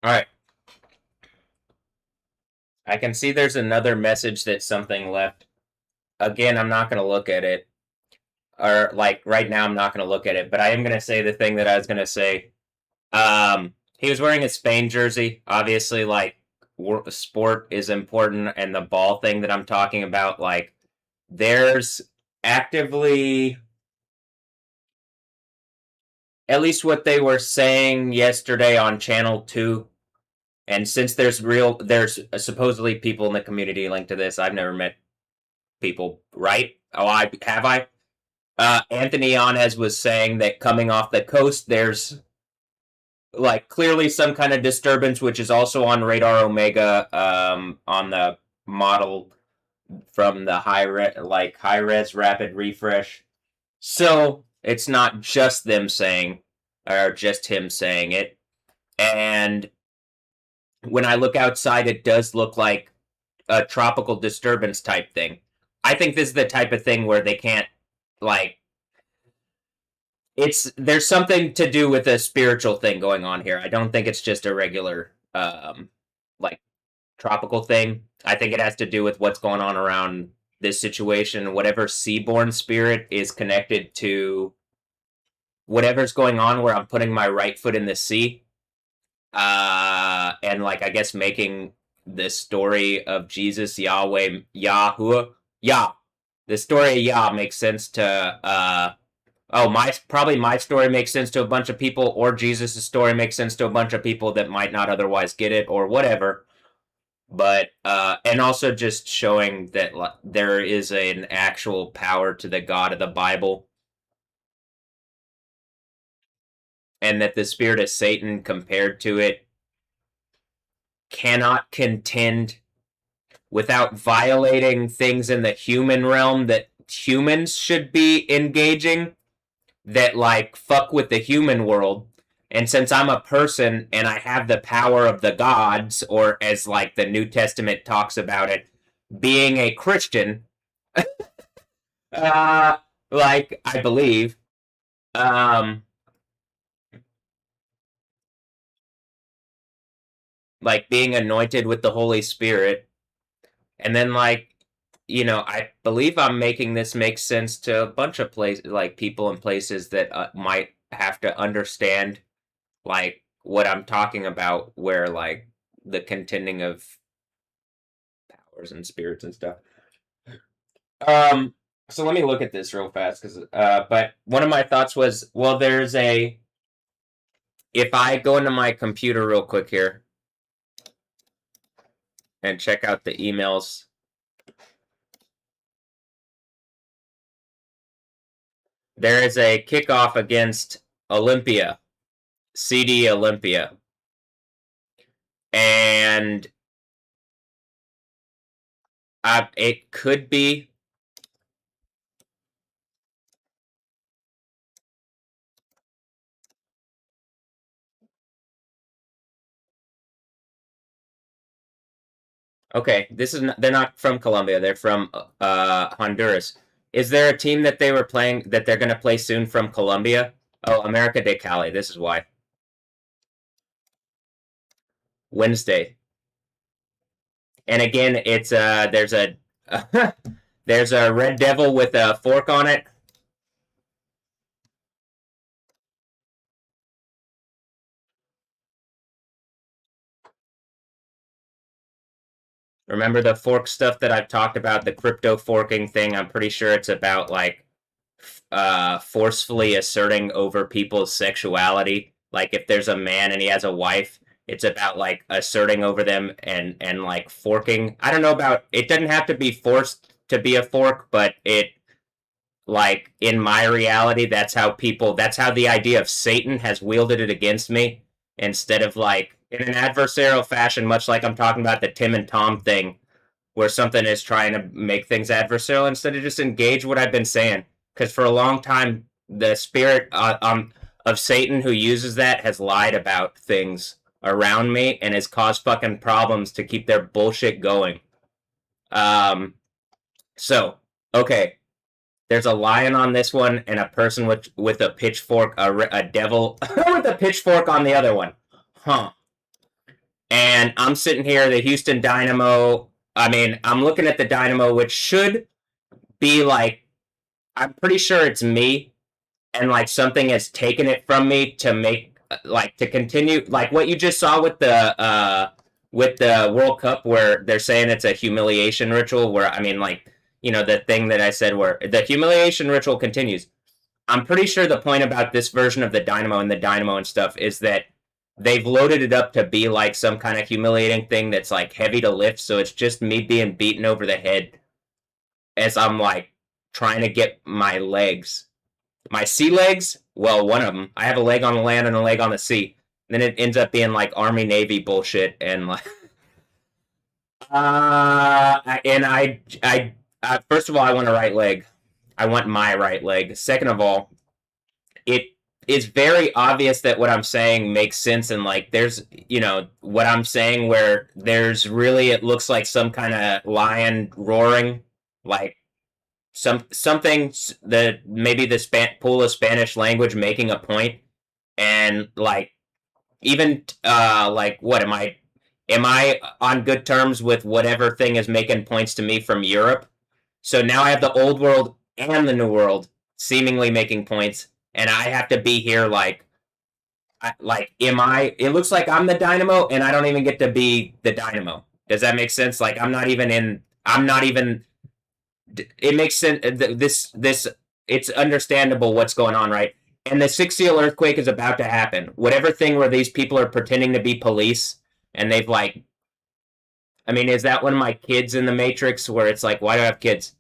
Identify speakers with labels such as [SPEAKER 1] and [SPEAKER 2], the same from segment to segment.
[SPEAKER 1] All right. I can see there's another message that something left. Again, I'm not going to look at it. Or, like, right now, I'm not going to look at it. But I am going to say the thing that I was going to say. He was wearing a Spain jersey. Obviously, like, sport is important. And the ball thing that I'm talking about, like, there's actively, at least what they were saying yesterday on Channel 2. And since there's supposedly people in the community linked to this. I've never met people, right? Oh, I. Anthony Yanez was saying that coming off the coast, there's like clearly some kind of disturbance, which is also on Radar Omega, on the model from the high res rapid refresh. So it's not just them saying, or just him saying it. And when I look outside, it does look like a tropical disturbance type thing. I think this is the type of thing where they can't, like, there's something to do with a spiritual thing going on here. I don't think it's just a regular like tropical thing. I think it has to do with what's going on around this situation. Whatever seaborn spirit is connected to whatever's going on where I'm putting my right foot in the sea. And like I guess making the story of Jesus, Yahweh, Yahuwah, Yah. The story of Yah makes sense to my story makes sense to a bunch of people, or Jesus' story makes sense to a bunch of people that might not otherwise get it, or whatever. But and also just showing that there is an actual power to the God of the Bible, and that the spirit of Satan compared to it cannot contend without violating things in the human realm that humans should be engaging, that like fuck with the human world. And since I'm a person and I have the power of the gods, or as like the New Testament talks about it, being a Christian, uh, like I believe, um, like being anointed with the Holy Spirit, and then like, I believe I'm making this make sense to a bunch of places, like people and places that might have to understand like what I'm talking about, where like the contending of powers and spirits and stuff. Um, so let me look at this real fast, because but one of my thoughts was, well, if I go into my computer real quick here and check out the emails, there is a kickoff against Olympia, CD Olympia, and it could be. Okay, they're not from Colombia. They're from Honduras. Is there a team that they were playing that they're going to play soon from Colombia? Oh, America de Cali. This is why. Wednesday. And again, it's there's a there's a red devil with a fork on it. Remember the fork stuff that I've talked about, the crypto forking thing? I'm pretty sure it's about like forcefully asserting over people's sexuality. Like if there's a man and he has a wife, it's about like asserting over them and like forking. I don't know about, it doesn't have to be forced to be a fork, but it like in my reality, that's how the idea of Satan has wielded it against me, instead of like in an adversarial fashion, much like I'm talking about the Tim and Tom thing, where something is trying to make things adversarial, instead of just engage what I've been saying. Because for a long time, the spirit of Satan who uses that has lied about things around me and has caused fucking problems to keep their bullshit going. Um, so, okay, there's a lion on this one and a person with a pitchfork, a devil with a pitchfork on the other one. Huh. And I'm sitting here, the Houston Dynamo. I mean, I'm looking at the Dynamo, which should be like, I'm pretty sure it's me, and like something has taken it from me to make, like, to continue, like what you just saw with the World Cup, where they're saying it's a humiliation ritual. Where, I mean, like, you know, the thing that I said where the humiliation ritual continues. I'm pretty sure the point about this version of the Dynamo and stuff is that they've loaded it up to be like some kind of humiliating thing that's like heavy to lift. So it's just me being beaten over the head as I'm like trying to get my legs, my sea legs. Well, one of them. I have a leg on the land and a leg on the sea. Then it ends up being like Army Navy bullshit, and like, and first of all, I want a right leg. I want my right leg. Second of all, it is very obvious that what I'm saying makes sense, and like there's, you know, what I'm saying where there's really, it looks like some kind of lion roaring, like something that maybe the pool of Spanish language making a point, and like even like what am I on good terms with whatever thing is making points to me from Europe? So now I have the old world and the new world seemingly making points, and I have to be here like, am I? It looks like I'm the Dynamo, and I don't even get to be the Dynamo. Does that make sense? Like I'm not even. It makes sense. It's understandable what's going on, right? And the sixth seal earthquake is about to happen. Whatever thing where these people are pretending to be police, and they've like, I mean, is that one of my kids in the Matrix where it's like, why do I have kids?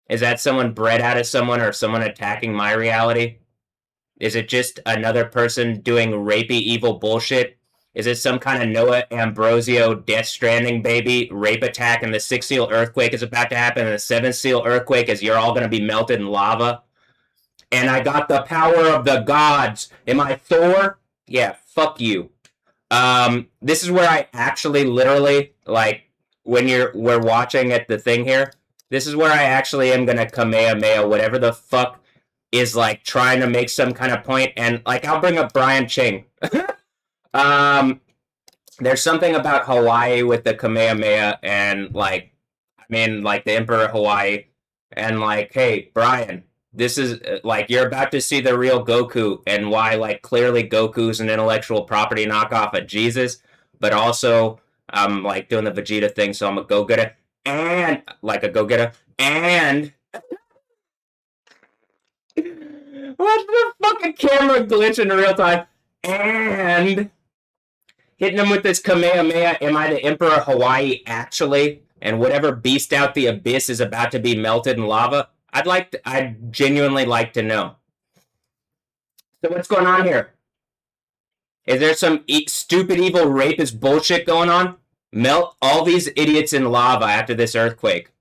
[SPEAKER 1] Is that someone bred out of someone, or someone attacking my reality? Is it just another person doing rapey evil bullshit? Is it some kind of Noah Ambrosio Death Stranding baby rape attack, and the sixth seal earthquake is about to happen, and the seventh seal earthquake is you're all going to be melted in lava? And I got the power of the gods. Am I Thor? Yeah, fuck you. This is where I actually literally, like, when we're watching at the thing here, this is where I actually am gonna Kamehameha whatever the fuck is like trying to make some kind of point, and like I'll bring up Brian Ching. There's something about Hawaii with the Kamehameha, and like, I mean, like the Emperor of Hawaii, and like, hey, Brian, this is like you're about to see the real Goku, and why like clearly Goku's an intellectual property knockoff of Jesus, but also I'm like doing the Vegeta thing, so I'm a go-getter, and like a go-getter, and watch the fucking camera glitch in real time, and hitting him with this Kamehameha. Am I the Emperor of Hawaii actually? And whatever beast out the abyss is about to be melted in lava? I'd genuinely like to know. So what's going on here? Is there some stupid evil rapist bullshit going on? Melt all these idiots in lava after this earthquake.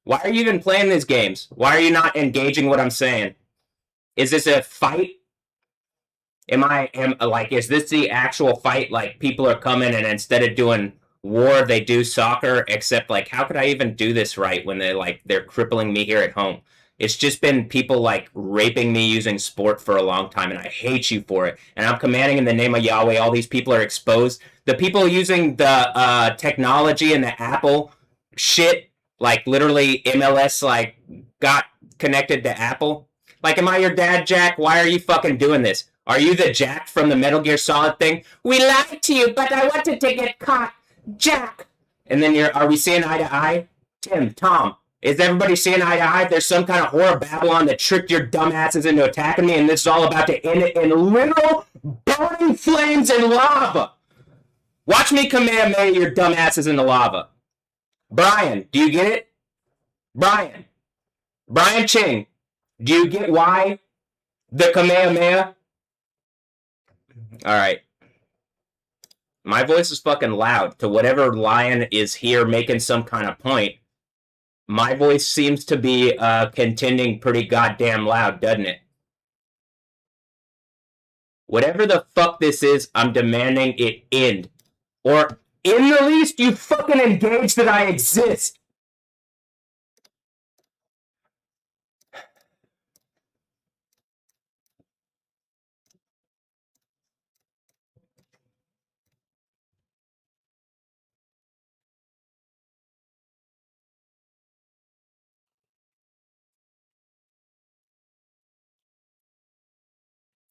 [SPEAKER 1] Why are you even playing these games? Why are you not engaging what I'm saying? Is this a fight? Is this the actual fight? Like people are coming, and instead of doing war, they do soccer, except like, how could I even do this right when they're crippling me here at home? It's just been people like raping me using sport for a long time, and I hate you for it. And I'm commanding in the name of Yahweh, all these people are exposed. The people using the technology and the Apple shit, like literally MLS like got connected to Apple. Like, am I your dad, Jack? Why are you fucking doing this? Are you the Jack from the Metal Gear Solid thing? We lied to you, but I wanted to get caught, Jack. And then are we seeing eye to eye? Tim, Tom, is everybody seeing eye to eye? There's some kind of horror Babylon that tricked your dumbasses into attacking me, and this is all about to end it in literal burning flames and lava. Watch me Kamehameha your dumbasses into lava. Brian, do you get it? Brian Ching, do you get why the Kamehameha? All right. My voice is fucking loud. To whatever lion is here making some kind of point, my voice seems to be contending pretty goddamn loud, doesn't it? Whatever the fuck this is, I'm demanding it end. Or, in the least, you fucking engage that I exist.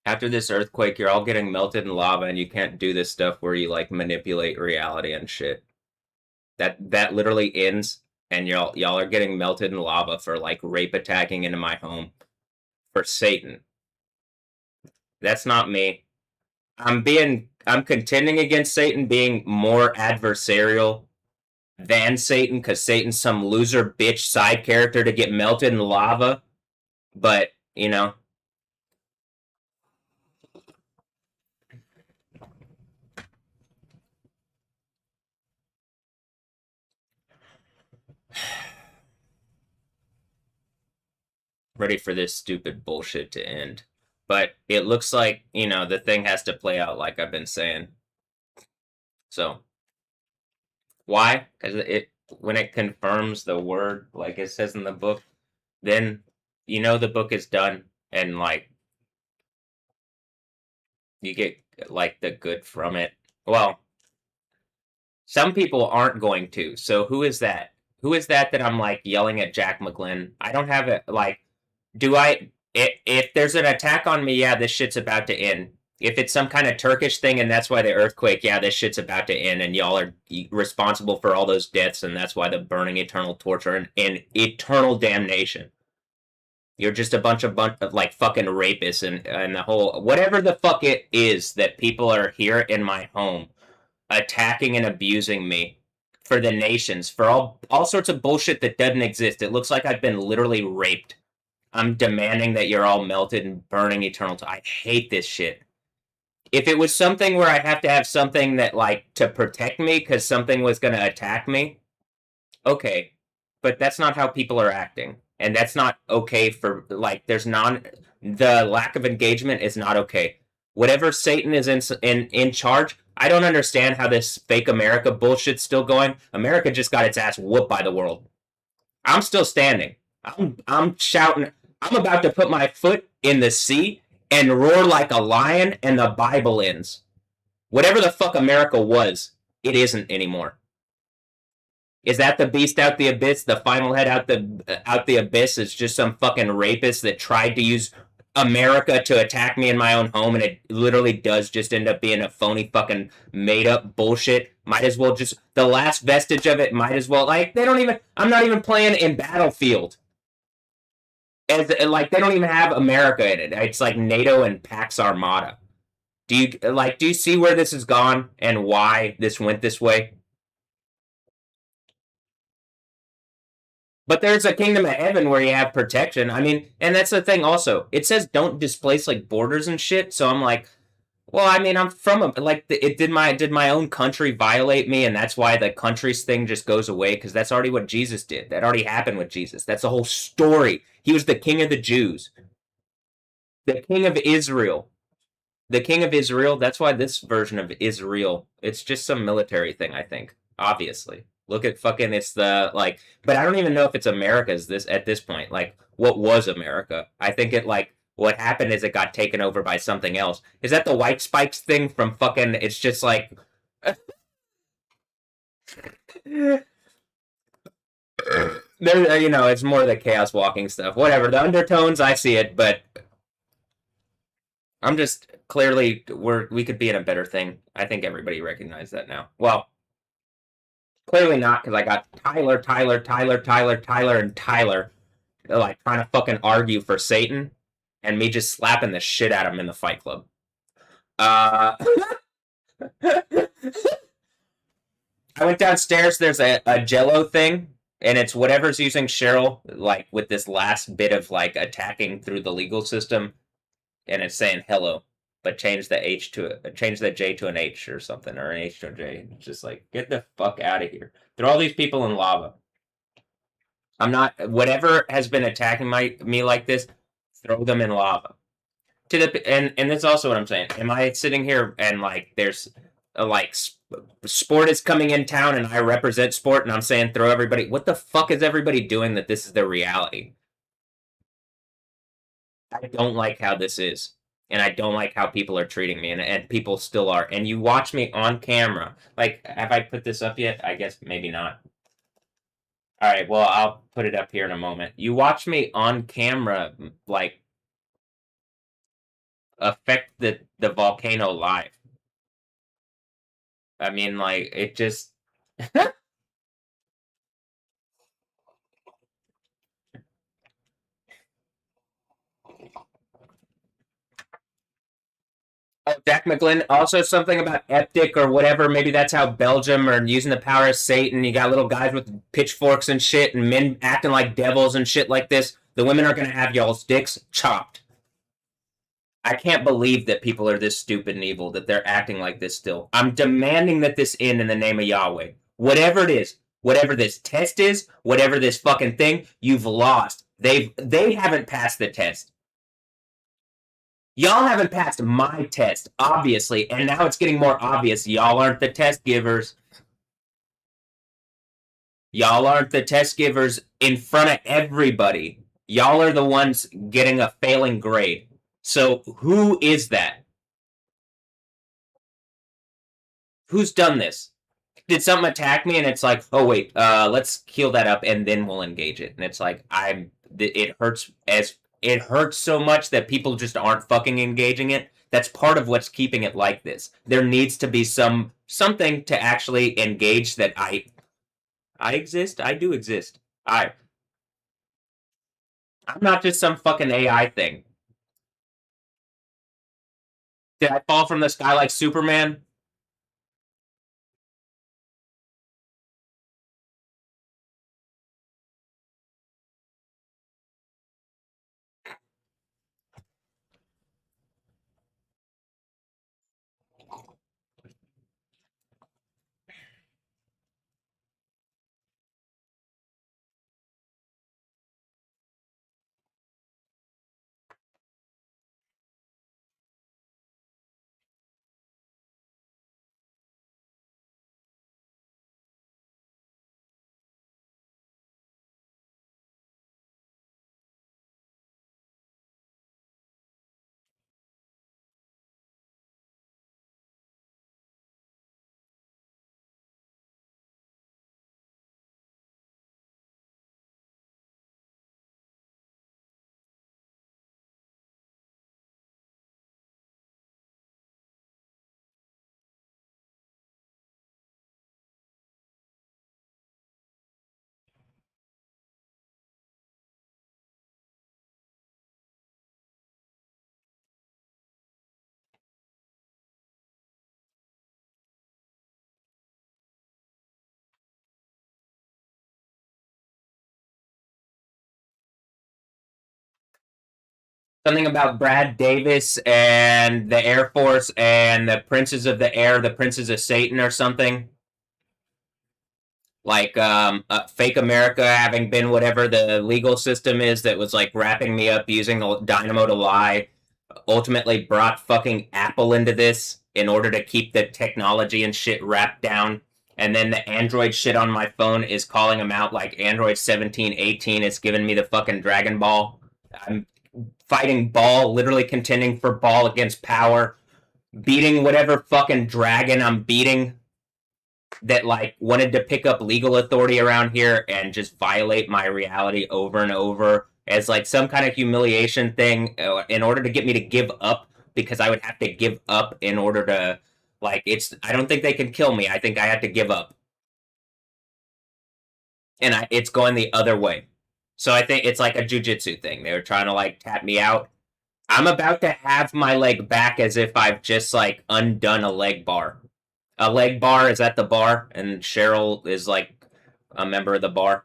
[SPEAKER 1] After this earthquake, you're all getting melted in lava, and you can't do this stuff where you like manipulate reality and shit. That literally ends, and y'all are getting melted in lava for like rape attacking into my home for Satan. That's not me. I'm contending against Satan, being more adversarial than Satan, because Satan's some loser bitch side character to get melted in lava. But, you know. Ready for this stupid bullshit to end. But it looks like, the thing has to play out like I've been saying. So, why? Because when it confirms the word, like it says in the book, then the book is done, and like you get like the good from it. Well, some people aren't going to. So who is that? Who is that I'm like yelling at Jack McGlynn? I don't have it. Like, do I? If there's an attack on me, yeah, this shit's about to end. If it's some kind of Turkish thing and that's why the earthquake, yeah, this shit's about to end, and y'all are responsible for all those deaths, and that's why the burning, eternal torture, and eternal damnation. You're just a bunch of like fucking rapists, and the whole whatever the fuck it is that people are here in my home attacking and abusing me for the nations, for all sorts of bullshit that doesn't exist. It looks like I've been literally raped. I'm demanding that you're all melted and burning eternal. I hate this shit. If it was something where I have to have something that like to protect me because something was going to attack me, okay, but that's not how people are acting, and that's not okay. For like, the lack of engagement is not okay. Whatever Satan is in charge, I don't understand how this fake America bullshit's still going. America just got its ass whooped by the world. I'm still standing. I'm shouting. I'm about to put my foot in the sea and roar like a lion, and the Bible ends. Whatever the fuck America was, it isn't anymore. Is that the beast out the abyss? The final head out the abyss is just some fucking rapist that tried to use America to attack me in my own home, and it literally does just end up being a phony fucking made up bullshit. Might as well just the last vestige of it. Might as well like they don't even. I'm not even playing in Battlefield. As like they don't even have America in it. It's like NATO and Pax Armada. Do you see where this has gone and why this went this way? But there's a kingdom of heaven where you have protection. I mean, and that's the thing also. It says don't displace like borders and shit. So I'm like, well, I mean, I'm from it did my own country violate me, and that's why the countries thing just goes away, because that's already what Jesus did. That already happened with Jesus. That's the whole story. He was the king of the Jews, the king of Israel, the king of Israel. That's why this version of Israel, it's just some military thing, I think. Obviously. Look at fucking it's the like, but I don't even know if it's America's this at this point. Like, what was America? I think it like what happened is it got taken over by something else. Is that the white spikes thing from fucking? It's just like, there. It's more the chaos walking stuff. Whatever the undertones, I see it, but I'm just clearly we could be in a better thing. I think everybody recognized that now. Well, clearly not, because I got Tyler, and Tyler like trying to fucking argue for Satan, and me just slapping the shit out of him in the Fight Club. I went downstairs. There's a Jello thing, And it's whatever's using Cheryl, like with this last bit of like attacking through the legal system, and it's saying hello, but change the J to an H or something, or an H to a J. It's just like, get the fuck out of here. Throw all these people in lava. I'm not, whatever has been attacking me like this, throw them in lava. And that's also what I'm saying. Am I sitting here and like there's like sport is coming in town and I represent sport and I'm saying throw everybody? What the fuck is everybody doing that this is their reality? I don't like how this is. And I don't like how people are treating me, and people still are. And you watch me on camera. Like, have I put this up yet? I guess maybe not. All right, well, I'll put it up here in a moment. You watch me on camera, like, affect the volcano live. I mean, like, it just. Oh, Jack McGlynn. Also, something about Eptic or whatever. Maybe that's how Belgium or using the power of Satan. You got little guys with pitchforks and shit, and men acting like devils and shit like this. The women are gonna have y'all's dicks chopped. I can't believe that people are this stupid and evil that they're acting like this still. I'm demanding that this end in the name of Yahweh. Whatever it is, whatever this test is, whatever this fucking thing, you've lost. They haven't passed the test. Y'all haven't passed my test, obviously, and now it's getting more obvious. Y'all aren't the test givers. Y'all aren't the test givers in front of everybody. Y'all are the ones getting a failing grade. So who is that? Who's done this? Did something attack me and it's like, oh wait, let's heal that up and then we'll engage it. And it's like it hurts so much that people just aren't fucking engaging it. That's part of what's keeping it like this. There needs to be something to actually engage that I exist. I do exist. I'm not just some fucking AI thing. Did I fall from the sky like Superman? Something about Brad Davis and the Air Force and the Princes of the Air, the Princes of Satan, or something. Like fake America having been whatever the legal system is that was like wrapping me up using the dynamo to lie, ultimately brought fucking Apple into this in order to keep the technology and shit wrapped down. And then the Android shit on my phone is calling them out like Android 17, 18 is giving me the fucking Dragon Ball. I'm fighting Ball, literally contending for Ball against Power, beating whatever fucking dragon I'm beating that like wanted to pick up legal authority around here and just violate my reality over and over as like some kind of humiliation thing in order to get me to give up, because I would have to give up in order to like I don't think they can kill me. I think I have to give up. And it's going the other way. So I think it's like a jujitsu thing. They were trying to like tap me out. I'm about to have my leg back as if I've just like undone a leg bar. A leg bar is at the bar, and Cheryl is like a member of the bar.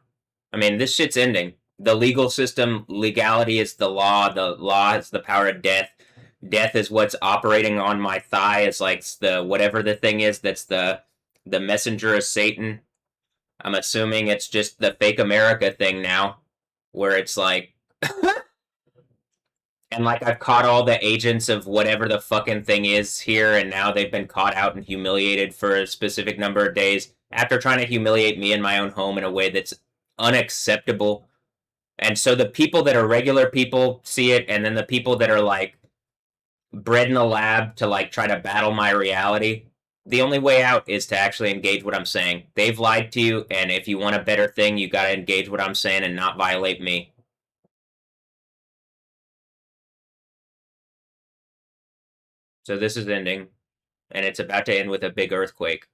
[SPEAKER 1] I mean, this shit's ending. The legal system, legality is the law. The law is the power of death. Death is what's operating on my thigh. It's like the whatever the thing is that's the messenger of Satan. I'm assuming it's just the fake America thing now, where it's like, and like I've caught all the agents of whatever the fucking thing is here, and now they've been caught out and humiliated for a specific number of days after trying to humiliate me in my own home in a way that's unacceptable. And so the people that are regular people see it, and then the people that are like bred in a lab to like try to battle my reality. The only way out is to actually engage what I'm saying. They've lied to you, and if you want a better thing, you gotta engage what I'm saying and not violate me. So this is ending, and it's about to end with a big earthquake.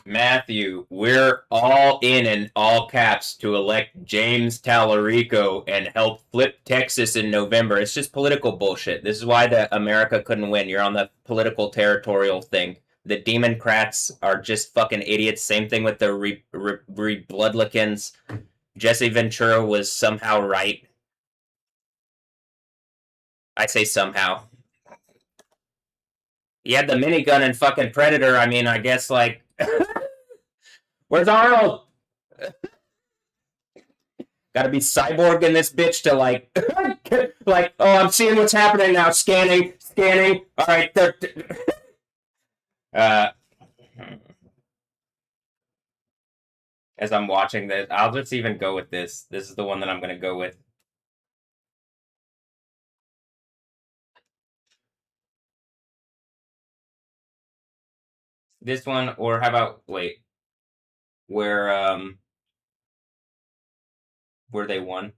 [SPEAKER 1] Matthew, we're all in all caps to elect James Tallarico and help flip Texas in November. It's just political bullshit. This is why the America couldn't win. You're on the political territorial thing. The Democrats are just fucking idiots. Same thing with the Bloodlikins. Jesse Ventura was somehow right. I say somehow. He had the minigun and fucking Predator. I mean, I guess like, where's Arnold? Gotta be cyborg in this bitch to like, like, oh, I'm seeing what's happening now. Scanning, scanning. All right, uh, as I'm watching this, I'll just even go with this. This is the one that I'm gonna go with. This one, or how about wait, where where they won?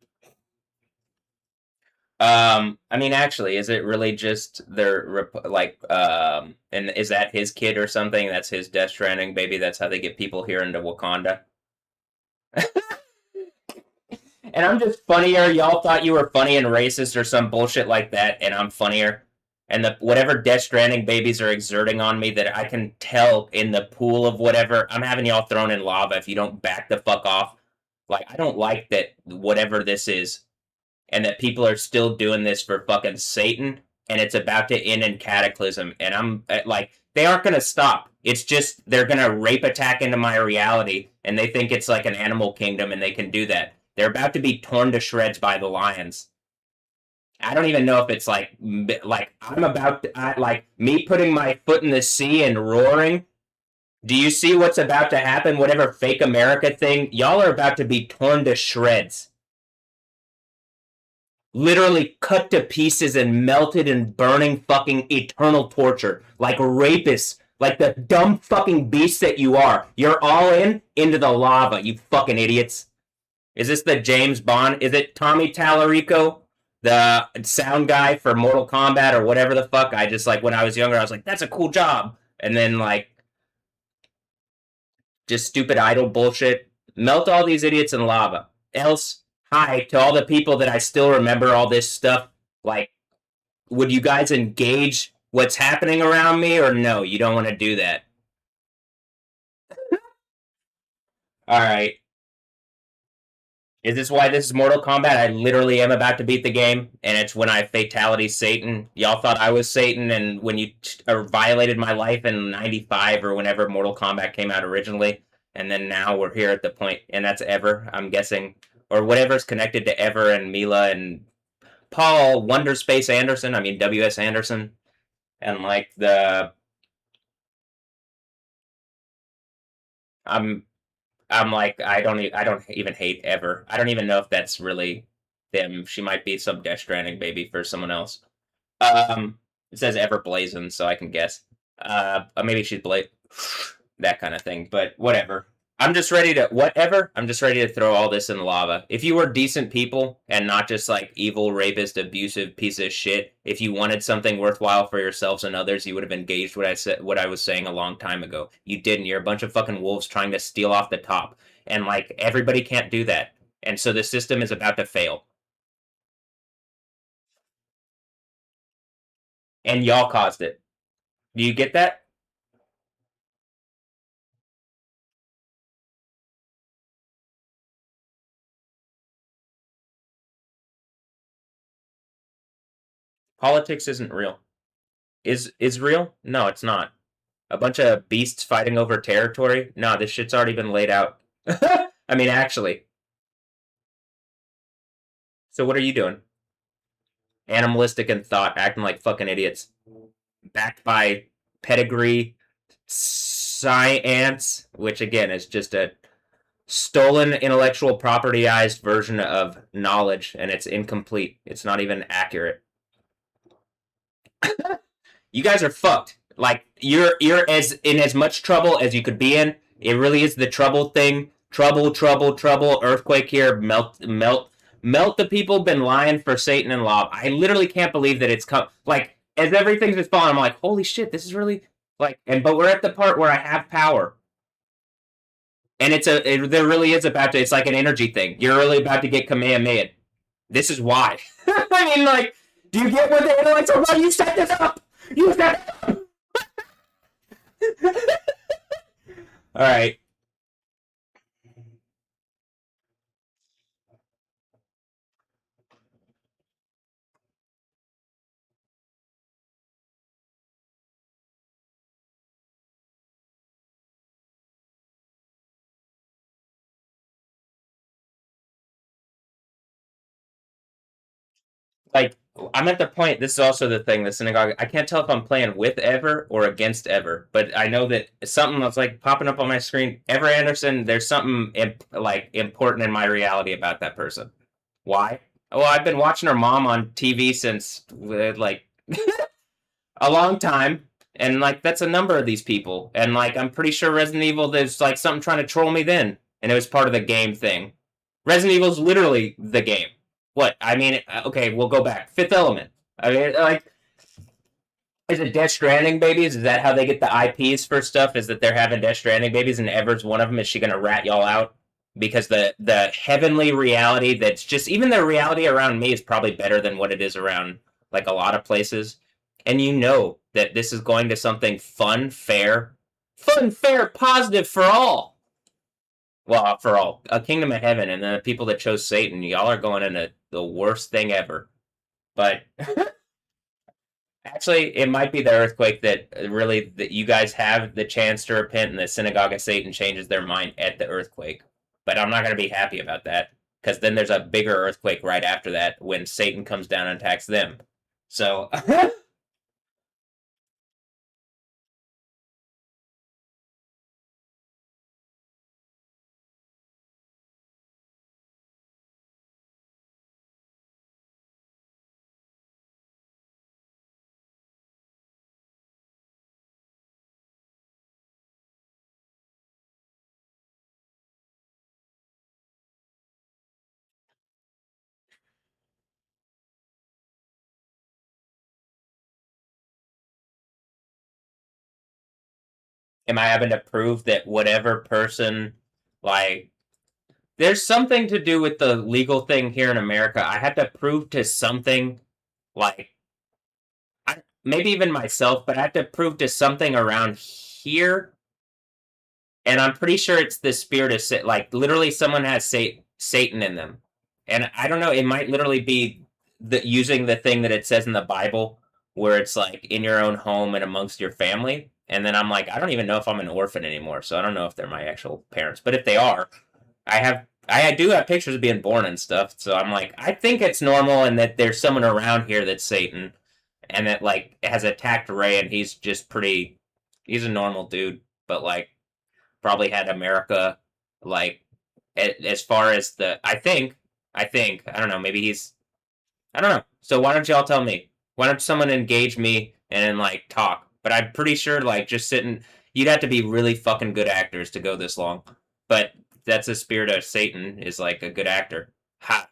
[SPEAKER 1] I mean, actually, is it really just their like and is that his kid or something? That's his Death Stranding baby. That's how they get people here into Wakanda. And I'm just funnier. Y'all thought you were funny and racist or some bullshit like that, and I'm funnier. And the whatever Death Stranding babies are exerting on me that I can tell in the pool of whatever, I'm having y'all thrown in lava if you don't back the fuck off. Like I don't like that whatever this is, and that people are still doing this for fucking Satan, and it's about to end in cataclysm. And I'm like, they aren't gonna stop. It's just they're gonna rape attack into my reality, and they think it's like an animal kingdom, and they can do that. They're about to be torn to shreds by the lions. I don't even know if it's like I'm about to, like me putting my foot in the sea and roaring. Do you see what's about to happen? Whatever fake America thing, y'all are about to be torn to shreds. Literally cut to pieces and melted in burning fucking eternal torture. Like rapists. Like the dumb fucking beasts that you are. You're all into the lava, you fucking idiots. Is this the James Bond? Is it Tommy Tallarico? The sound guy for Mortal Kombat or whatever the fuck? I just like when I was younger, I was like, that's a cool job. And then like just stupid idle bullshit. Melt all these idiots in lava. Else, hi to all the people that I still remember all this stuff. Like, would you guys engage what's happening around me or no? You don't want to do that. All right. Is this why this is Mortal Kombat? I literally am about to beat the game, and it's when I fatality Satan. Y'all thought I was Satan, and when you violated my life in '95 or whenever Mortal Kombat came out originally, and then now we're here at the point, and that's Ever, I'm guessing, or whatever's connected to Ever and Mila and Paul Wonder Space Anderson. I mean W.S. Anderson, and like the I'm I'm like I don't even hate Ever. I don't even know if that's really them. She might be some Death Stranding baby for someone else. Um, It says ever blazing, so I can guess. Maybe she's that kind of thing. But whatever. I'm just ready to whatever. I'm just ready to throw all this in lava. If you were decent people and not just like evil, rapist, abusive piece of shit, if you wanted something worthwhile for yourselves and others, you would have engaged what I was saying a long time ago. You didn't. You're a bunch of fucking wolves trying to steal off the top, and like everybody can't do that. And so the system is about to fail. And y'all caused it. Do you get that? Politics isn't real. Is real? No, it's not. A bunch of beasts fighting over territory? No, this shit's already been laid out. I mean, actually. So what are you doing? Animalistic in thought, acting like fucking idiots. Backed by pedigree science, which again is just a stolen intellectual propertyized version of knowledge, and it's incomplete. It's not even accurate. You guys are fucked. Like you're as in as much trouble as you could be in. It really is the trouble thing. Trouble, trouble, trouble. Earthquake here. Melt, melt, melt. The people been lying for Satan and Lob. I literally can't believe that it's come. Like as everything's just falling, I'm like, holy shit, this is really like. And but we're at the part where I have power, and there really is about to. It's like an energy thing. You're really about to get Kamehameha. This is why. I mean, like, do you get what the intellectual? Why you set this up? You set it up. All right. Like I'm at the point. This is also the thing. The synagogue. I can't tell if I'm playing with Ever or against Ever, but I know that something that's like popping up on my screen. Ever Anderson. There's something like important in my reality about that person. Why? Well, I've been watching her mom on TV since like a long time, and like that's a number of these people, and like I'm pretty sure Resident Evil. There's like something trying to troll me then, and it was part of the game thing. Resident Evil's literally the game. What? I mean, okay, we'll go back. Fifth Element. I mean, like, is it Death Stranding babies? Is that how they get the IPs for stuff? Is that they're having Death Stranding babies and Ever's one of them? Is she going to rat y'all out? Because the heavenly reality that's just, even the reality around me is probably better than what it is around, like, a lot of places. And you know that this is going to something fun, fair, positive for all. Well, for all. A kingdom of heaven, and the people that chose Satan, y'all are going into the worst thing ever. But actually, it might be the earthquake that really that you guys have the chance to repent, and the synagogue of Satan changes their mind at the earthquake. But I'm not going to be happy about that because then there's a bigger earthquake right after that when Satan comes down and attacks them. So am I having to prove that whatever person like there's something to do with the legal thing here in America. I had to prove to something like maybe even myself, but I have to prove to something around here, and I'm pretty sure it's the spirit of like literally someone has Satan in them, and I don't know. It might literally be using the thing that it says in the Bible, where it's like in your own home and amongst your family. And then I'm like, I don't even know if I'm an orphan anymore, so I don't know if they're my actual parents. But if they are, I do have pictures of being born and stuff. So I'm like, I think it's normal, and that there's someone around here that's Satan, and that like has attacked Ray, and he's just pretty. He's a normal dude, but like probably had America like as far as the. I don't know. Maybe he's. I don't know. So why don't y'all tell me? Why don't someone engage me and then like talk. But I'm pretty sure like just sitting, you'd have to be really fucking good actors to go this long. But that's the spirit of Satan is like a good actor. Ha,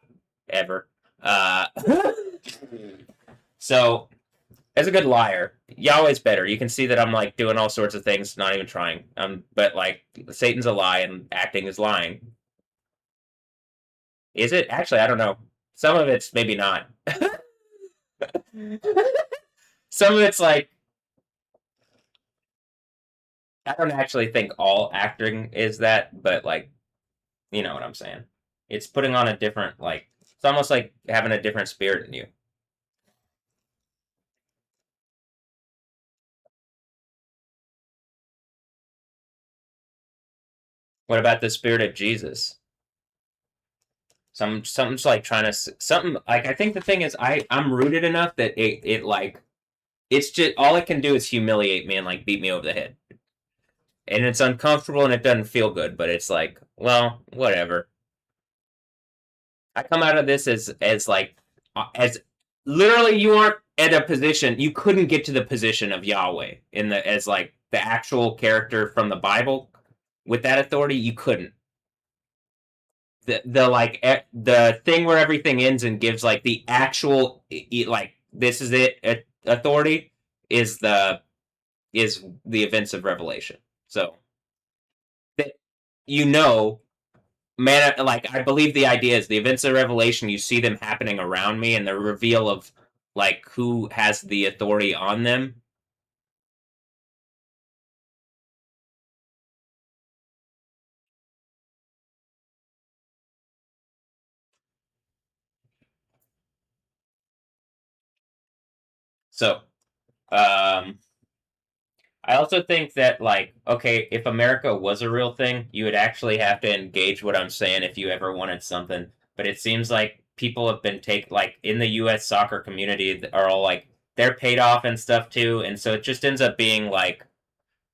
[SPEAKER 1] ever. Uh, so as a good liar, Yahweh's better. You can see that I'm like doing all sorts of things, not even trying. But like Satan's a lie and acting is lying. Is it? Actually, I don't know. Some of it's maybe not. Some of it's like I don't actually think all acting is that, but like you know what I'm saying. It's putting on a different like it's almost like having a different spirit in you. What about the spirit of Jesus? Something's like trying to something like I think the thing is I'm rooted enough that it like it's just all it can do is humiliate me and like beat me over the head. And it's uncomfortable and it doesn't feel good, but it's like, well, whatever. I come out of this as like as literally you aren't at a position you couldn't get to the position of Yahweh in the as like the actual character from the Bible with that authority you couldn't. The like the thing where everything ends and gives like the actual like this is it authority is the events of Revelation. So that you know man, like I believe the idea is the events of Revelation. You see them happening around me, and the reveal of like who has the authority on them. So, um, I also think that like okay, if America was a real thing, you would actually have to engage what I'm saying if you ever wanted something. But it seems like people have been take like in the U.S. soccer community are all like they're paid off and stuff too, and so it just ends up being like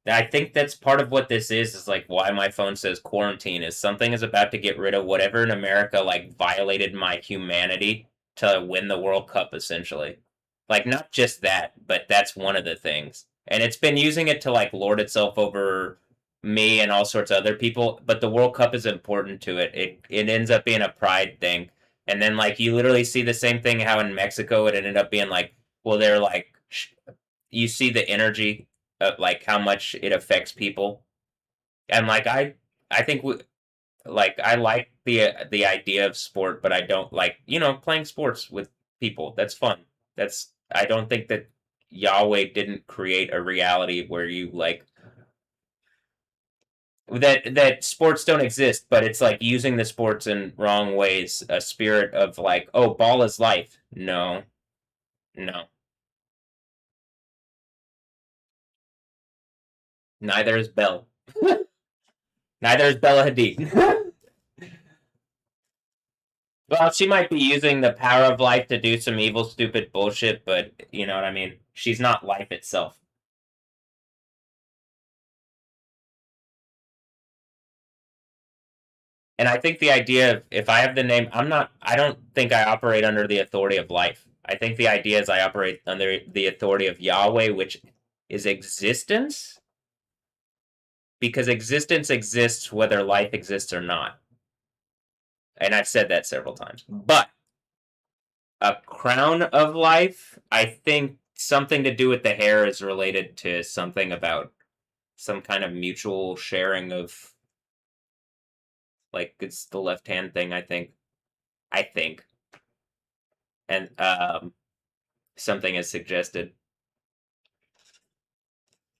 [SPEAKER 1] I think that's part of what this is like why my phone says quarantine is something is about to get rid of whatever in America like violated my humanity to win the World Cup essentially. Like not just that, but that's one of the things. And it's been using it to like lord itself over me and all sorts of other people, but the World Cup is important to it. It ends up being a pride thing. And then like you literally see the same thing how in Mexico it ended up being like well they're like you see the energy of like how much it affects people. And like I think like I like the idea of sport, but I don't like playing sports with people. That's fun. That's I don't think that Yahweh didn't create a reality where you like that sports don't exist, but it's like using the sports in wrong ways. A spirit of like, oh, ball is life. No, no, neither is Bell. Neither is Bella Hadid. Well, she might be using the power of life to do some evil, stupid bullshit, but you know what I mean? She's not life itself. And I think the idea of if I have the name, I don't think I operate under the authority of life. I think the idea is I operate under the authority of Yahweh, which is existence, because existence exists whether life exists or not. And I've said that several times. But a crown of life, I think something to do with the hair is related to something about some kind of mutual sharing of like it's the left hand thing I think and something is suggested.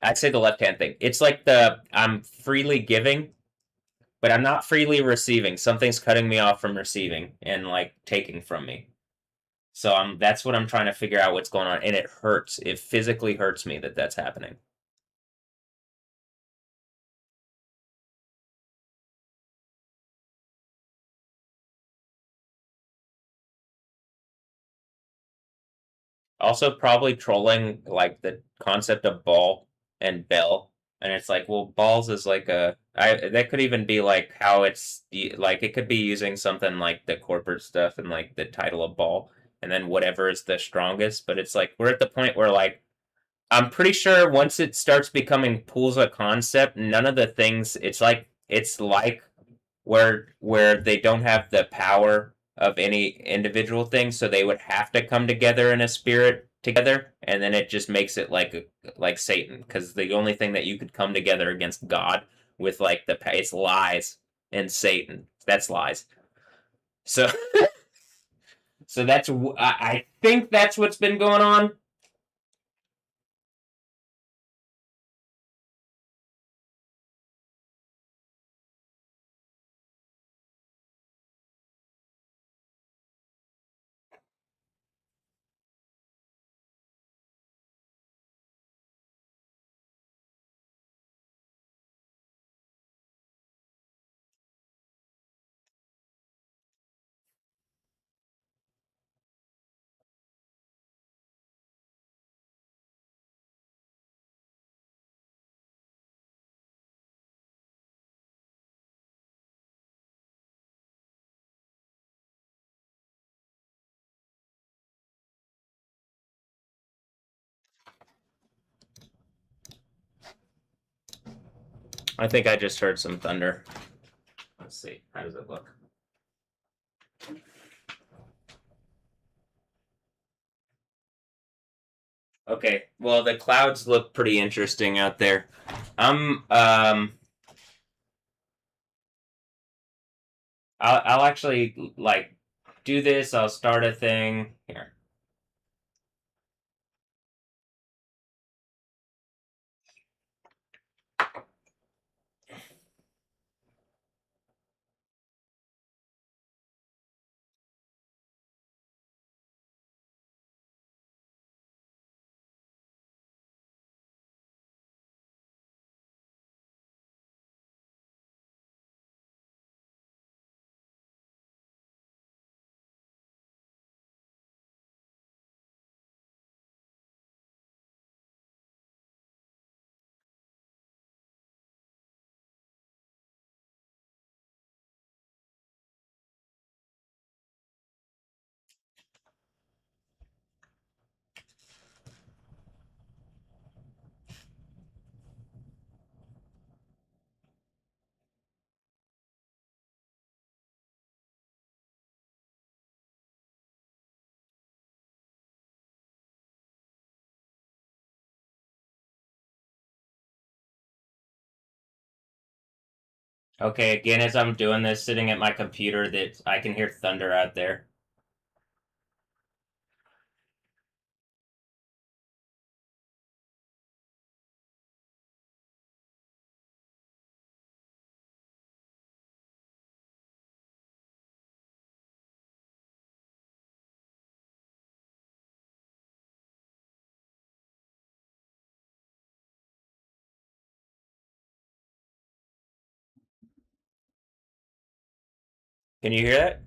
[SPEAKER 1] I'd say the left hand thing, it's like the I'm freely giving but I'm not freely receiving. Something's cutting me off from receiving and like taking from me. So that's what I'm trying to figure out what's going on, and it hurts. It physically hurts me that that's happening. Also, probably trolling like the concept of ball and bell, and it's like, well, balls is like a I that could even be like how it's like it could be using something like the corporate stuff and like the title of ball, and then whatever is the strongest. But it's like we're at the point where like I'm pretty sure once it starts becoming pools of concept, none of the things it's like where they don't have the power of any individual thing, so they would have to come together in a spirit together, and then it just makes it like Satan, because the only thing that you could come together against God with like the it's lies and Satan. That's lies. So so I think that's what's been going on. I think I just heard some thunder. Let's see. How does it look? Okay. Well, the clouds look pretty interesting out there. I'm I'll actually like do this. I'll start a thing here. Okay, again, as I'm doing this, sitting at my computer, that I can hear thunder out there. Can you hear that?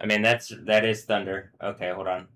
[SPEAKER 1] I mean, that is thunder. Okay, hold on.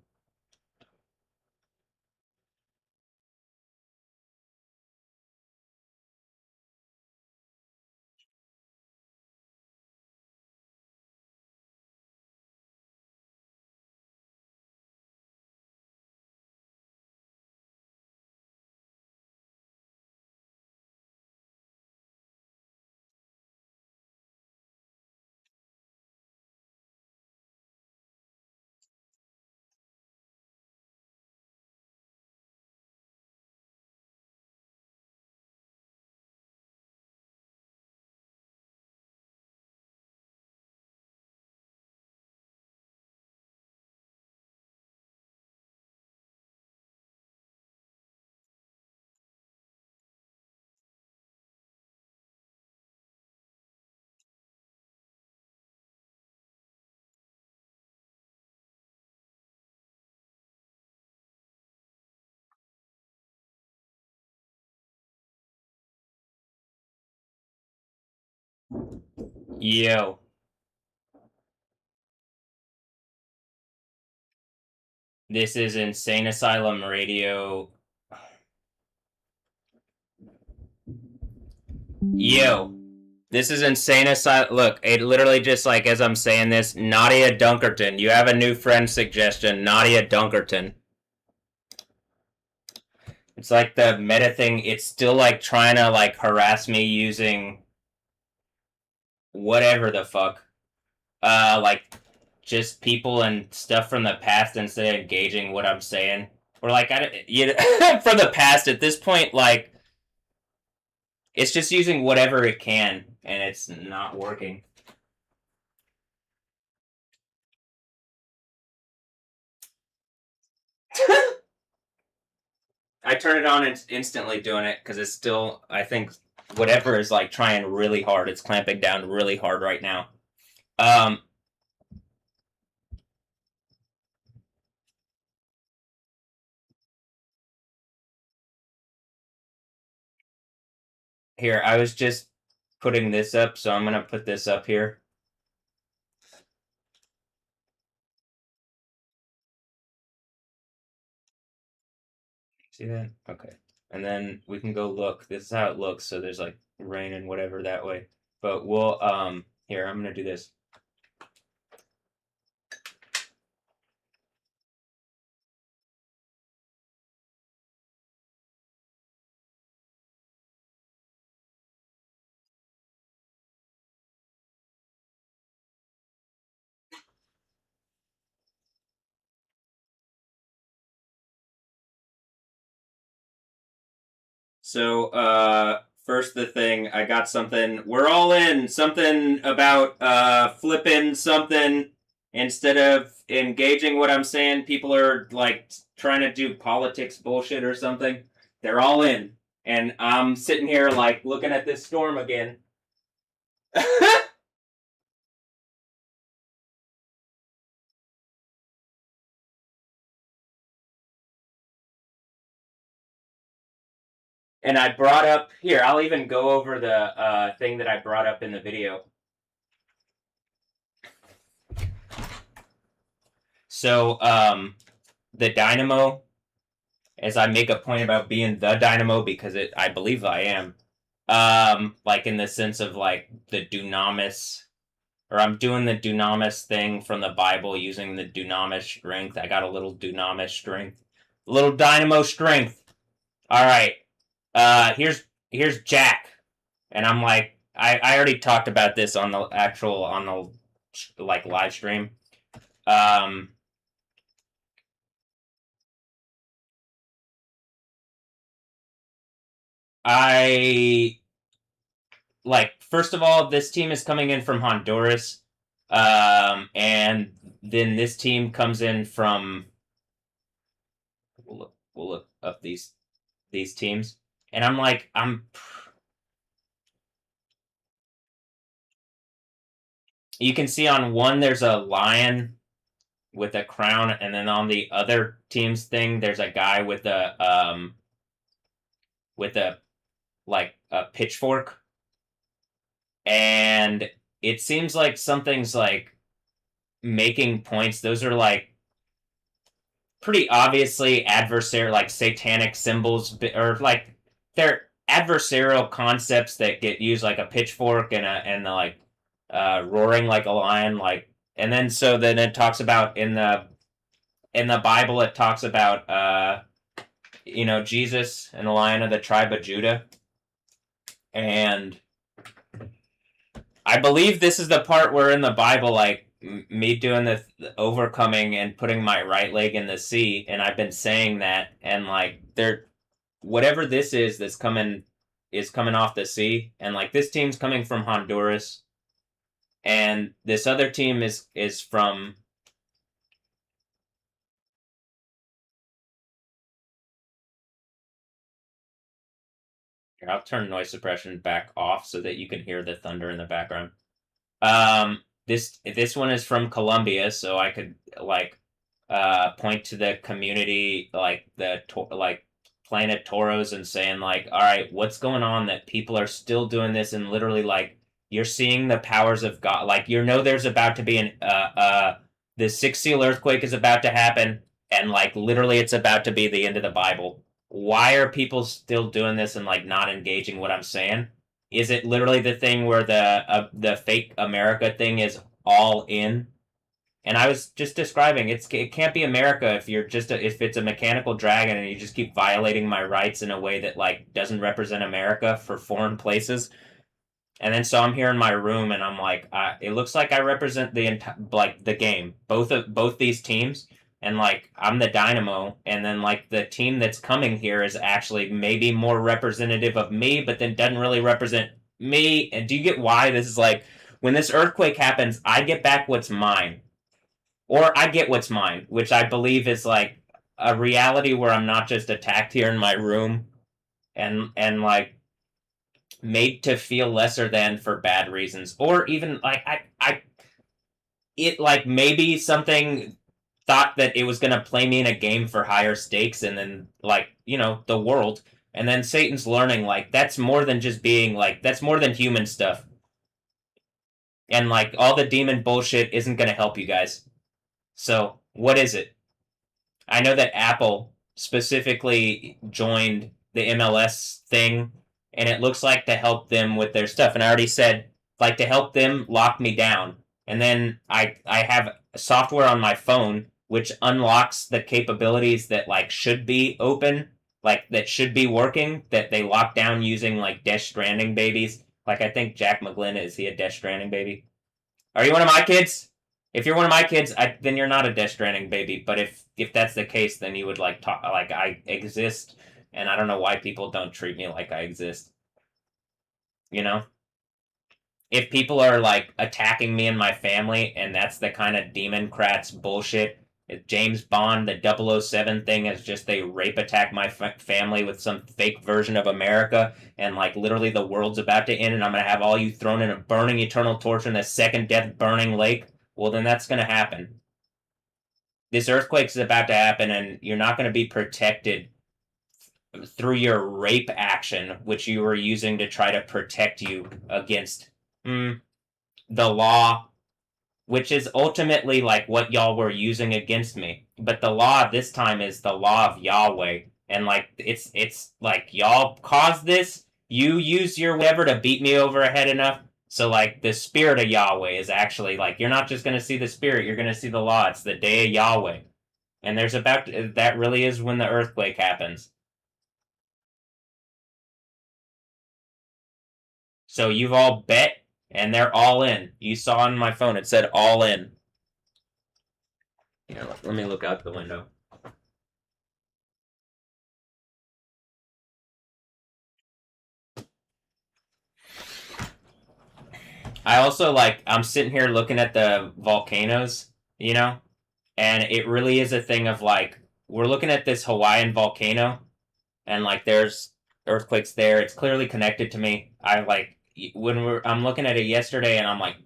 [SPEAKER 1] Yo, this is Insane Asylum Radio. Yo, this is Insane Asylum. Look, it literally just like as I'm saying this, Nadia Dunkerton. You have a new friend suggestion, Nadia Dunkerton. It's like the meta thing. It's still like trying to like harass me using whatever the fuck. Like just people and stuff from the past instead of engaging what I'm saying. Or like from the past at this point, like it's just using whatever it can, and it's not working. I turn it on and it's instantly doing it because it's still. I think whatever is like trying really hard. It's clamping down really hard right now. Um, Here, I was just putting this up, so I'm gonna put this up here. See that? Okay. And then we can go look. This is how it looks. So there's like rain and whatever that way. But we'll here, I'm gonna do this. So first the thing, I got something. We're all in. Something about flipping something instead of engaging what I'm saying. People are like trying to do politics bullshit or something. They're all in. And I'm sitting here like looking at this storm again. And I brought up here, I'll even go over the thing that I brought up in the video. So the dynamo, as I make a point about being the dynamo because I believe I am, like in the sense of like the dunamis, or I'm doing the dunamis thing from the Bible using the dunamis strength. I got a little dunamis strength, a little dynamo strength. All right, here's Jack, and I'm like, I already talked about this on the like live stream. Um, I like first of all, this team is coming in from Honduras, and then this team comes in from. We'll look up these teams, and I'm like, You can see on one there's a lion with a crown, and then on the other team's thing there's a guy with a like a pitchfork, and it seems like something's like making points. Those are like pretty obviously adversarial, like satanic symbols, or like they're adversarial concepts that get used, like a pitchfork and the like roaring like a lion, like. And then so then it talks about in the Bible it talks about Jesus and the Lion of the tribe of Judah, and I believe this is the part where in the Bible, like me doing the overcoming and putting my right leg in the sea, and I've been saying that, and like there, whatever this is coming off the sea, and like this team's coming from Honduras, and this other team is from. Here, I'll turn noise suppression back off so that you can hear the thunder in the background. This one is from Colombia, so I could like point to the community, like like Planet Toros, and saying like, all right, what's going on that people are still doing this, and literally like you're seeing the powers of God, like there's about to be the sixth seal earthquake is about to happen, and like literally it's about to be the end of the Bible. Why are people still doing this and like not engaging what I'm saying? Is it literally the thing where the fake America thing is all in? And I was just describing it can't be America if you're just if it's a mechanical dragon and you just keep violating my rights in a way that like doesn't represent America for foreign places. And then so I'm here in my room and I'm like, it looks like I represent like the game, both these teams, and like I'm the dynamo, and then like the team that's coming here is actually maybe more representative of me, but then doesn't really represent me. And do you get why this is like when this earthquake happens, I get back what's mine, or I get what's mine, which I believe is like a reality where I'm not just attacked here in my room and like made to feel lesser than for bad reasons, or even like I it like maybe something thought that it was gonna play me in a game for higher stakes, and then like the world, and then Satan's learning like that's more than just being like that's more than human stuff, and like all the demon bullshit isn't gonna help you guys. So what is it? I know that Apple specifically joined the MLS thing, and it looks like to help them with their stuff. And I already said, like, to help them lock me down. And then I have software on my phone which unlocks the capabilities that like should be open, like that should be working, that they lock down using like Death Stranding babies. Like I think Jack McGlynn is he a Death Stranding baby? Are you one of my kids? If you're one of my kids, then you're not a Death Stranding baby. But if that's the case, then you would like talk like I exist, and I don't know why people don't treat me like I exist. You know, if people are like attacking me and my family, and that's the kind of Democrats bullshit. If James Bond, the 007 thing is just they rape attack my family with some fake version of America, and like literally the world's about to end, and I'm gonna have all you thrown in a burning eternal torture in the second death burning lake. Well, then that's gonna happen. This earthquake is about to happen, and you're not going to be protected through your rape action, which you were using to try to protect you against the law, which is ultimately like what y'all were using against me. But the law this time is the law of Yahweh, and like it's like y'all caused this. You use your whatever to beat me over a head enough. So like the spirit of Yahweh is actually like you're not just gonna see the spirit, you're gonna see the law. It's the day of Yahweh. And there's about that really is when the earthquake happens. So you've all bet, and they're all in. You saw on my phone it said all in. Here, let me look out the window. I also like I'm sitting here looking at the volcanoes, you know, and it really is a thing of like we're looking at this Hawaiian volcano, and like there's earthquakes there. It's clearly connected to me. I like when I'm looking at it yesterday, and I'm like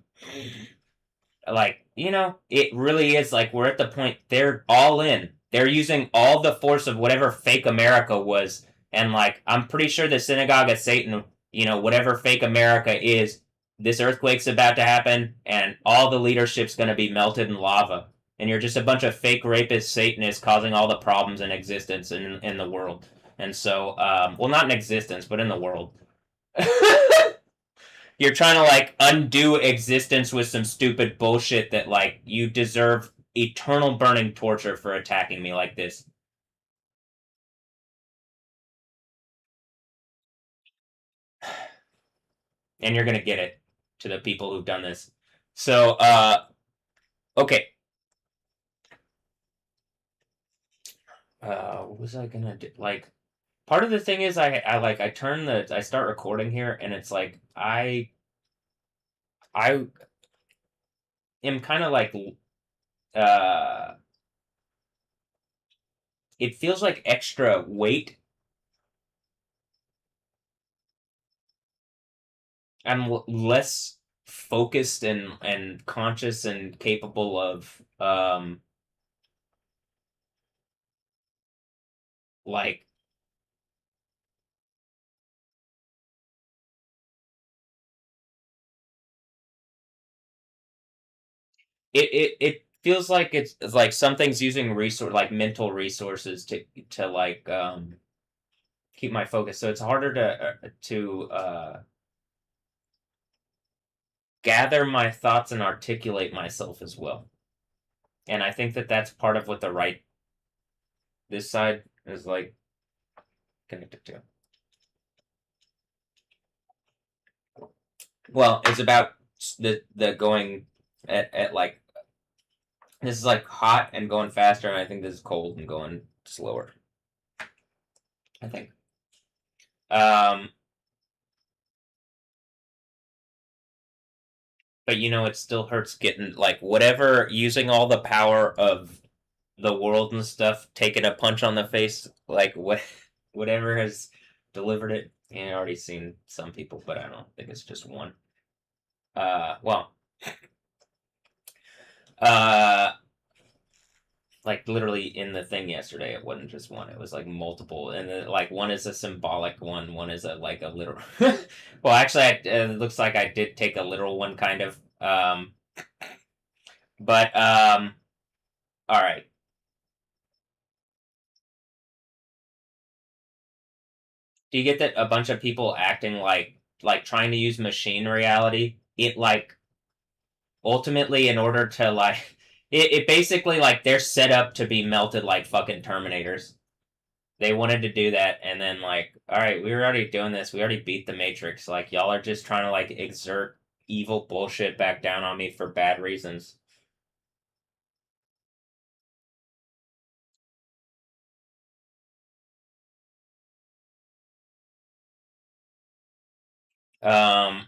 [SPEAKER 1] it really is like we're at the point they're all in. They're using all the force of whatever fake America was, and like I'm pretty sure the synagogue of Satan, whatever fake America is, this earthquake's about to happen, and all the leadership's going to be melted in lava, and you're just a bunch of fake rapist Satanists causing all the problems in existence in the world. And so, well, not in existence, but in the world. You're trying to like undo existence with some stupid bullshit that like you deserve eternal burning torture for attacking me like this. And you're gonna get it to the people who've done this. So okay. What was I gonna do? Like part of the thing is I turn I start recording here, and it's like I am kind of like uh it feels like extra weight. I'm less focused and conscious and capable of like it feels like it's like something's using resource like mental resources to like keep my focus, so it's harder to gather my thoughts and articulate myself as well. And I think that that's part of what the right, this side is like connected to. Well, it's about the going at like, this is like hot and going faster, and I think this is cold and going slower. I think. Um, but you know, it still hurts getting like whatever, using all the power of the world and stuff, taking a punch on the face, like whatever has delivered it. And I've already seen some people, but I don't think it's just one. Well, uh, like literally in the thing yesterday, it wasn't just one; it was like multiple, and then, like one is a symbolic one is a like a literal. Well, actually, it looks like I did take a literal one, kind of. But all right. Do you get that a bunch of people acting like trying to use machine reality? It like ultimately in order to like it basically like they're set up to be melted like fucking Terminators. They wanted to do that, and then like, all right, we were already doing this. We already beat the Matrix. Like y'all are just trying to like exert evil bullshit back down on me for bad reasons. Um,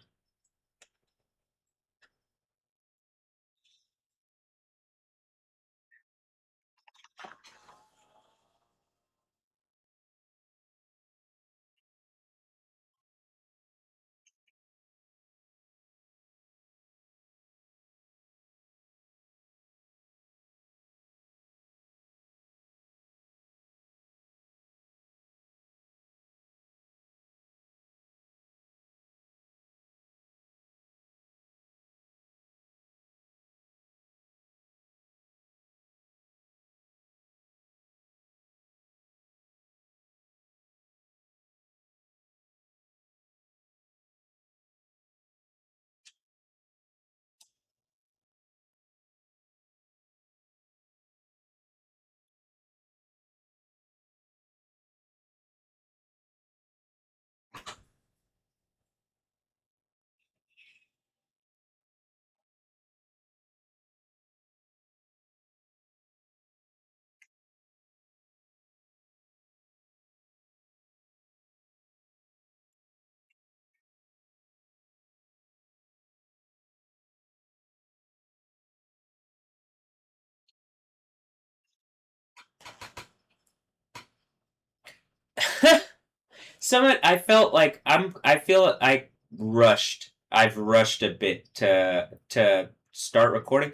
[SPEAKER 1] some of it, I felt like I feel I rushed. I've rushed a bit to start recording.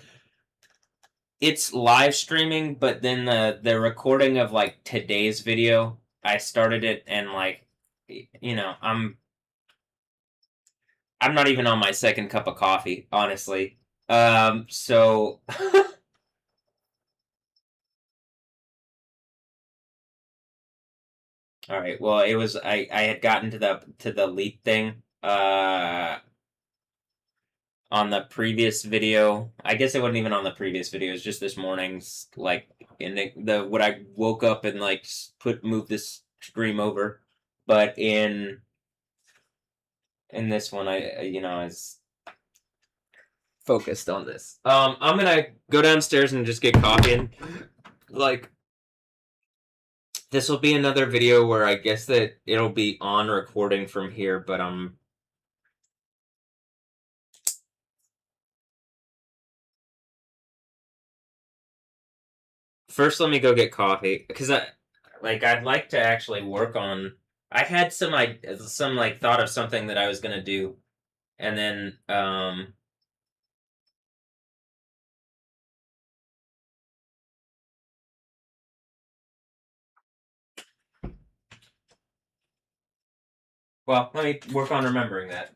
[SPEAKER 1] It's live streaming, but then the recording of like today's video, I started it and like, you know, I'm not even on my second cup of coffee, honestly. So all right. Well, it was I had gotten to the leap thing on the previous video. I guess it wasn't even on the previous video. It was just this morning's like in the what I woke up and like put move this stream over, but in this one I was focused on this. I'm gonna go downstairs and just get coffee and like this will be another video where I guess that it'll be on recording from here, but first let me go get coffee because I'd like to actually work on. I had some like thought of something that I was gonna do, and then well, let me work on remembering that.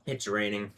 [SPEAKER 1] It's raining.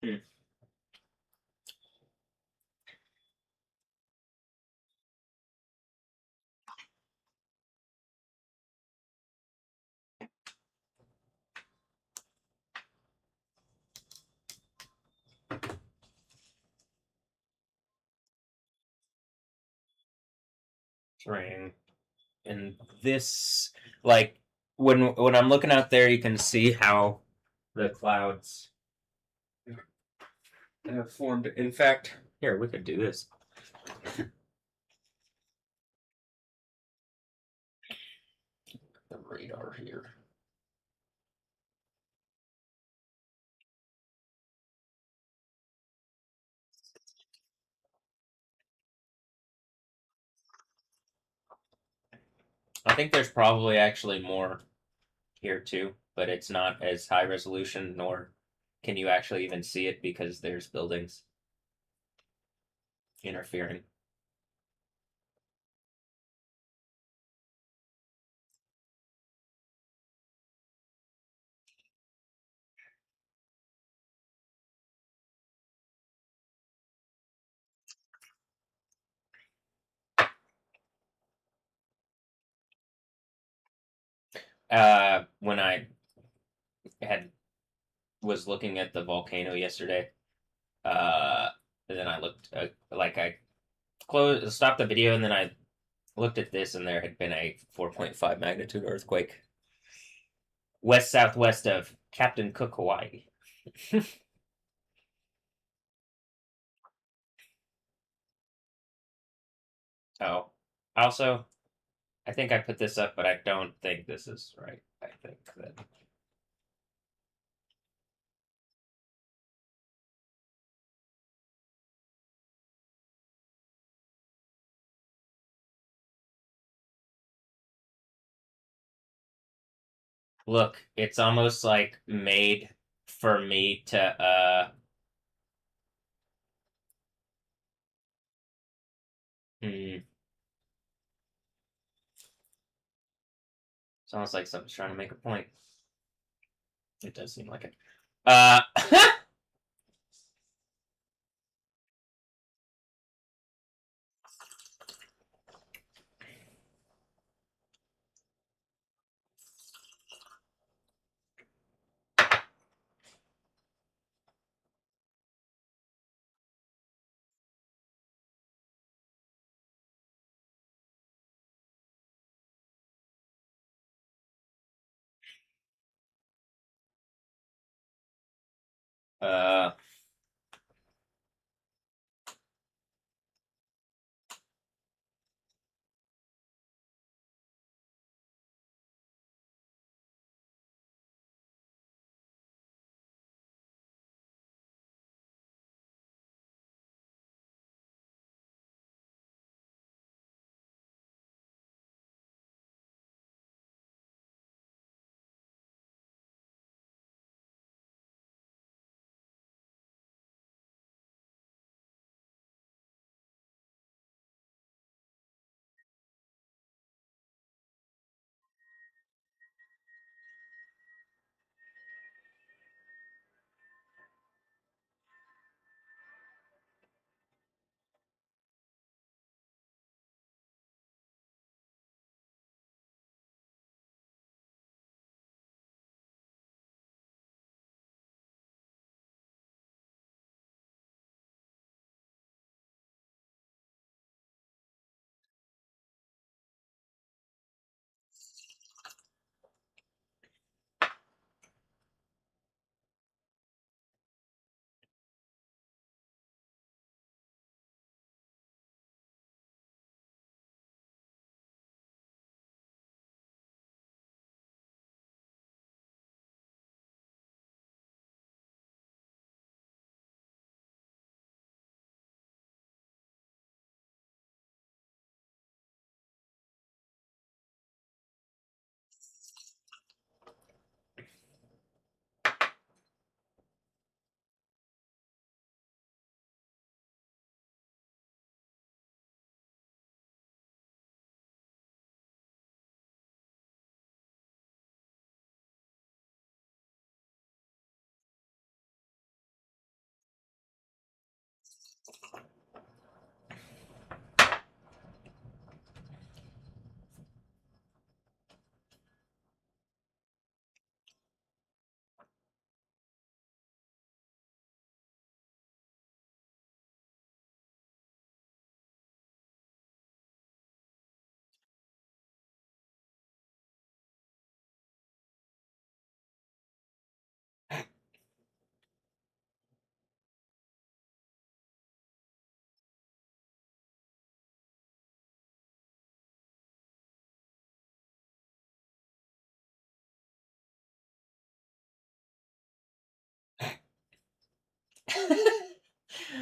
[SPEAKER 1] Hmm. It's raining. And this, like, when I'm looking out there, you can see how the clouds have formed. In fact, here we could do this. The radar here. I think there's probably actually more here too, but it's not as high resolution, nor can you actually even see it because there's buildings interfering. When I had was looking at the volcano yesterday, uh, and then I looked like I stopped the video, and then I looked at this, and there had been a 4.5 magnitude earthquake west southwest of Captain Cook, Hawaii. Oh, also, I think I put this up, but I don't think this is right. I think that look, it's almost like made for me to hmm, it's almost like something's trying to make a point. It does seem like it. Uh uh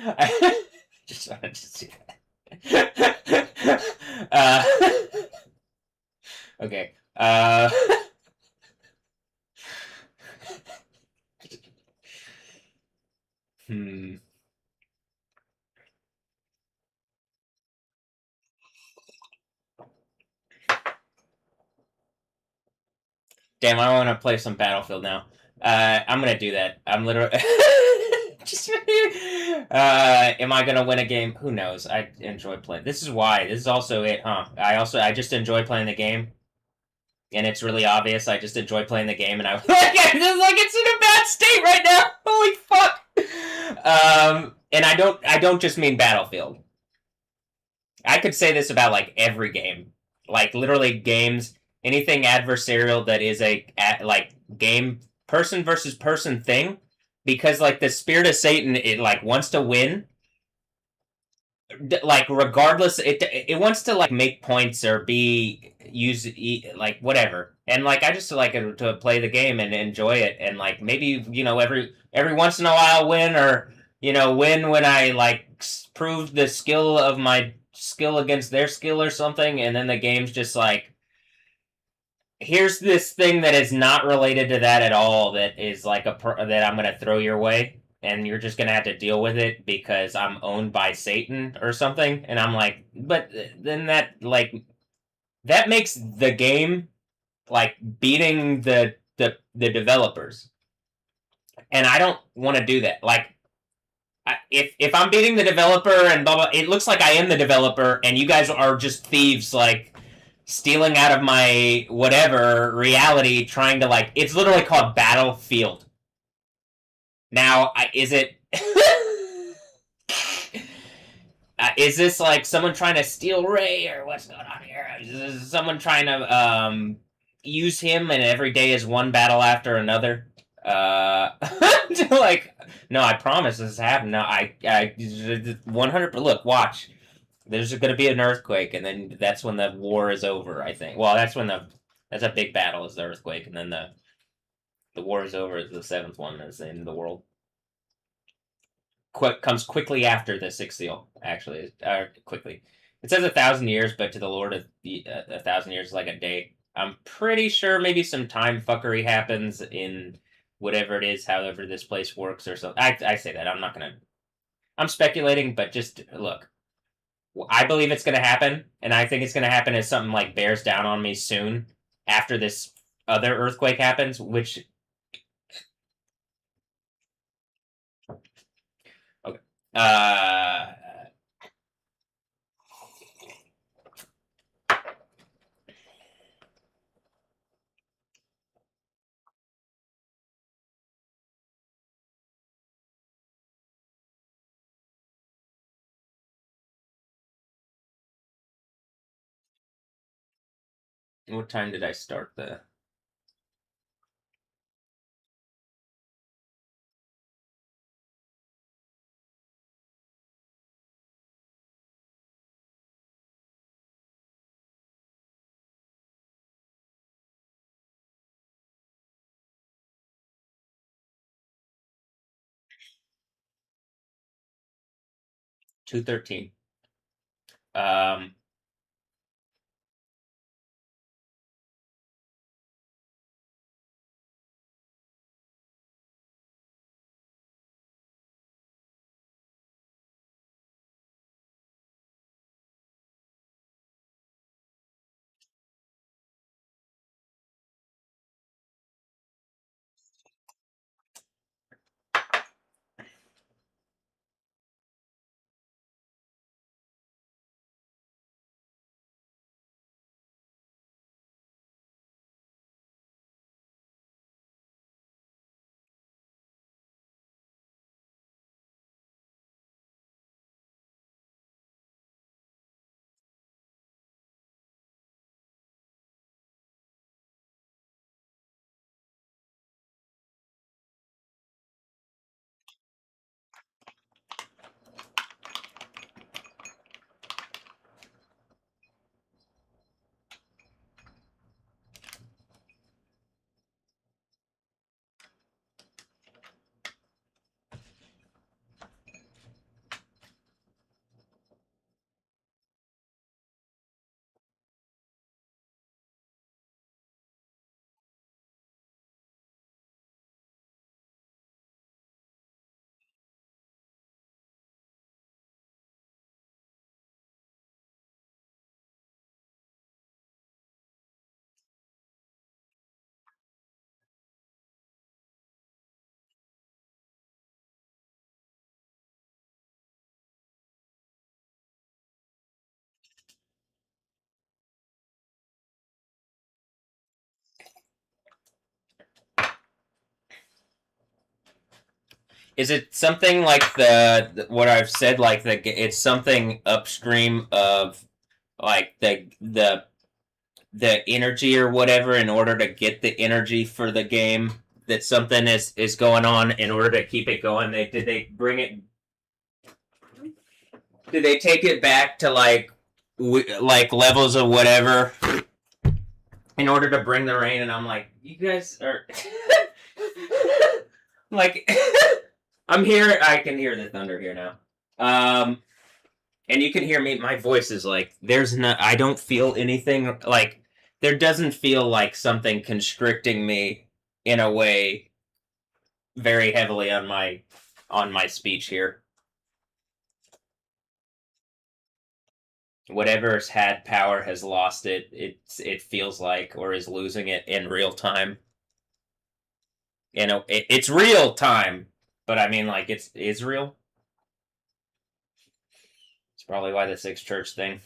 [SPEAKER 1] I just wanted to see that. Okay. Hmm. Damn, I want to play some Battlefield now. I'm gonna do that. I'm literally just. Am I gonna win a game? Who knows? I enjoy playing. This is why. This is also it, huh? I just enjoy playing the game, and it's really obvious. I just enjoy playing the game, and I like it's in a bad state right now. Holy fuck. And I don't just mean Battlefield. I could say this about like every game, like literally games, anything adversarial that is a like game person versus person thing, because like the spirit of Satan, it like wants to win, like regardless, it wants to like make points or be use like whatever, and like I just like to play the game and enjoy it, and like maybe every once in a while win or win when I like prove the skill of my skill against their skill or something, and then the game's just like here's this thing that is not related to that at all that is like that I'm gonna throw your way and you're just gonna have to deal with it because I'm owned by Satan or something. And I'm like, but then that makes the game like beating the developers, and I don't want to do that. Like, if I'm beating the developer and blah blah, it looks like I am the developer, and you guys are just thieves, like stealing out of my whatever reality, trying to like. It's literally called Battlefield. Now, is it? Is this like someone trying to steal Ray, or what's going on here? Is someone trying to use him, and every day is one battle after another? Like, no, I promise this is happening. No, I 100. Look, watch. There's going to be an earthquake, and then that's when the war is over. I think. Well, that's a big battle is the earthquake, and then the war is over. Is the seventh one. That's the end of the world. Comes quickly after the sixth seal. Actually, quickly. It says 1,000 years, but to the Lord, 1,000 years is like a day. I'm pretty sure maybe some time fuckery happens in whatever it is, however this place works or something. I say that I'm not gonna. I'm speculating, but just look. I believe it's gonna happen, and I think it's gonna happen as something like bears down on me soon after this other earthquake happens, which okay. What time did I start the 2:13? Um, Is it something like the what I've said? Like it's something upstream of like the energy or whatever in order to get the energy for the game. That something is going on in order to keep it going. They bring it? Did they take it back to like levels of whatever in order to bring the rain? And I'm like, you guys are like, I'm here. I can hear the thunder here now. And you can hear me. My voice is like, there's no. I don't feel anything. Like there doesn't feel like something constricting me in a way very heavily on my speech here. Whatever's had power has lost it. It feels like, or is losing it in real time. You know, it's real time, but I mean, like it's Israel. It's probably why the six church thing.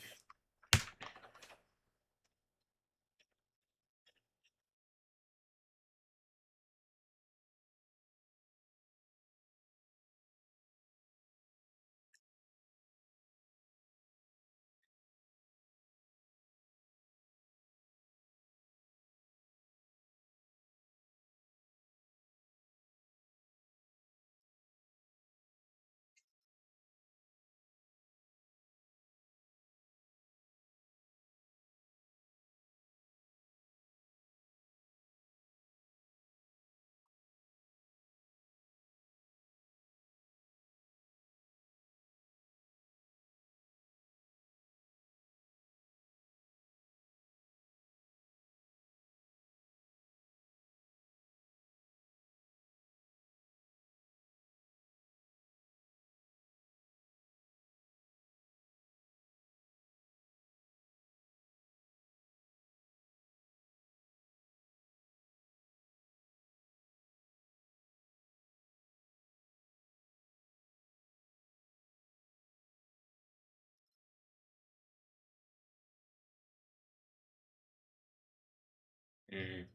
[SPEAKER 1] Mm,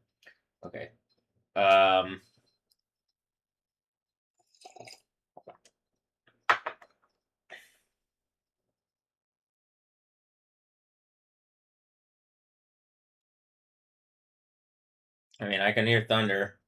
[SPEAKER 1] okay. Um, I mean, I can hear thunder.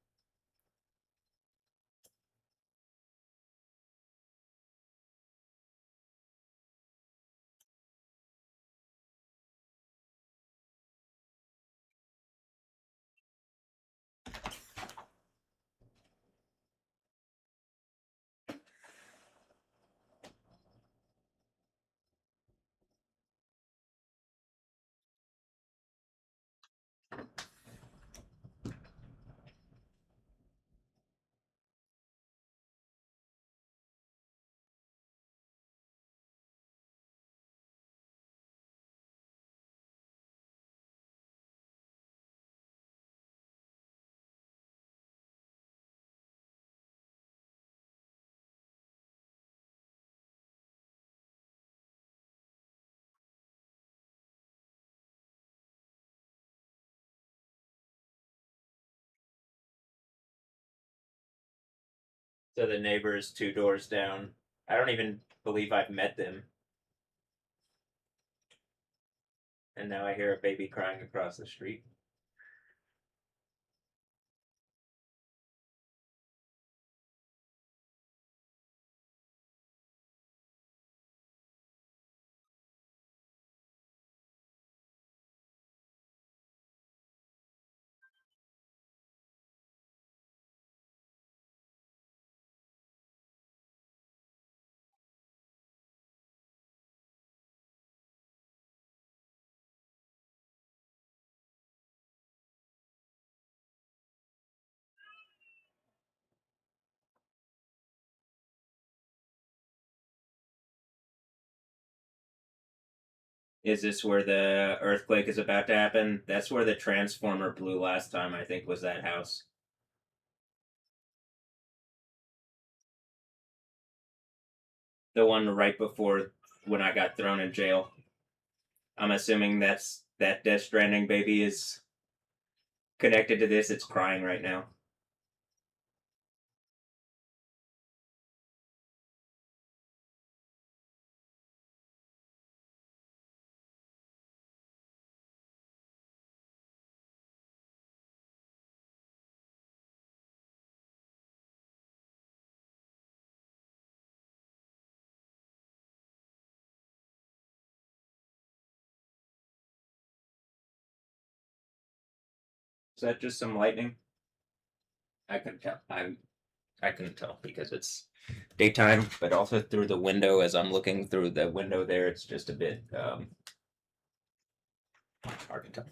[SPEAKER 1] So the neighbors two doors down. I don't even believe I've met them, and now I hear a baby crying across the street. Is this where the earthquake is about to happen? That's where the transformer blew last time. I think was that house. The one right before when I got thrown in jail. I'm assuming that Death Stranding baby is connected to this. It's crying right now. Is that just some lightning? I couldn't tell. I couldn't tell because it's daytime, but also through the window as I'm looking through the window there, it's just a bit hard to tell.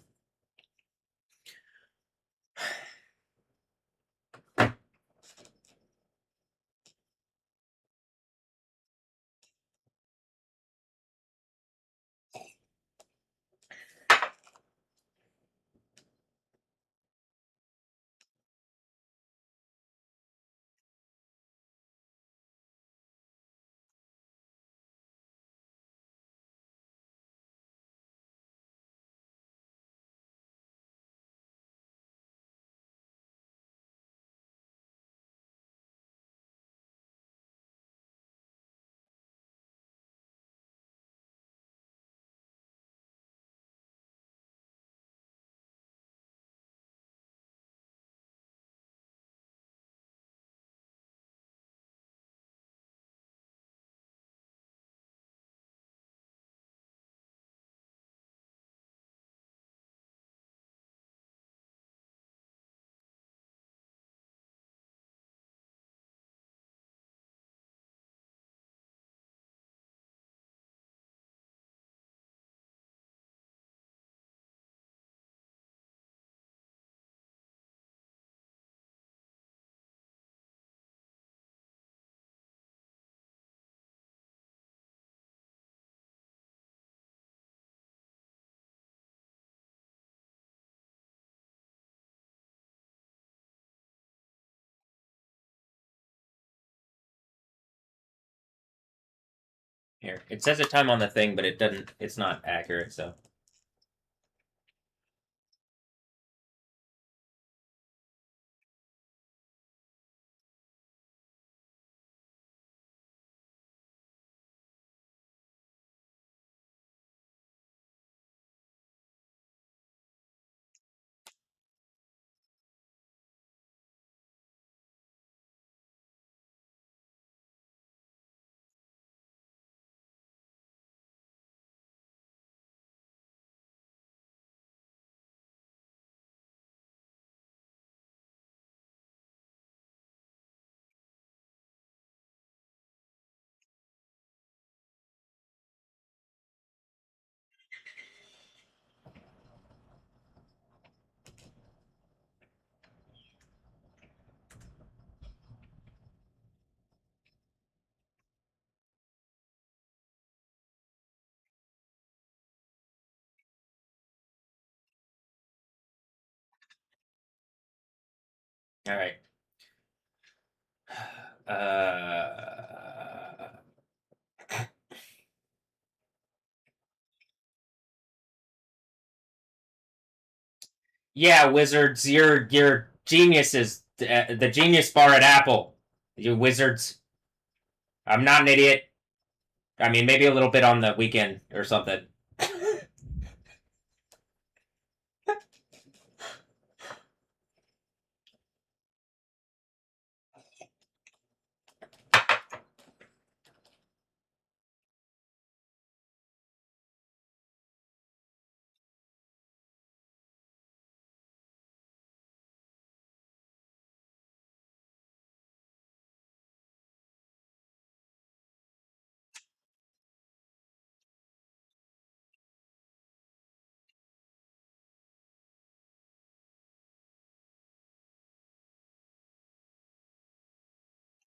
[SPEAKER 1] Here, it says a time on the thing, but it doesn't. It's not accurate. So all right. Yeah, wizards, you're geniuses. The genius bar at Apple. You wizards. I'm not an idiot. I mean, maybe a little bit on the weekend or something.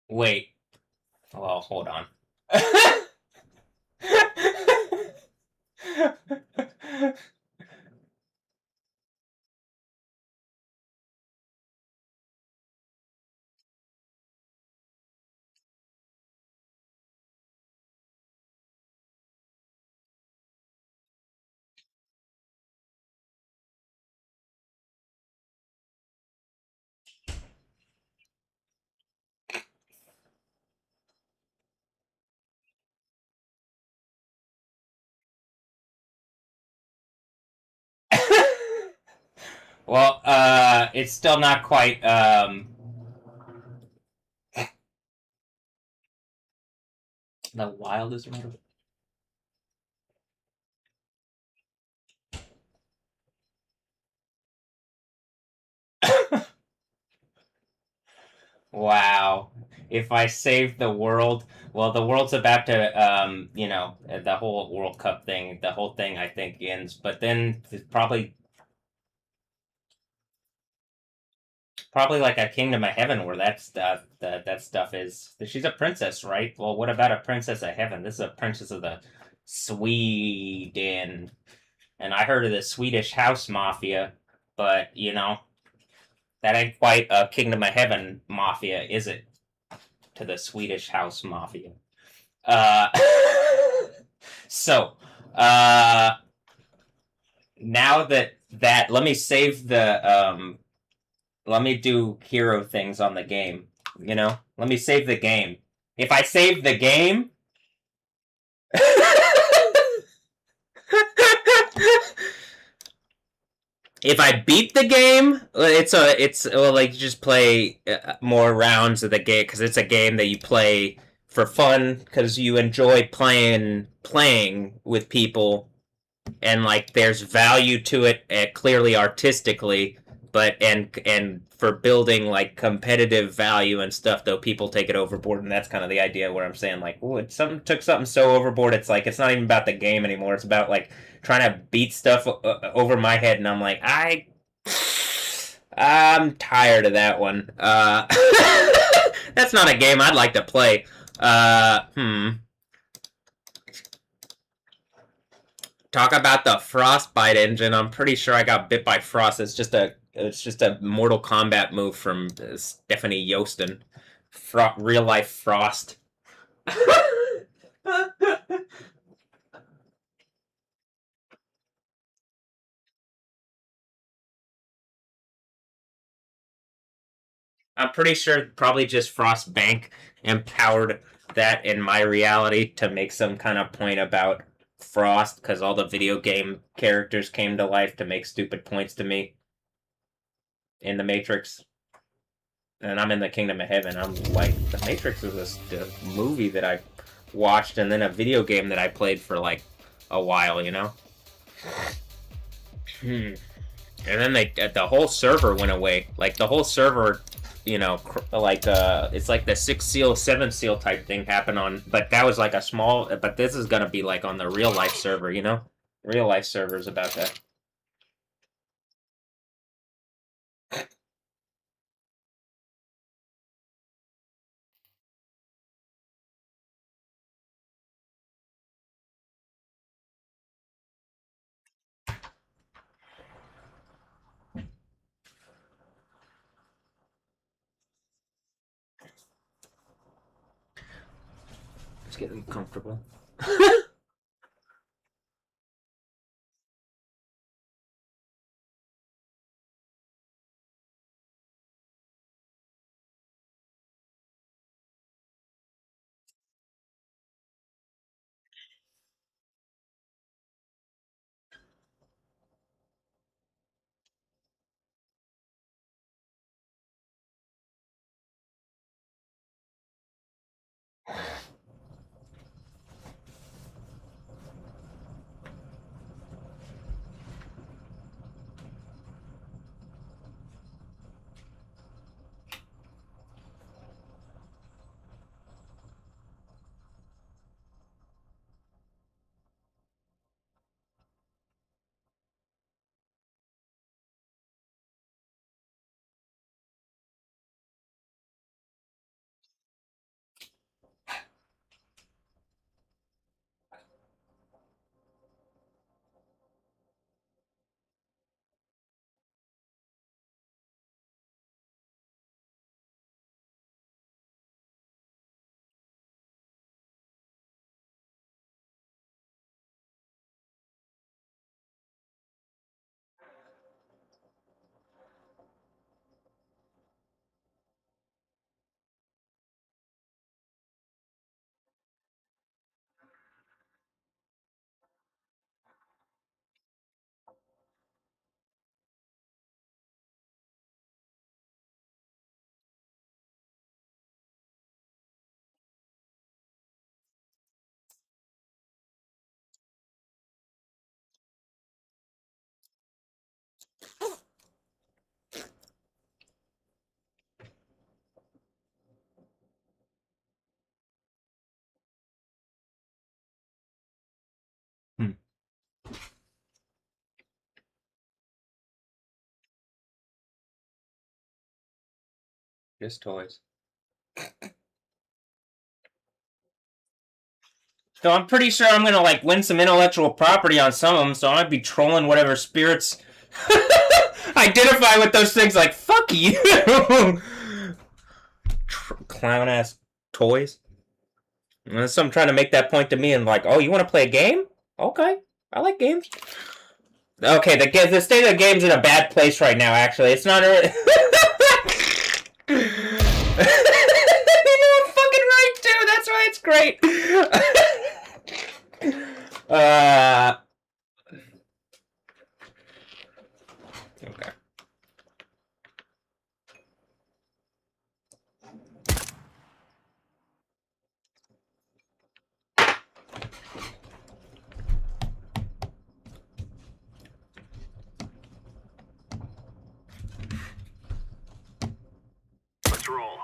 [SPEAKER 1] Wait. Well, hold on. Well, it's still not quite the wildest motive. Wow. If I save the world, well, the world's about to, the whole World Cup thing, the whole thing, I think ends. But then it's probably like a Kingdom of Heaven where that stuff is. She's a princess, right? Well, what about a princess of heaven? This is a princess of the Sweden, and I heard of the Swedish house mafia, but that ain't quite a Kingdom of Heaven mafia, is it? To the Swedish house mafia. Uh, so, uh, now that let me save let me do hero things on the game. Let me save the game. If I save the game, if I beat the game, it's well, like you just play more rounds of the game because it's a game that you play for fun because you enjoy playing with people, and like there's value to it clearly artistically, but and for building like competitive value and stuff, though people take it overboard, and that's kind of the idea where I'm saying like, oh, something took something so overboard, it's like it's not even about the game anymore, it's about like trying to beat stuff over my head, and I'm like, I'm tired of that one. That's not a game I'd like to play. Talk about the Frostbite engine. I'm pretty sure I got bit by frost. It's just a Mortal Kombat move from Stephanie Yostin. Real life frost. I'm pretty sure probably just Frostbank empowered that in my reality to make some kind of point about Frost because all the video game characters came to life to make stupid points to me in the Matrix. And I'm in the Kingdom of Heaven. I'm like, the Matrix is a movie that I watched, and then a video game that I played for like a while. Hmm. And then the whole server went away. Like the whole server, it's like the 6 seal, 7 seal type thing happened on. But that was like a small. But this is gonna be like on the real life server. Real life servers about that. It's getting comfortable. Just toys. So I'm pretty sure I'm gonna like win some intellectual property on some of them, so I might be trolling whatever spirits identify with those things like, fuck you! Clown ass toys. Unless I'm trying to make that point to me and like, oh, you want to play a game? Okay, I like games. Okay, the state of the game's in a bad place right now, actually. It's not a... You know, I'm fucking right, too! That's why it's great! Okay.
[SPEAKER 2] Let's roll.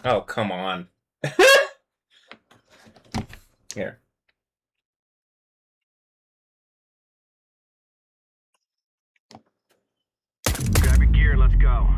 [SPEAKER 1] Oh, come on. Here.
[SPEAKER 2] Grab your gear, let's go.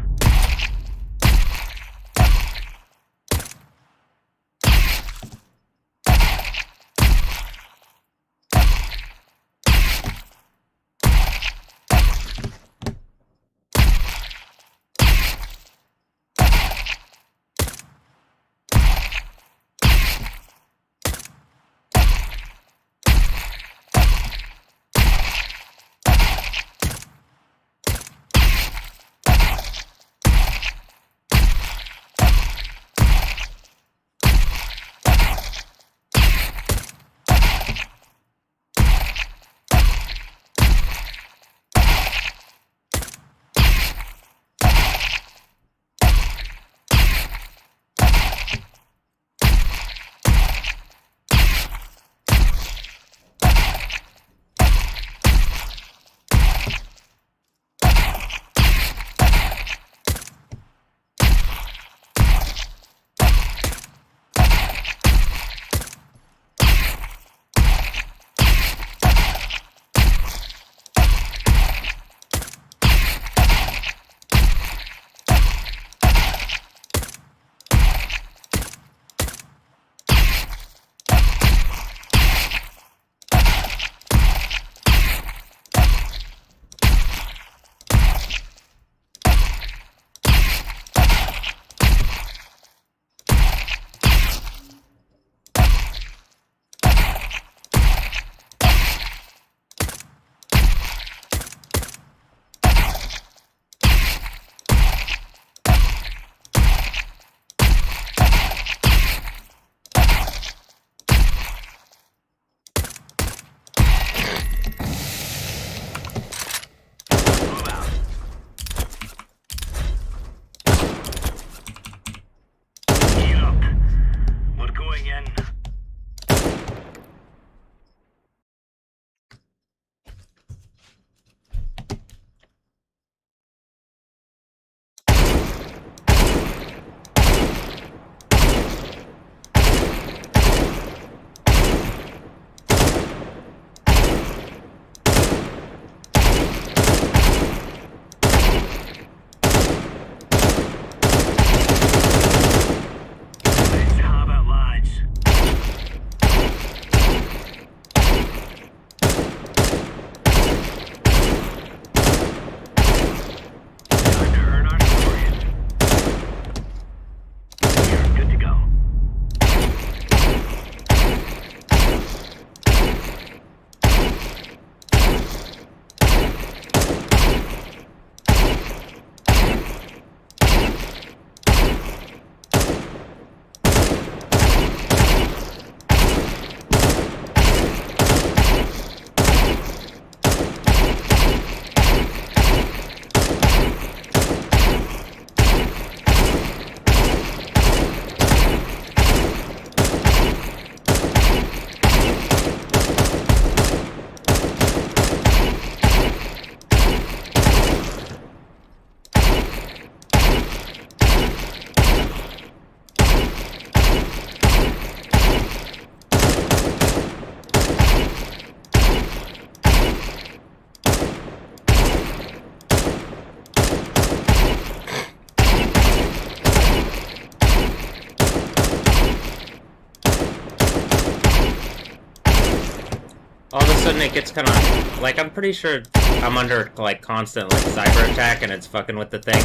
[SPEAKER 1] sudden it gets kind of like, I'm pretty sure I'm under like constant like cyber attack, and it's fucking with the thing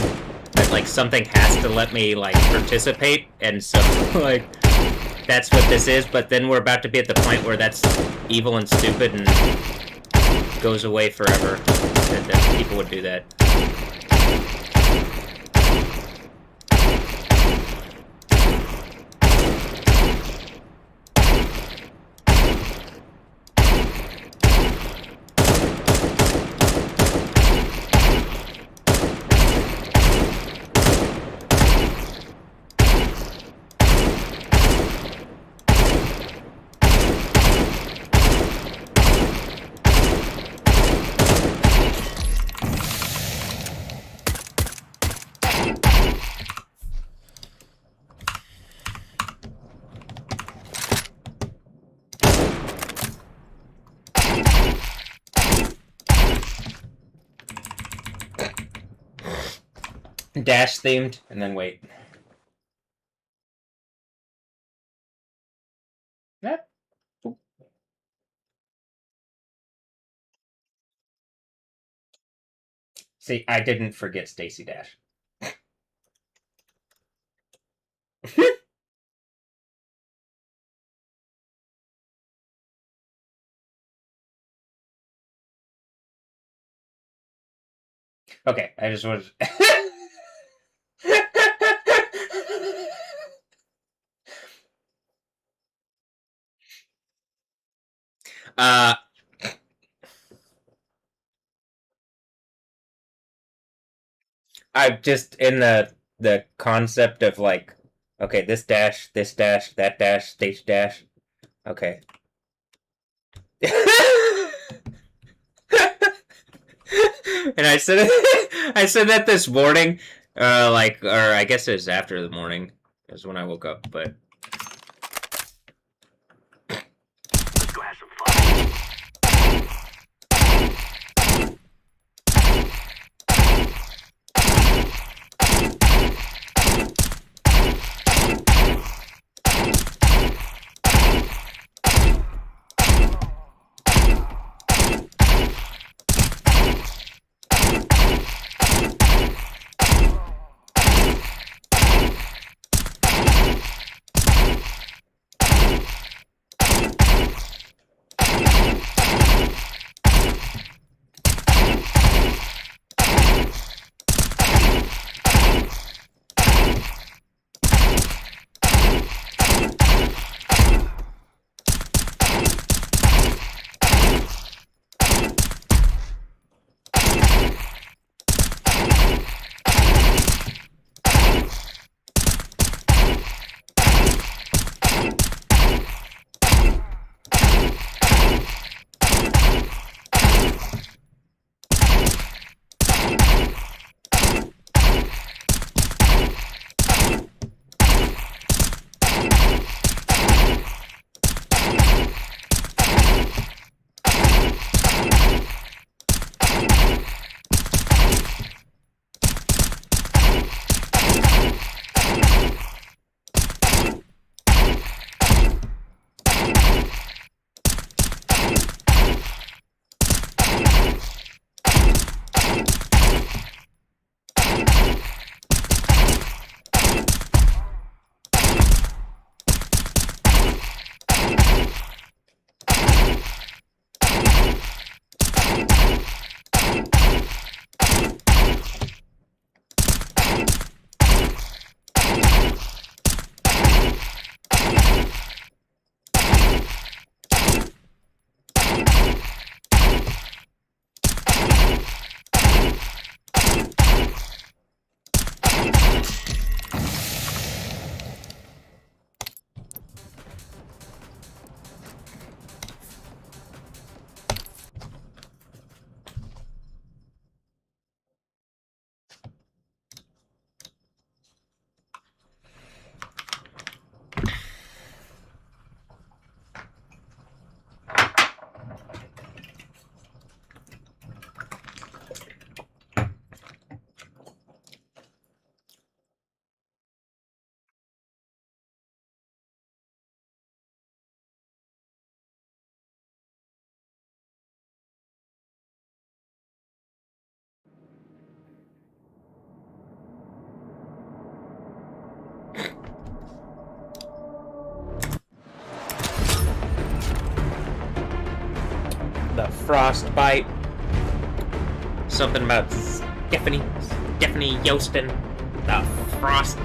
[SPEAKER 1] that like something has to let me like participate, and so like that's what this is. But then we're about to be at the point where that's evil and stupid and goes away forever. That people would do that. Dash themed, and then wait. Yeah. See, I didn't forget Stacy Dash. Okay, I just was. I'm just in the concept of like, okay, this dash, that dash, stage dash. Okay. And I said I said that this morning, like, or I guess it was after the morning, is when I woke up. But
[SPEAKER 2] Let's go have some fun.
[SPEAKER 1] frostbite. Something about Stephanie Yostin. The frost.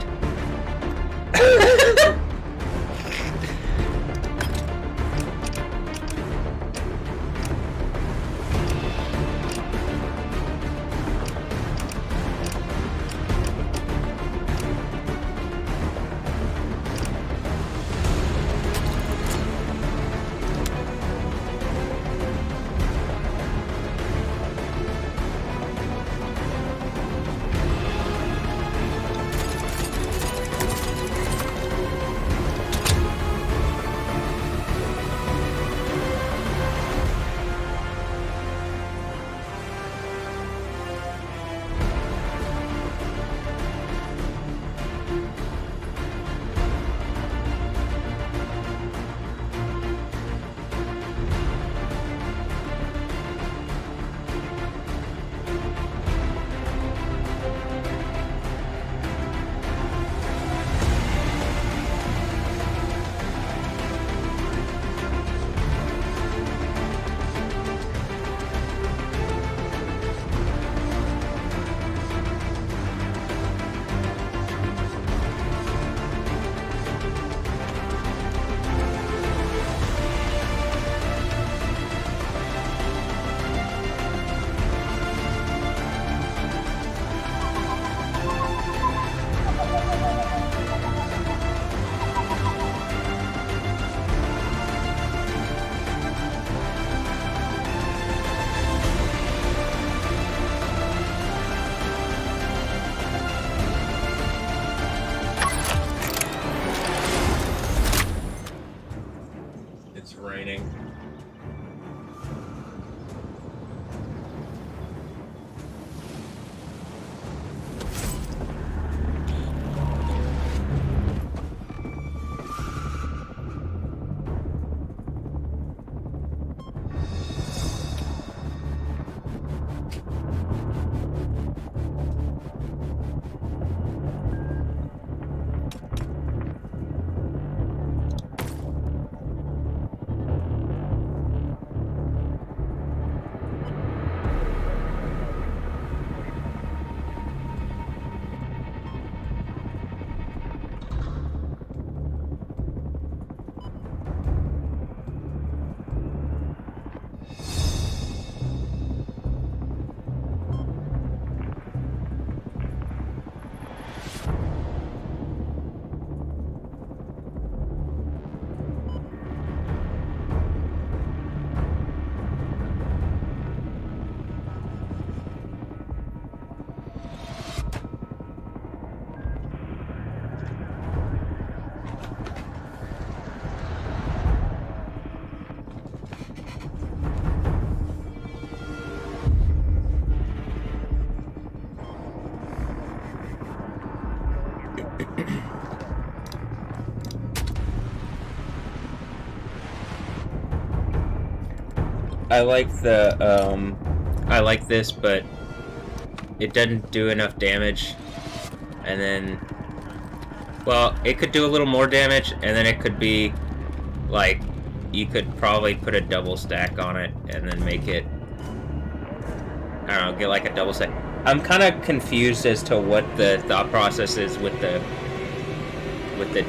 [SPEAKER 1] It's raining. I like this, but it doesn't do enough damage. And then, well, it could do a little more damage, and then it could be, like, you could probably put a double stack on it, and then make it, I don't know, get like a double stack. I'm kind of confused as to what the thought process is with the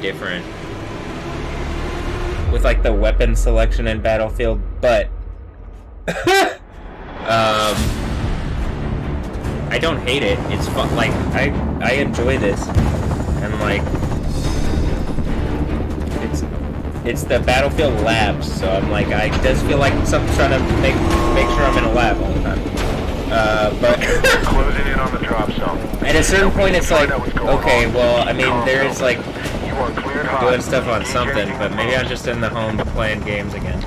[SPEAKER 1] different, with like the weapon selection in Battlefield, but I don't hate it. It's fun. Like I enjoy this, and like it's the Battlefield labs. So I'm like, I does feel like something's trying to make sure I'm in a lab all the time. But
[SPEAKER 2] closing in on the drop zone.
[SPEAKER 1] At a certain point, it's like, okay, well, I mean, there is like doing stuff on something, but maybe I'm just in the home playing games again.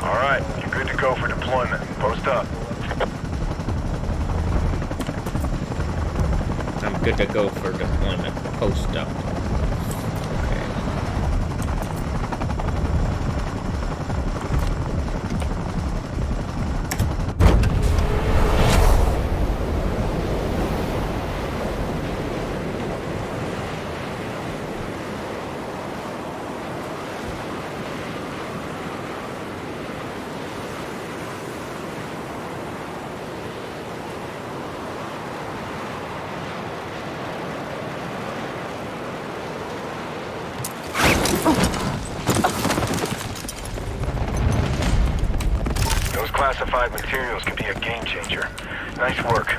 [SPEAKER 2] Alright, you're good to go for deployment. Post up.
[SPEAKER 1] I'm good to go for deployment. Post up.
[SPEAKER 2] classified materials could be a game changer. Nice work.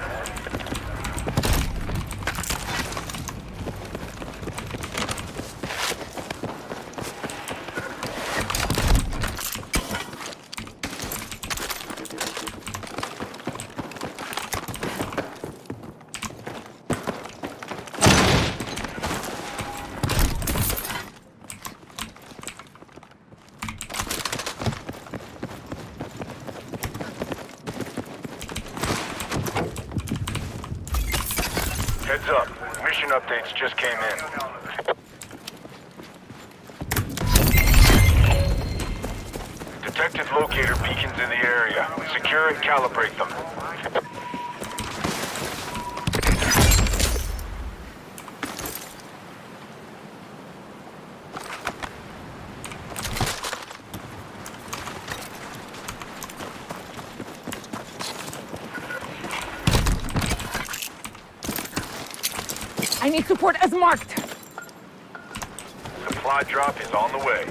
[SPEAKER 2] Heads up. Mission updates just came in. Detected locator beacons in the area. Secure and calibrate them.
[SPEAKER 3] I need support as marked.
[SPEAKER 2] Supply drop is on the way.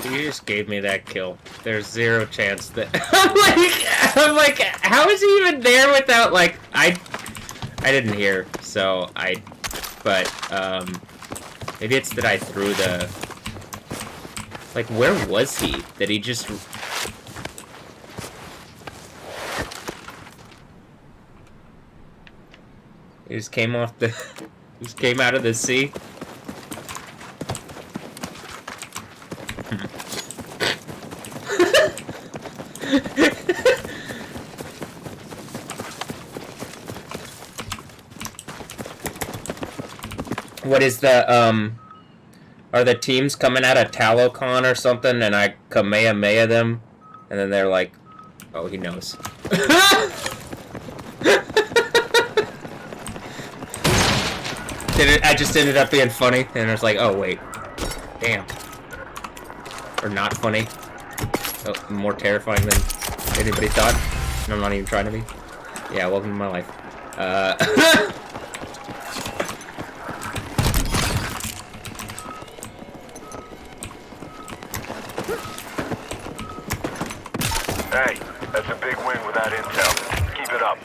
[SPEAKER 1] You just gave me that kill. There's zero chance that I'm like, how is he even there without like I didn't hear, so but maybe it's that I threw the like where was he? That he just came off the just came out of the sea. What is the, are the teams coming out of TaloCon or something, and I Kamehameha them, and then they're like, oh, he knows. I just ended up being funny, and it's like, oh, wait. Damn. Or not funny. Oh, more terrifying than anybody thought. And I'm not even trying to be. Yeah, welcome to my life.
[SPEAKER 2] Hey, that's a big win with that intel. Keep it up.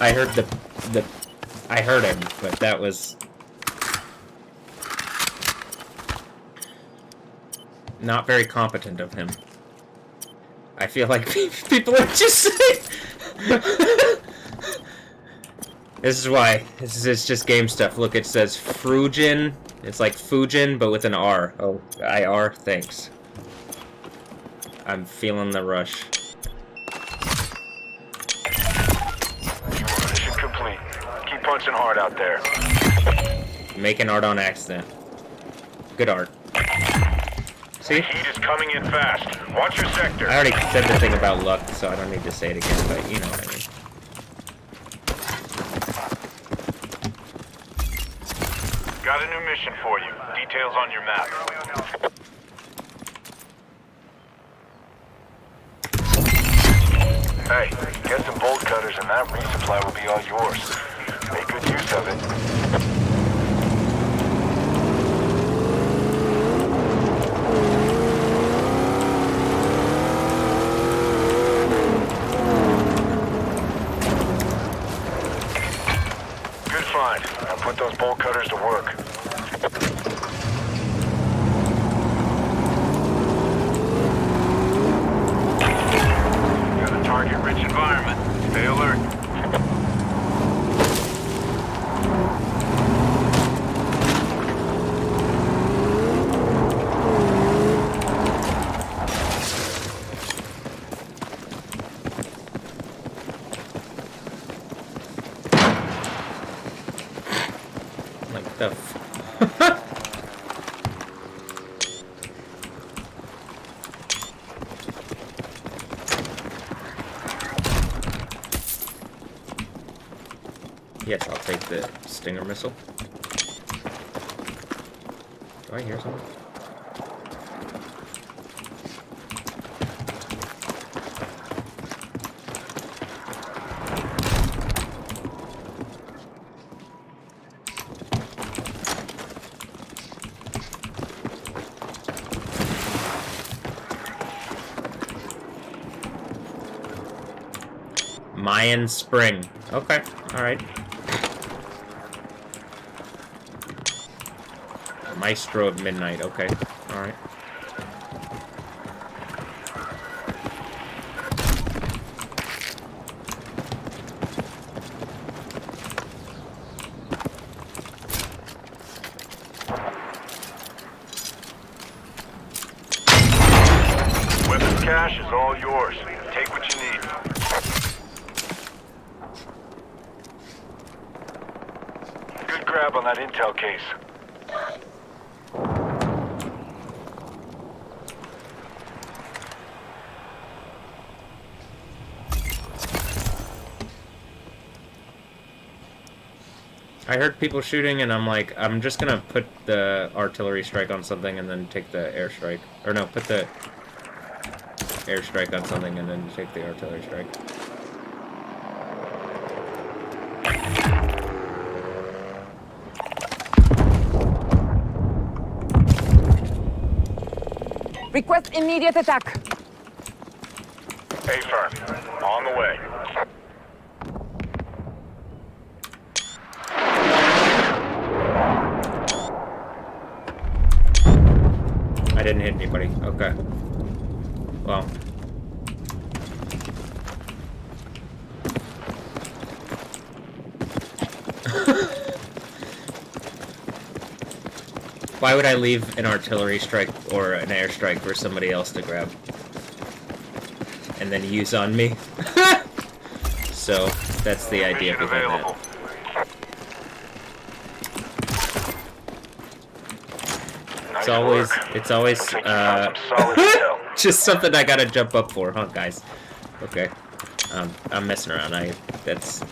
[SPEAKER 1] I heard I heard him, but that was not very competent of him. I feel like people are just This is why. This is just game stuff. Look, it says Frugin. It's like Fujin, but with an R. Oh, IR? Thanks. I'm feeling the rush.
[SPEAKER 2] Mission complete. Keep punching hard out there.
[SPEAKER 1] Making art on accident. Good art. See?
[SPEAKER 2] Heat is coming in fast. Watch your sector.
[SPEAKER 1] I already said the thing about luck, so I don't need to say it again, but you know what I mean.
[SPEAKER 2] Got a new mission for you. Details on your map. Hey, get some bolt cutters and that resupply will be all yours. Make good use of it. Good find. Now put those bolt cutters to work. Got a target-rich environment. Stay alert.
[SPEAKER 1] Like the Yes, I'll take the Stinger missile. Do I hear something? Mayan Spring. Okay, alright. Maestro of Midnight. Okay, alright.
[SPEAKER 2] Weapons cache is all yours. Take what you need. Good grab on that intel case.
[SPEAKER 1] I heard people shooting, and I'm like, I'm just gonna put the artillery strike on something and then take the airstrike. Or no, put the airstrike on something and then take the artillery strike.
[SPEAKER 3] Request immediate attack.
[SPEAKER 2] A-firm. On the way.
[SPEAKER 1] I didn't hit anybody. Okay. Well. Why would I leave an artillery strike or an airstrike for somebody else to grab? And then use on me? So, that's the idea
[SPEAKER 2] Mission
[SPEAKER 1] behind
[SPEAKER 2] available.
[SPEAKER 1] that. It's always,
[SPEAKER 2] Looks like you found some solid intel.
[SPEAKER 1] just something I gotta jump up for, huh, guys? Okay. I'm messing around. It's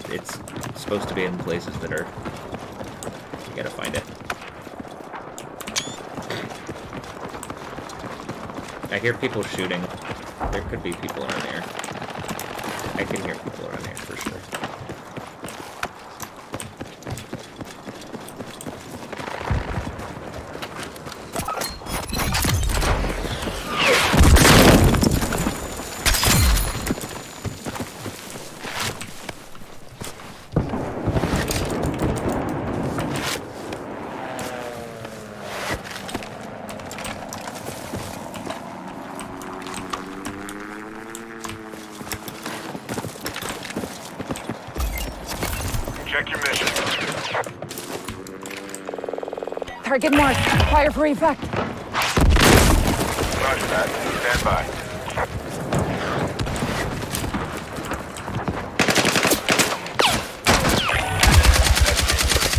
[SPEAKER 1] supposed to be in places that are... You gotta find it. I hear people shooting. There could be people around here. I can hear people around here for sure.
[SPEAKER 2] Check your mission.
[SPEAKER 3] Target marked. Fire for effect.
[SPEAKER 2] Roger that. Stand by.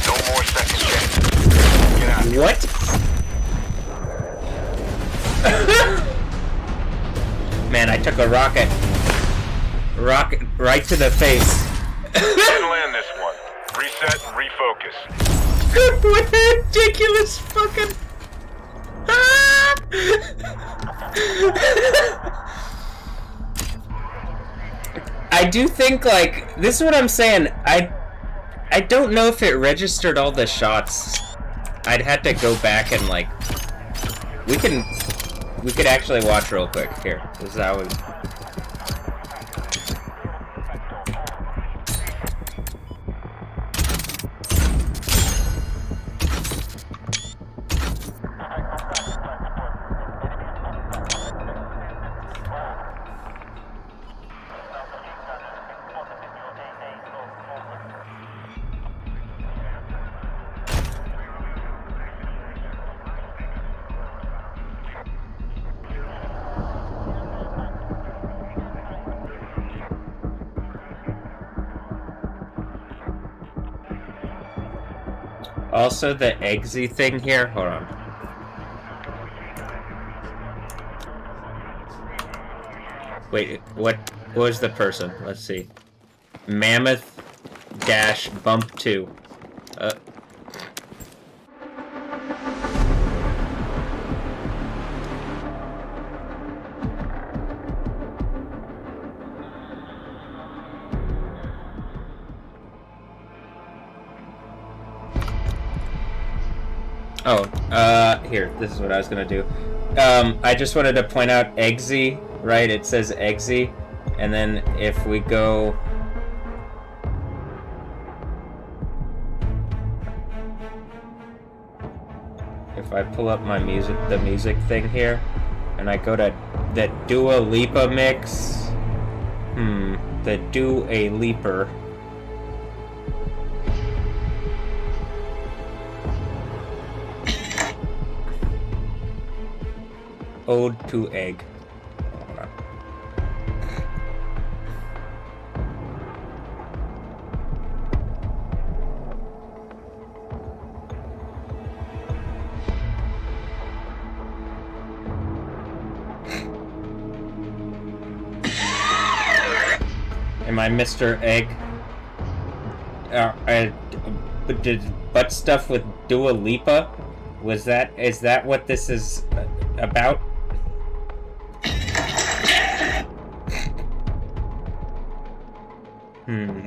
[SPEAKER 2] No more second chance. Get out.
[SPEAKER 1] What? Man, I took a rocket right to the face.
[SPEAKER 2] Didn't land this one. Reset and refocus.
[SPEAKER 1] What a ridiculous fucking... I do think, like, this is what I'm saying. I don't know if it registered all the shots. I'd have to go back and, like... We could actually watch real quick. Here. This is how we... Also, the eggsy thing here. Hold on. Wait, what was the person? Let's see. Mammoth dash bump 2. Here, this is what I was gonna do. I just wanted to point out Eggsy, right? It says Eggsy, and then if we go... If I pull up my music, the music thing here, and I go to the Dua Lipa mix... the Dua Lipa... Ode to Egg. Hold on. Am I Mr. Egg? Did butt stuff with Dua Lipa? Is that what this is about?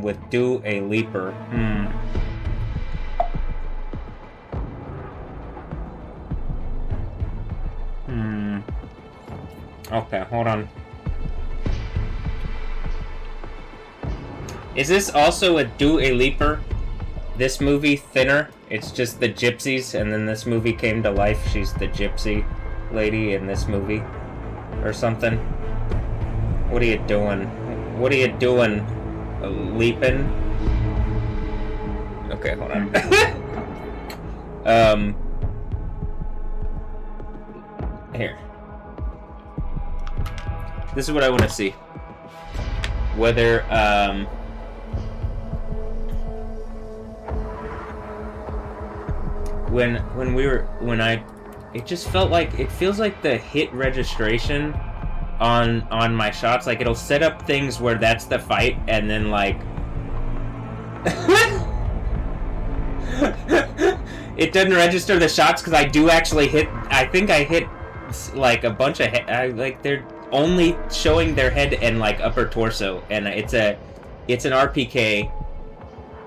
[SPEAKER 1] With Dua Lipa. Okay, hold on. Is this also a Dua Lipa? This movie Thinner? It's just the gypsies, and then this movie came to life. She's the gypsy lady in this movie. Or something. What are you doing? What are you doing? Leaping? Okay, hold on. Here. This is what I want to see. Whether, it just felt like, it feels like the hit registration on my shots, like it'll set up things where that's the fight, and then like it doesn't register the shots because I do actually hit. I think I hit like a bunch of like they're only showing their head and like upper torso, and it's an RPK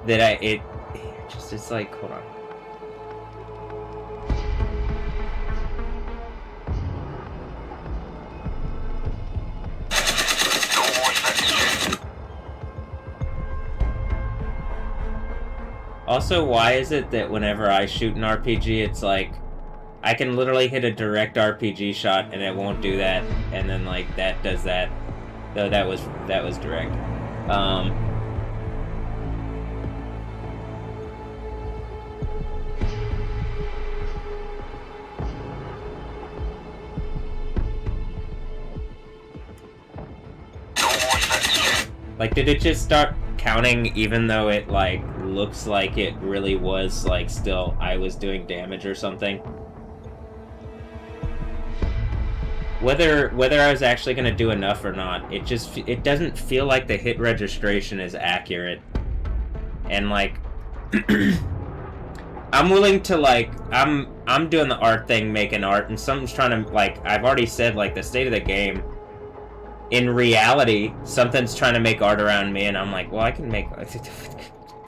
[SPEAKER 1] that it's like, hold on. Also, why is it that whenever I shoot an RPG, it's like I can literally hit a direct RPG shot and it won't do that, and then like that does that? Though that was direct. Like, did it just start counting even though it like looks like it really was like still I was doing damage or something? Whether I was actually gonna do enough or not, it doesn't feel like the hit registration is accurate. And like I'm willing to like I'm doing the art thing, making art, and something's trying to, like, I've already said, like, the state of the game, in reality, something's trying to make art around me, and I'm like, well, I can make...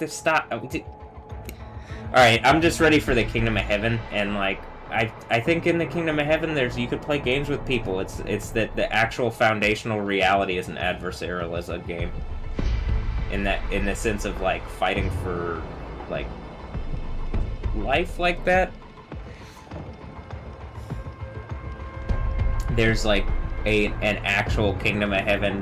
[SPEAKER 1] Stop. Alright, I'm just ready for the Kingdom of Heaven, and, like, I think in the Kingdom of Heaven, you could play games with people. It's that the actual foundational reality is an adversarial as a game. In the sense of, like, fighting for, like, life like that. There's, like, an actual Kingdom of Heaven,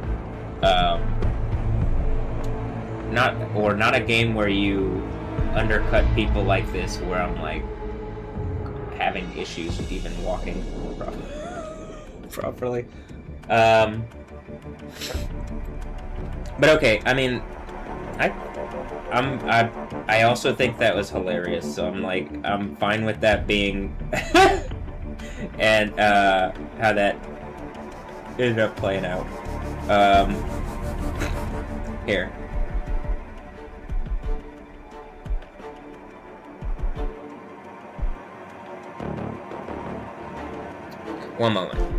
[SPEAKER 1] not a game where you undercut people like this, where I'm like having issues with even walking properly. But okay, I mean, I also think that was hilarious, so I'm fine with that being and how that ended up playing out. Here. One moment.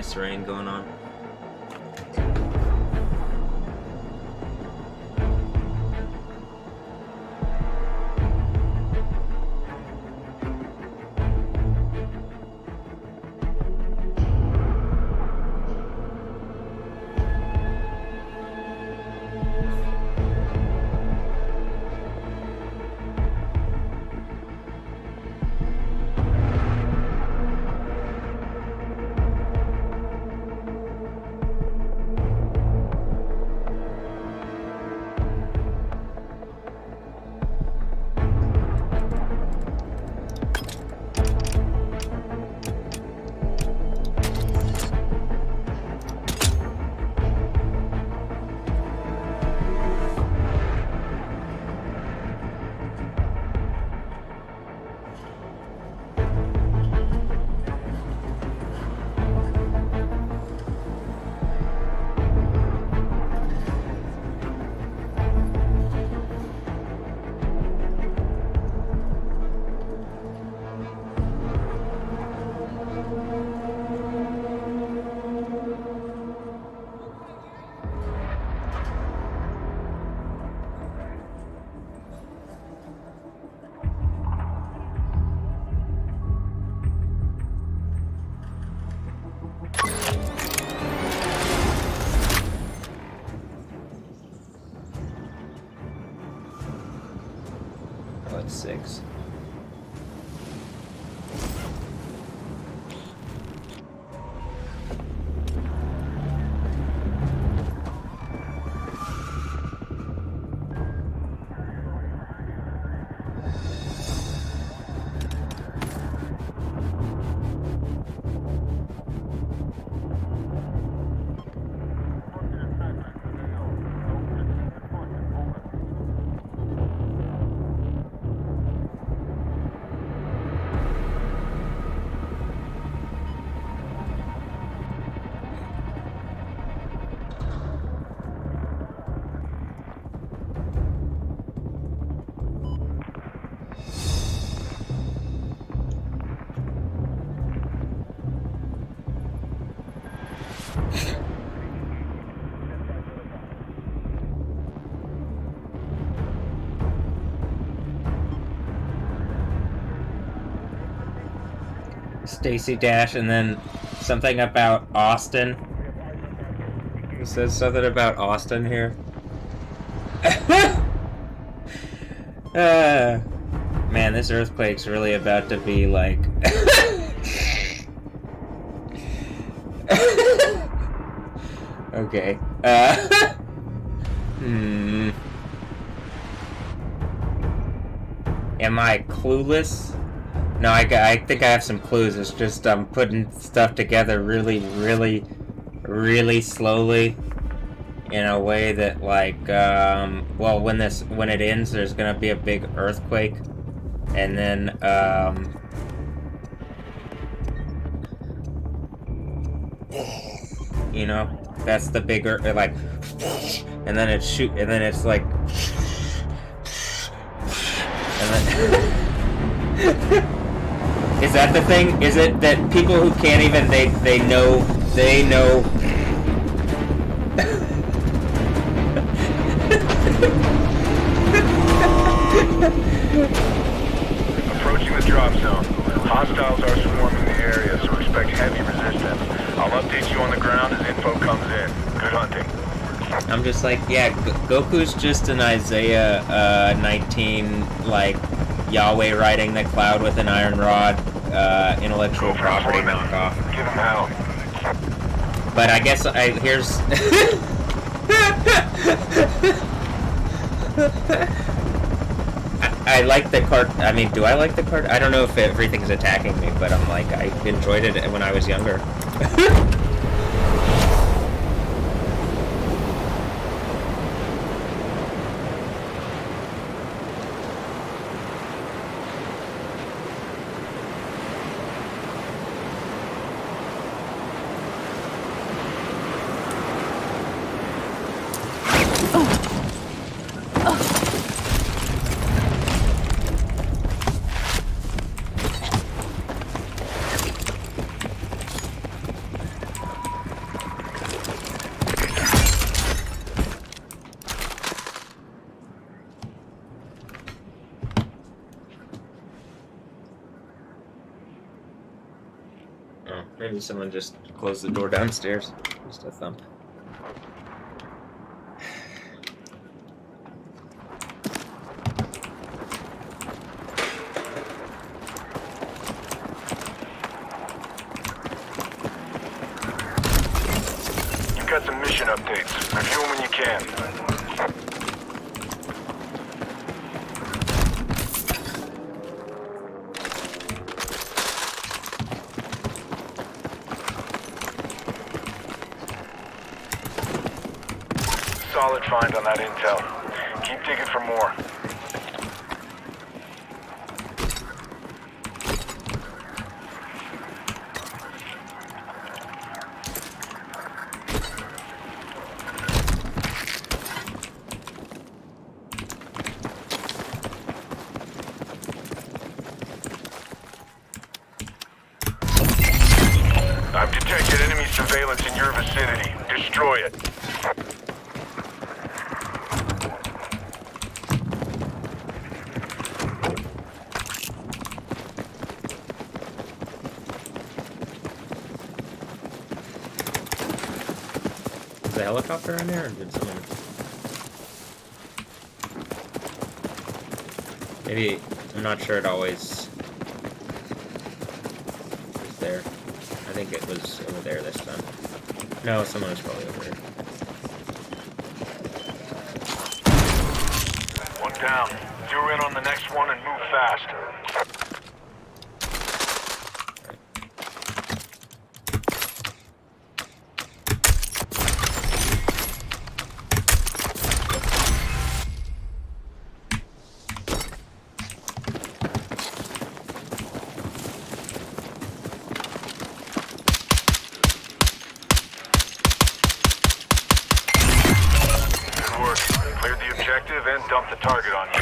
[SPEAKER 1] nice rain going on. Oh, it's 6. Stacy Dash, and then something about Austin. It says something about Austin here. Man, this earthquake's really about to be like... Okay. Am I clueless? No, I think I have some clues. It's just I'm putting stuff together really, really, really slowly in a way that, like, well, when it ends, there's gonna be a big earthquake, and then, you know, that's the bigger, like, and then it's like, and then. Is that the thing? Is it that people who can't even, they know...
[SPEAKER 2] Approaching the drop zone. Hostiles are swarming the area, so expect heavy resistance. I'll update you on the ground as info comes in. Good hunting.
[SPEAKER 1] I'm just like, yeah, Goku's just an Isaiah 19, like, Yahweh riding the cloud with an iron rod, intellectual property knockoff.
[SPEAKER 2] Give him hell.
[SPEAKER 1] But I guess here's... I like the card. I mean, do I like the card? I don't know if everything's attacking me, but I'm like, I enjoyed it when I was younger. Maybe someone just closed the door downstairs. Just a thump.
[SPEAKER 2] You've got some mission updates. Review them when you can. Solid find on that intel. Keep digging for more. I've detected enemy surveillance in your vicinity. Destroy it.
[SPEAKER 1] Is a helicopter in there, or did someone... Maybe, I'm not sure it always was there. I think it was over there this time. No, someone was probably over here.
[SPEAKER 2] One down. Zero in on the next one and move fast. Good work. Cleared the objective and dumped the target on you.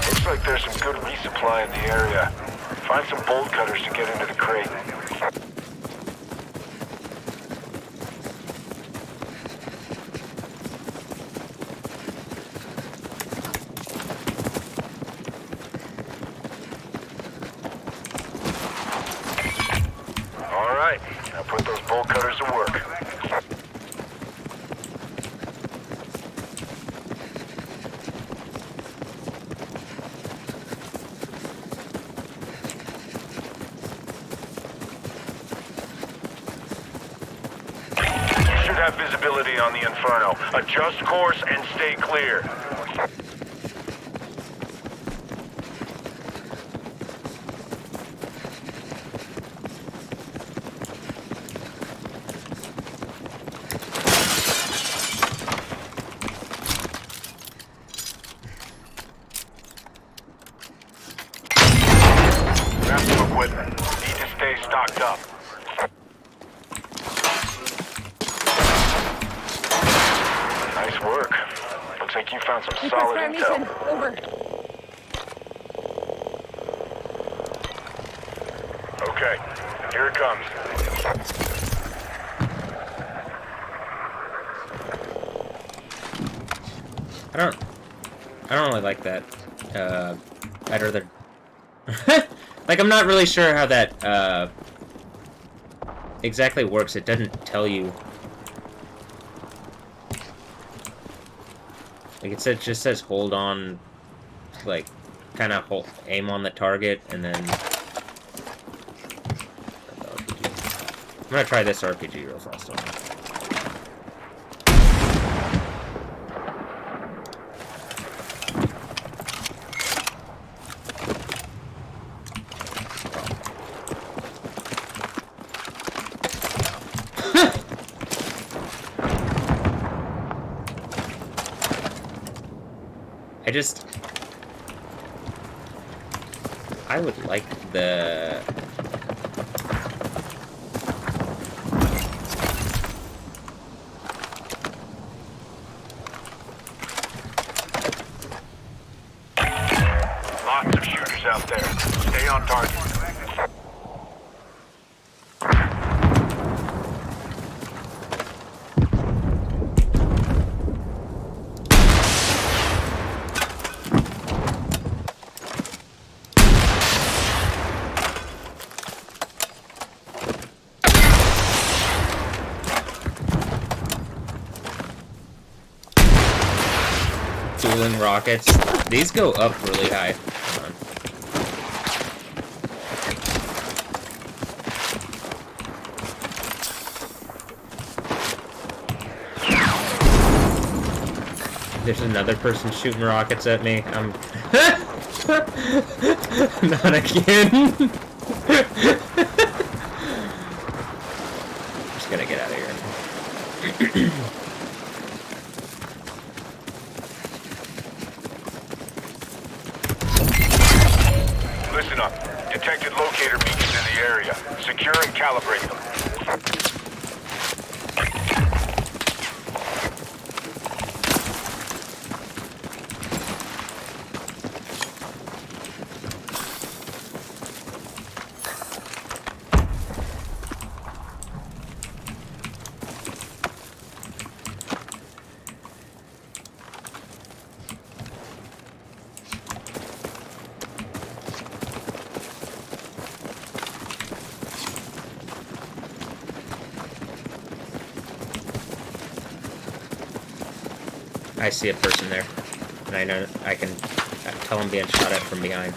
[SPEAKER 2] Looks like there's some good resupply in the area. Find some bolt cutters to get into the crate. All right, now put those bolt cutters to work. Have visibility on the Inferno. Adjust course and stay clear. Grab some equipment. Need to stay stocked up. Nice work. Looks like you found some solid intel.
[SPEAKER 3] Over.
[SPEAKER 2] Okay, here it comes.
[SPEAKER 1] I don't really like that. I'd rather... like, I'm not really sure how that, exactly works. It doesn't tell you... Like, it just says hold on, like, kind of aim on the target, and then... I'm gonna try this RPG real fast. I would like the...
[SPEAKER 2] Lots of shooters out there. Stay on target.
[SPEAKER 1] Dueling rockets. These go up really high. Hold on. There's another person shooting rockets at me. I'm... Not again. Just gotta get out of here.
[SPEAKER 2] Listen up. Detected locator beacons in the area. Secure and calibrate them.
[SPEAKER 1] I see a person there, and I know I can tell I'm being shot at from behind.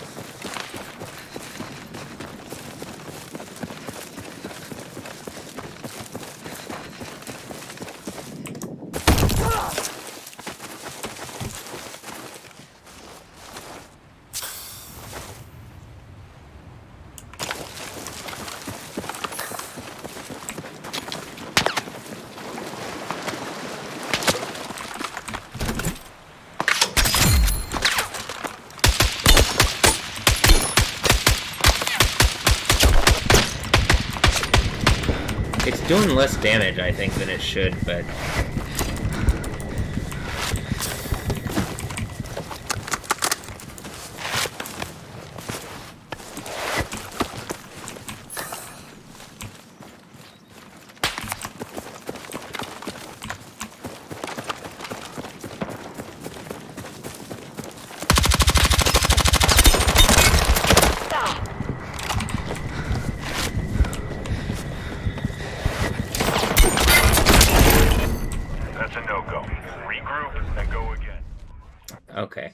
[SPEAKER 1] It's doing less damage, I think, than it should, but... Okay.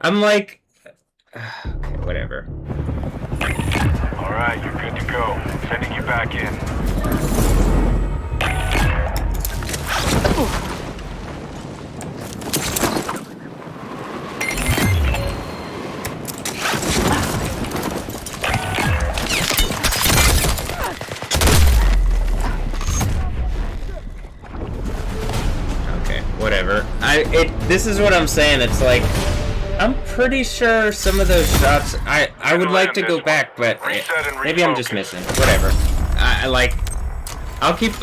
[SPEAKER 1] I'm like... Okay, whatever.
[SPEAKER 2] Alright, you're good to go. Sending you back in.
[SPEAKER 1] Whatever. This is what I'm saying. It's like, I'm pretty sure some of those shots, I would like to go back, but maybe I'm just missing. Whatever. I'll keep...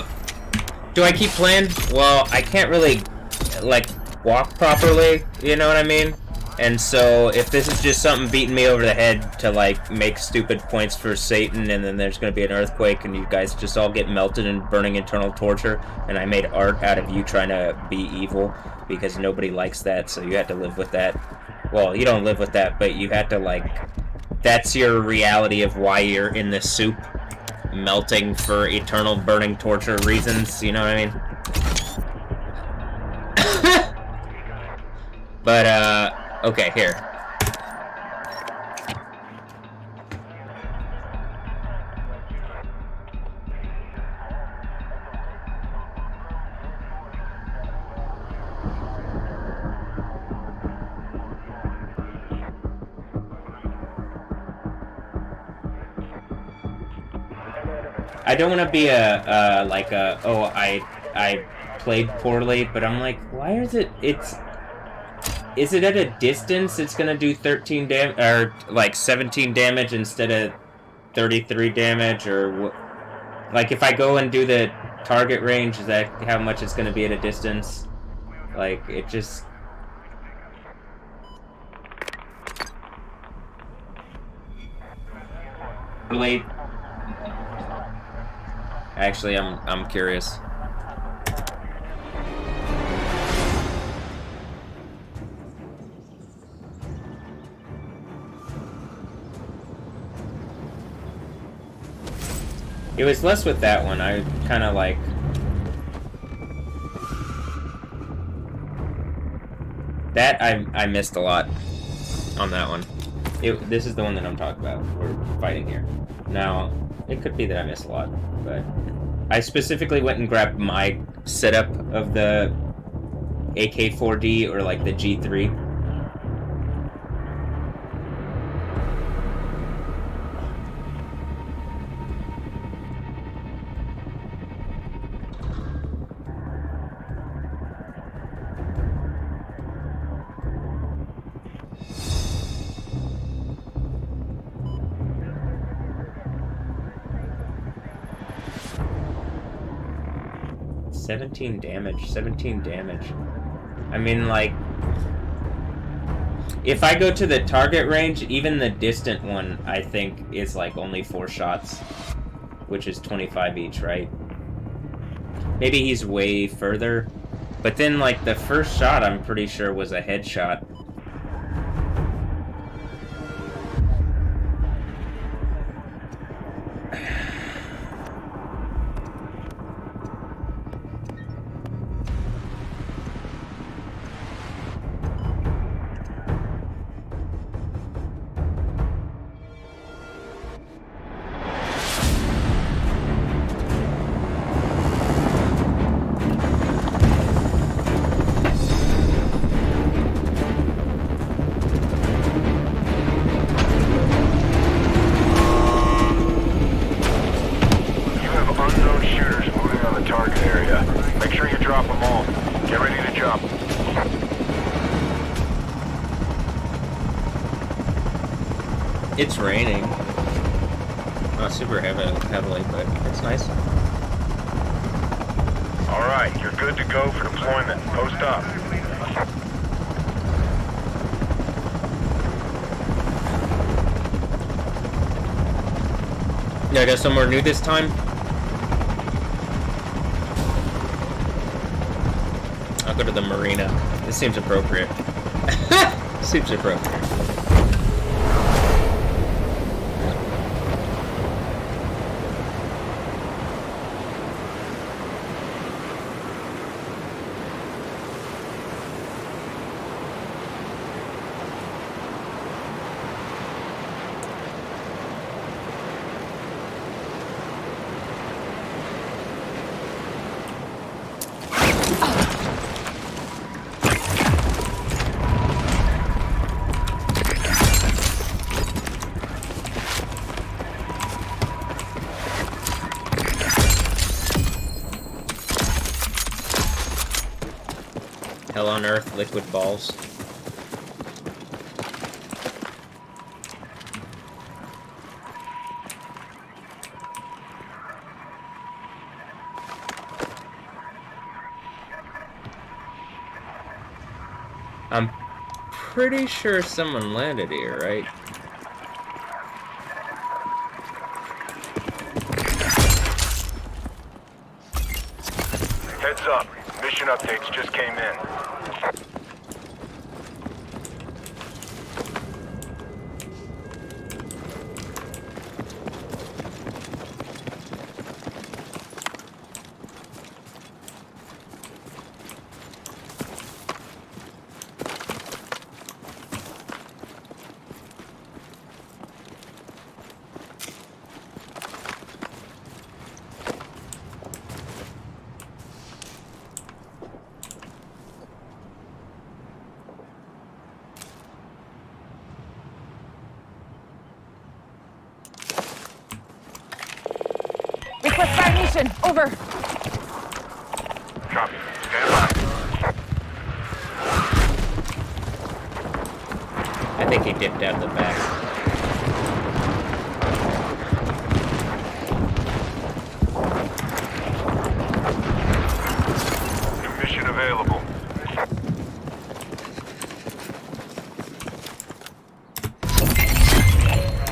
[SPEAKER 1] Do I keep playing? Well, I can't really, like, walk properly, you know what I mean? And so, if this is just something beating me over the head to, like, make stupid points for Satan, and then there's gonna be an earthquake, and you guys just all get melted and burning eternal torture, and I made art out of you trying to be evil, because nobody likes that, so you have to live with that. Well, you don't live with that, but you have to, like... That's your reality of why you're in this soup, melting for eternal burning torture reasons, you know what I mean? But, okay, here. I don't want to be oh, I played poorly, but I'm like, why is it's... Is it at a distance it's gonna do 13 damage, or like 17 damage instead of 33 damage, or what? Like, if I go and do the target range, is that how much it's gonna be at a distance? Like, it just... Wait. Actually, I'm curious. It was less with that one. I kind of like... That I missed a lot on that one. This is the one that I'm talking about. We're fighting here. Now, it could be that I missed a lot, but... I specifically went and grabbed my setup of the AK-4D or like the G3. $17 damage. I mean, like, if I go to the target range, even the distant one, I think, is like only 4 shots, which is 25 each, right? Maybe he's way further, but then, like, the first shot, I'm pretty sure was a headshot. It's raining. Not super heavily, but it's nice.
[SPEAKER 2] Alright, you're good to go for deployment. Post up.
[SPEAKER 1] Yeah, I got somewhere new this time. I'll go to the marina. This seems appropriate. Seems appropriate. Hell on earth, liquid balls. I'm pretty sure someone landed here, right?
[SPEAKER 2] Heads up. Mission updates just came in.
[SPEAKER 3] Request fire mission. Over.
[SPEAKER 2] Copy. Stand by.
[SPEAKER 1] think he dipped out the back.
[SPEAKER 2] New mission available.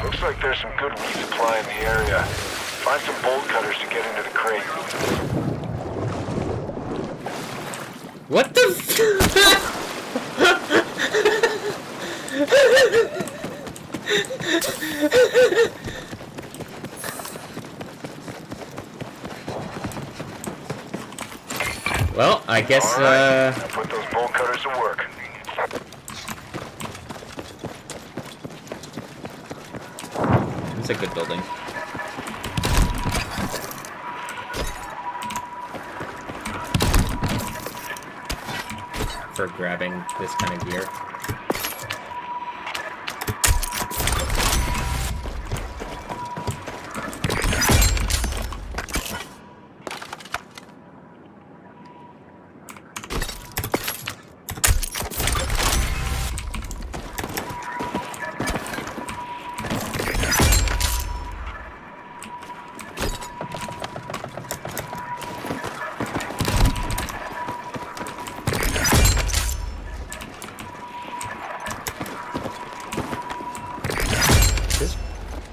[SPEAKER 2] Looks like there's some good resupply in the area. Find some bolt cutters to get into the crate.
[SPEAKER 1] What the Well, I guess,
[SPEAKER 2] All right. Now put those bolt cutters to work.
[SPEAKER 1] It's a good building. For grabbing this kind of gear.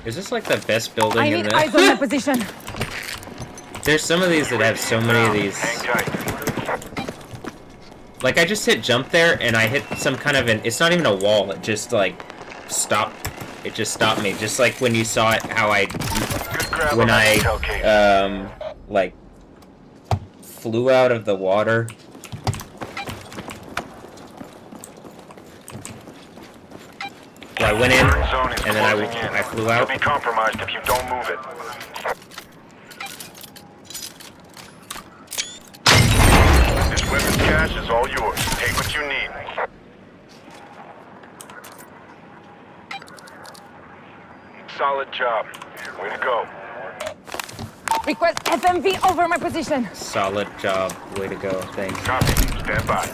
[SPEAKER 1] Is this like the best building
[SPEAKER 3] I
[SPEAKER 1] in
[SPEAKER 3] need
[SPEAKER 1] the...
[SPEAKER 3] eyes on my position.
[SPEAKER 1] There's some of these that have so many of these.
[SPEAKER 2] Hang tight.
[SPEAKER 1] Like, I just hit jump there, and I hit some kind of an... It's not even a wall, it just, like, stopped. It just stopped me. Just like when you saw it, how I...
[SPEAKER 2] Good grab
[SPEAKER 1] When
[SPEAKER 2] on that intel case.
[SPEAKER 1] like, flew out of the water. Well, I went in,
[SPEAKER 2] Burn zone is
[SPEAKER 1] and then
[SPEAKER 2] closing in.
[SPEAKER 1] I flew
[SPEAKER 2] You'll
[SPEAKER 1] out.
[SPEAKER 2] be compromised if you don't move it. This weapons cache is all yours. Take what you need. Solid job. Way to go.
[SPEAKER 3] Request FMV over my position.
[SPEAKER 1] Solid job. Way to go. Thanks.
[SPEAKER 2] Copy. Stand by.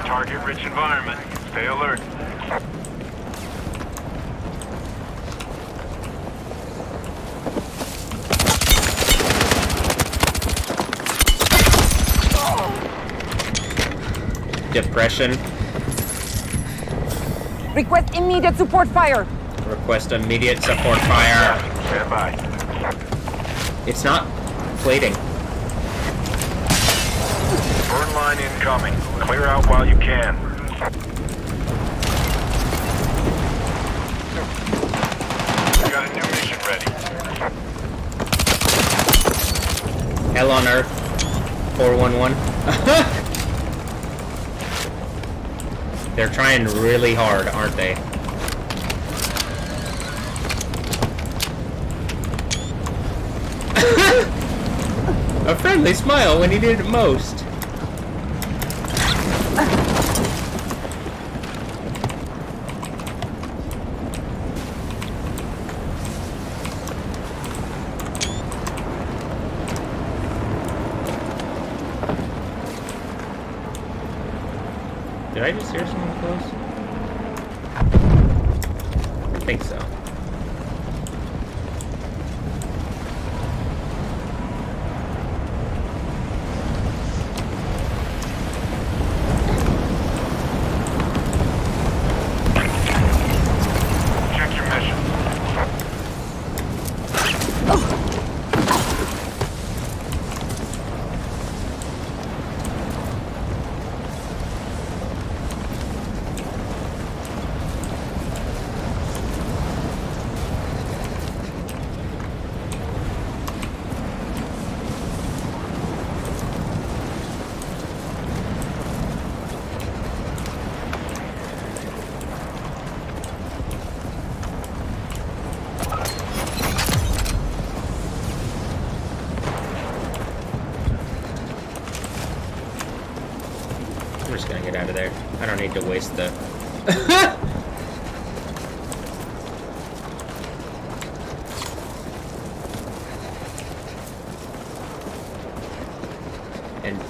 [SPEAKER 2] Target-rich environment. Stay alert.
[SPEAKER 1] Depression.
[SPEAKER 3] Request immediate support fire.
[SPEAKER 1] Request immediate support fire.
[SPEAKER 2] Stand by.
[SPEAKER 1] It's not plating.
[SPEAKER 2] Burn line incoming. Clear out while you can. We got a new mission ready.
[SPEAKER 1] Hell on Earth. 411. They're trying really hard, aren't they? A friendly smile when he did it most. Did I just hear someone close? I think so. I'm just gonna get out of there. I don't need to waste the...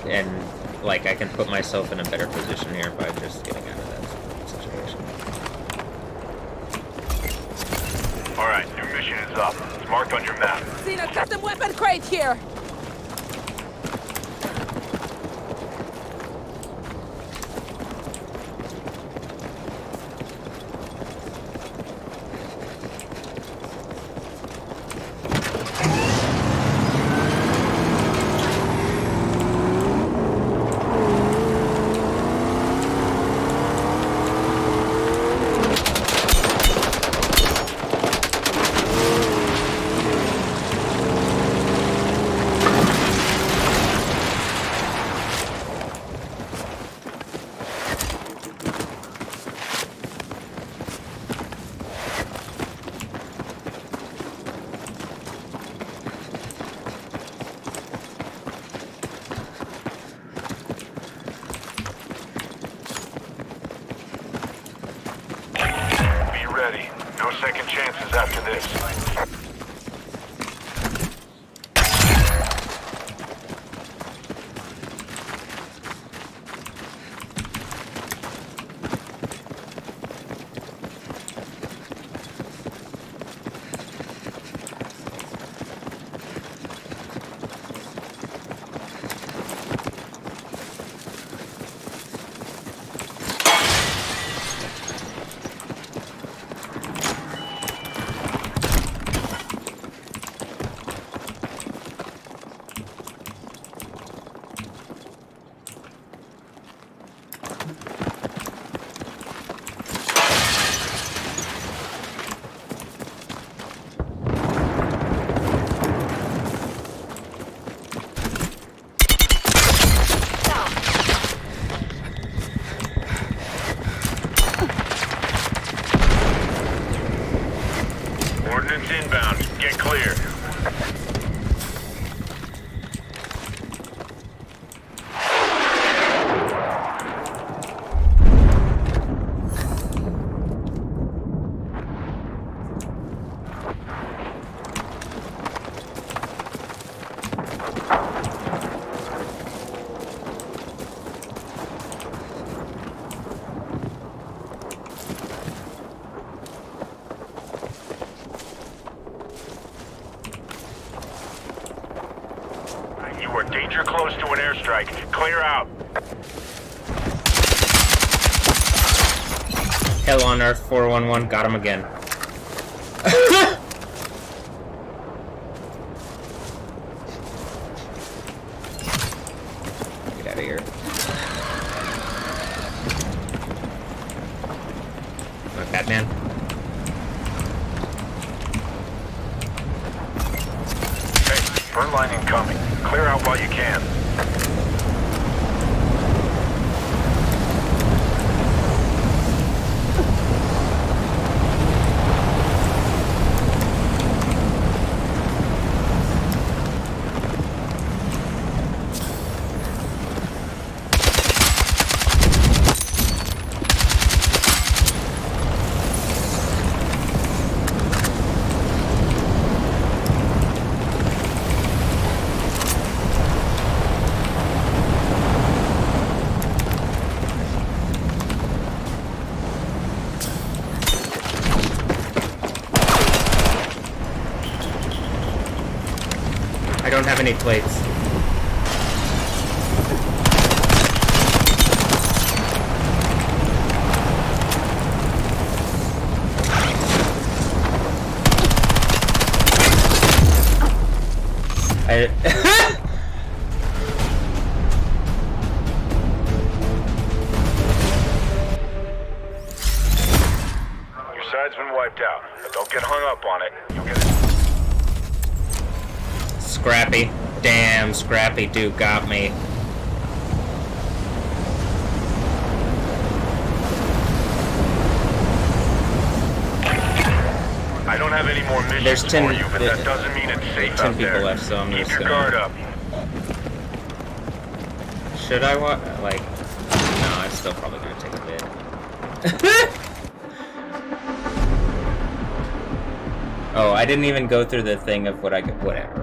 [SPEAKER 1] and like I can put myself in a better position here by just getting out of that situation.
[SPEAKER 2] Alright, your mission is up. It's marked on your map.
[SPEAKER 3] Seen a custom weapon crate here.
[SPEAKER 2] No second chances after this. Ordnance inbound. Get clear. You are danger close to an airstrike. Clear out.
[SPEAKER 1] Hell on Earth 411, got him again. Get out of here. My Batman.
[SPEAKER 2] Hey, burn line incoming. Clear out while you can.
[SPEAKER 1] I don't have any plates.
[SPEAKER 2] Your side's been wiped out, but don't get hung up on it. You'll get
[SPEAKER 1] Scrappy. Damn, Scrappy dude got me.
[SPEAKER 2] I don't have any more missions
[SPEAKER 1] There's 10
[SPEAKER 2] for you, but that doesn't mean it's safe
[SPEAKER 1] 10
[SPEAKER 2] out
[SPEAKER 1] people
[SPEAKER 2] there.
[SPEAKER 1] left, so I'm
[SPEAKER 2] Keep
[SPEAKER 1] just
[SPEAKER 2] your
[SPEAKER 1] gonna...
[SPEAKER 2] guard up.
[SPEAKER 1] Should I like... No. it's still probably gonna take a bit. Oh, I didn't even go through the thing of what I could. Whatever.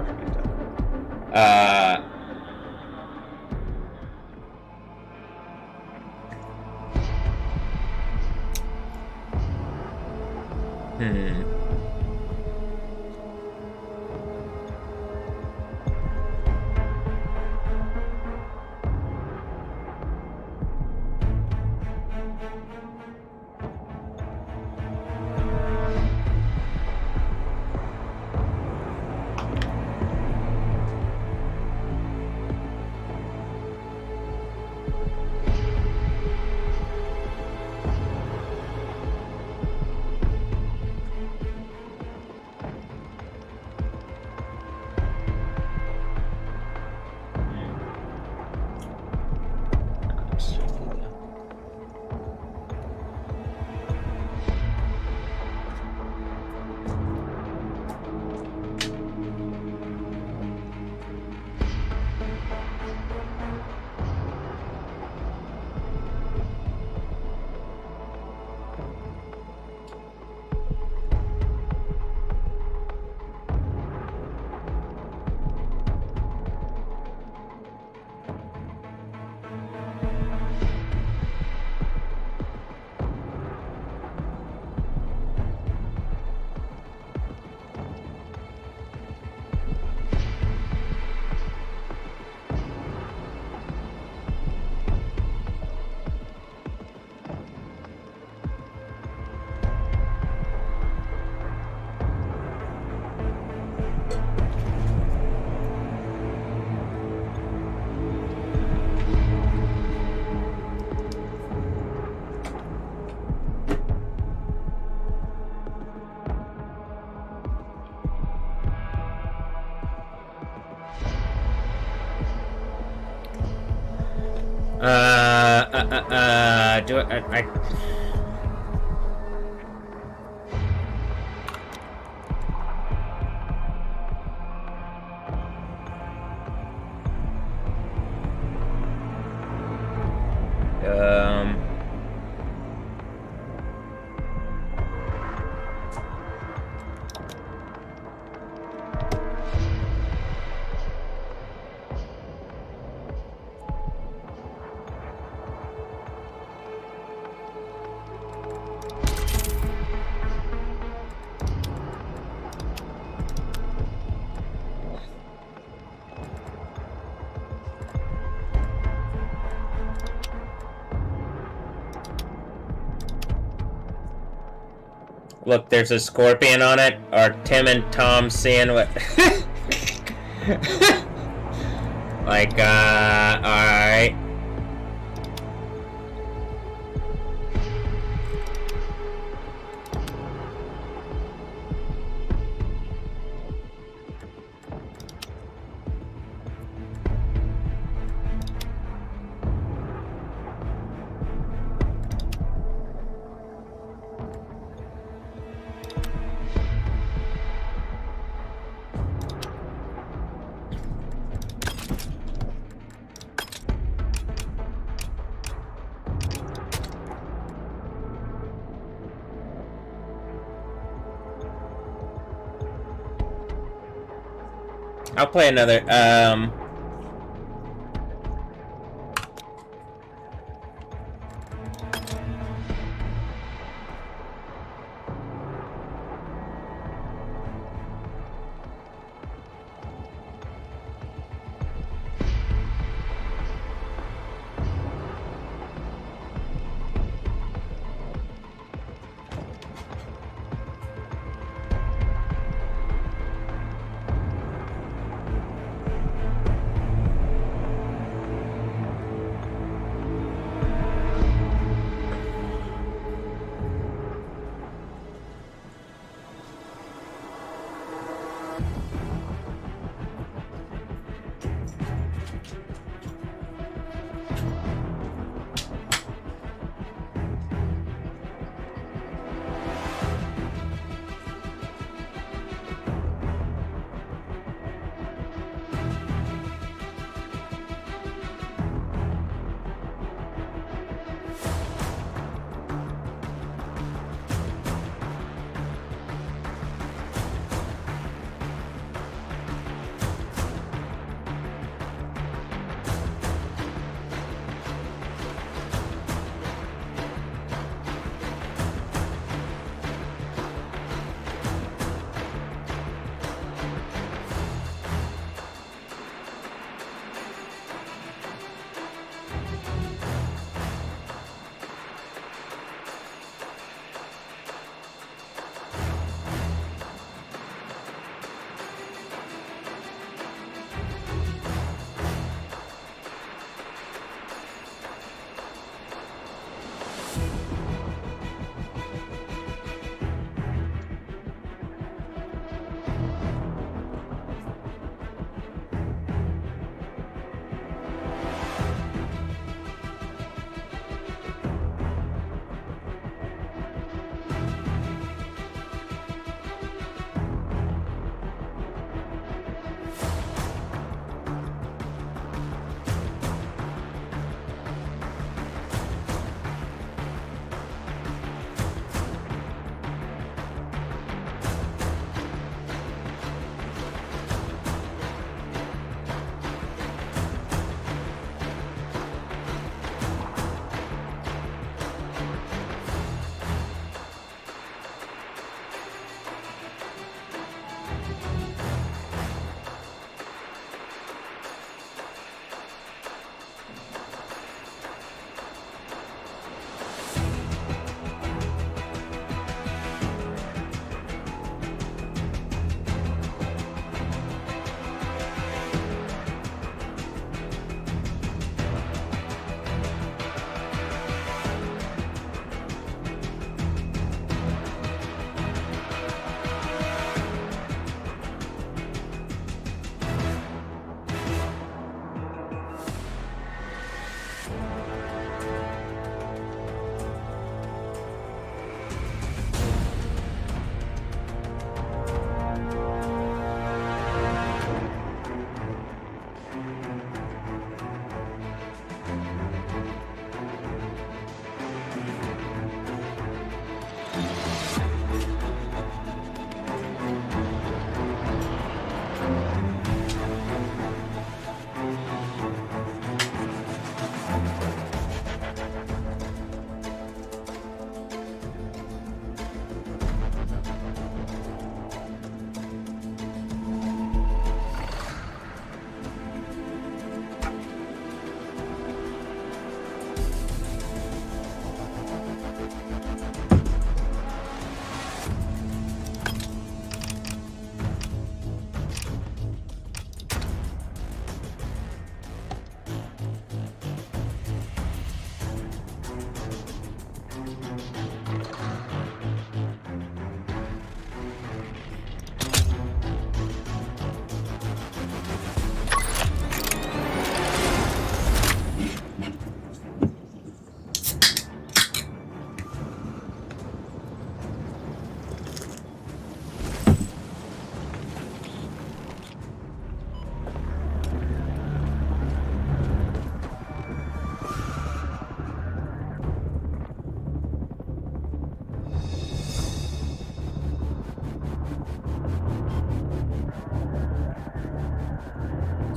[SPEAKER 1] Do I Look, there's a scorpion on it. Are Tim and Tom seeing what? Like, alright. I'll play another,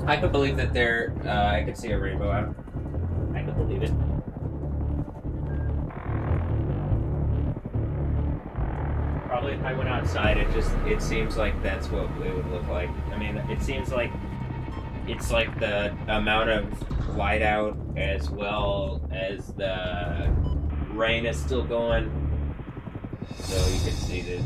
[SPEAKER 1] I could believe that I could see a rainbow out. I could believe it. Probably if I went outside, it seems like that's what it would look like. I mean, it seems like it's like the amount of whiteout as well as the rain is still going. So you can see that.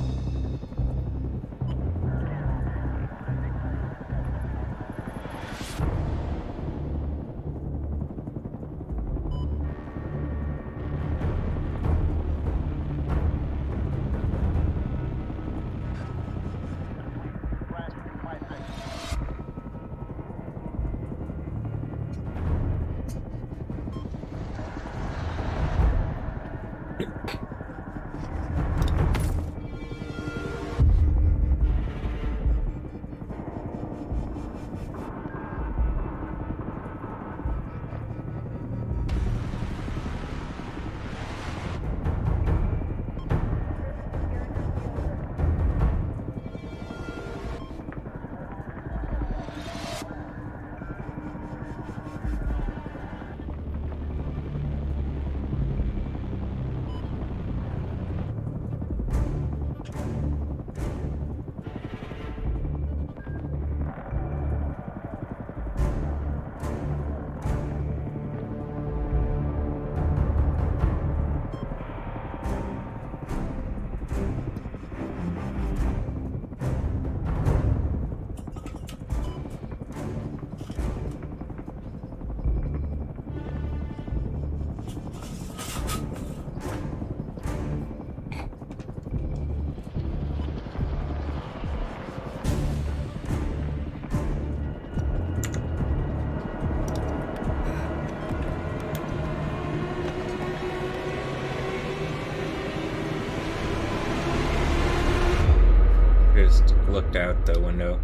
[SPEAKER 1] Just looked out the window.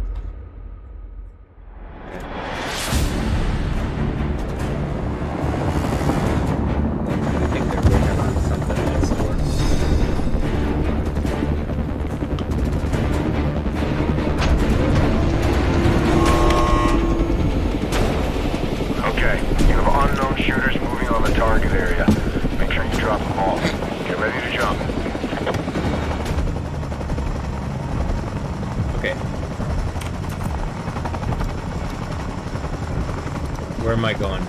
[SPEAKER 1] I think they're working on something next door.
[SPEAKER 2] Okay, you have unknown shooters moving on the target area. Make sure you drop them all. Get ready to jump.
[SPEAKER 1] Okay. Where am I going?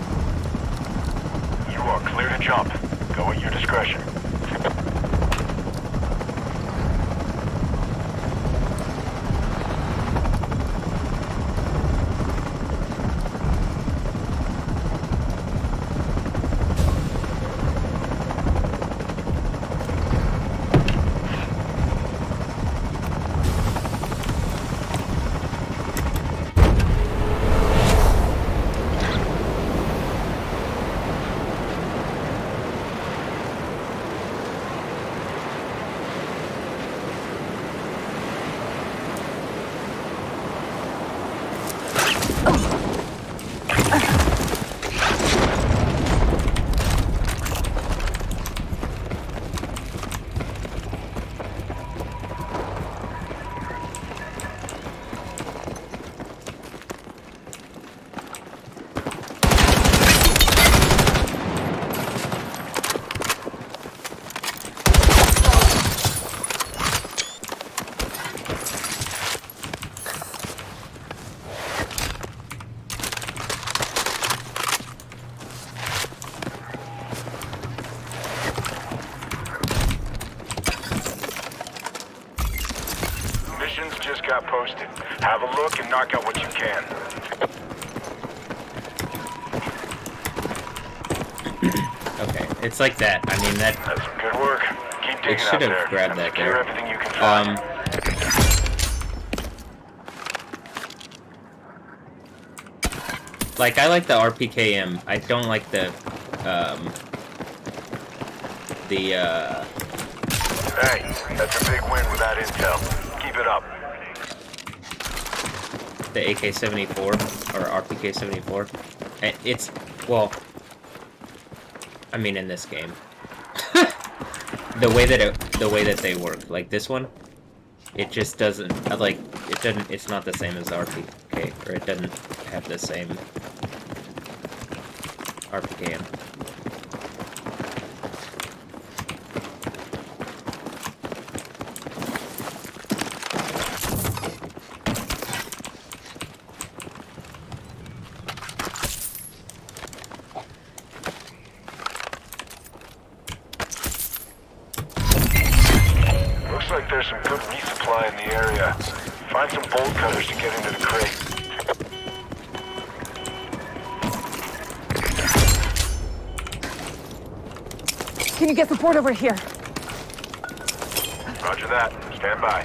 [SPEAKER 2] You are clear to jump. Go at your discretion. Just got posted. Have a look and knock out what you can.
[SPEAKER 1] Okay, it's like that. I mean,
[SPEAKER 2] That's good work. Keep digging
[SPEAKER 1] should
[SPEAKER 2] out
[SPEAKER 1] have
[SPEAKER 2] there.
[SPEAKER 1] grabbed that
[SPEAKER 2] Secure
[SPEAKER 1] there.
[SPEAKER 2] everything you can find.
[SPEAKER 1] Like, I like the RPKM. I don't like the
[SPEAKER 2] Hey, that's a big win with that intel. Keep it up.
[SPEAKER 1] the AK-74 or RPK-74. It's, well, I mean, in this game, the way that they work, like this one, it just doesn't, like, it's not the same as the RPK, or it doesn't have the same RPM.
[SPEAKER 2] Looks like there's some good resupply in the area. Find some bolt cutters to get into the crate.
[SPEAKER 3] Can you get support over here?
[SPEAKER 2] Roger that. Stand by.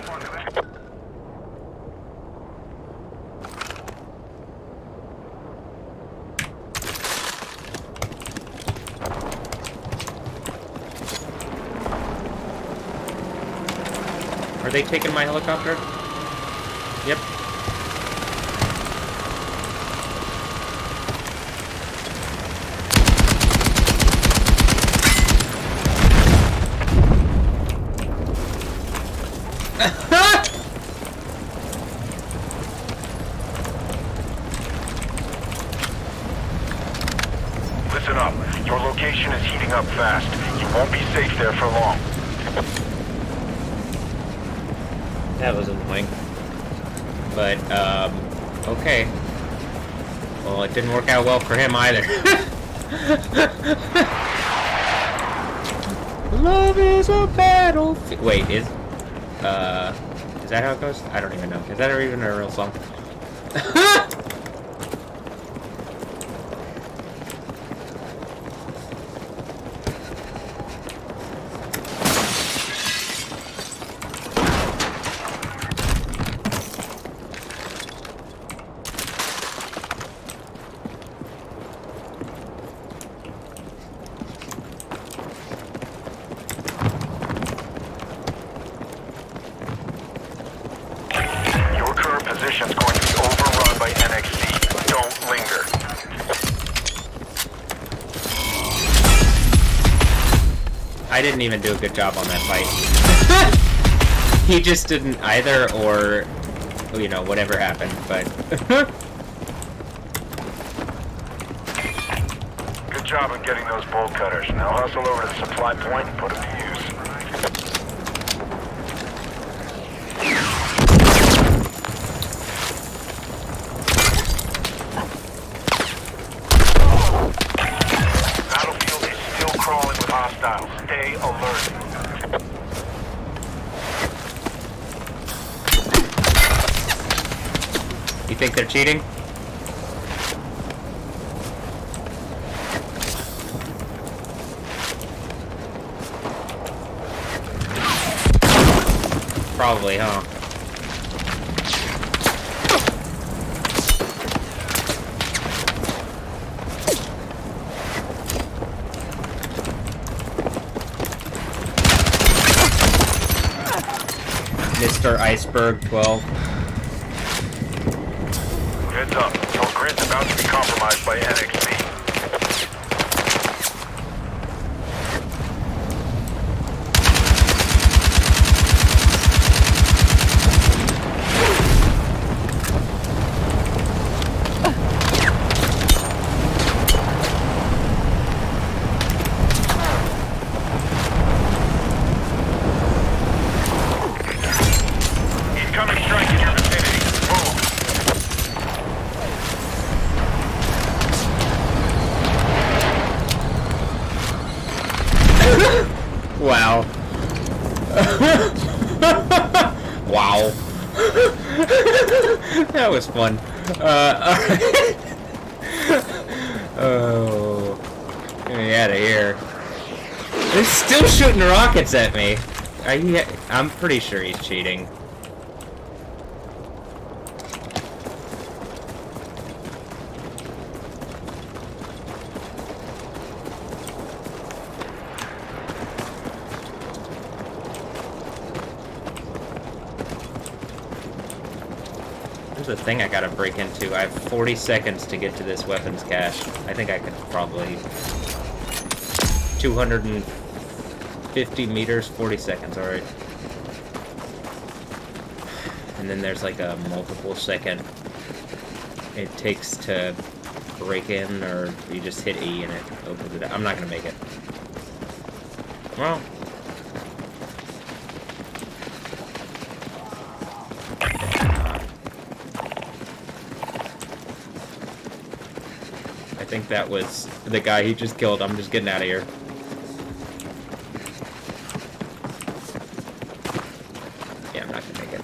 [SPEAKER 1] Are they taking my helicopter? Yep.
[SPEAKER 2] Listen up. Your location is heating up fast. You won't be safe there for long.
[SPEAKER 1] That was annoying. But, okay. Well, it didn't work out well for him either. Love is a battlefield. Wait, is that how it goes? I don't even know. Is that even a real song?
[SPEAKER 2] Position's going to be overrun by NXC. Don't linger.
[SPEAKER 1] I didn't even do a good job on that fight. He just didn't either, or, you know, whatever happened, but...
[SPEAKER 2] Good job on getting those bolt cutters. Now hustle over to the supply point and put them to use. Hostiles. Stay alert.
[SPEAKER 1] You think they're cheating? Probably, huh? Mr. Iceberg 12.
[SPEAKER 2] Heads up. Your grid's about to be compromised by NXC. Incoming strike in your vicinity. Move.
[SPEAKER 1] Wow. Wow. That was fun. Alright. Oh. Get me out of here. They're still shooting rockets at me. I'm pretty sure he's cheating. There's a thing I gotta break into. I have 40 seconds to get to this weapons cache. I think I could probably... 250 meters, 40 seconds, alright. And then there's like a multiple second it takes to break in, or you just hit E and it opens it up. I'm not gonna make it. Well. I think that was the guy he just killed. I'm just getting out of here. Yeah, I'm not gonna make it.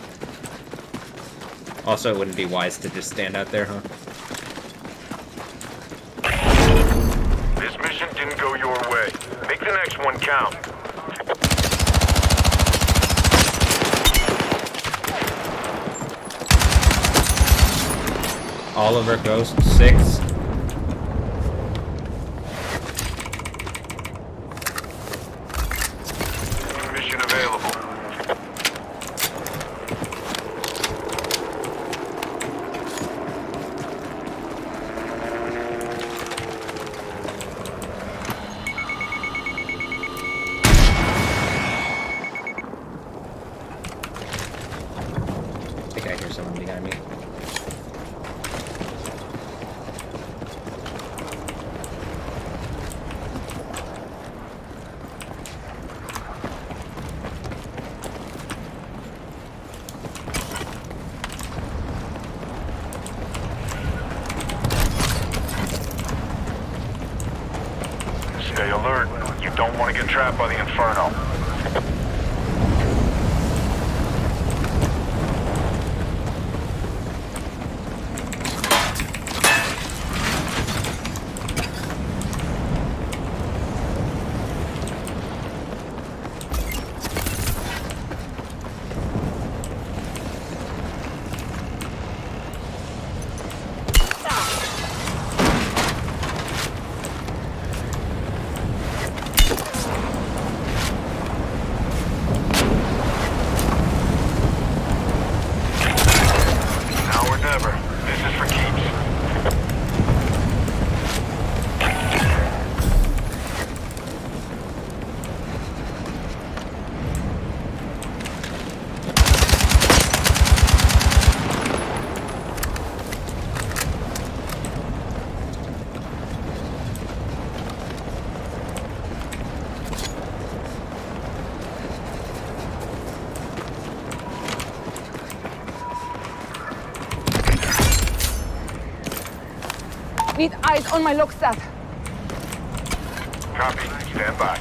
[SPEAKER 1] Also, it wouldn't be wise to just stand out there, huh?
[SPEAKER 2] This mission didn't go your way. Make the next one count.
[SPEAKER 1] Oliver Ghost 6.
[SPEAKER 2] Mission available.
[SPEAKER 1] I think I hear someone behind me.
[SPEAKER 2] Stay alert. You don't want to get trapped by the Inferno. Now or never. This is for keeps.
[SPEAKER 3] Need eyes on my lockstat.
[SPEAKER 2] Copy. Stand by.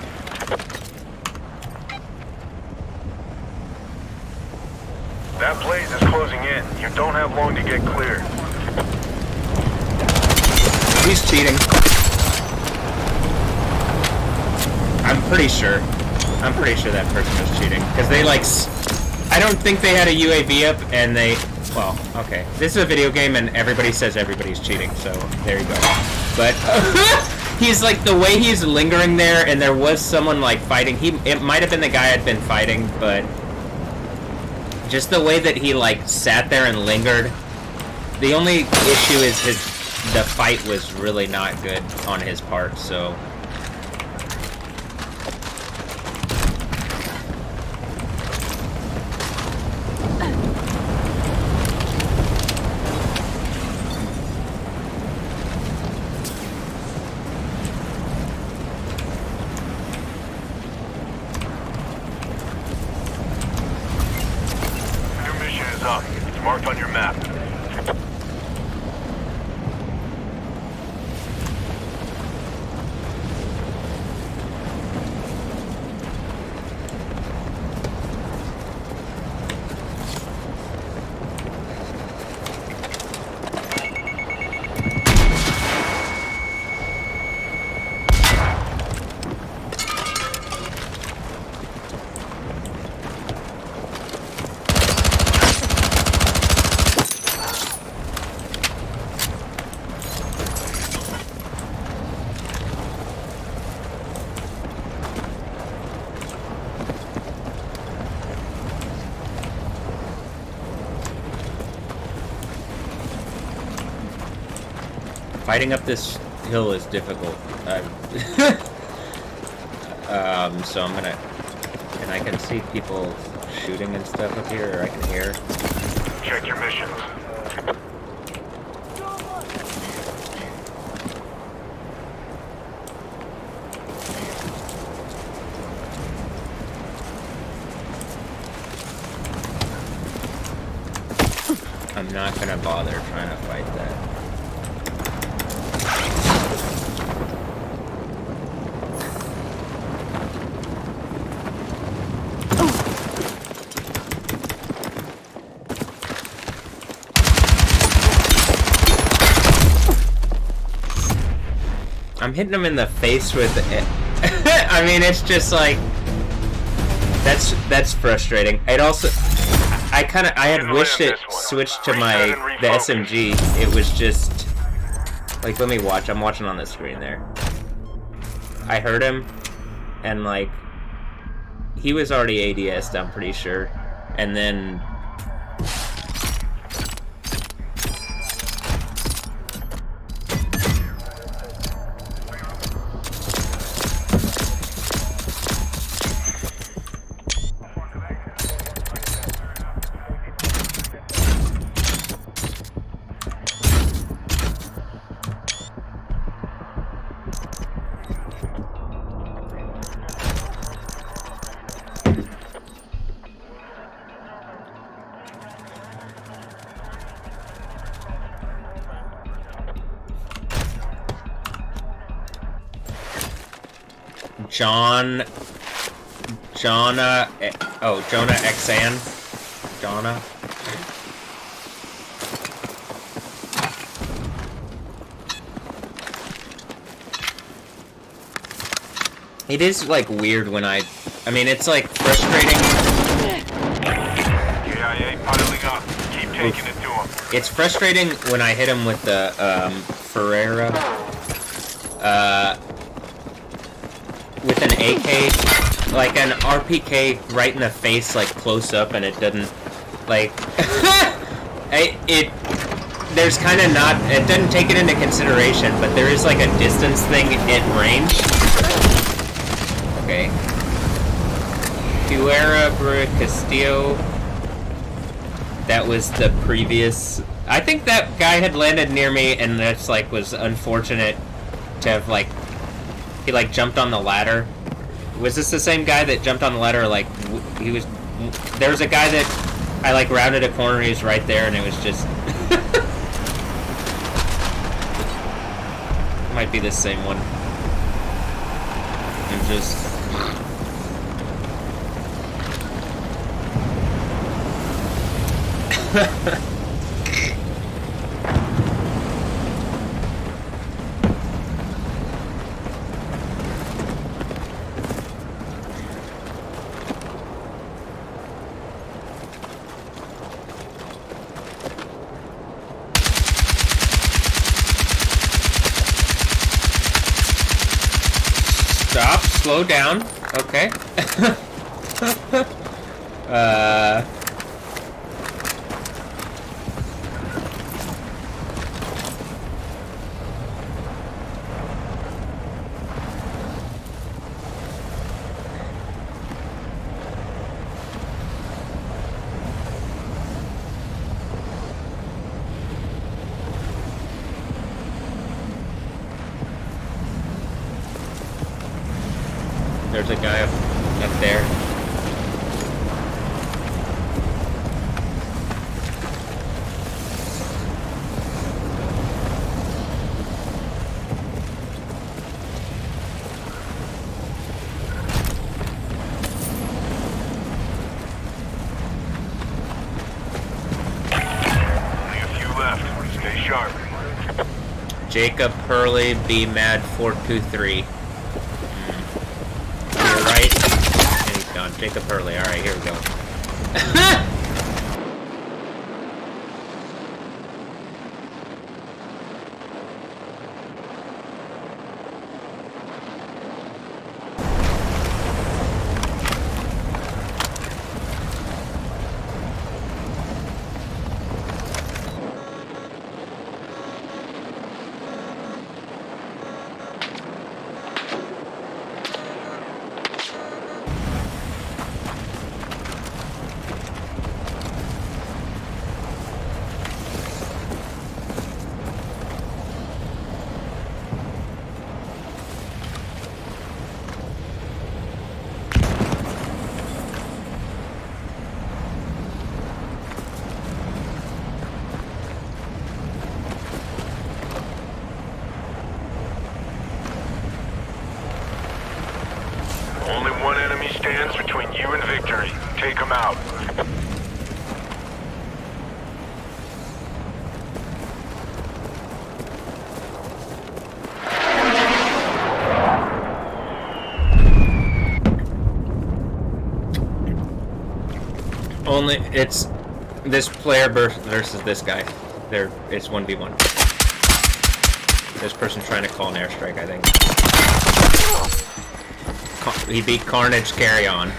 [SPEAKER 2] That blaze is closing in. You don't have long to get clear.
[SPEAKER 1] He's cheating. I'm pretty sure. I'm pretty sure that person was cheating. Because they, like... I don't think they had a UAV up, and they... Well, okay. This is a video game, and everybody says everybody's cheating, so there you go. But... he's, like, the way he's lingering there, and there was someone, like, fighting. It might have been the guy I'd been fighting, but... Just the way that he, like, sat there and lingered. The only issue is the fight was really not good on his part, so...
[SPEAKER 2] New mission is up. It's marked on your map.
[SPEAKER 1] Fighting up this hill is difficult. So I'm gonna... And I can see people shooting and stuff up here, or I can hear.
[SPEAKER 2] Check your missions.
[SPEAKER 1] I'm not gonna bother trying to fight that. I'm hitting him in the face with it. I mean, it's just like that's frustrating. It also, I had wished it switched to the SMG. It was just like, let me watch. I'm watching on the screen there. I heard him, and like he was already ADS'd, I'm pretty sure, and then. Jonah Xan. Jonah. It is like weird when I mean, it's like frustrating.
[SPEAKER 2] KIA piling up. Keep taking it to him.
[SPEAKER 1] It's frustrating when I hit him with the Ferreira. With an AK, like an RPK right in the face, like close up, and it doesn't, like, there's kind of not, it doesn't take it into consideration, but there is like a distance thing at range. Okay. Fuera Castillo. That was the previous, I think that guy had landed near me, and that's like, was unfortunate to have like, he like jumped on the ladder. Was this the same guy that jumped on the ladder? Like he was. There was a guy that I like rounded a corner. He was right there, and it was just. Might be the same one. And just. Stop, slow down. Okay. There's a guy up there.
[SPEAKER 2] Only a few left. Stay sharp.
[SPEAKER 1] Jacob Hurley, be mad 423. Right? And he's gone. Jacob Hurley. Alright, here we go.
[SPEAKER 2] Only one enemy stands between you and victory. Take him out.
[SPEAKER 1] Only it's this player versus this guy. It's 1v1. This person's trying to call an airstrike, I think. He beat Carnage Carry On.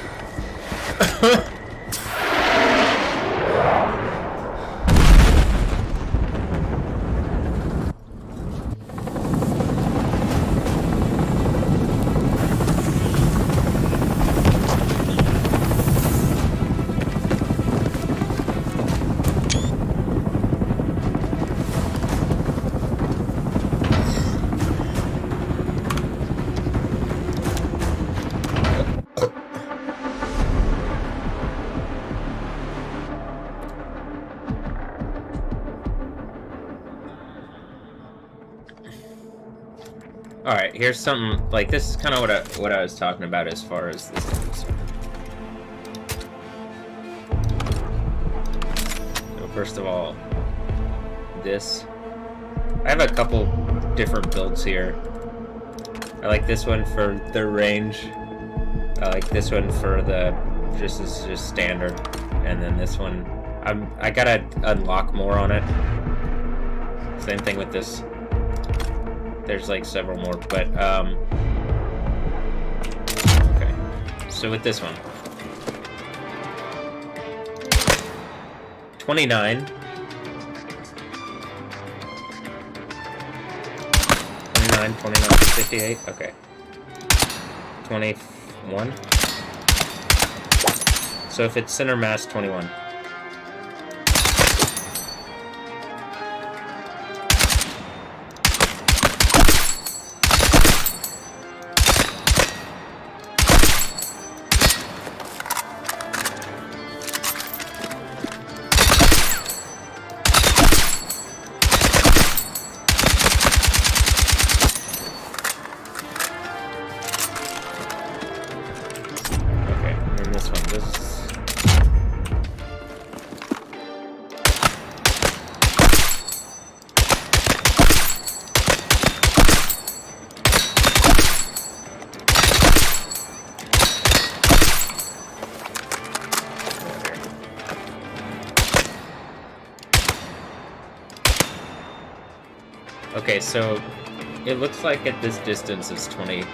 [SPEAKER 1] Alright, here's something, like, this is kind of what I was talking about as far as this is concerned. So first of all, this. I have a couple different builds here. I like this one for the range. I like this one for the just standard. And then this one, I gotta unlock more on it. Same thing with this. There's like several more, but okay. So with this one, 29, 58. Okay, 21. So if it's center mass, 21. Okay, so it looks like at this distance it's 20.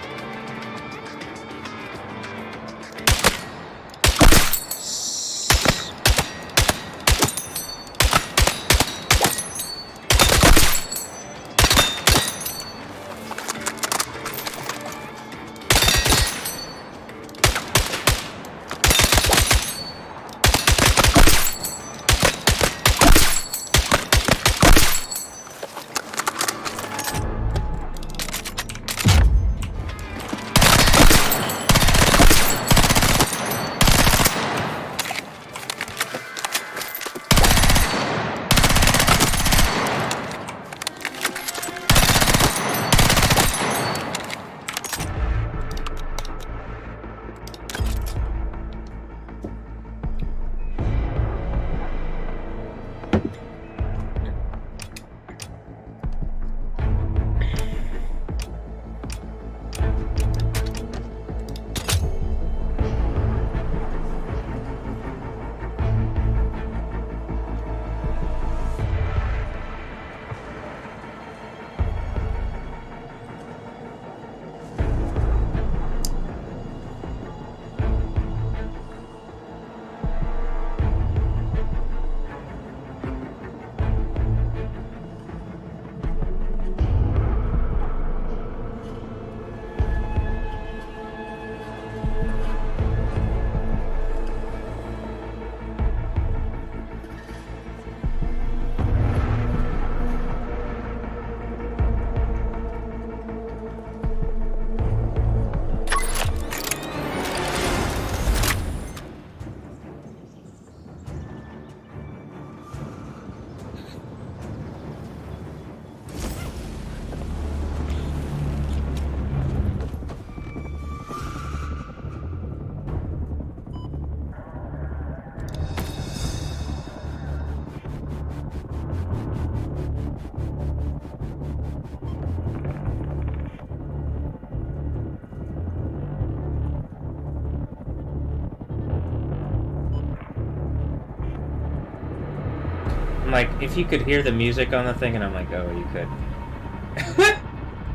[SPEAKER 1] like, if you could hear the music on the thing, and I'm like, oh, you could.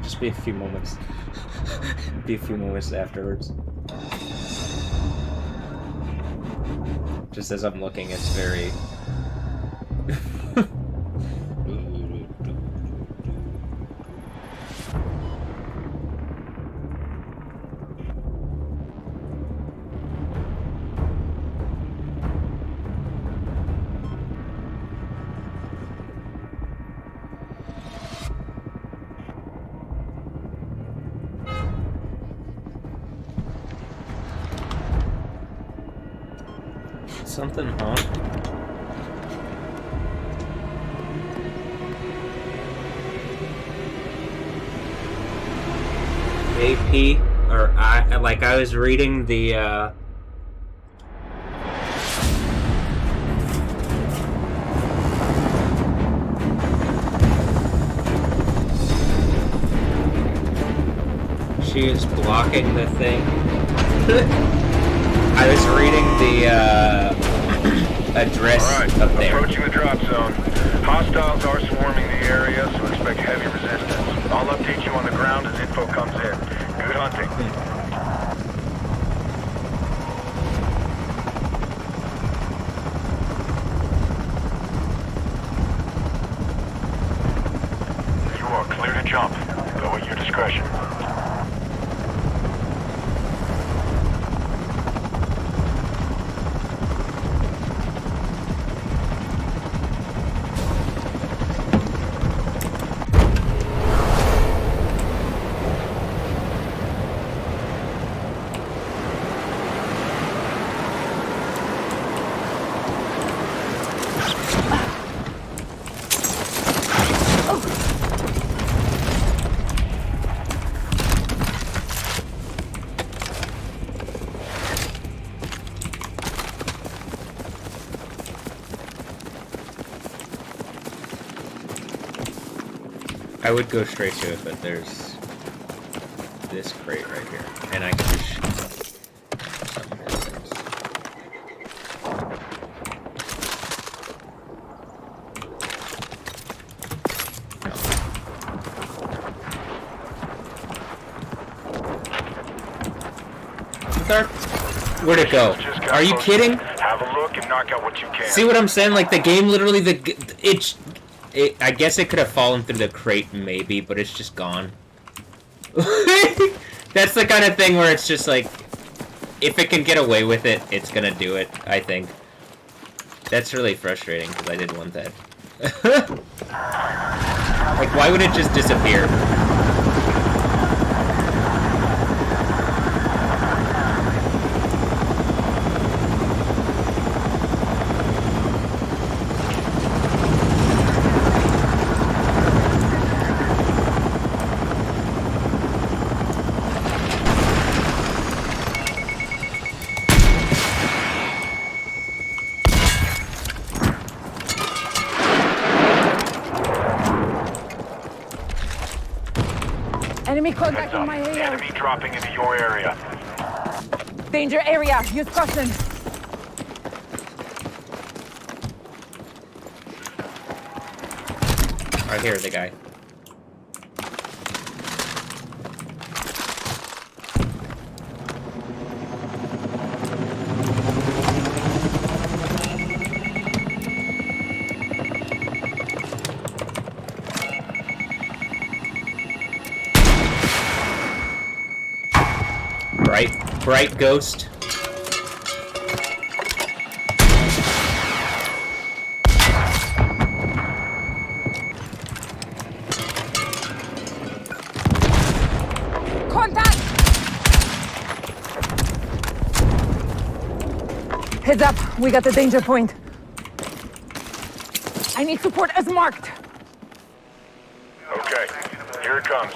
[SPEAKER 1] Just be a few moments. Be a few moments afterwards. Just as I'm looking, it's very... Something, huh? AP, or I was reading the, she is blocking the thing. I was reading the, address
[SPEAKER 2] Alright,
[SPEAKER 1] up there.
[SPEAKER 2] approaching the drop zone. Hostiles are swarming the area, so expect heavy resistance. I'll update you on the ground as info comes in. Good hunting. You are clear to jump. Go at your discretion.
[SPEAKER 1] I would go straight to it, but there's this crate right here, and I can just shoot something happens. Where'd it go? Are you kidding?
[SPEAKER 2] Have a look and knock out what you can.
[SPEAKER 1] See what I'm saying? Like, the game literally, I guess it could have fallen through the crate, maybe, but it's just gone. That's the kind of thing where it's just like, if it can get away with it, it's gonna do it, I think. That's really frustrating, because I did want that. Like, why would it just disappear?
[SPEAKER 3] Enemy contact in my area.
[SPEAKER 2] Enemy dropping into your area.
[SPEAKER 3] Danger area. Use caution.
[SPEAKER 1] I hear the guy. Bright ghost.
[SPEAKER 3] Contact! Heads up, we got the danger point. I need support as marked.
[SPEAKER 2] Okay, here it comes.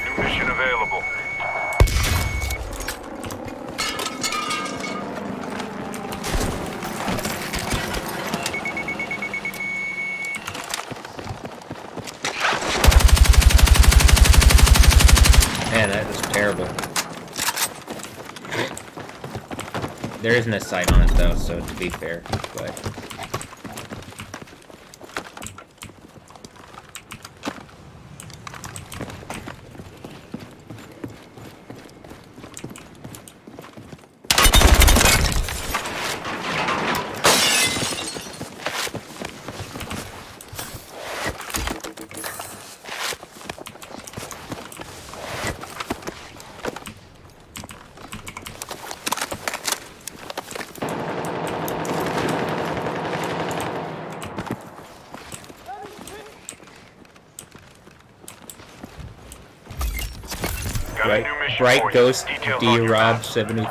[SPEAKER 2] New mission available.
[SPEAKER 1] Man, that is terrible. There isn't a sight on it though, so to be fair, but.
[SPEAKER 2] Got a new mission
[SPEAKER 1] Bright
[SPEAKER 2] for you.
[SPEAKER 1] Ghost
[SPEAKER 2] Details
[SPEAKER 1] D
[SPEAKER 2] on your
[SPEAKER 1] Rob
[SPEAKER 2] map.
[SPEAKER 1] 73.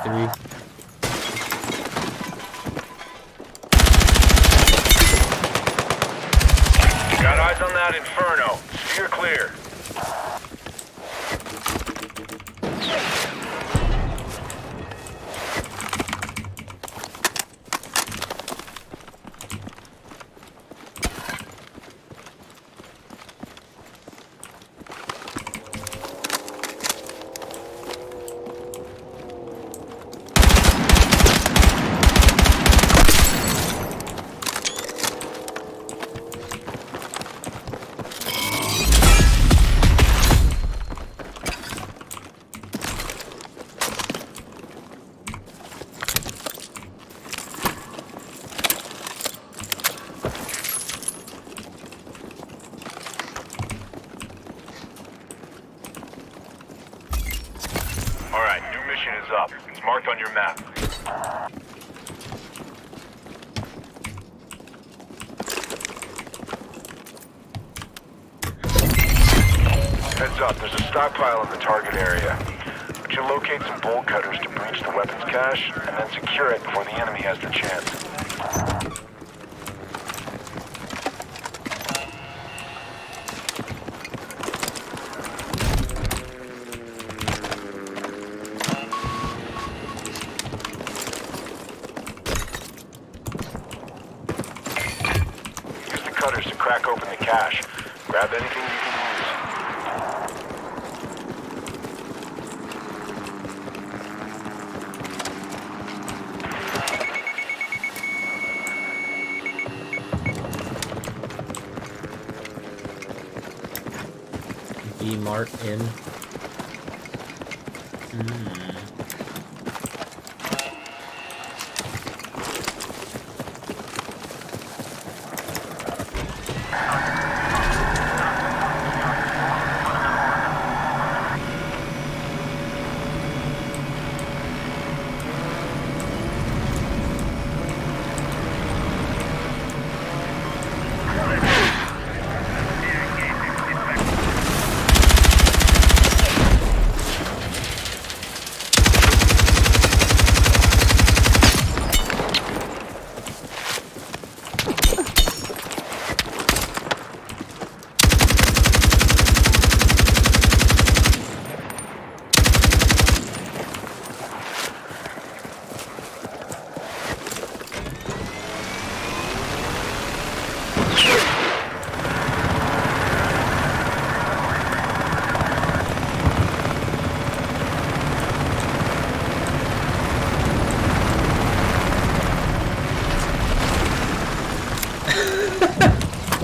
[SPEAKER 2] Got eyes on that Inferno. Steer clear. Alright, new mission is up. It's marked on your map. Heads up, there's a stockpile in the target area. But you locate some bolt cutters to breach the weapons cache, and then secure it before the enemy has the chance. Use the cutters to crack open the cache. Grab anything you can use.
[SPEAKER 1] B Mart in.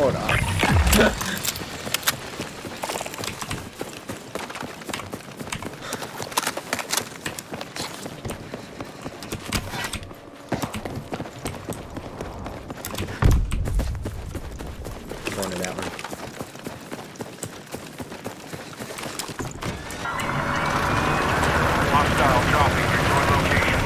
[SPEAKER 1] Hold on. Going to that one.
[SPEAKER 2] Hostile dropping near your location.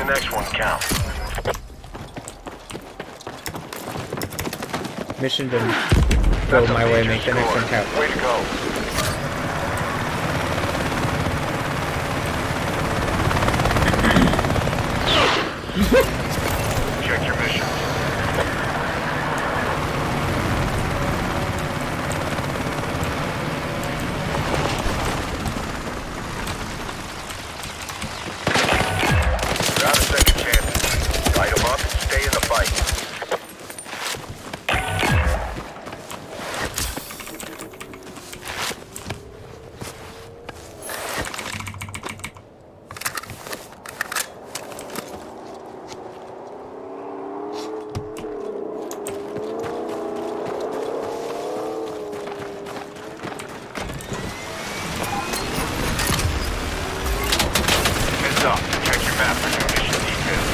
[SPEAKER 2] the next one count.
[SPEAKER 1] Mission didn't go my way, make the next one count.
[SPEAKER 2] Way to go. Check your mission. Got a second chance. Light 'em up and stay in the fight. Heads up. Check your map for new mission details.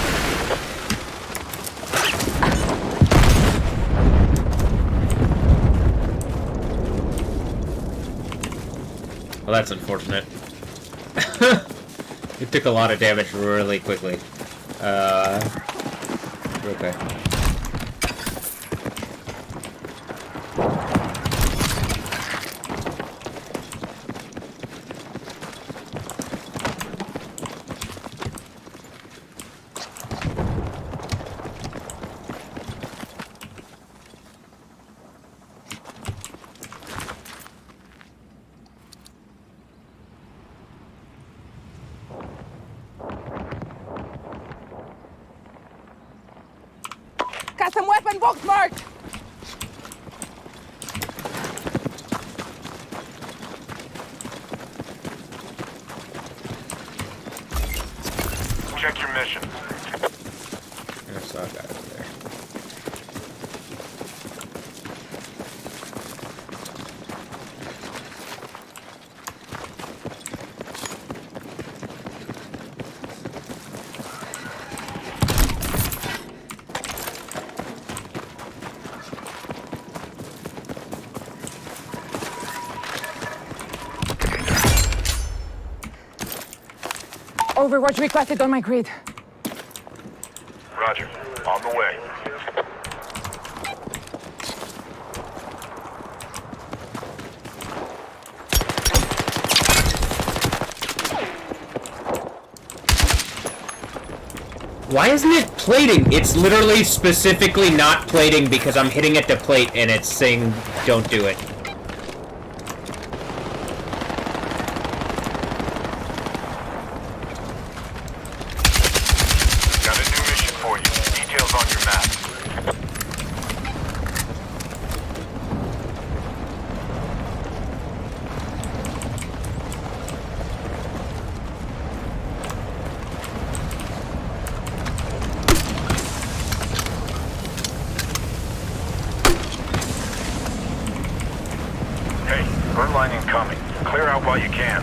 [SPEAKER 1] Well, that's unfortunate. It took a lot of damage really quickly. Okay.
[SPEAKER 3] Custom weapon box marked!
[SPEAKER 2] Check your mission.
[SPEAKER 1] I saw a guy over there.
[SPEAKER 3] Overwatch requested on my grid.
[SPEAKER 2] Roger. On the way.
[SPEAKER 1] Why isn't it plating? It's literally specifically not plating because I'm hitting it to plate and it's saying don't do it.
[SPEAKER 2] Got a new mission for you. Details on your map. Hey, burn line incoming. Clear out while you can.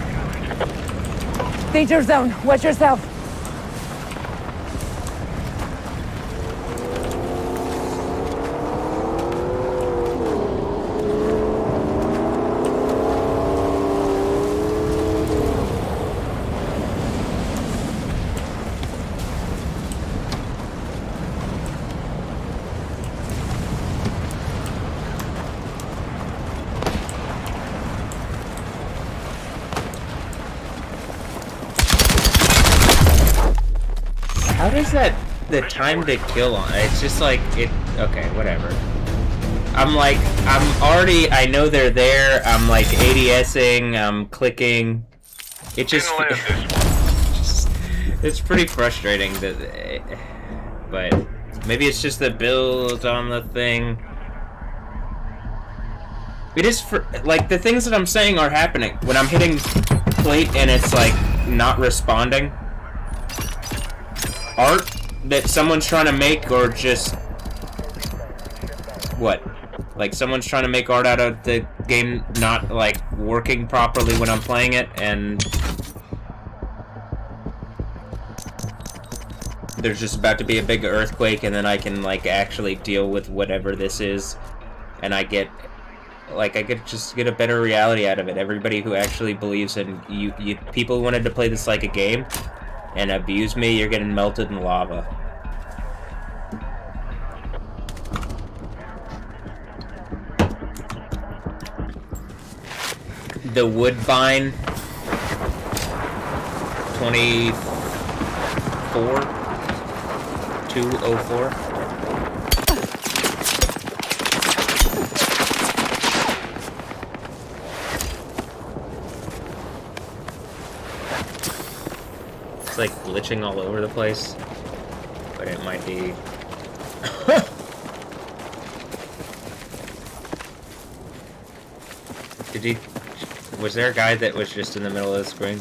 [SPEAKER 3] Danger zone, watch yourself.
[SPEAKER 1] How does that, the time to kill on, it's just like, it, okay, whatever. I'm like, I know they're there, I'm like ADSing, I'm clicking, it just,
[SPEAKER 2] Didn't land this one.
[SPEAKER 1] it's pretty frustrating, but maybe it's just the build on the thing. It is, like, the things that I'm saying are happening. When I'm hitting plate and it's like, not responding. Art that someone's trying to make, or just what? Like someone's trying to make art out of the game not like working properly when I'm playing it, and there's just about to be a big earthquake, and then I can like actually deal with whatever this is, and I get like I could just get a better reality out of it. Everybody who actually believes in you people who wanted to play this like a game and abuse me, you're getting melted in lava. The Woodbine 204. It's like glitching all over the place, but it might be. Was there a guy that was just in the middle of the screen?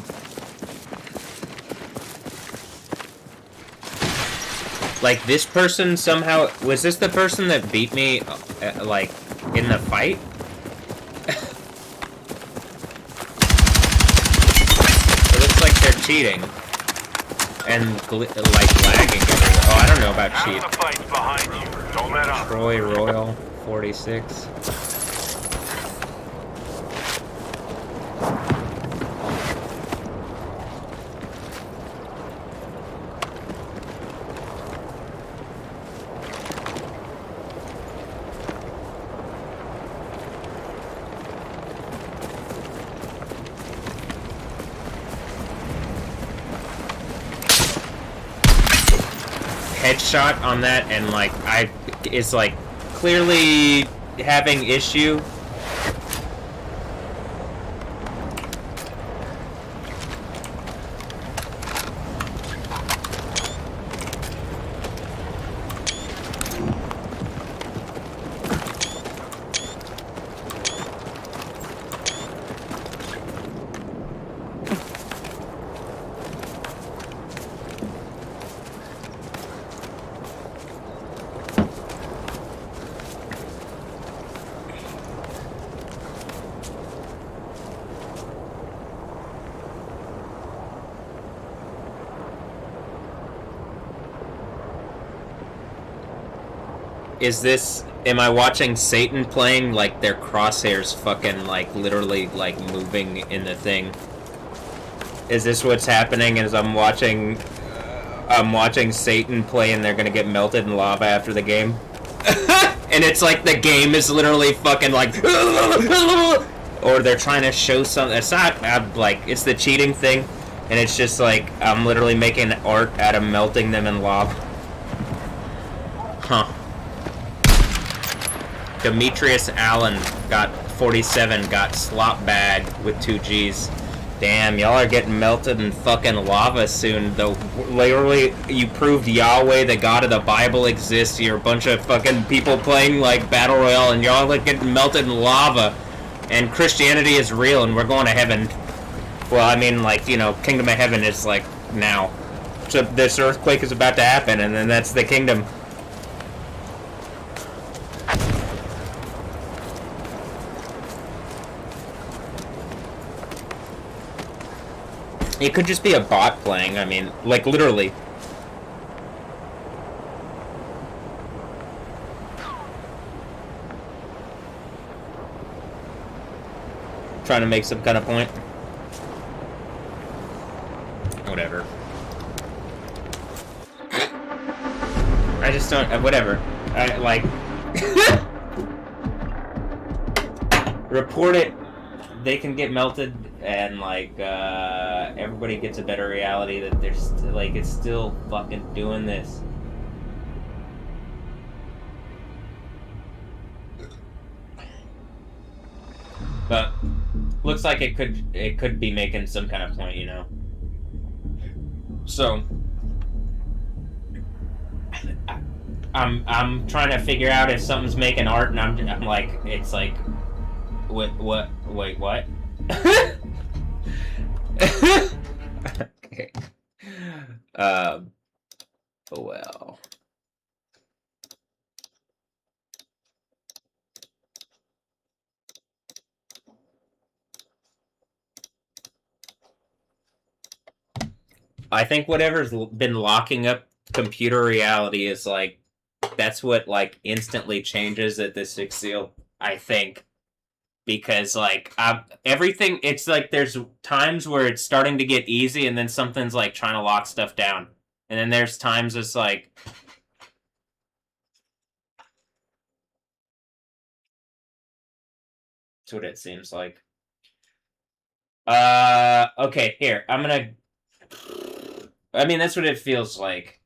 [SPEAKER 1] Like, this person somehow... Was this the person that beat me, like, in the fight? It looks like they're cheating. And, like, lagging everywhere. Oh, I don't know about cheat.
[SPEAKER 2] The fight's behind you. Don't let up.
[SPEAKER 1] Troy Royal, 46. Headshot on that, and like it's like clearly having issue. Is this... Am I watching Satan playing, like, their crosshairs fucking, like, literally, like, moving in the thing? Is this what's happening as I'm watching Satan play and they're gonna get melted in lava after the game? And it's like the game is literally fucking, like... Or they're trying to show something... It's not, like, it's the cheating thing. And it's just, like, I'm literally making art out of melting them in lava. Huh. Demetrius Allen got 47, got slop bag with 2 G's. Damn, y'all are getting melted in fucking lava soon, though. Literally, you proved Yahweh, the God of the Bible, exists. You're a bunch of fucking people playing, like, Battle Royale, and y'all are getting melted in lava. And Christianity is real, and we're going to heaven. Well, I mean, like, you know, Kingdom of Heaven is, like, now. So this earthquake is about to happen, and then that's the kingdom. It could just be a bot playing, I mean, like, literally. Trying to make some kind of point. Whatever. I just don't, whatever. I, like... Report it. They can get melted, and, like, everybody gets a better reality that they're still, like, it's still fucking doing this. But looks like it could be making some kind of point, you know. So I'm trying to figure out if something's making art, and I'm like, it's like, wait, what? Okay. Oh well. I think whatever's been locking up computer reality is, like, that's what, like, instantly changes at the 6th seal, I think. because like everything. It's like there's times where it's starting to get easy, and then something's like trying to lock stuff down, and then there's times it's like. That's what it seems like. Okay, here. I mean, that's what it feels like.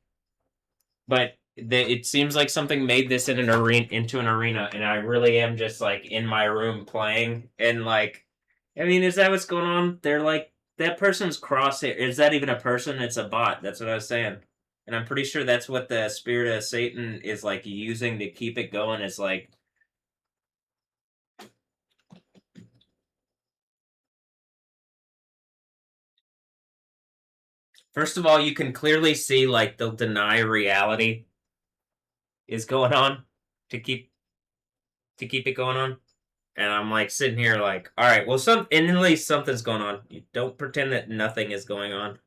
[SPEAKER 1] But it seems like something made this in an arena into an arena, and I really am just like in my room playing, and like, I mean, is that what's going on? They're like that person's crosshair. Is that even a person? It's a bot. That's what I was saying, and I'm pretty sure that's what the spirit of Satan is like using to keep it going. Is like. First of all, you can clearly see like they'll deny reality is going on to keep it going on. And I'm like sitting here like, all right, well, at least something's going on. You don't pretend that nothing is going on.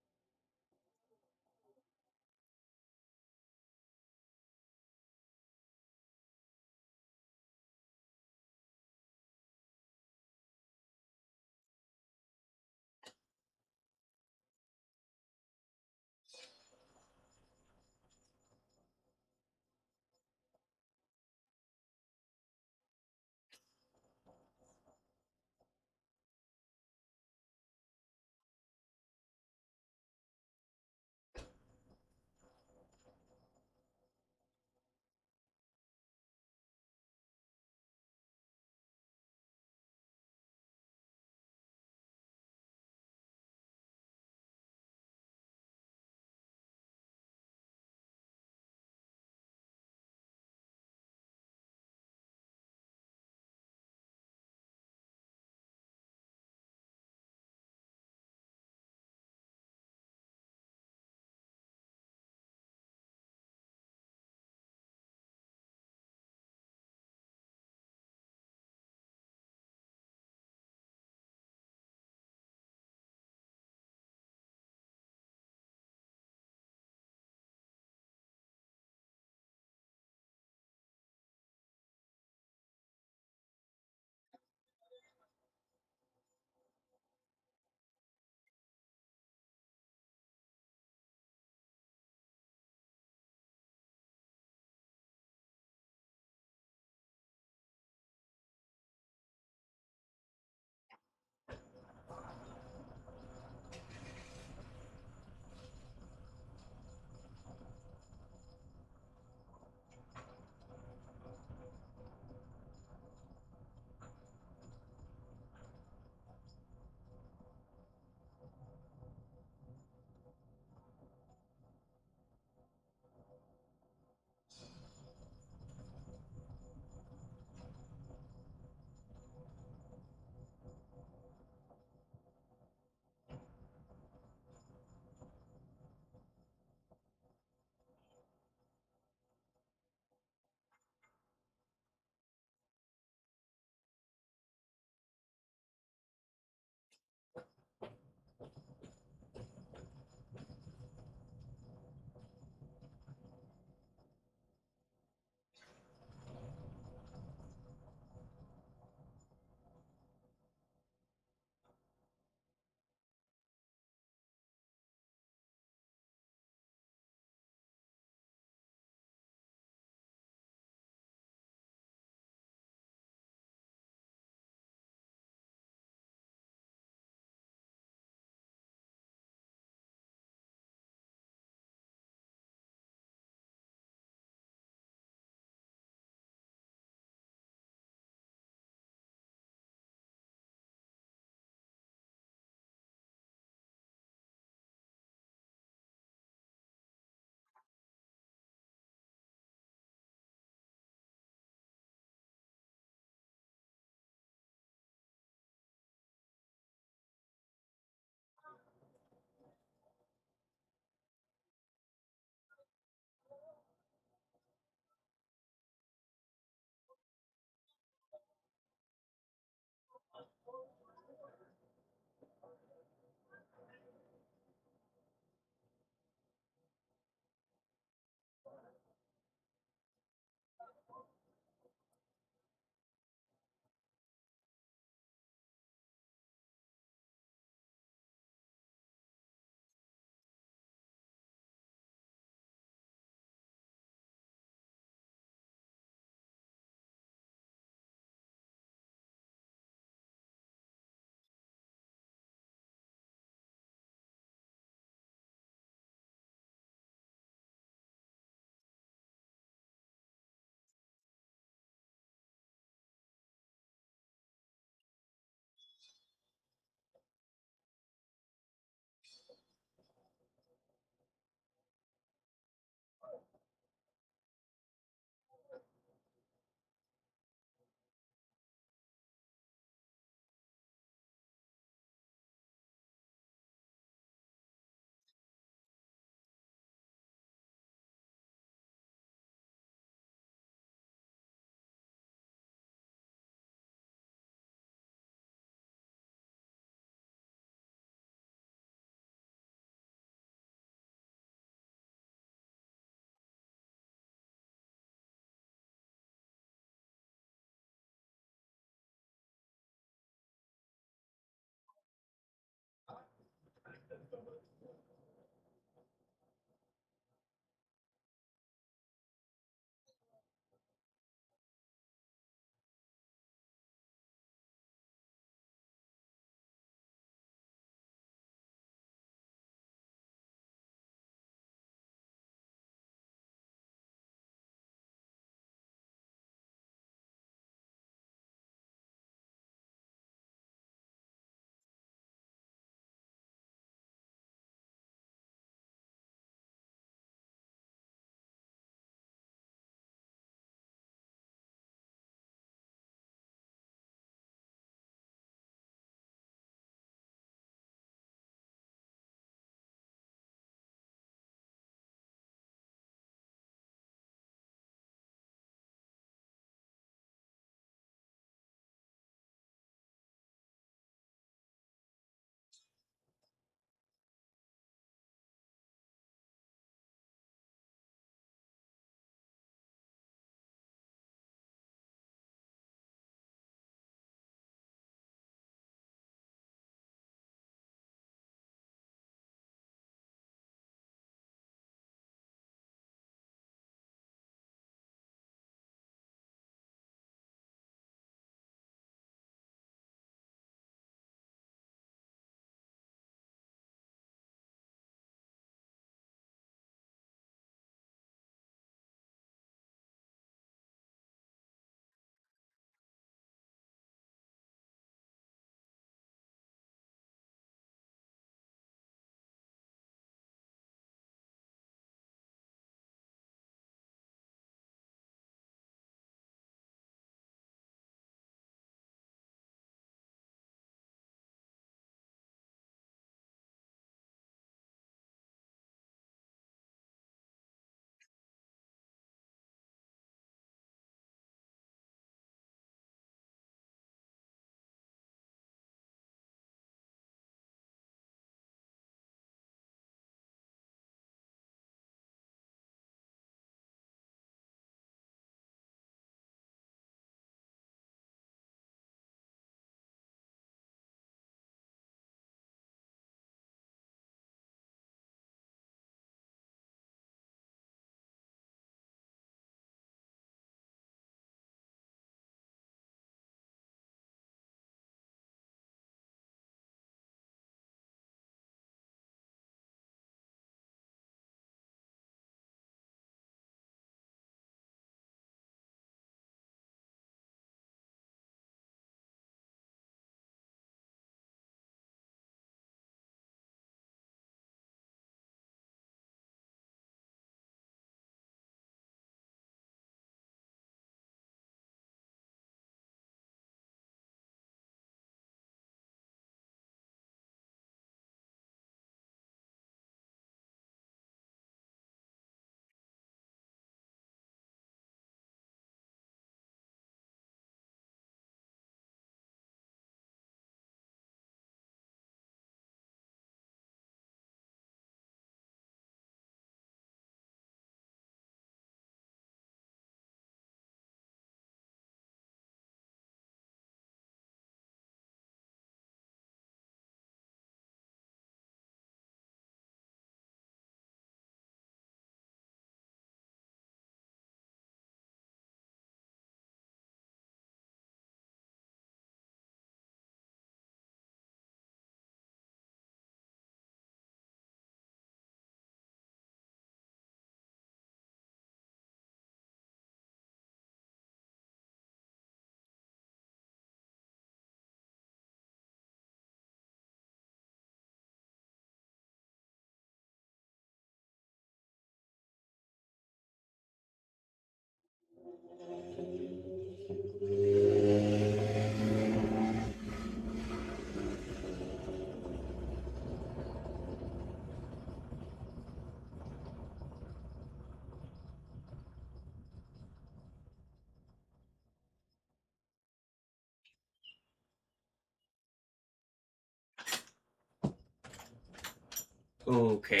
[SPEAKER 1] Okay.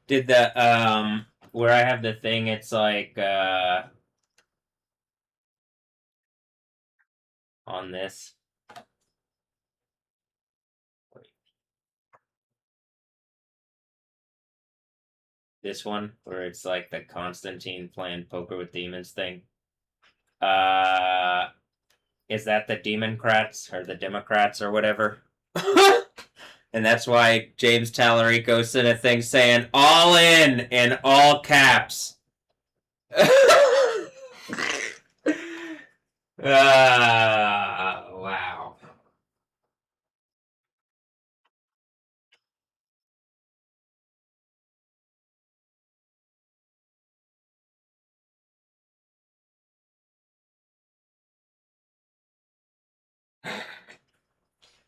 [SPEAKER 1] Did the where I have the thing, it's like on this. This one where it's like the Constantine playing poker with demons thing. Uh is that the Democrats or the Democrats or whatever? And that's why James Tallarico sent a thing saying all in all caps. Wow.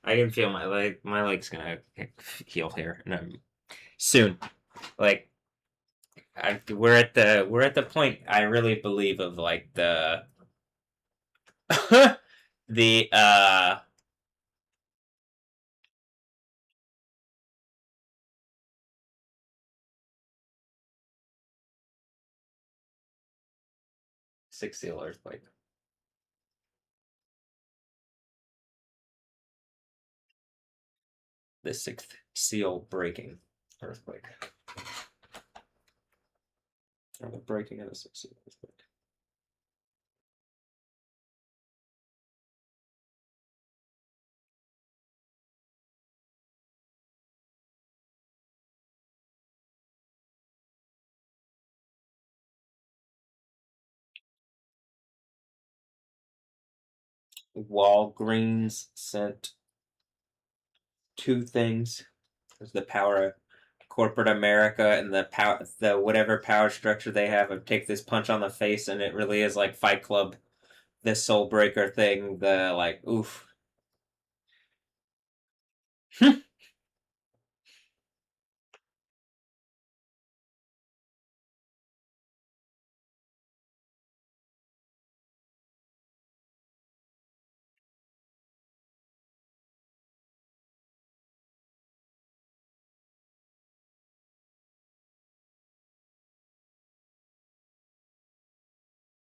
[SPEAKER 1] I can feel my leg. My leg's gonna heal here soon. Like we're at the point I really believe of like the the 6 seal earthquake. The 6th seal breaking earthquake. Or the breaking of the 6th seal earthquake. Walgreens sent 2 things. There's the power of corporate America and the whatever power structure they have of take this punch on the face, and it really is like Fight Club, this soul breaker thing, the like oof.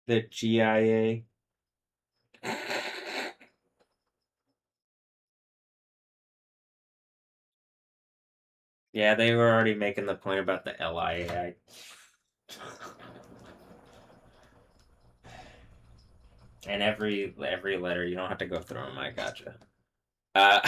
[SPEAKER 1] The GIA. Yeah, they were already making the point about the LIA. And every letter, you don't have to go through them. I gotcha. Uh,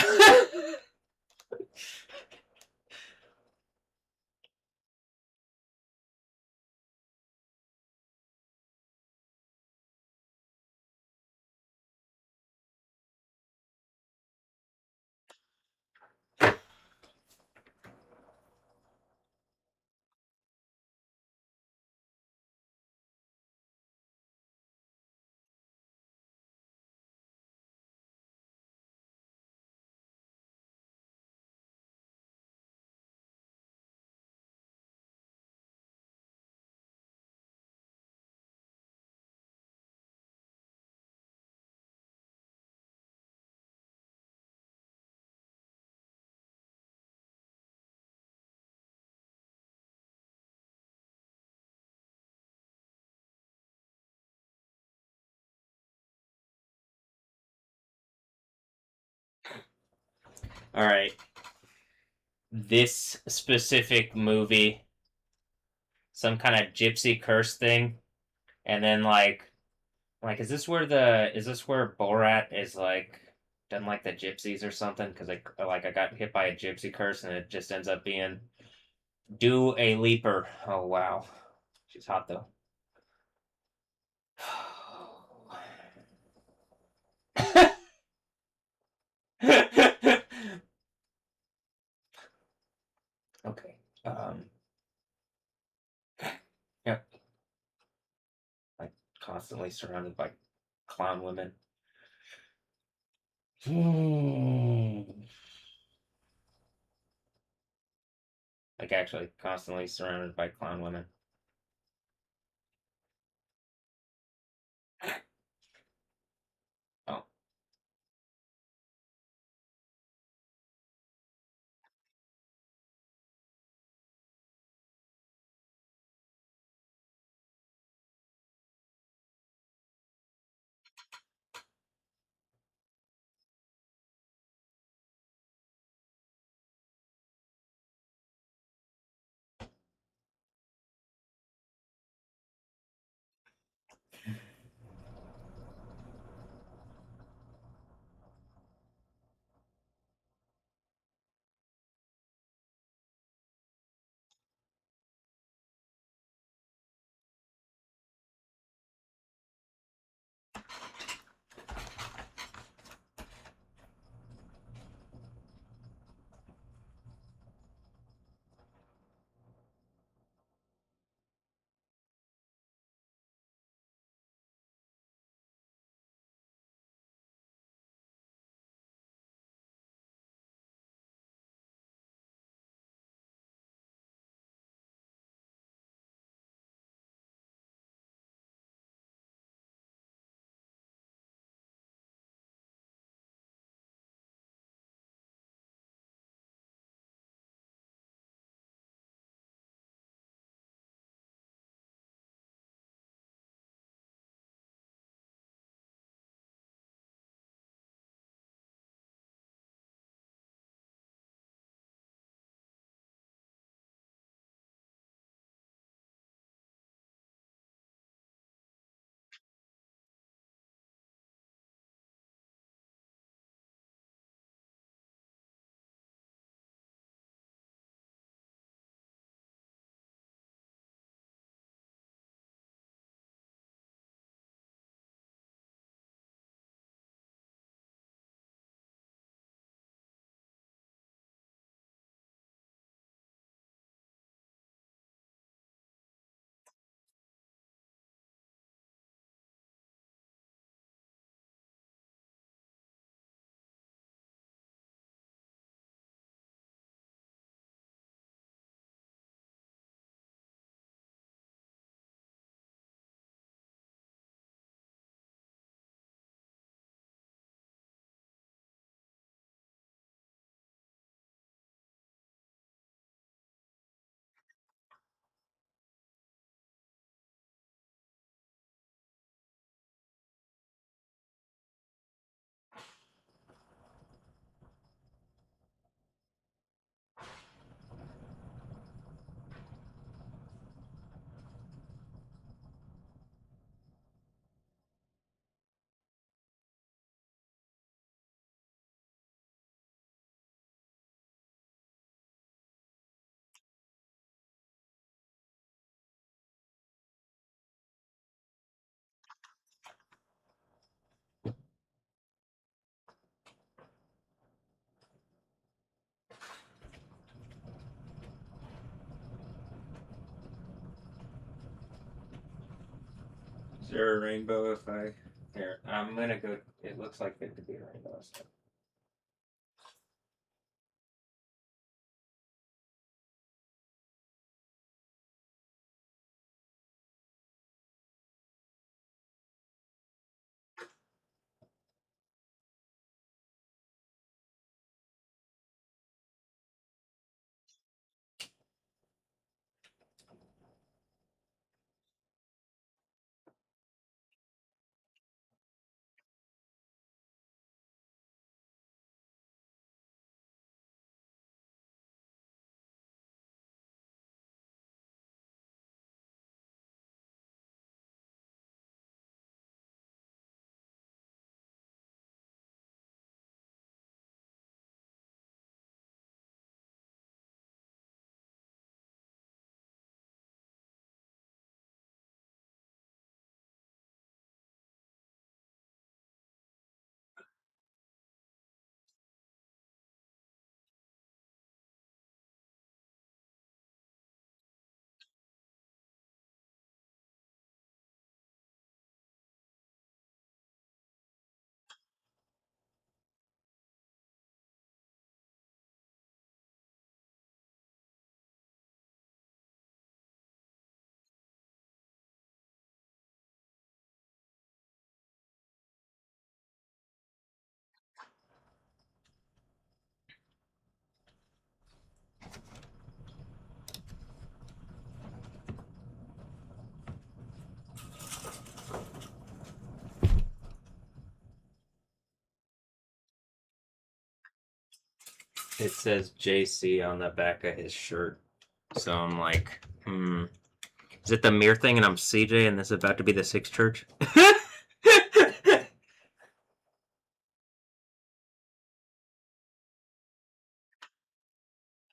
[SPEAKER 1] all right. This specific movie, some kind of gypsy curse thing, and then like is this where Borat is like doesn't like the gypsies or something because I got hit by a gypsy curse and it just ends up being do a leaper. Oh wow, she's hot though. Okay. Yep. Like constantly surrounded by clown women. Like actually constantly surrounded by clown women. Oh. Is there a rainbow if I here? I'm gonna go. It looks like it could be a rainbow. So. It says JC on the back of his shirt. So I'm like, Is it the mirror thing and I'm CJ and this is about to be the Sixth Church?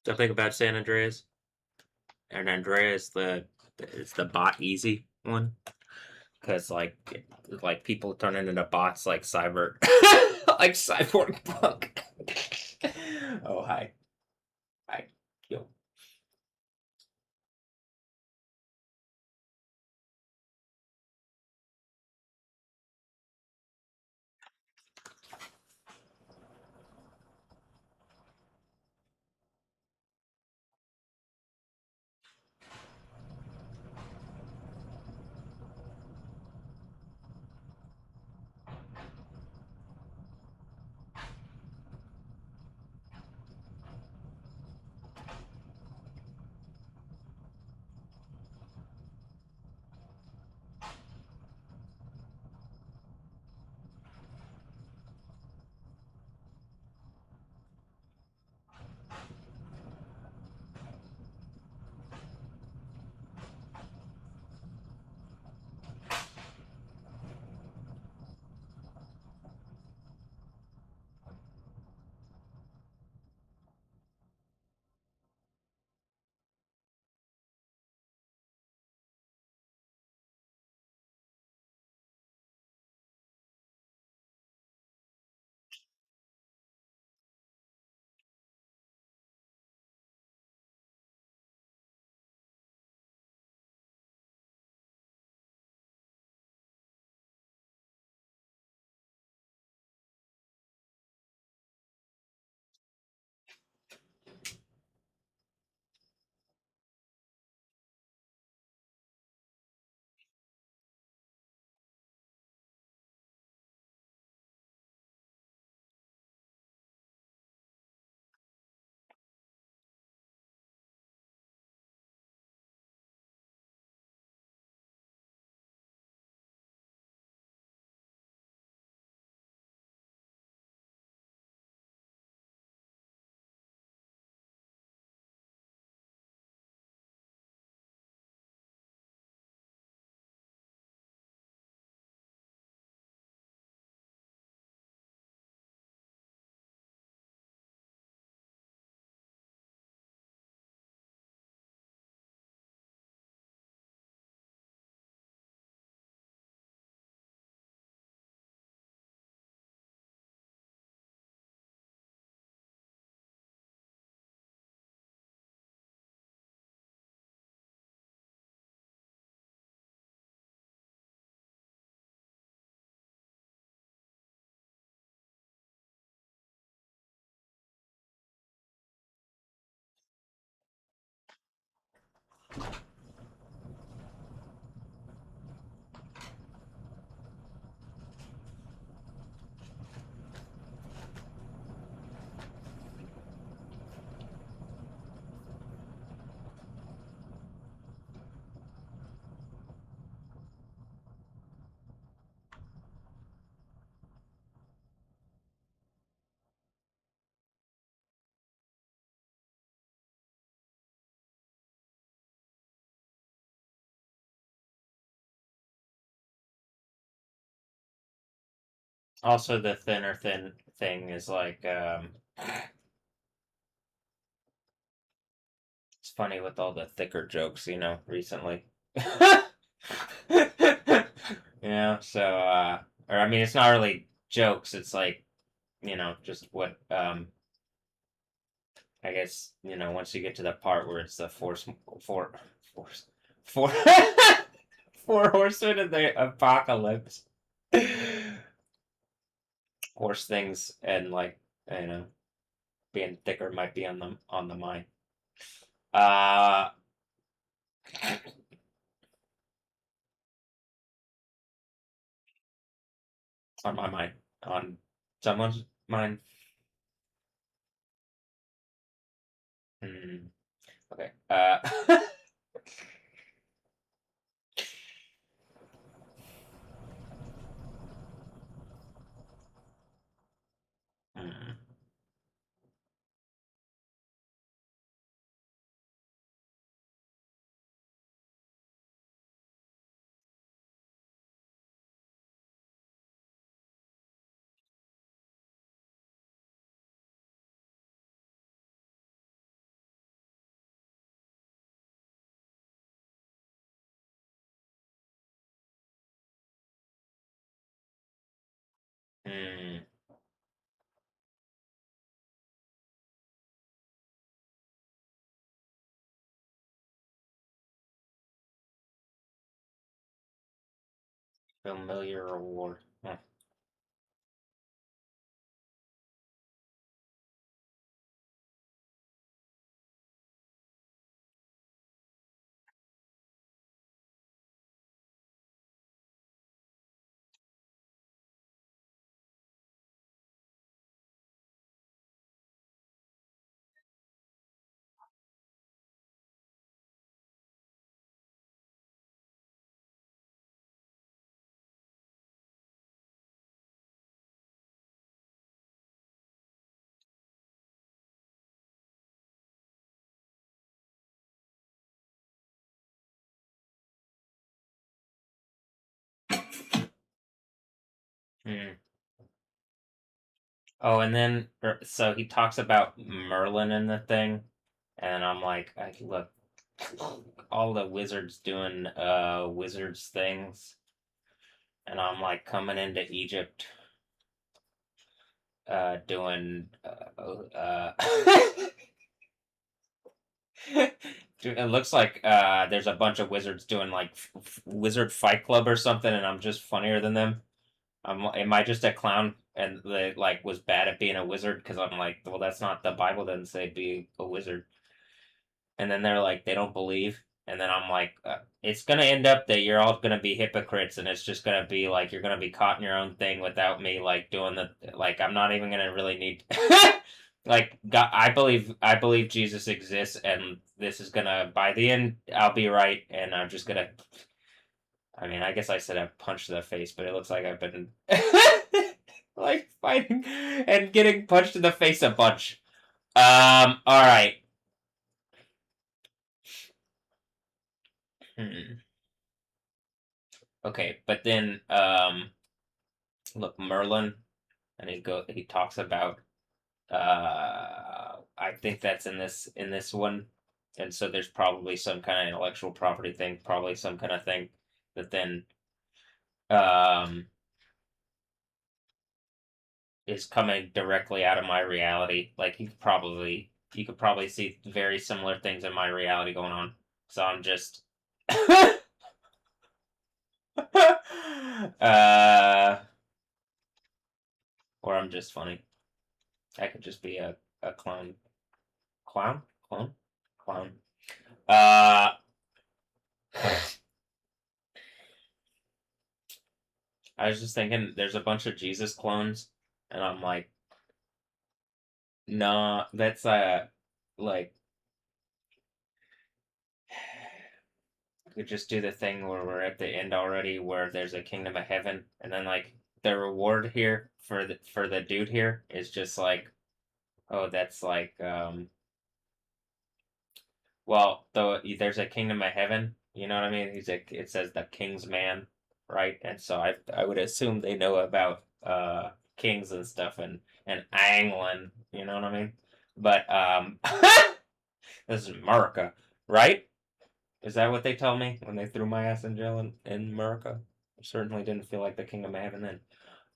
[SPEAKER 1] Something about San Andreas? And Andreas is the bot easy one? Because like people turning into bots like cyber like cyborg punk. Oh hi. Hi. Yo. Also the thinner thin thing is like it's funny with all the thicker jokes, recently. So or I mean it's not really jokes, it's like, just what I guess, once you get to the part where it's the four four horsemen of the apocalypse. Horse things and like, you know, being thicker might be on the mind. Uh on my mind. On someone's mind. Hmm. Okay. Hmm. Hmm. Familiar reward. Huh. Hmm. Oh, and then so he talks about Merlin in the thing, and I'm like, look, all the wizards doing wizards things, and I'm like coming into Egypt, doing Dude, it looks like there's a bunch of wizards doing like wizard fight club or something, and I'm just funnier than them. Am I just a clown and they like was bad at being a wizard? Because I'm like, well, that's not the Bible doesn't say be a wizard. And then they're like, they don't believe. And then I'm like, it's gonna end up that you're all gonna be hypocrites, and it's just gonna be like you're gonna be caught in your own thing without me like doing the like. I'm not even gonna really need. Like God, I believe Jesus exists, and this is gonna by the end I'll be right, and I'm just gonna. I mean, I guess I said I punched to the face, but it looks like I've been like fighting and getting punched in the face a bunch. All right. Hmm. Okay, but then look, Merlin, and he talks about I think that's in this one, and so there's probably some kind of intellectual property thing, probably some kind of thing that then um is coming directly out of my reality. Like you could probably see very similar things in my reality going on. So I'm just uh or I'm just funny. I could just be a clone. Clown? Clone? Clown. Uh I was just thinking there's a bunch of Jesus clones, and I'm like, nah, that's like we could just do the thing where we're at the end already, where there's a kingdom of heaven, and then like the reward here for the dude here is just like, oh, that's like, well, though there's a kingdom of heaven, you know what I mean? It says the king's man, right? And so I would assume they know about kings and stuff and England, you know what I mean? But this is America, right? Is that what they tell me when they threw my ass in jail in America? I certainly didn't feel like the king of heaven then.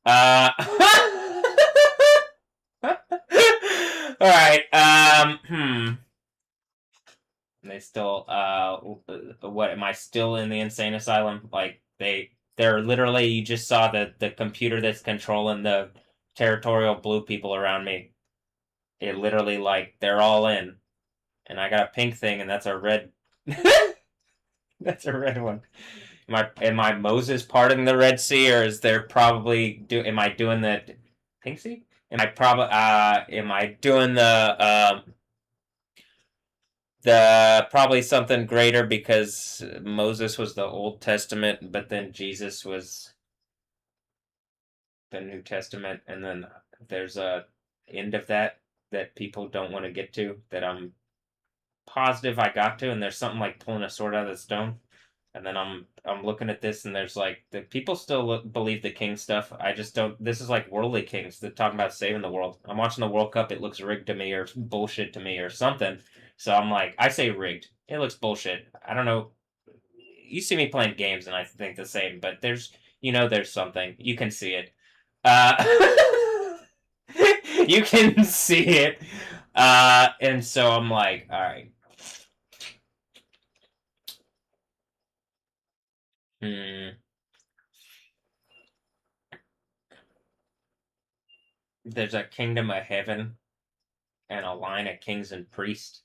[SPEAKER 1] Uh, all right. They still. What am I still in the insane asylum? Like they're literally. You just saw the computer that's controlling the territorial blue people around me. It literally like they're all in, and I got a pink thing, and that's a red. That's a red one. Am I Moses parting the Red Sea, or is there probably am I doing the pink sea? Am I doing the probably something greater because Moses was the Old Testament, but then Jesus was the New Testament, and then there's a end of that people don't want to get to that I'm positive I got to, and there's something like pulling a sword out of the stone. And then I'm looking at this, and there's like the people still believe the king stuff. I just don't. This is like worldly kings that talking about saving the world. I'm watching the World Cup. It looks rigged to me, or bullshit to me, or something. So I'm like, I say rigged. It looks bullshit. I don't know. You see me playing games, and I think the same. But there's something you can see it. Uh, you can see it. And so I'm like, all right. There's a kingdom of heaven and a line of kings and priests,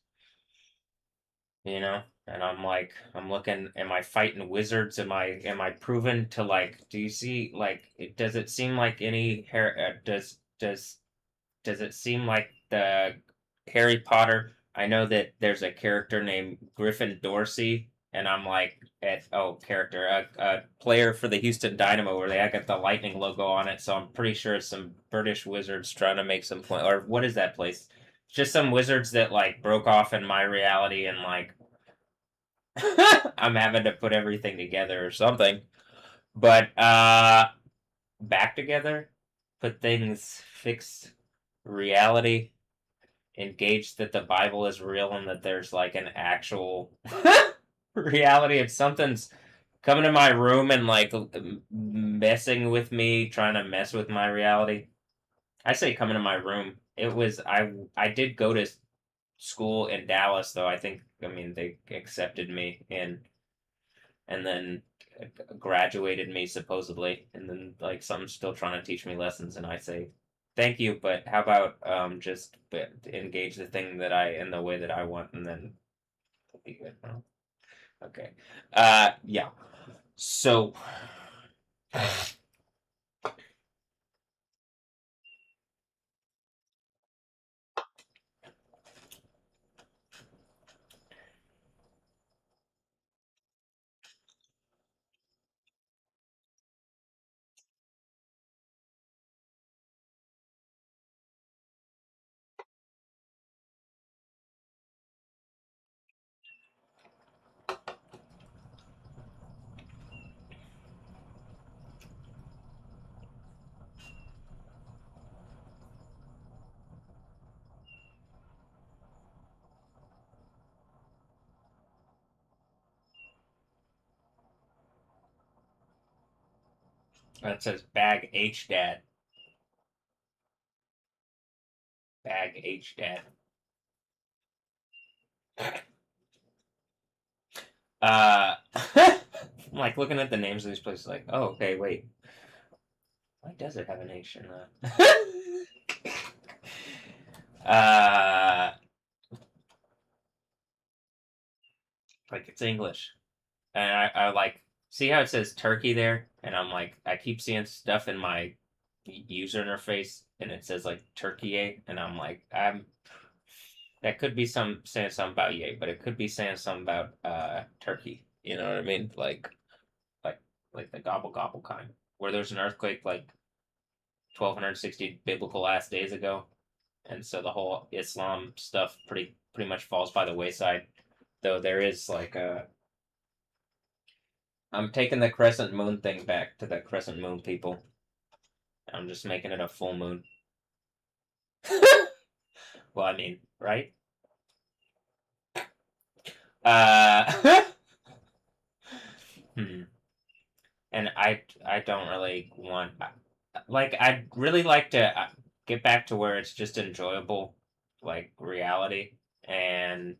[SPEAKER 1] you know? And I'm like, I'm looking, am I fighting wizards? Am I proven to like, do you see like does it seem like any does it seem like the Harry Potter? I know that there's a character named Griffin Dorsey, and I'm like, character, a player for the Houston Dynamo, where they got the lightning logo on it. So I'm pretty sure it's some British wizards trying to make some point. Or what is that place? Just some wizards that like broke off in my reality, and like I'm having to put everything together or something. But back together, put things, fix reality, engage that the Bible is real and that there's like an actual reality. If something's coming to my room and like messing with me, trying to mess with my reality. I say coming to my room. It was I did go to school in Dallas though. I mean they accepted me and then graduated me supposedly, and then like someone's still trying to teach me lessons, and I say thank you, but how about just engage the thing that I in the way that I want, and then it'll be good. Well, okay, yeah. So that says bag H dad, bag H dad. I'm like looking at the names of these places, like, oh, okay, wait, why does it have an H in that? Like it's English, and I like see how it says Turkey there, and I'm like, I keep seeing stuff in my user interface, and it says like Turkey, and I'm like, that could be some saying something about yay, but it could be saying something about Turkey. You know what I mean? Like like the gobble gobble kind, where there's an earthquake like 1260 biblical last days ago, and so the whole Islam stuff pretty much falls by the wayside. Though there is like a I'm taking the crescent moon thing back to the crescent moon people. I'm just making it a full moon. Well, I mean, right? Uh, hmm. And I don't really want like I'd really like to get back to where it's just enjoyable, like reality, and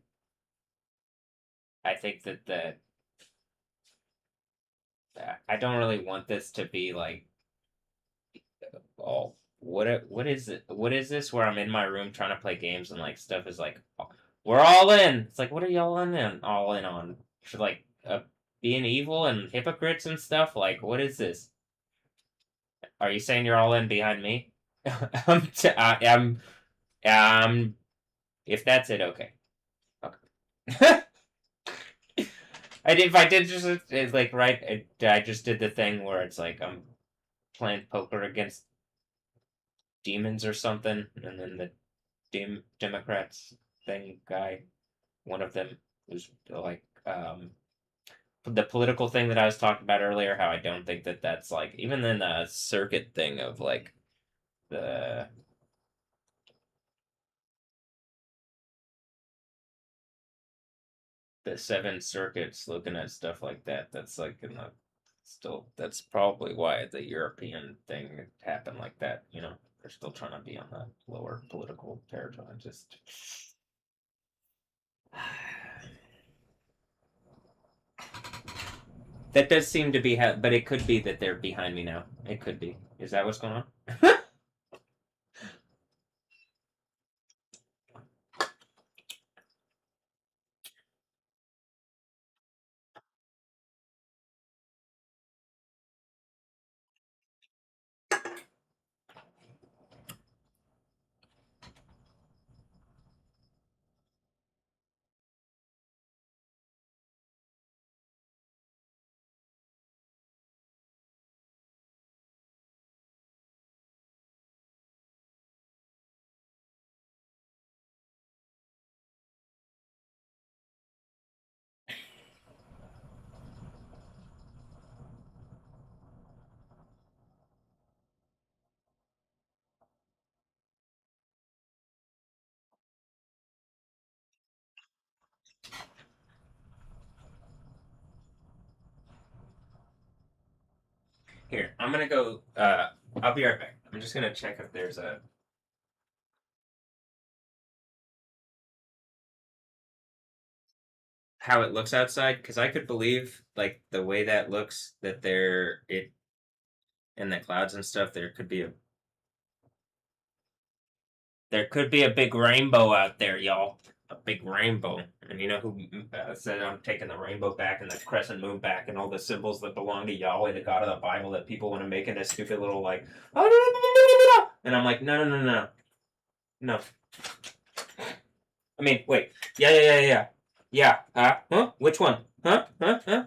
[SPEAKER 1] I think that I don't really want this to be like oh what is it, what is this where I'm in my room trying to play games and like stuff is like we're all in. It's like what are y'all all in on? Should like being evil and hypocrites and stuff? Like what is this? Are you saying you're all in behind me? I'm if that's it, okay. Okay. If I did just it's like right, I just did the thing where it's like I'm playing poker against demons or something, and then the Democrats thing guy, one of them was like the political thing that I was talking about earlier. How I don't think that that's like even in the circuit thing of like the seven circuits looking at stuff like that. That's like in the Still, that's probably why the European thing happened like that. You know, they're still trying to be on the lower political territory. Just that does seem to be, but it could be that they're behind me now. It could be. Is that what's going on? Here, I'm gonna go. I'll be right back. I'm just gonna check if there's a how it looks outside because I could believe like the way that looks that there it in the clouds and stuff. There could be a big rainbow out there, y'all. A big rainbow. And you know who said I'm taking the rainbow back and the crescent moon back and all the symbols that belong to Yahweh, the God of the Bible, that people want to make into stupid little like, and I'm like, no, no, no, no, no. I mean, wait. Yeah, yeah, yeah, yeah. Yeah. Huh? Which one? Huh? Huh? Huh?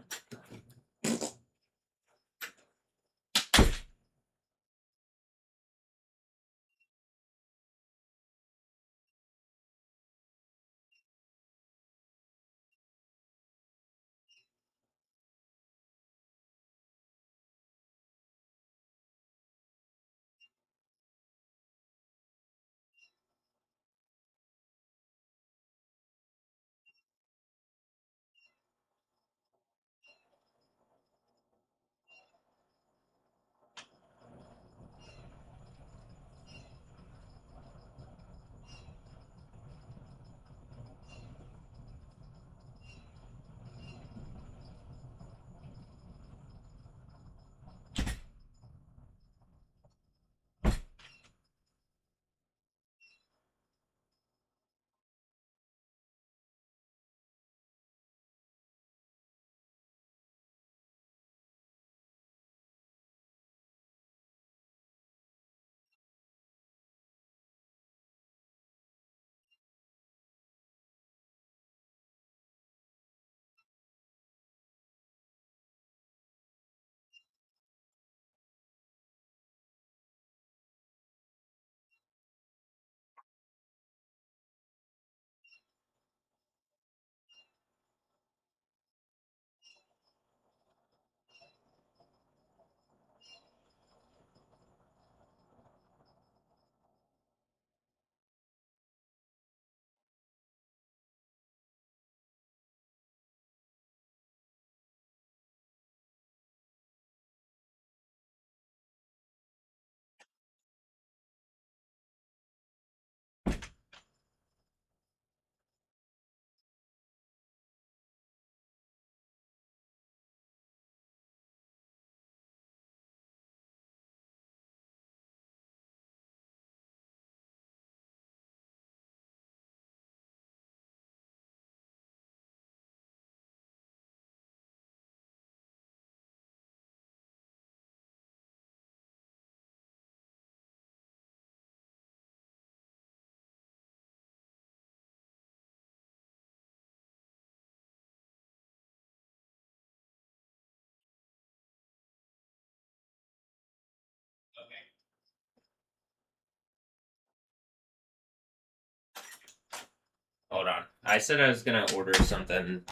[SPEAKER 1] Hold on. I said I was gonna order something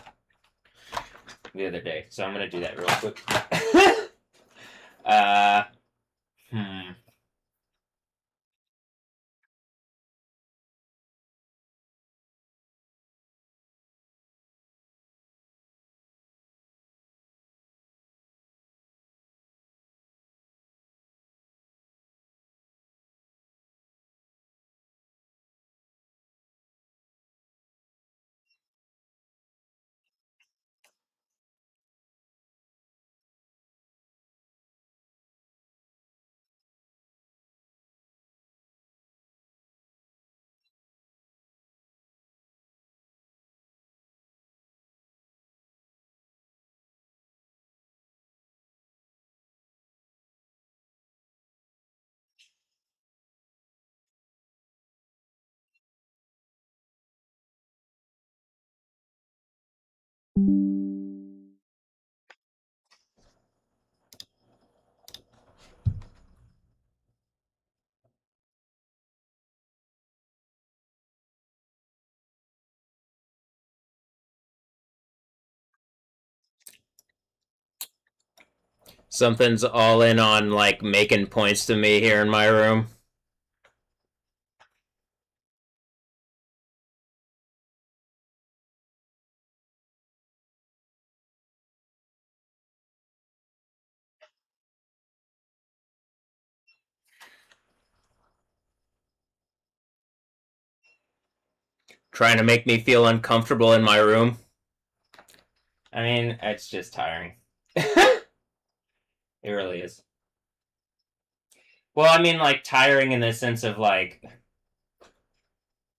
[SPEAKER 1] the other day, so I'm gonna do that real quick. uh, hmm. Something's all in on like making points to me here in my room. Trying to make me feel uncomfortable in my room. I mean, it's just tiring. It really is. Well, I mean, like, tiring in the sense of, like,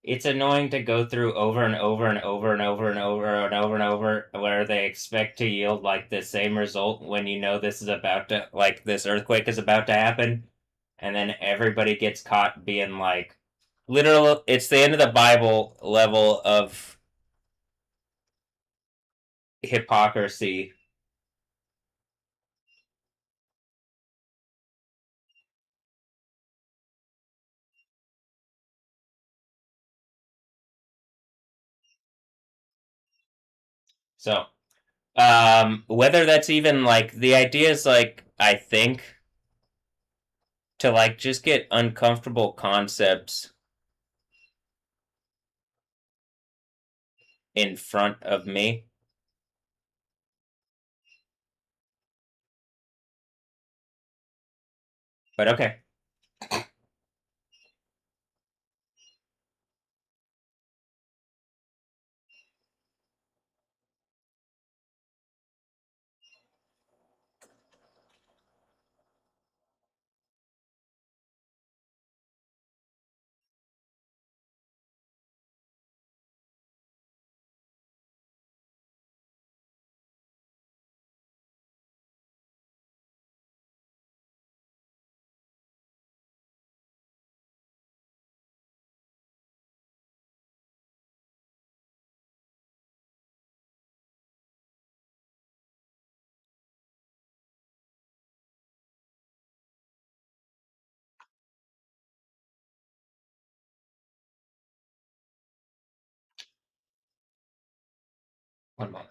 [SPEAKER 1] it's annoying to go through over and over and over and over and over and over and over where they expect to yield, like, the same result when you know this is about to, like, this earthquake is about to happen. And then everybody gets caught being, like, literal, it's the end of the Bible level of hypocrisy. So, whether that's even like the idea is like I think to like just get uncomfortable concepts in front of me. But okay. One moment.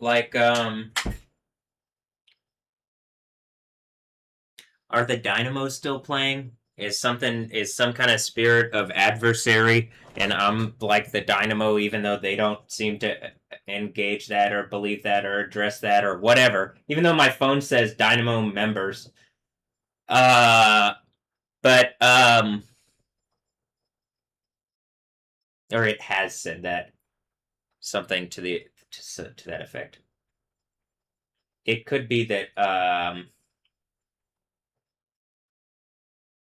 [SPEAKER 1] Like, are the Dynamos still playing? Is some kind of spirit of adversary, and I'm like the Dynamo, even though they don't seem to engage that or believe that or address that or whatever. Even though my phone says Dynamo members, uh, but or it has said that something to that effect. It could be that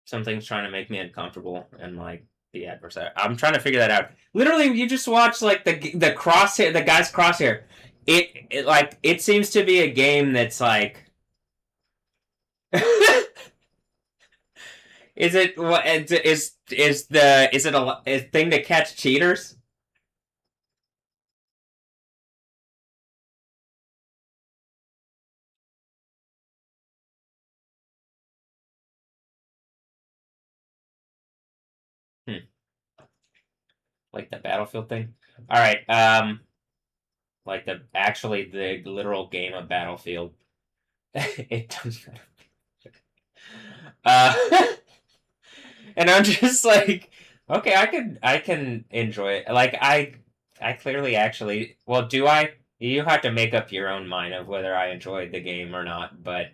[SPEAKER 1] something's trying to make me uncomfortable and like the adversary. I'm trying to figure that out. Literally, you just watch like the crosshair, the guy's crosshair. It like it seems to be a game that's like. Is it what is it a thing to catch cheaters? Hmm. Like the Battlefield thing. All right. Like the literal game of Battlefield. It does. Uh, and I'm just like, okay, I can enjoy it. Like I clearly actually. Well, do I? You have to make up your own mind of whether I enjoyed the game or not. But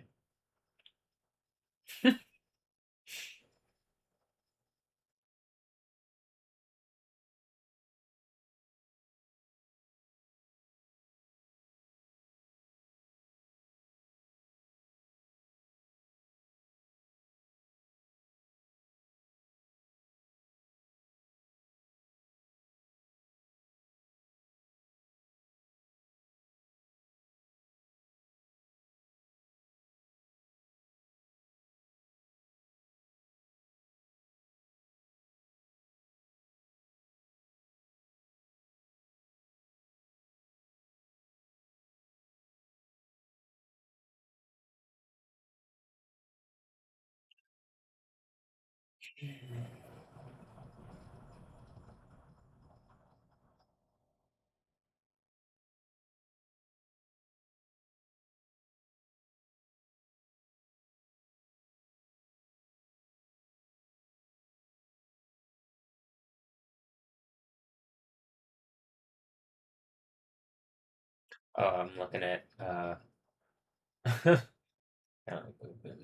[SPEAKER 1] I'm looking at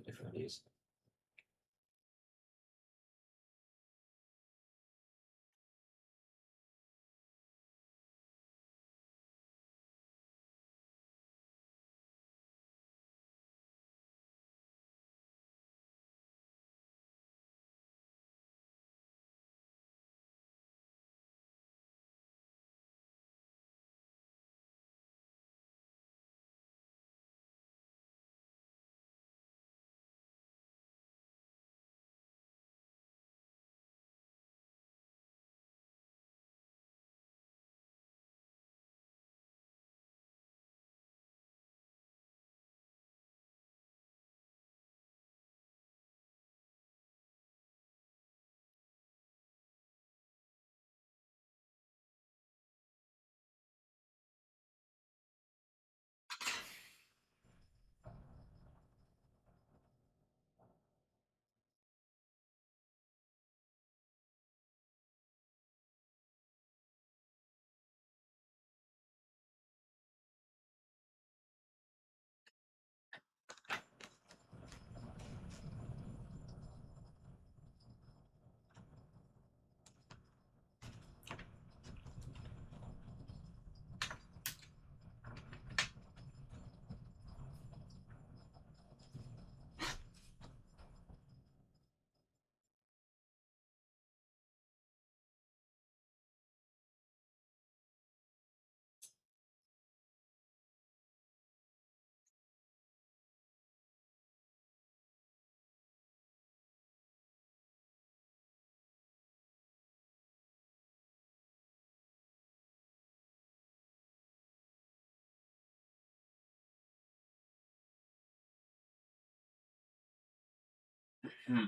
[SPEAKER 1] different views. Hmm.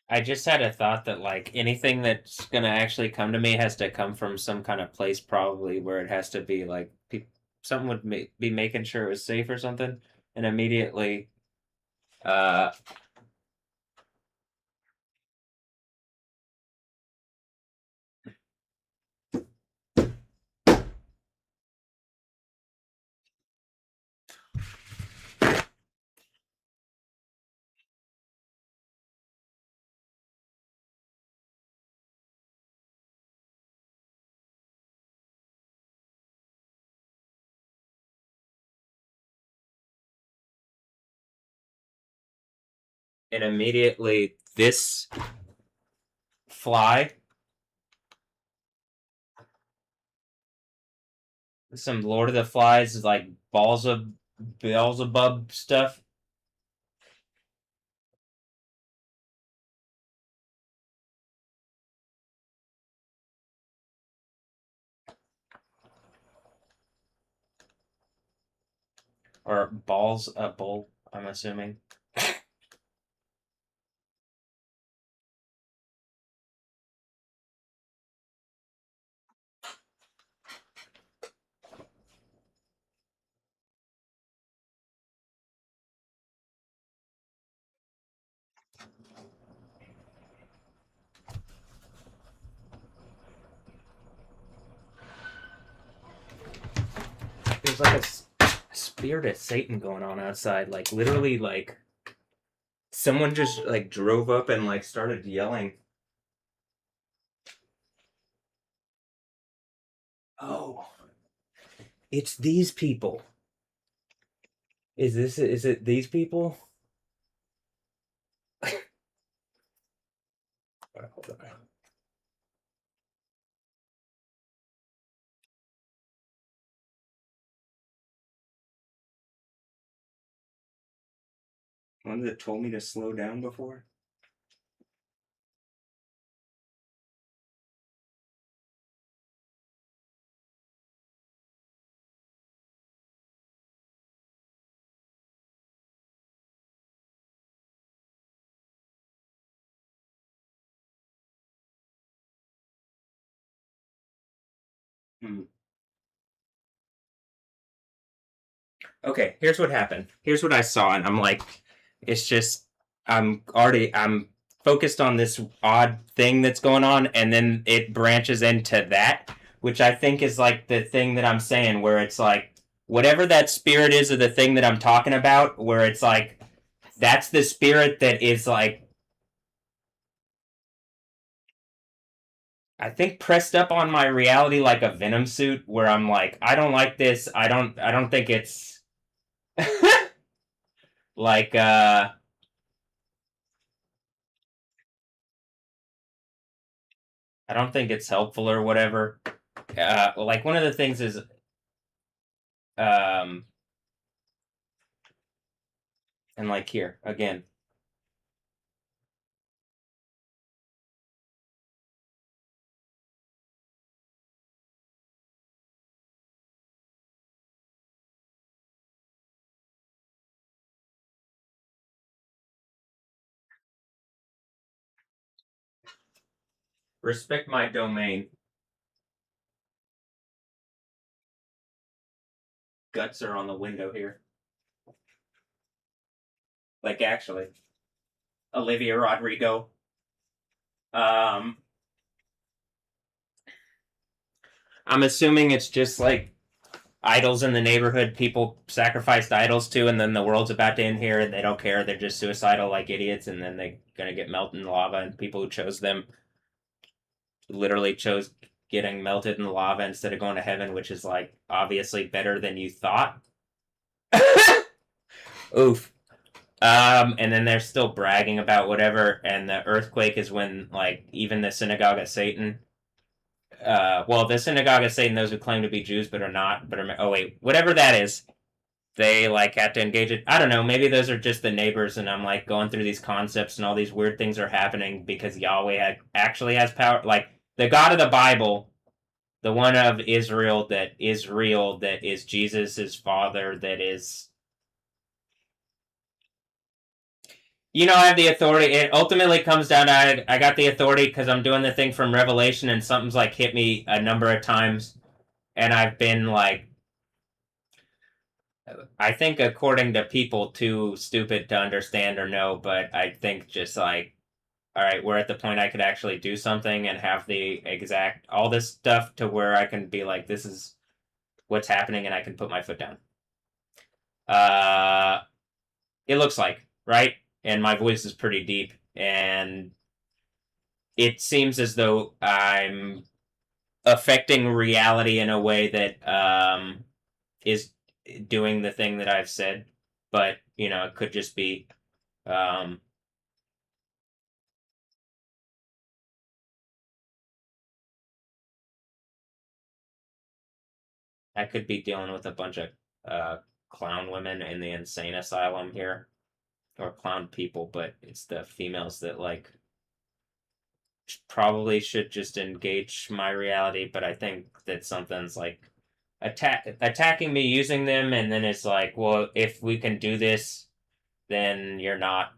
[SPEAKER 1] I just had a thought that like anything that's gonna actually come to me has to come from some kind of place, probably where it has to be like something would be making sure it was safe or something, and immediately, uh, and immediately this fly, some Lord of the Flies, like balls of Beelzebub stuff. Or balls a bull, I'm assuming. There's like a spirit of Satan going on outside. Like literally, like someone just like drove up and like started yelling. Oh, it's these people. Is it these people? Hold on. One that told me to slow down before? Hmm. Okay, here's what happened. Here's what I saw, and I'm like, it's just I'm focused on this odd thing that's going on, and then it branches into that, which I think is like the thing that I'm saying, where it's like whatever that spirit is of the thing that I'm talking about, where it's like that's the spirit that is like I think pressed up on my reality like a venom suit, where I'm like, I don't like this. I don't think it's like I don't think it's helpful or whatever. Like one of the things is um and like here again, respect my domain. Guts are on the window here. Like actually, Olivia Rodrigo. Um, I'm assuming it's just like idols in the neighborhood people sacrificed idols to, and then the world's about to end here and they don't care. They're just suicidal like idiots, and then they're gonna get melted in lava, and people who chose them literally chose getting melted in lava instead of going to heaven, which is like obviously better than you thought. Oof. And then they're still bragging about whatever, and the earthquake is when like even the synagogue of Satan. Well, the synagogue of Satan, those who claim to be Jews but are not, but are oh wait, whatever that is, they like have to engage it. I don't know. Maybe those are just the neighbors, and I'm like going through these concepts, and all these weird things are happening because actually has power. Like the God of the Bible, the one of Israel that is real, that is Jesus' father, that is I have the authority. It ultimately comes down to I got the authority because I'm doing the thing from Revelation, and something's like hit me a number of times, and I've been like, I think according to people, too stupid to understand or know, but I think just like, all right, we're at the point I could actually do something and have the exact all this stuff to where I can be like, this is what's happening, and I can put my foot down. Uh, it looks like, right? And my voice is pretty deep, and it seems as though I'm affecting reality in a way that is doing the thing that I've said, but it could just be um, I could be dealing with a bunch of clown women in the insane asylum here, or clown people, but it's the females that like probably should just engage my reality. But I think that something's like attacking me using them, and then it's like, well, if we can do this, then you're not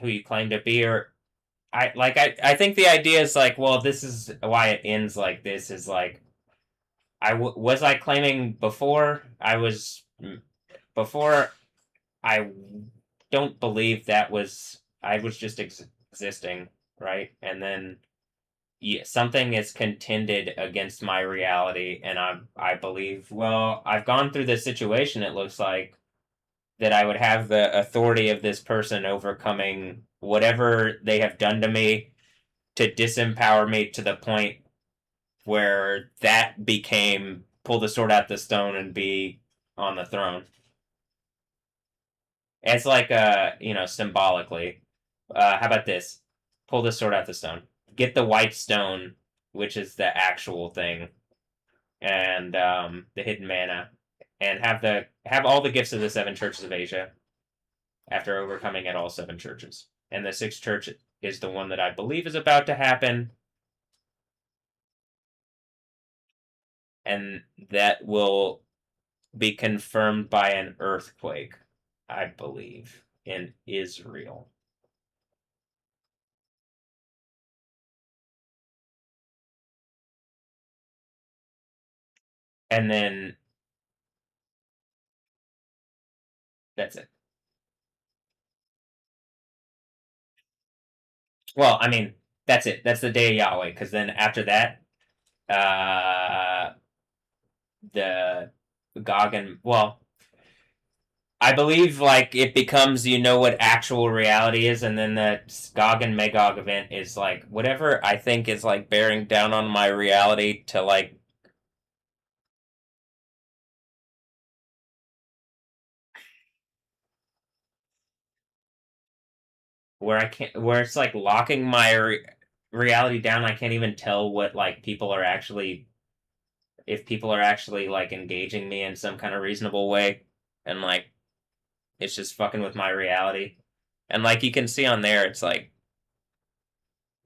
[SPEAKER 1] who you claim to be, or I think the idea is like, well, this is why it ends like this is like was I claiming before before I don't believe that was I was just existing, right? And then yeah, something is contended against my reality, and I believe, well, I've gone through this situation, it looks like, that I would have the authority of this person overcoming whatever they have done to me to disempower me to the point where that became pull the sword out the stone and be on the throne. It's like symbolically. How about this? Pull the sword out the stone. Get the white stone, which is the actual thing, and the hidden mana, and have all the gifts of the seven churches of Asia after overcoming at all seven churches. And the sixth church is the one that I believe is about to happen, and that will be confirmed by an earthquake, I believe, in Israel. And then that's it. Well, I mean, that's it. That's the day of Yahweh. Because then after that, uh, the Gog and well, I believe like it becomes what actual reality is, and then the Gog and Magog event is like whatever I think is like bearing down on my reality to like where I can't where it's like locking my reality down. I can't even tell what like people are actually if people are actually like engaging me in some kind of reasonable way, and like it's just fucking with my reality. And like you can see on there, it's like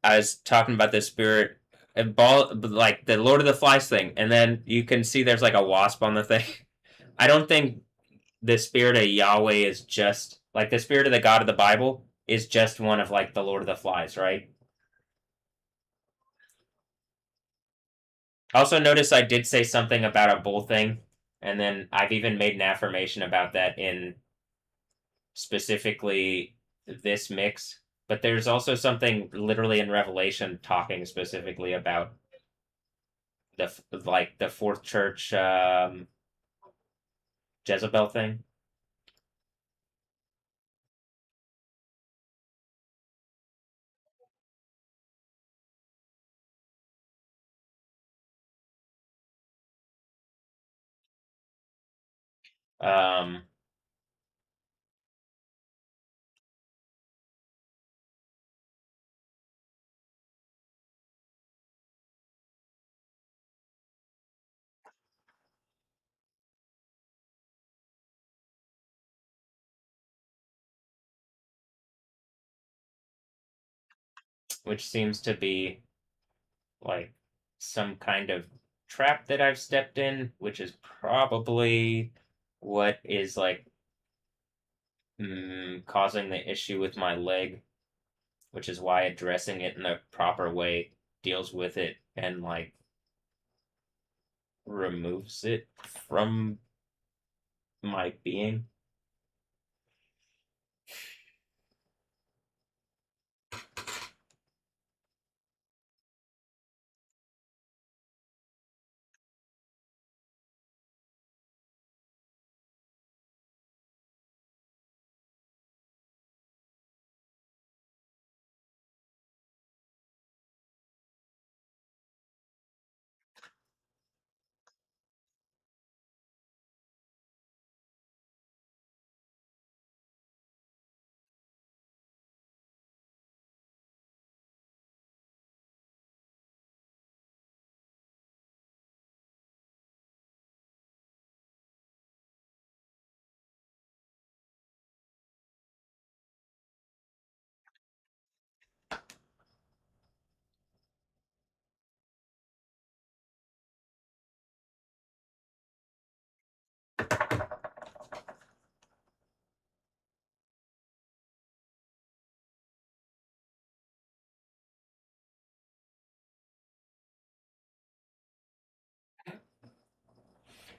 [SPEAKER 1] I was talking about the spirit and ball, like the Lord of the Flies thing, and then you can see there's like a wasp on the thing. I don't think the spirit of Yahweh is just like the spirit of the God of the Bible is just one of like the Lord of the Flies, right? Also, notice I did say something about a bull thing, and then I've even made an affirmation about that in specifically this mix. But there's also something literally in Revelation talking specifically about the fourth church Jezebel thing. Um, which seems to be like some kind of trap that I've stepped in, which is probably what is like causing the issue with my leg, which is why addressing it in the proper way deals with it and like removes it from my being.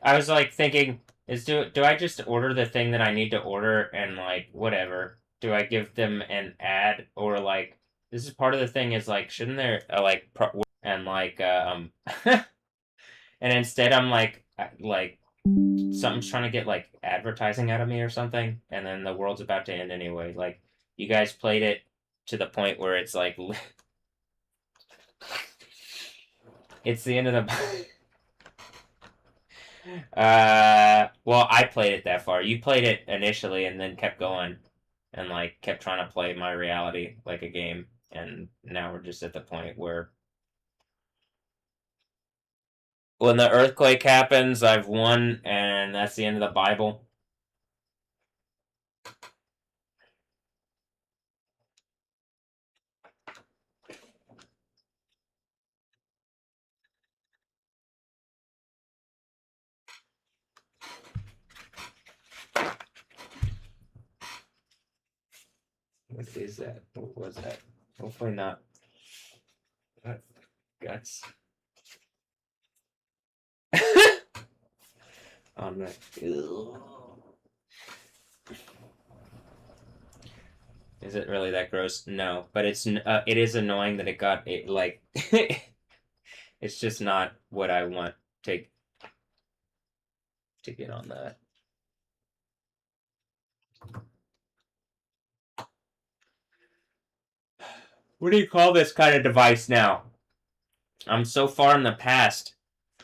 [SPEAKER 1] I was like thinking, do I just order the thing that I need to order and like whatever? Do I give them an ad or like this is part of the thing is like shouldn't there and like and instead I'm like something's trying to get like advertising out of me or something and then the world's about to end anyway. Like you guys played it to the point where it's like it's the end of the well, I played it that far. You played it initially and then kept going and like kept trying to play my reality like a game. And now we're just at the point where when the earthquake happens, I've won and that's the end of the Bible. What is that? What was that? Hopefully not. What? Guts. On the. Is it really that gross? No, but it is annoying that it got it like it's just not what I want to get on that. What do you call this kind of device now? I'm so far in the past.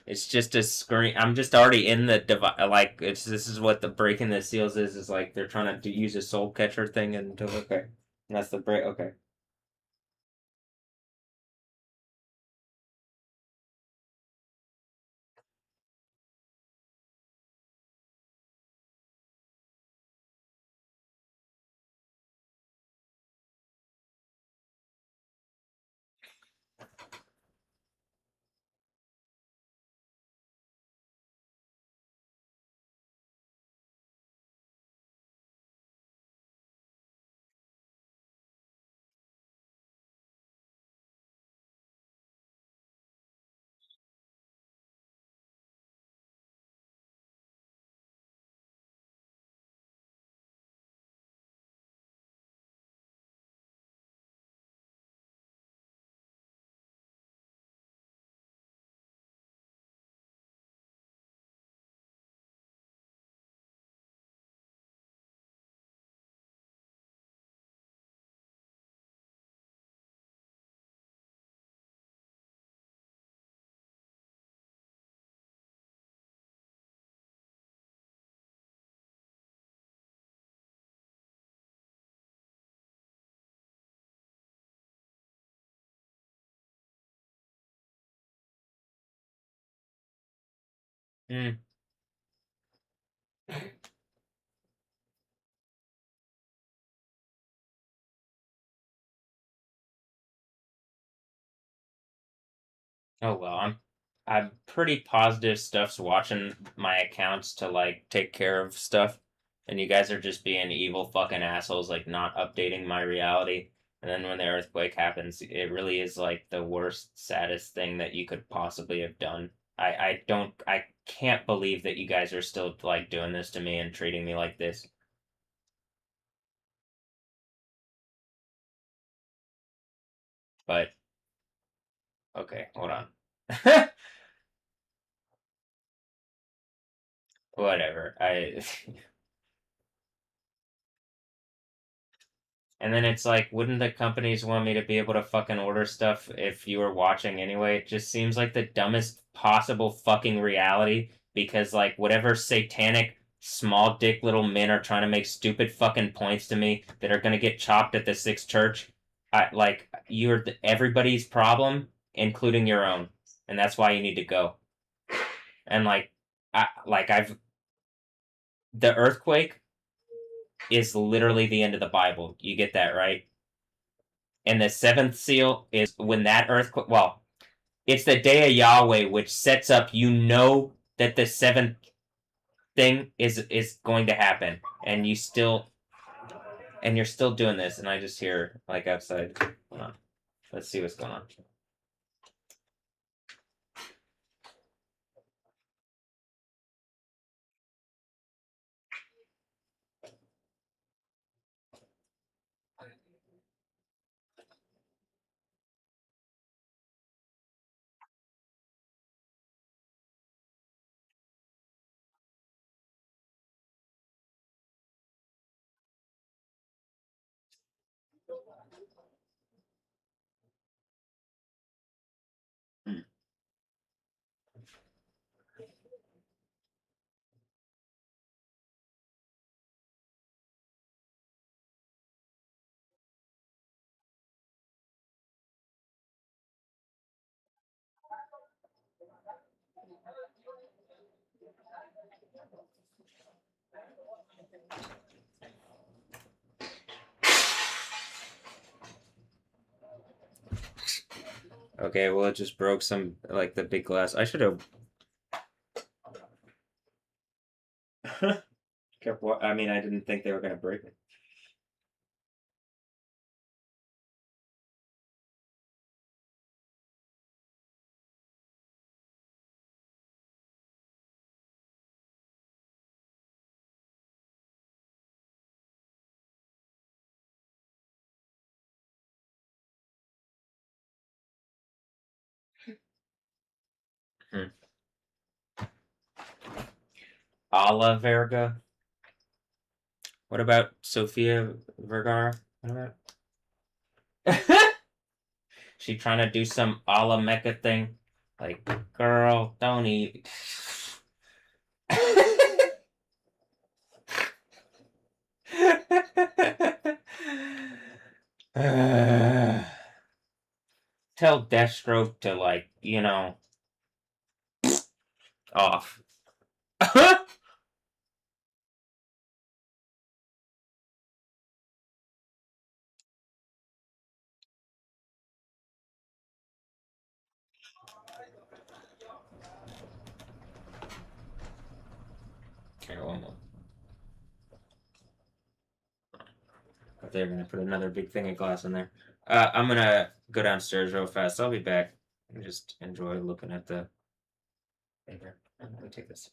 [SPEAKER 1] It's just a screen. I'm just already in the device. Like this is what the breaking the seals is. Is like they're trying to use a soul catcher thing and okay, and that's the break. Okay. Hmm. Oh well, I'm pretty positive stuff's watching my accounts to like take care of stuff. and you guys are just being evil fucking assholes, like not updating my reality. And then when the earthquake happens, it really is like the worst, saddest thing that you could possibly have done. I can't believe that you guys are still like doing this to me and treating me like this. But okay, hold on. Whatever. And then it's like, wouldn't the companies want me to be able to fucking order stuff if you were watching anyway? It just seems like the dumbest possible fucking reality because, like, whatever satanic small dick little men are trying to make stupid fucking points to me that are gonna get chopped at the Sixth Church, you're everybody's problem, including your own. And that's why you need to go. And, the earthquake is literally the end of the Bible. You get that, right? And the seventh seal is when that earthquake. Well, it's the day of Yahweh, which sets up. You know that the seventh thing is going to happen, and you're still doing this. And I just hear like outside. Hold on. Let's see what's going on. Okay, well, it just broke some like the big glass. I should have kept. I mean, I didn't think they were gonna break it. Hmm. Ala Verga. What about Sofia Vergara? What about? She trying to do some a la Mecca thing. Like, girl, don't eat. Tell Deathstroke to, like, off. Okay, one more. They're gonna put another big thing of glass in there. I'm gonna go downstairs real fast. I'll be back and just enjoy looking at the paper. Let me take this.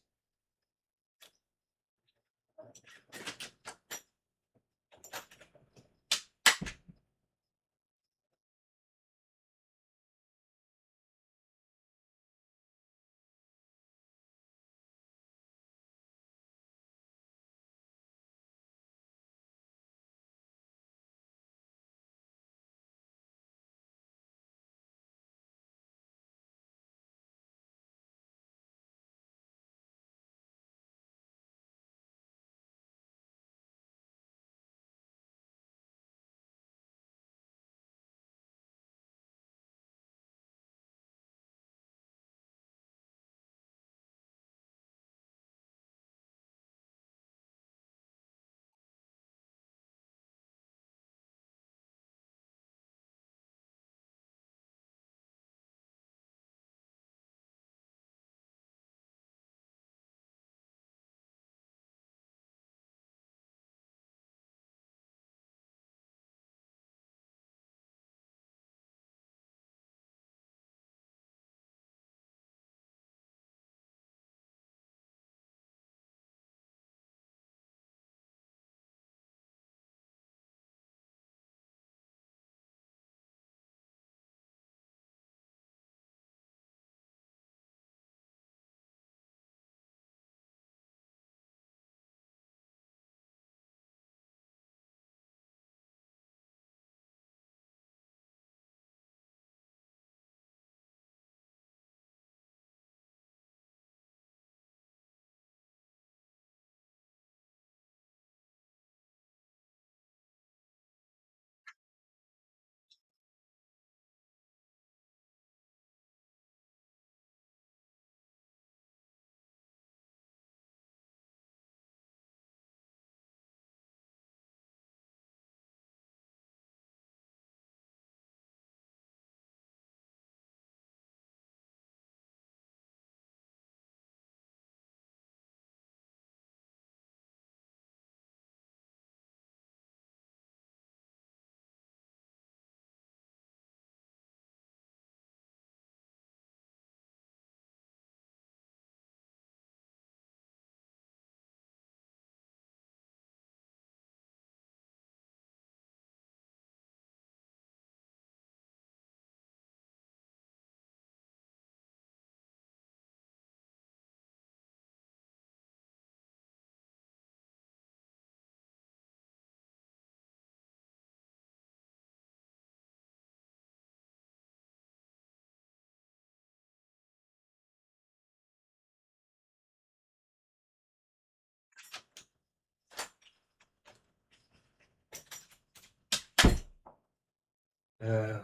[SPEAKER 1] Uh,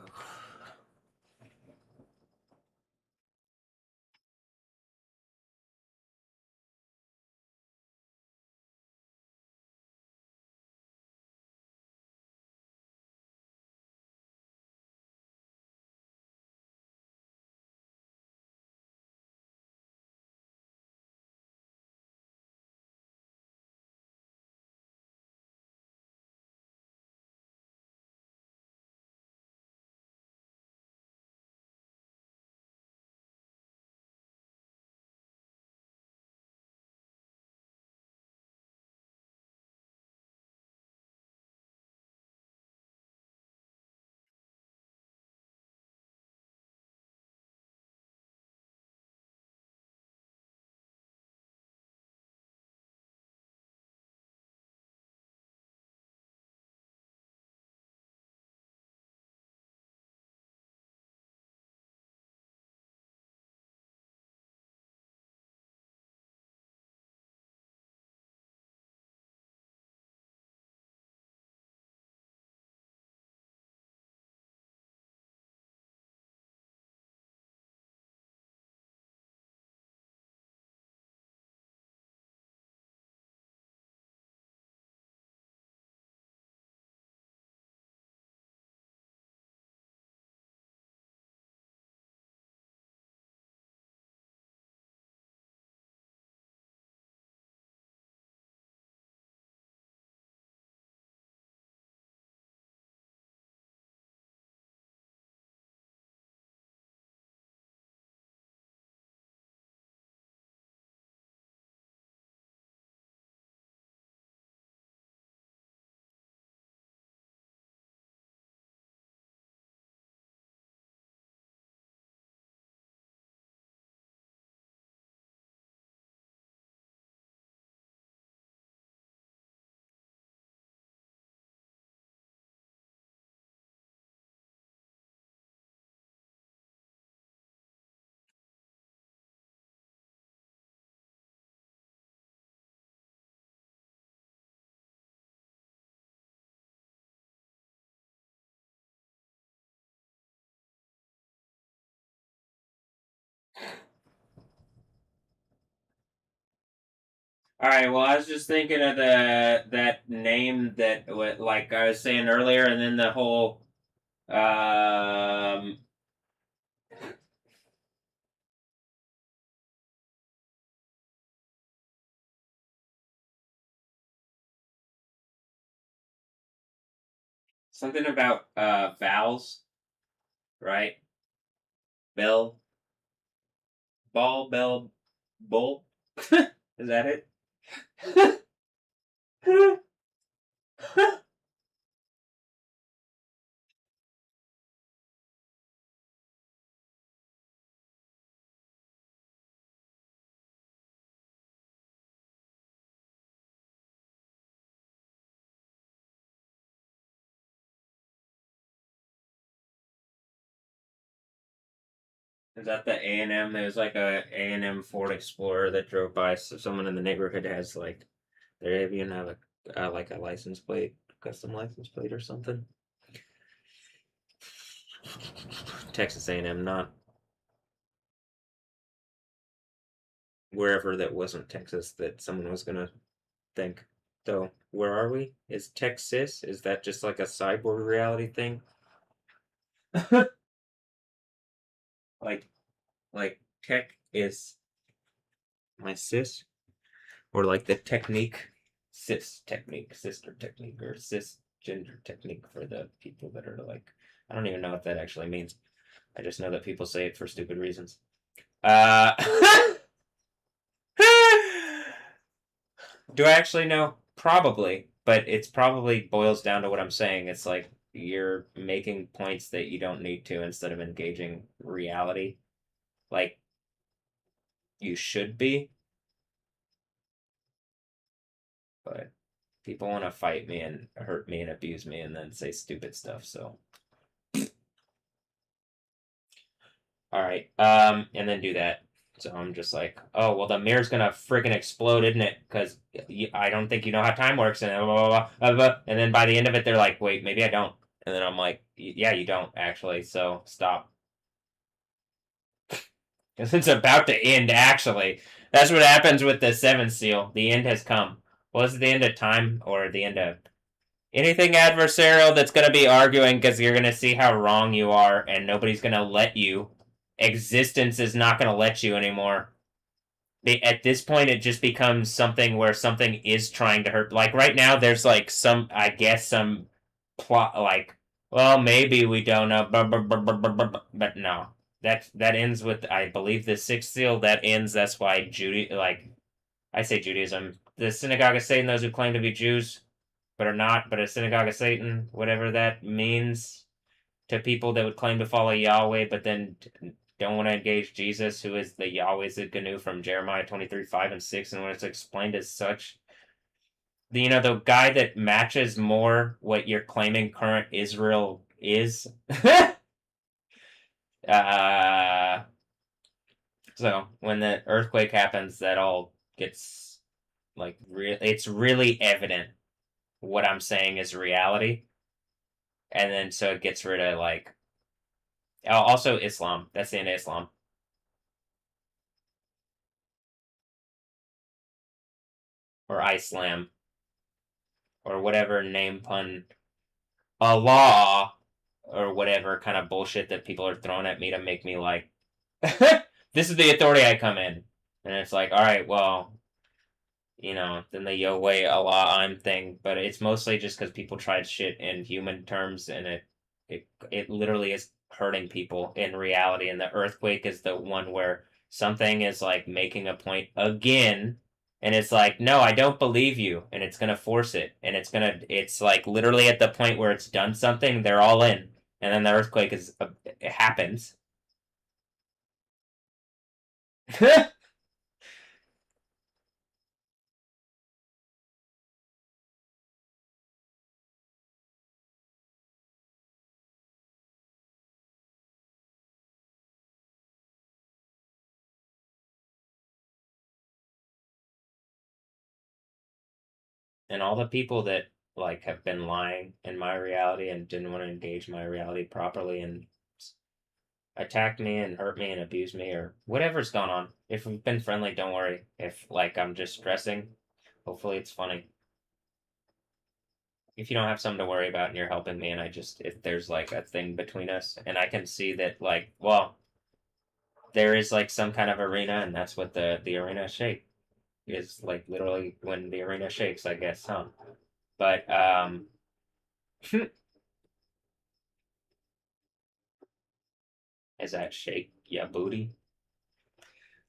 [SPEAKER 1] All right. Well, I was just thinking of that name that, like I was saying earlier, and then the whole um, something about vowels, right? Bell, ball, bell, bull. Is that it? Is that the A&M? There's like a A&M Ford Explorer that drove by. So someone in the neighborhood has like, they even have like a license plate, custom license plate or something. Texas A&M, not wherever that wasn't Texas that someone was gonna think. So where are we? Is Texas? Is that just like a cyborg reality thing? like like tech is my sis, or like the technique, cis technique, sister technique, or cisgender technique for the people that are like, I don't even know what that actually means. I just know that people say it for stupid reasons. Uh, do I actually know? Probably, but it's probably boils down to what I'm saying. It's like you're making points that you don't need to instead of engaging reality. Like you should be, but people want to fight me and hurt me and abuse me and then say stupid stuff. So, all right, and then do that. So I'm just like, oh well, the mirror's gonna freaking explode, isn't it? Because I don't think you know how time works, and blah, blah, blah, blah, blah. And then by the end of it, they're like, wait, maybe I don't. And then I'm like, yeah, you don't actually, so stop. Because it's about to end, actually. That's what happens with the seventh seal. The end has come. Was it the end of time or the end of anything adversarial that's going to be arguing because you're going to see how wrong you are and nobody's going to let you. Existence is not going to let you anymore. At this point, it just becomes something where something is trying to hurt. Like right now, there's like some, I guess, some plot, like, well, maybe we don't know, but no. That ends with, I believe, the sixth seal. That ends. That's why I say Judaism. The synagogue of Satan, those who claim to be Jews but are not, but a synagogue of Satan, whatever that means to people that would claim to follow Yahweh, but then don't want to engage Jesus, who is the Yahweh Zidkenu from Jeremiah 23:5 and 6, and when it's explained as such. The guy that matches more what you're claiming current Israel is. So when the earthquake happens, that all gets like it's really evident what I'm saying is reality, and then so it gets rid of like also Islam. That's the end of Islam. Or Islam. Or whatever name pun. Allah. Or whatever kind of bullshit that people are throwing at me to make me like, this is the authority I come in. And it's like, alright, well, then the yo way Allah I'm thing. But it's mostly just because people tried shit in human terms and it literally is hurting people in reality. And the earthquake is the one where something is like making a point again, and it's like, no, I don't believe you, and it's gonna force it, and it's like literally at the point where it's done something, they're all in, and then the earthquake it happens. And all the people that like have been lying in my reality and didn't want to engage my reality properly and attacked me and hurt me and abused me or whatever's gone on. If we've been friendly, don't worry. If like I'm just stressing, hopefully it's funny. If you don't have something to worry about and you're helping me and if there's like a thing between us and I can see that like, well, there is like some kind of arena and that's what the arena shake is like literally when the arena shakes, I guess, huh? But is that shake yeah booty?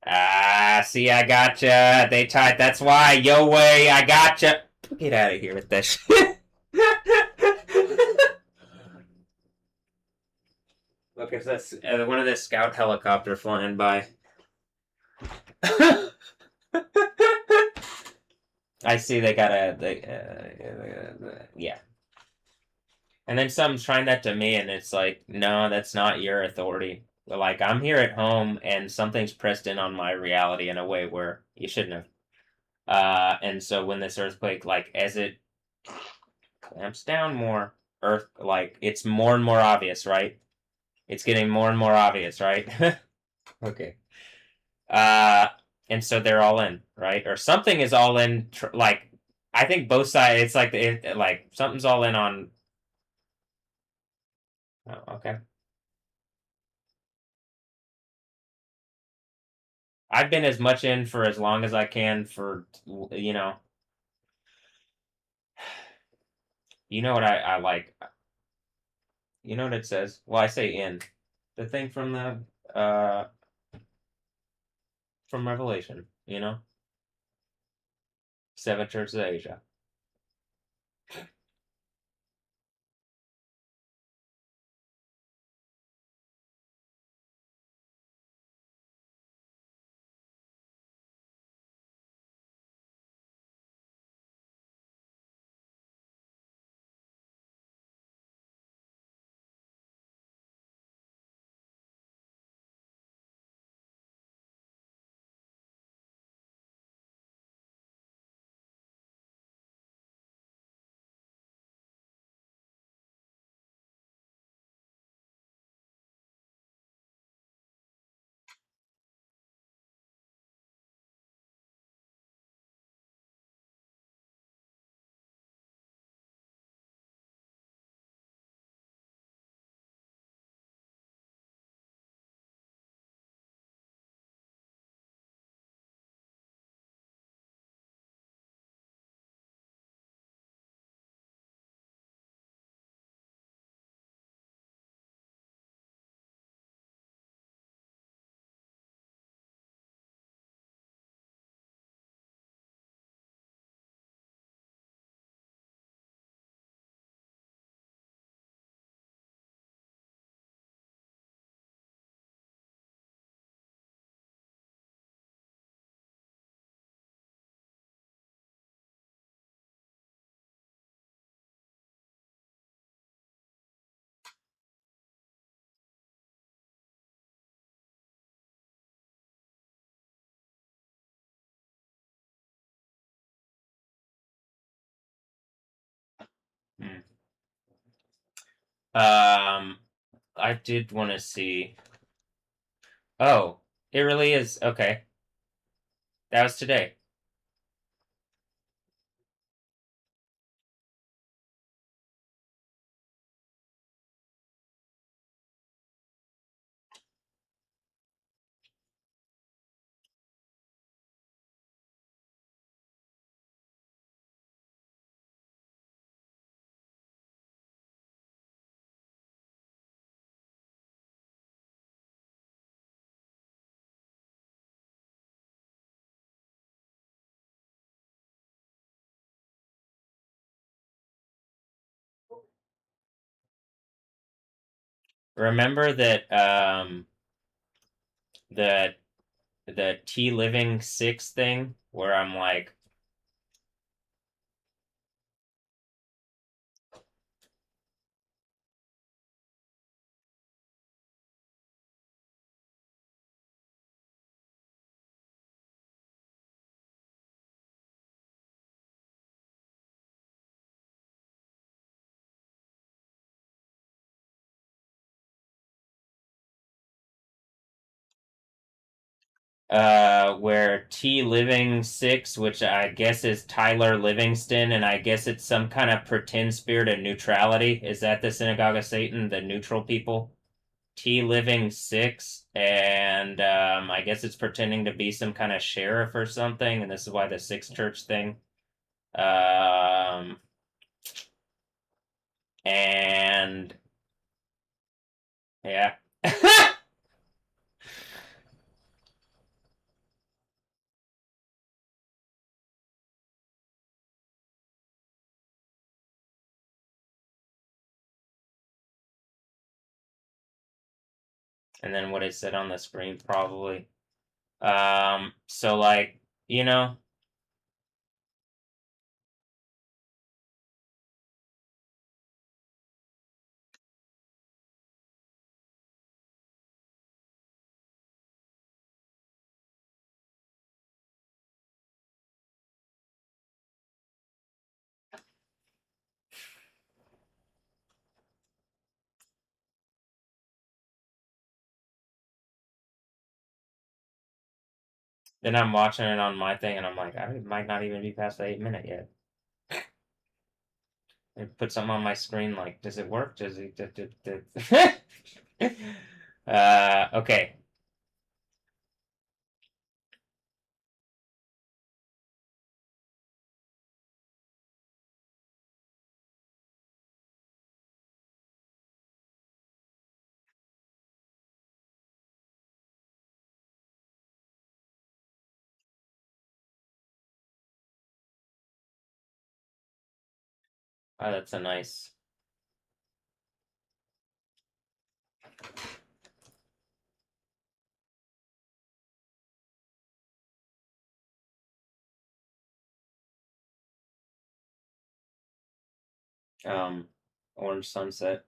[SPEAKER 1] Ah, see, I gotcha. They tied. That's why. Yo way, I gotcha. Get out of here with that shit. Look, if that's one of the scout helicopter flying by. I see they got yeah. And then someone's trying that to me, and it's like, no, that's not your authority. Like, I'm here at home, and something's pressed in on my reality in a way where you shouldn't have. And so when this earthquake, like, as it clamps down more, like, it's more and more obvious, right? It's getting more and more obvious, right? Okay. Uh, and so they're all in, right? Or something is all in, like, I think both sides, it's like something's all in on. Oh, okay. I've been as much in for as long as I can for, what I like. You know what it says? Well, I say in. The thing from Revelation, Seven churches of Asia. I did want to see. Oh, it really is. Okay. That was today. Remember that the the T Living 6 thing where I'm like, where T Living 6, which I guess is Tyler Livingston, and I guess it's some kind of pretend spirit of neutrality. Is that the Synagogue of Satan, the neutral people? T Living 6, and I guess it's pretending to be some kind of sheriff or something, and this is why the Six Church thing. And yeah. And then what it said on the screen, probably. So like, you know, then I'm watching it on my thing, and I'm like, I might not even be past the 8-minute yet. It put something on my screen like, does it work? Does it? Okay. Oh, that's a nice. Um, Orange sunset.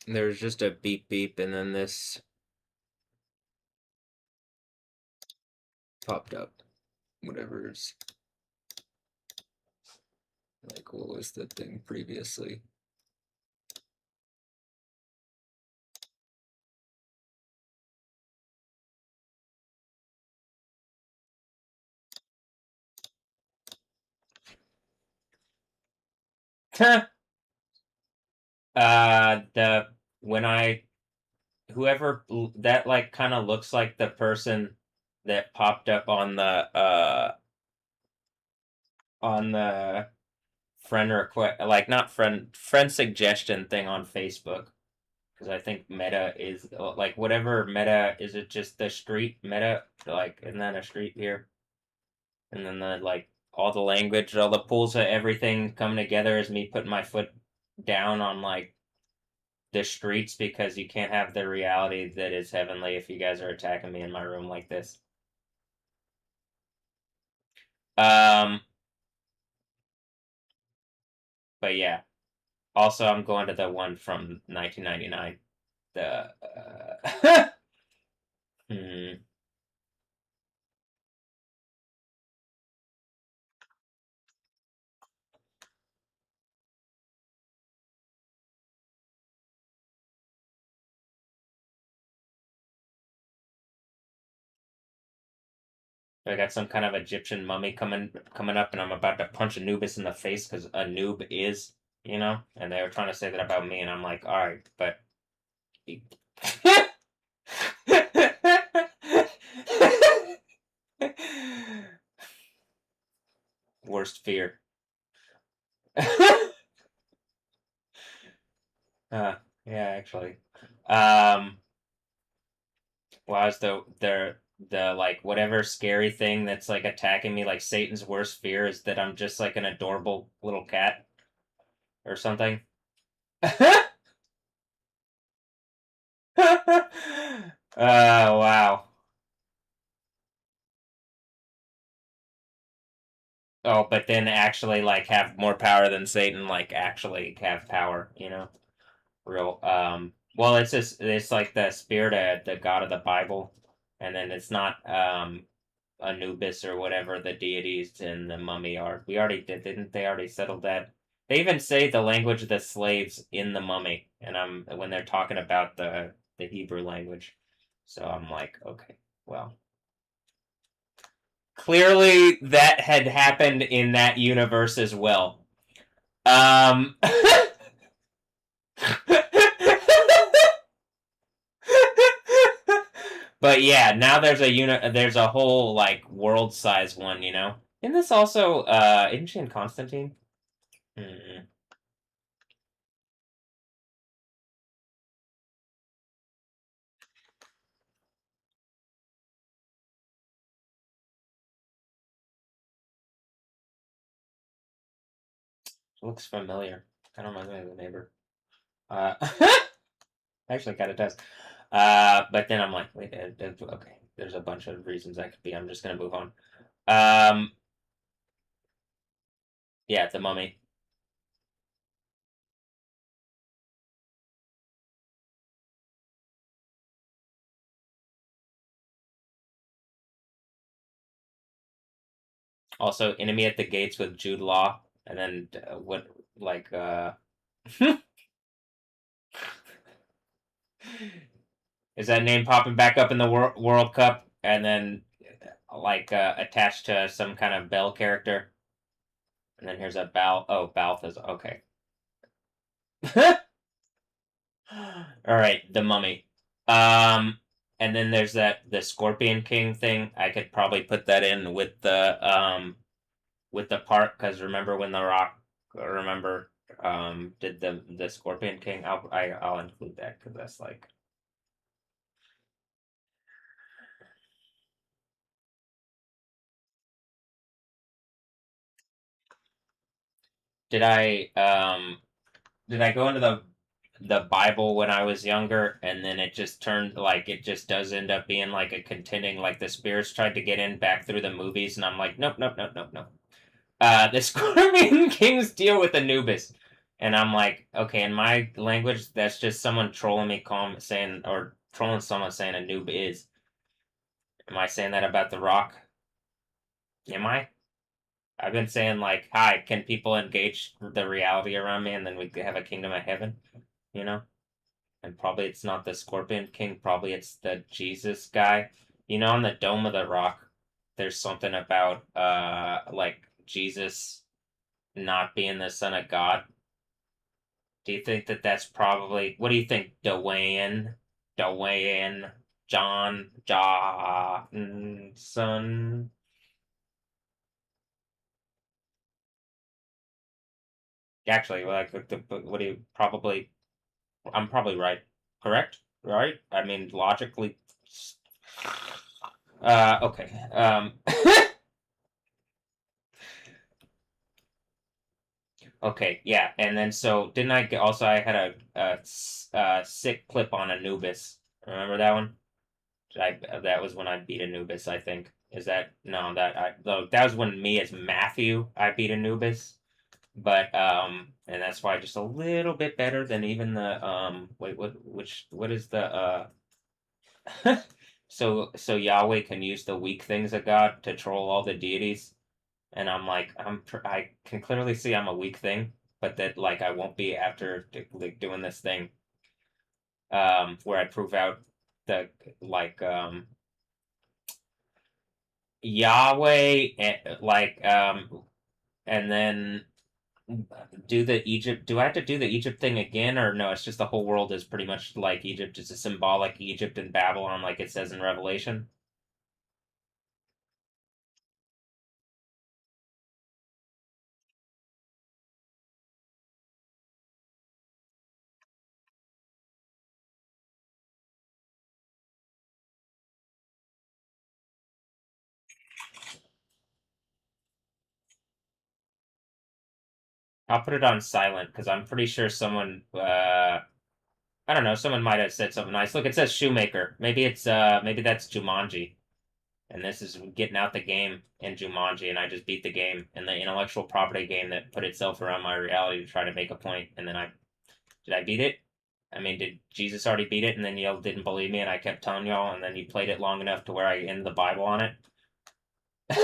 [SPEAKER 1] There's just a beep beep, and then this popped up. Whatever's like, what was the thing previously? The when I whoever that like kind of looks like the person that popped up on the friend request, like not friend suggestion thing on Facebook. because I think meta is like whatever meta is. It just the street meta, like, and then a street here, and then the like all the language, all the pools of everything coming together is me putting my foot down on like the streets because you can't have the reality that is heavenly if you guys are attacking me in my room like this. Um, but yeah. Also, I'm going to the one from 1999. The hmm. I got some kind of Egyptian mummy coming up, and I'm about to punch Anubis in the face because a noob is, and they were trying to say that about me, and I'm like, all right, but worst fear. uh, yeah, actually. Um, why is the like whatever scary thing that's like attacking me, like Satan's worst fear is that I'm just like an adorable little cat or something. Wow. Oh, but then actually like have more power than Satan, like actually have power, Real well it's like the spirit of the God of the Bible, and then it's not Anubis or whatever the deities in the mummy are. We already didn't they already settled that? They even say the language of the slaves in the mummy, and I'm when they're talking about the Hebrew language. So I'm like, okay, well, clearly that had happened in that universe as well. Um But yeah, now there's a whole like world size one. Isn't this also isn't she in Constantine? Mm-mm. Looks familiar. Kind of reminds me of the neighbor. Uh, actually, kind of does. But then I'm like, wait, okay. There's a bunch of reasons I could be. I'm just gonna move on. Um, yeah, the mummy. Also, Enemy at the Gates with Jude Law, and then what like is that name popping back up in the World Cup, and then like attached to some kind of Bell character, and then here's a Bal. Oh, Balthazar. Okay. All right, the Mummy. Um, and then there's the Scorpion King thing. I could probably put that in with the part because remember when the Rock remember did the Scorpion King. I'll include that because that's like. Did I go into the Bible when I was younger, and then it just turned like it just does end up being like a contending, like the spirits tried to get in back through the movies, and I'm like, nope, nope, nope, nope, nope. The Scorpion King's deal with Anubis, and I'm like, okay, in my language, that's just someone trolling me, saying or trolling someone saying Anub is. Am I saying that about The Rock? Am I? I've been saying like, hi, can people engage the reality around me, and then we have a kingdom of heaven, you know? And probably it's not the Scorpion King, probably it's the Jesus guy. On the Dome of the Rock, there's something about like Jesus not being the son of God. Do you think that that's probably what do you think, Dwayne John Johnson? Actually, like what do you probably I'm probably right. correct? Right? I mean, logically. Okay. Okay, yeah, and then so didn't I also I had a sick clip on Anubis. Remember that one? That was when I beat Anubis, I think. Is that no, that was when me as Matthew I beat Anubis. But and that's why just a little bit better than even the wait, what is the so Yahweh can use the weak things of God to troll all the deities, and I'm like I can clearly see I'm a weak thing, but that like I won't be after like doing this thing where I prove out the like Yahweh and like and then do the Egypt. Do I have to do the Egypt thing again, or no? It's just the whole world is pretty much like Egypt. It's a symbolic Egypt and Babylon, like it says in Revelation. I'll put it on silent because I'm pretty sure someone. I don't know. Someone might have said something nice. Look, it says Shoemaker. Maybe it's maybe that's Jumanji, and this is getting out the game in Jumanji, and I just beat the game in the intellectual property game that put itself around my reality to try to make a point, and then I beat it? I mean, did Jesus already beat it and then y'all didn't believe me and I kept telling y'all and then you played it long enough to where I ended the Bible on it? Is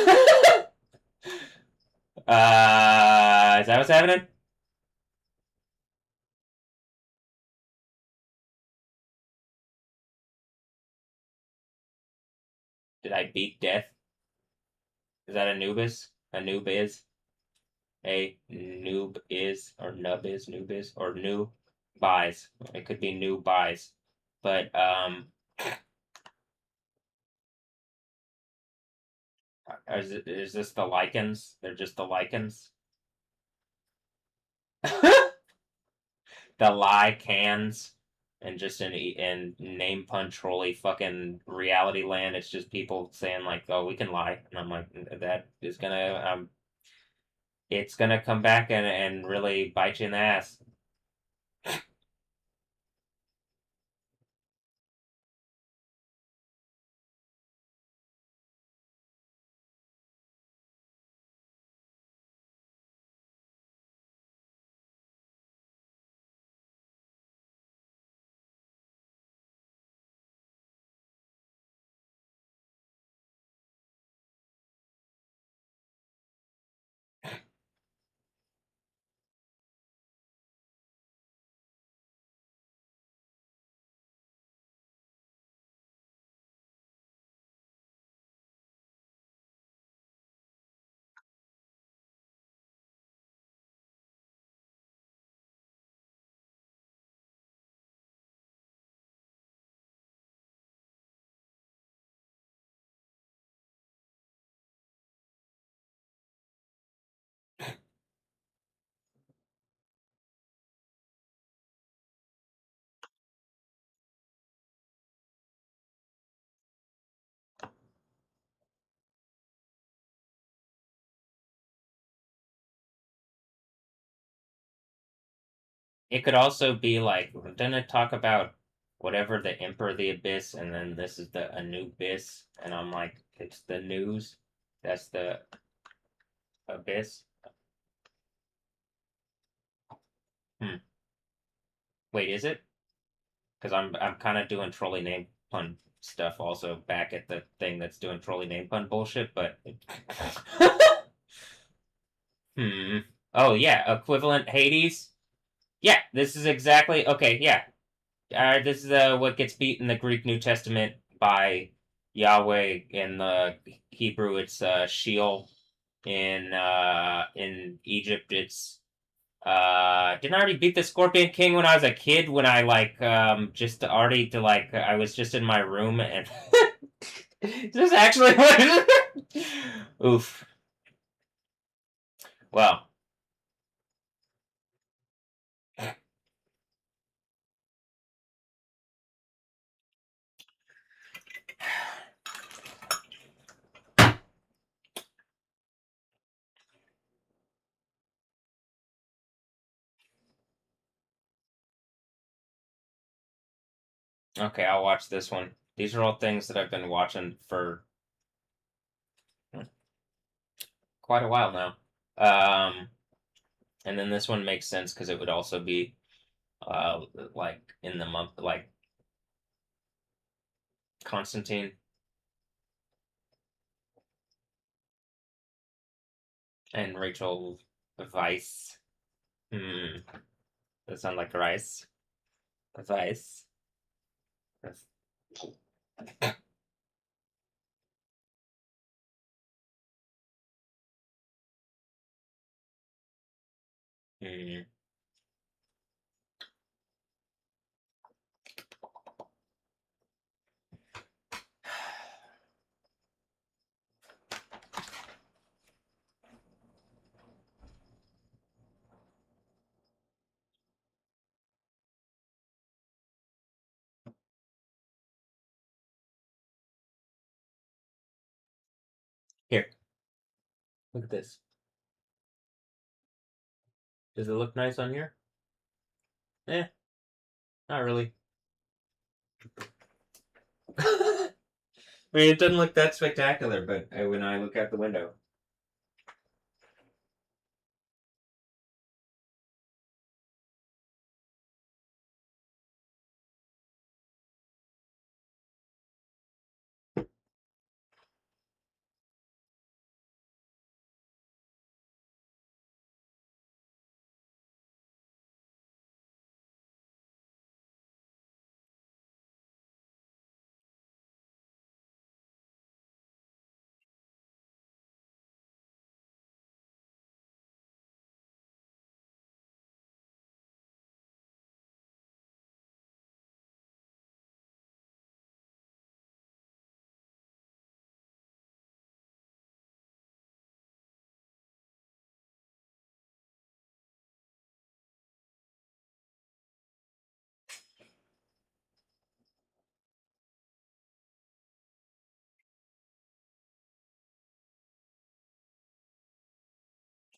[SPEAKER 1] that what's happening? Did I beat death? Is that Anubis? A noob is? A noob is? Or nub is? Noob is? Or new buys? It could be new buys. But, is this the lichens? They're just the lichens? The lie cans and just in name punch trolley fucking reality land. It's just people saying like, "Oh, we can lie," and I'm like, that is gonna it's gonna come back and really bite you in the ass. It could also be like, didn't it talk about whatever the Emperor of the Abyss, and then this is the Anubis, and I'm like, it's the news. That's the Abyss. Hmm. Wait, is it? Because I'm kind of doing trolley name pun stuff also back at the thing that's doing trolley name pun bullshit, but hmm. Oh yeah, equivalent Hades. Yeah, this is exactly okay. Yeah, this is what gets beat in the Greek New Testament by Yahweh. In the Hebrew, it's Sheol. In Egypt, it's didn't I already beat the Scorpion King when I was a kid when I like just already to like I was just in my room and is this actually what oof. Well, Okay, I'll watch this one. These are all things that I've been watching for quite a while now. And then this one makes sense because it would also be like in the month, like Constantine and Rachel Weisz. Hmm, that sound like rice. Weisz. Hmm. Here, look at this. Does it look nice on here? Eh, not really. I mean, it doesn't look that spectacular, but when I look out the window,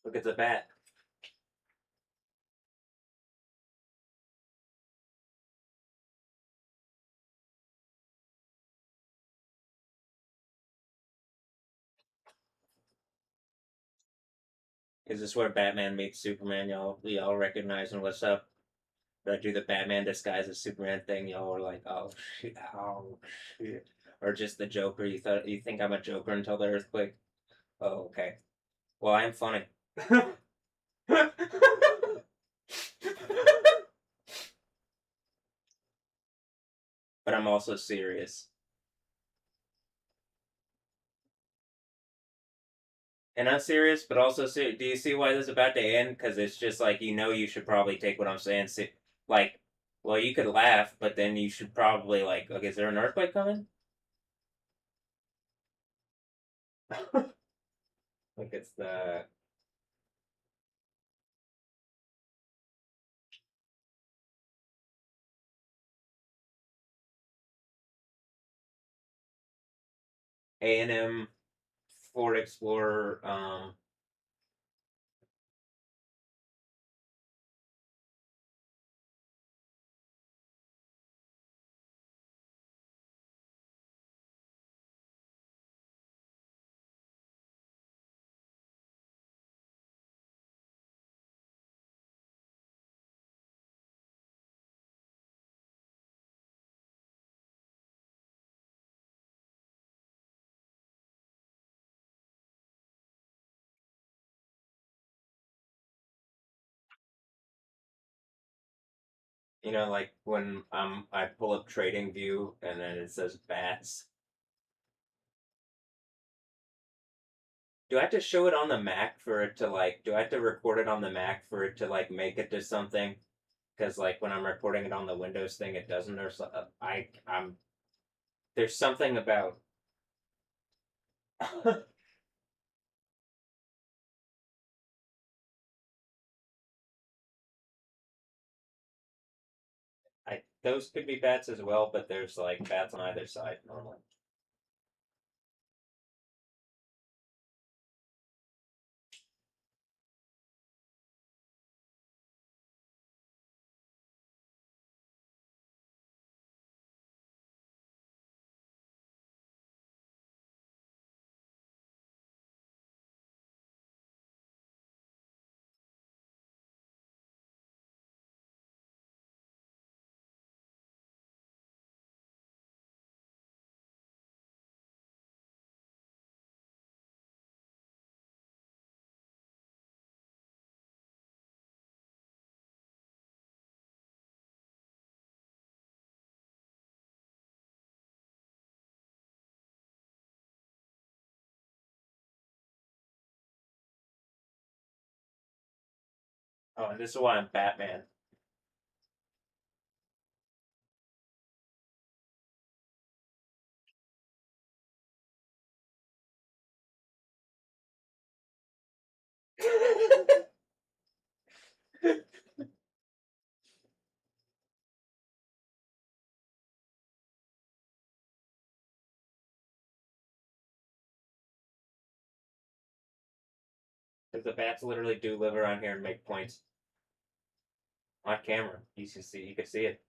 [SPEAKER 1] look at the bat. Is this where Batman meets Superman? Y'all recognizing what's up? Did I do the Batman disguise as Superman thing? Y'all were like, oh shit, oh shit, or just the Joker? You think I'm a Joker until the earthquake? Oh, okay. Well, I'm funny. But I'm also serious. And I'm serious, but also serious. Do you see why this is about to end? Because it's just like, you should probably take what I'm saying. Like, well, you could laugh, but then you should probably, like, okay, is there an earthquake coming? Like, it's the A&M Ford Explorer. Like when I pull up Trading View and then it says bats. Do I have to show it on the Mac for it to like? Do I have to record it on the Mac for it to like make it to something? Because like when I'm recording it on the Windows thing, it doesn't. Or so, I'm there's something about. Those could be bats as well, but there's like bats on either side normally. Oh, and this is why I'm Batman. Because the bats literally do live around here and make points on camera. You can see. You can see it.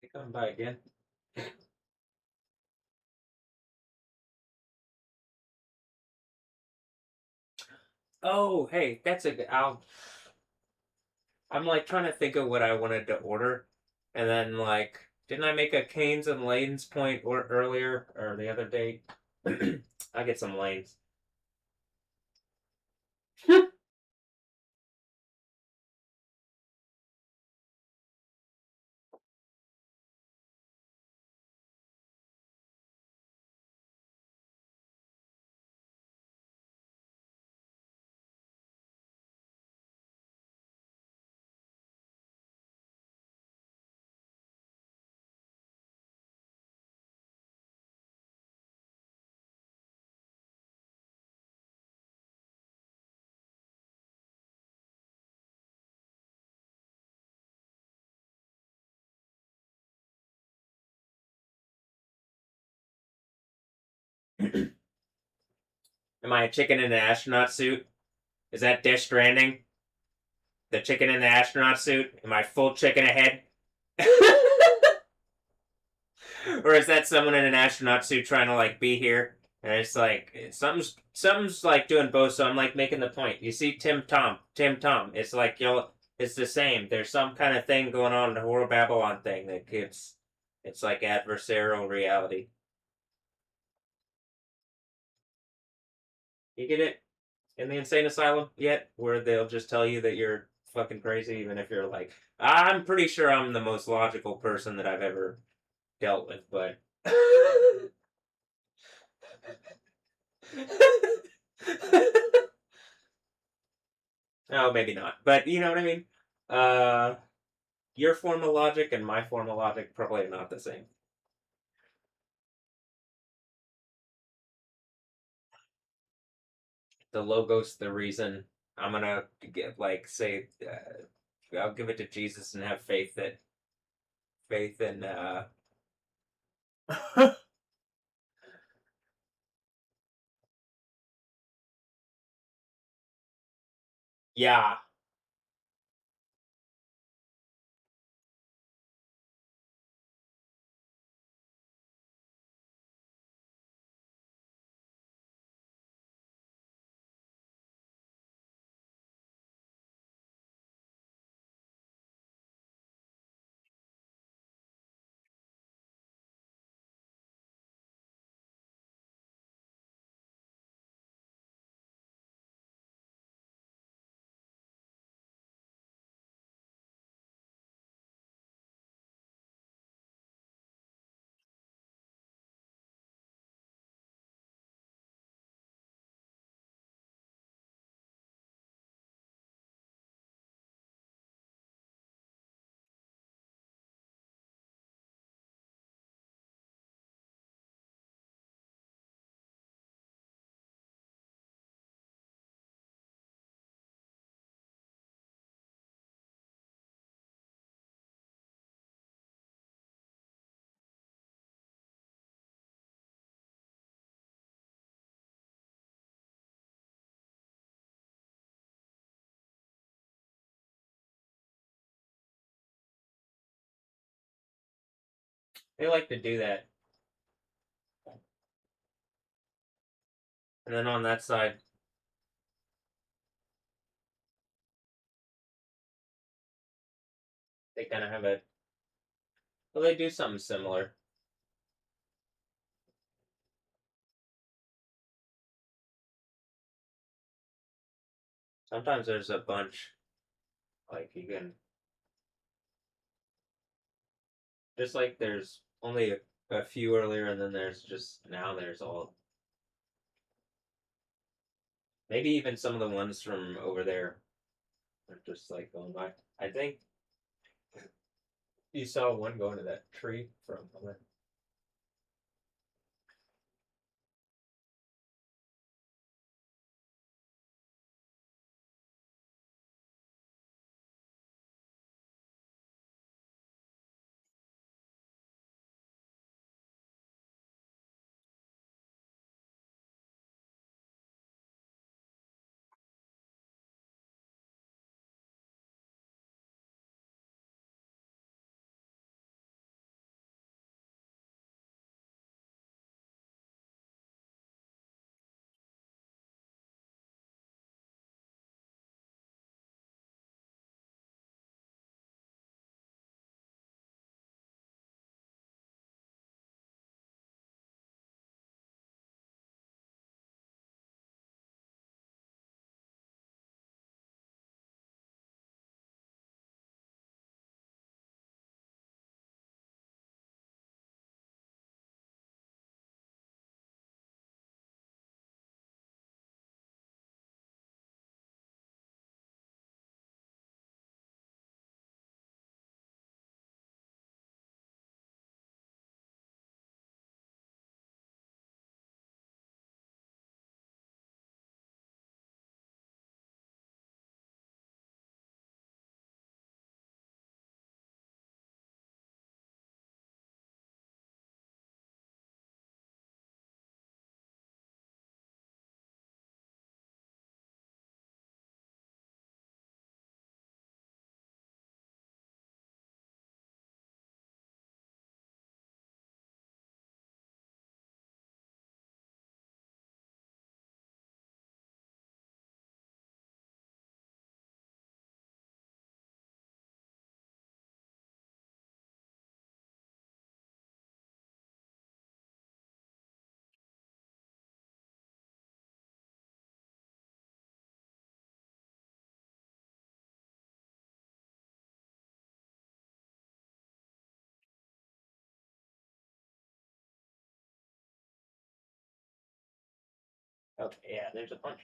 [SPEAKER 1] They come by again. Oh, hey, that's a good. I'm like trying to think of what I wanted to order, and then like, didn't I make a Canes and Lanes point or earlier or the other day? I get some lanes. Am I a chicken in an astronaut suit? Is that Death Stranding? The chicken in the astronaut suit? Am I full chicken ahead? Or is that someone in an astronaut suit trying to like be here? And it's like something's like doing both. So I'm like making the point. You see, Tim Tom. It's like it's the same. There's some kind of thing going on in the Horror Babylon thing that gives. It's like adversarial reality. You get it in the insane asylum yet, where they'll just tell you that you're fucking crazy, even if you're like, I'm pretty sure I'm the most logical person that I've ever dealt with, but. Oh, maybe not. But you know what I mean? Uh, your form of logic and my form of logic probably are not the same. The logos, the reason. I'm gonna get like say, I'll give it to Jesus and have faith in. Yeah, They like to do that. And then on that side, they kind of have a. Well, they do something similar. Sometimes there's a bunch. Like you can. Just like there's only a few earlier, and then there's just. Now there's all. Maybe even some of the ones from over there are just like going by. I think you saw one going to that tree from. Okay, yeah, there's a bunch.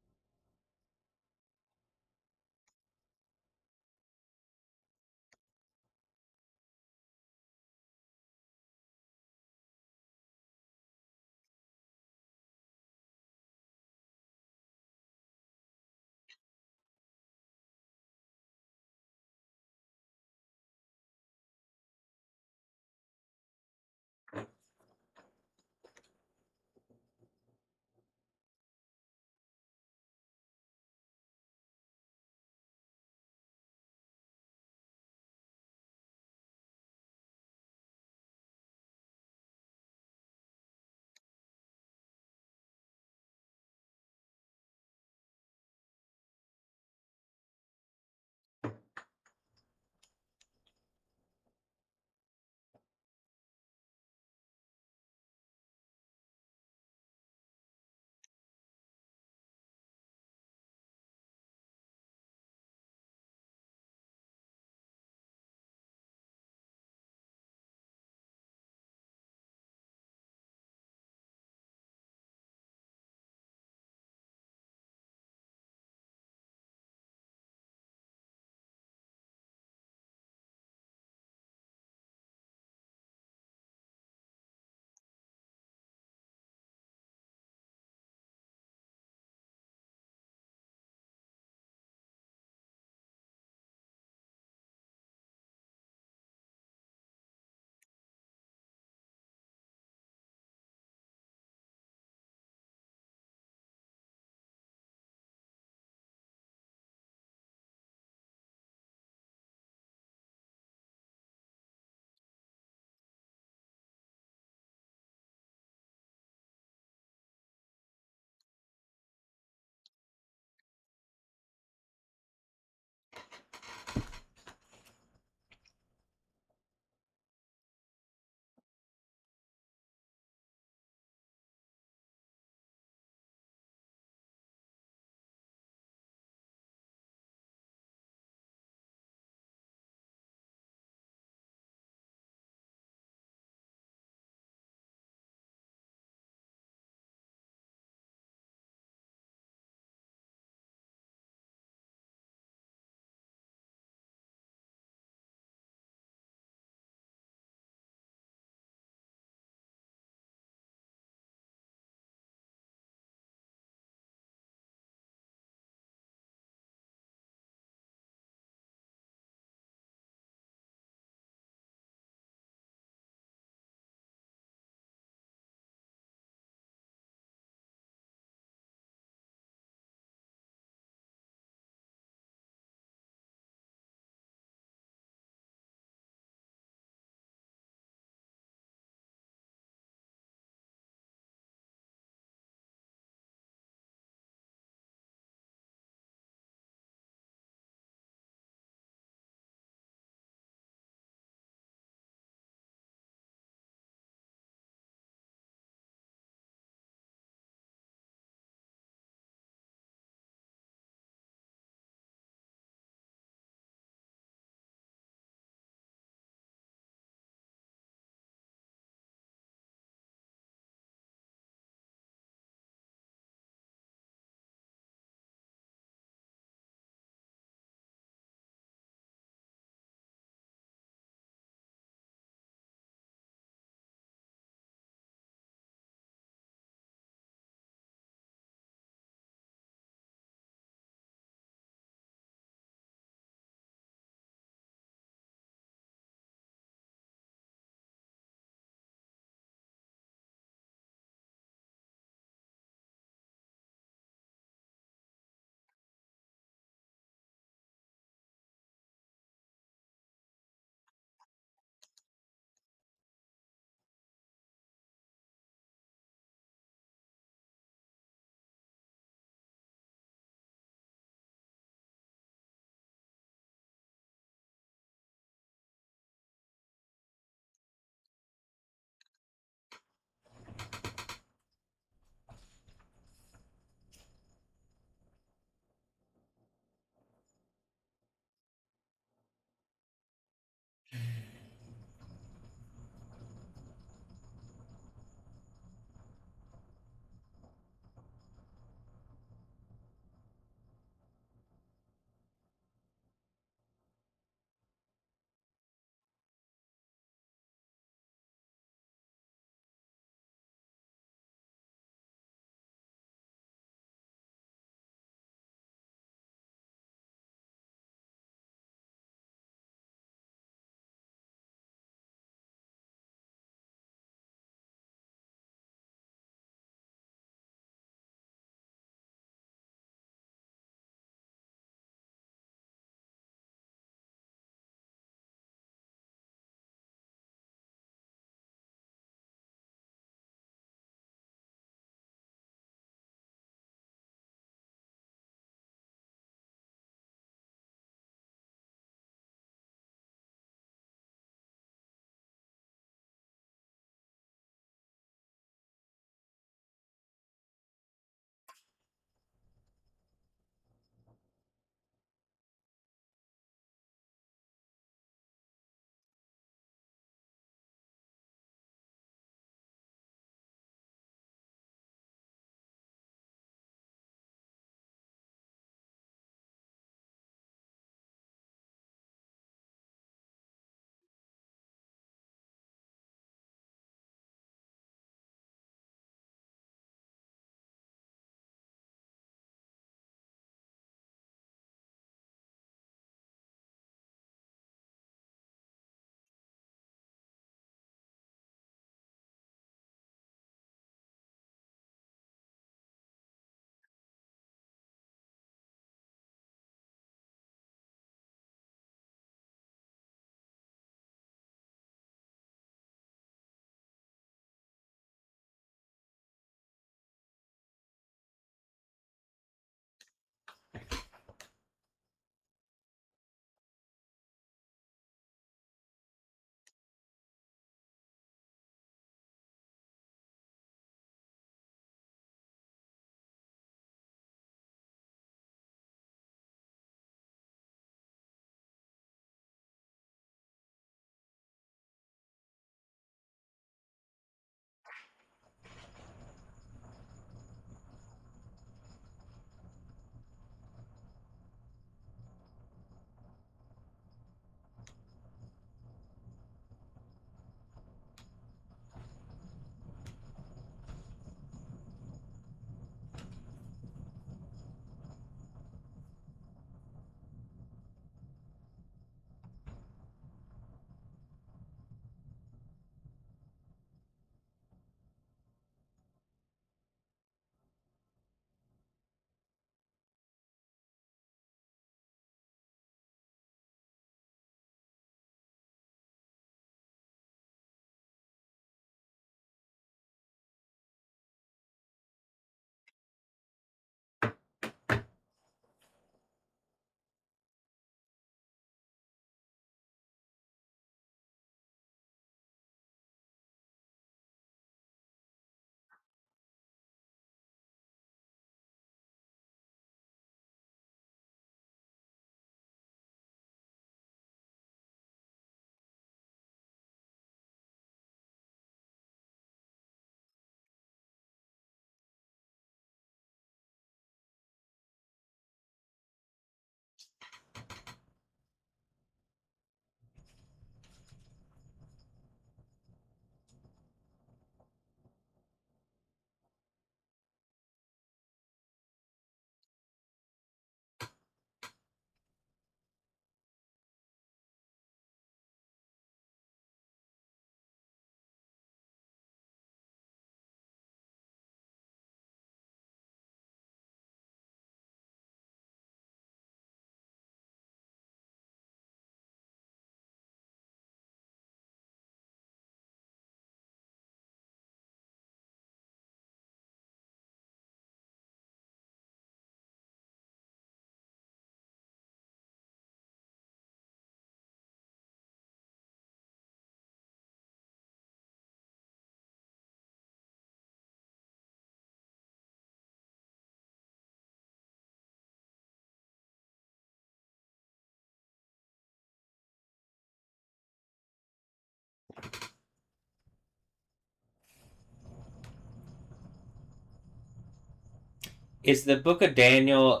[SPEAKER 1] Is the book of Daniel,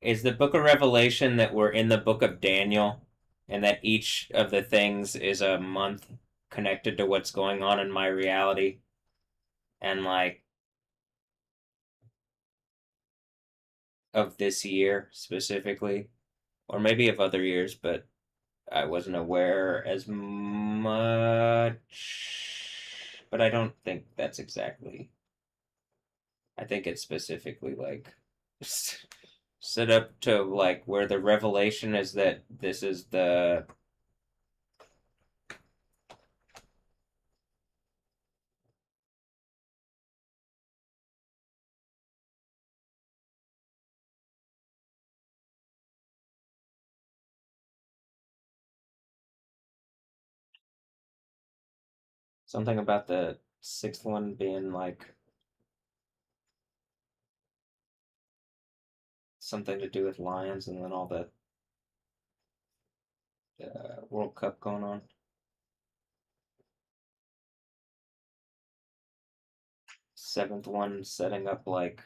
[SPEAKER 1] is the book of Revelation that we're in the book of Daniel, and that each of the things is a month connected to what's going on in my reality, and like of this year specifically, or maybe of other years, but I wasn't aware as much. But I don't think that's exactly. I think it's specifically like set up to like where the revelation is that this is the something about the sixth one being like something to do with lions and then all the World Cup going on. Seventh one setting up like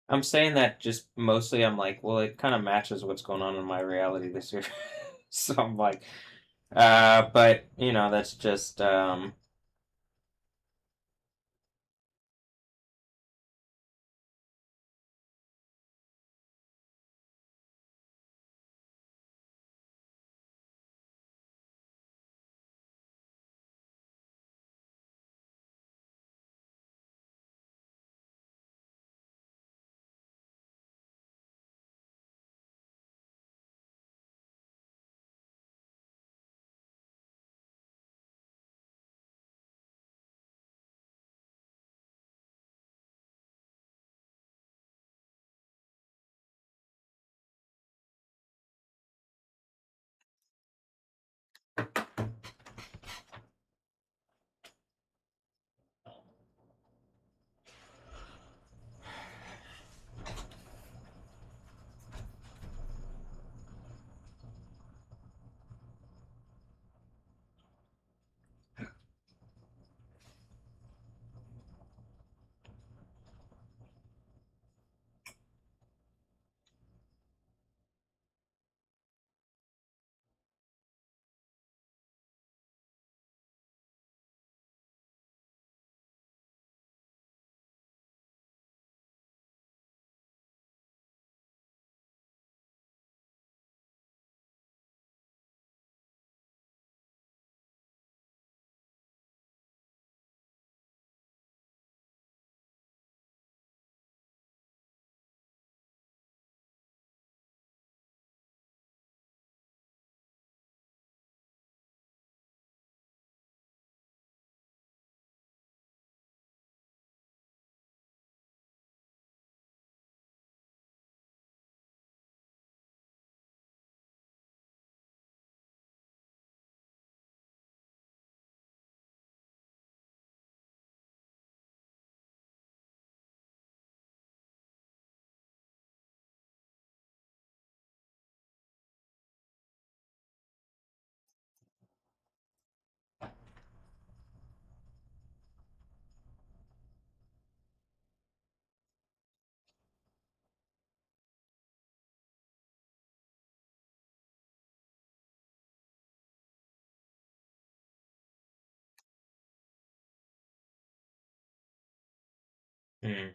[SPEAKER 1] I'm saying that just mostly I'm like, well, it kind of matches what's going on in my reality this year. So I'm like, but you know, that's just Hmm.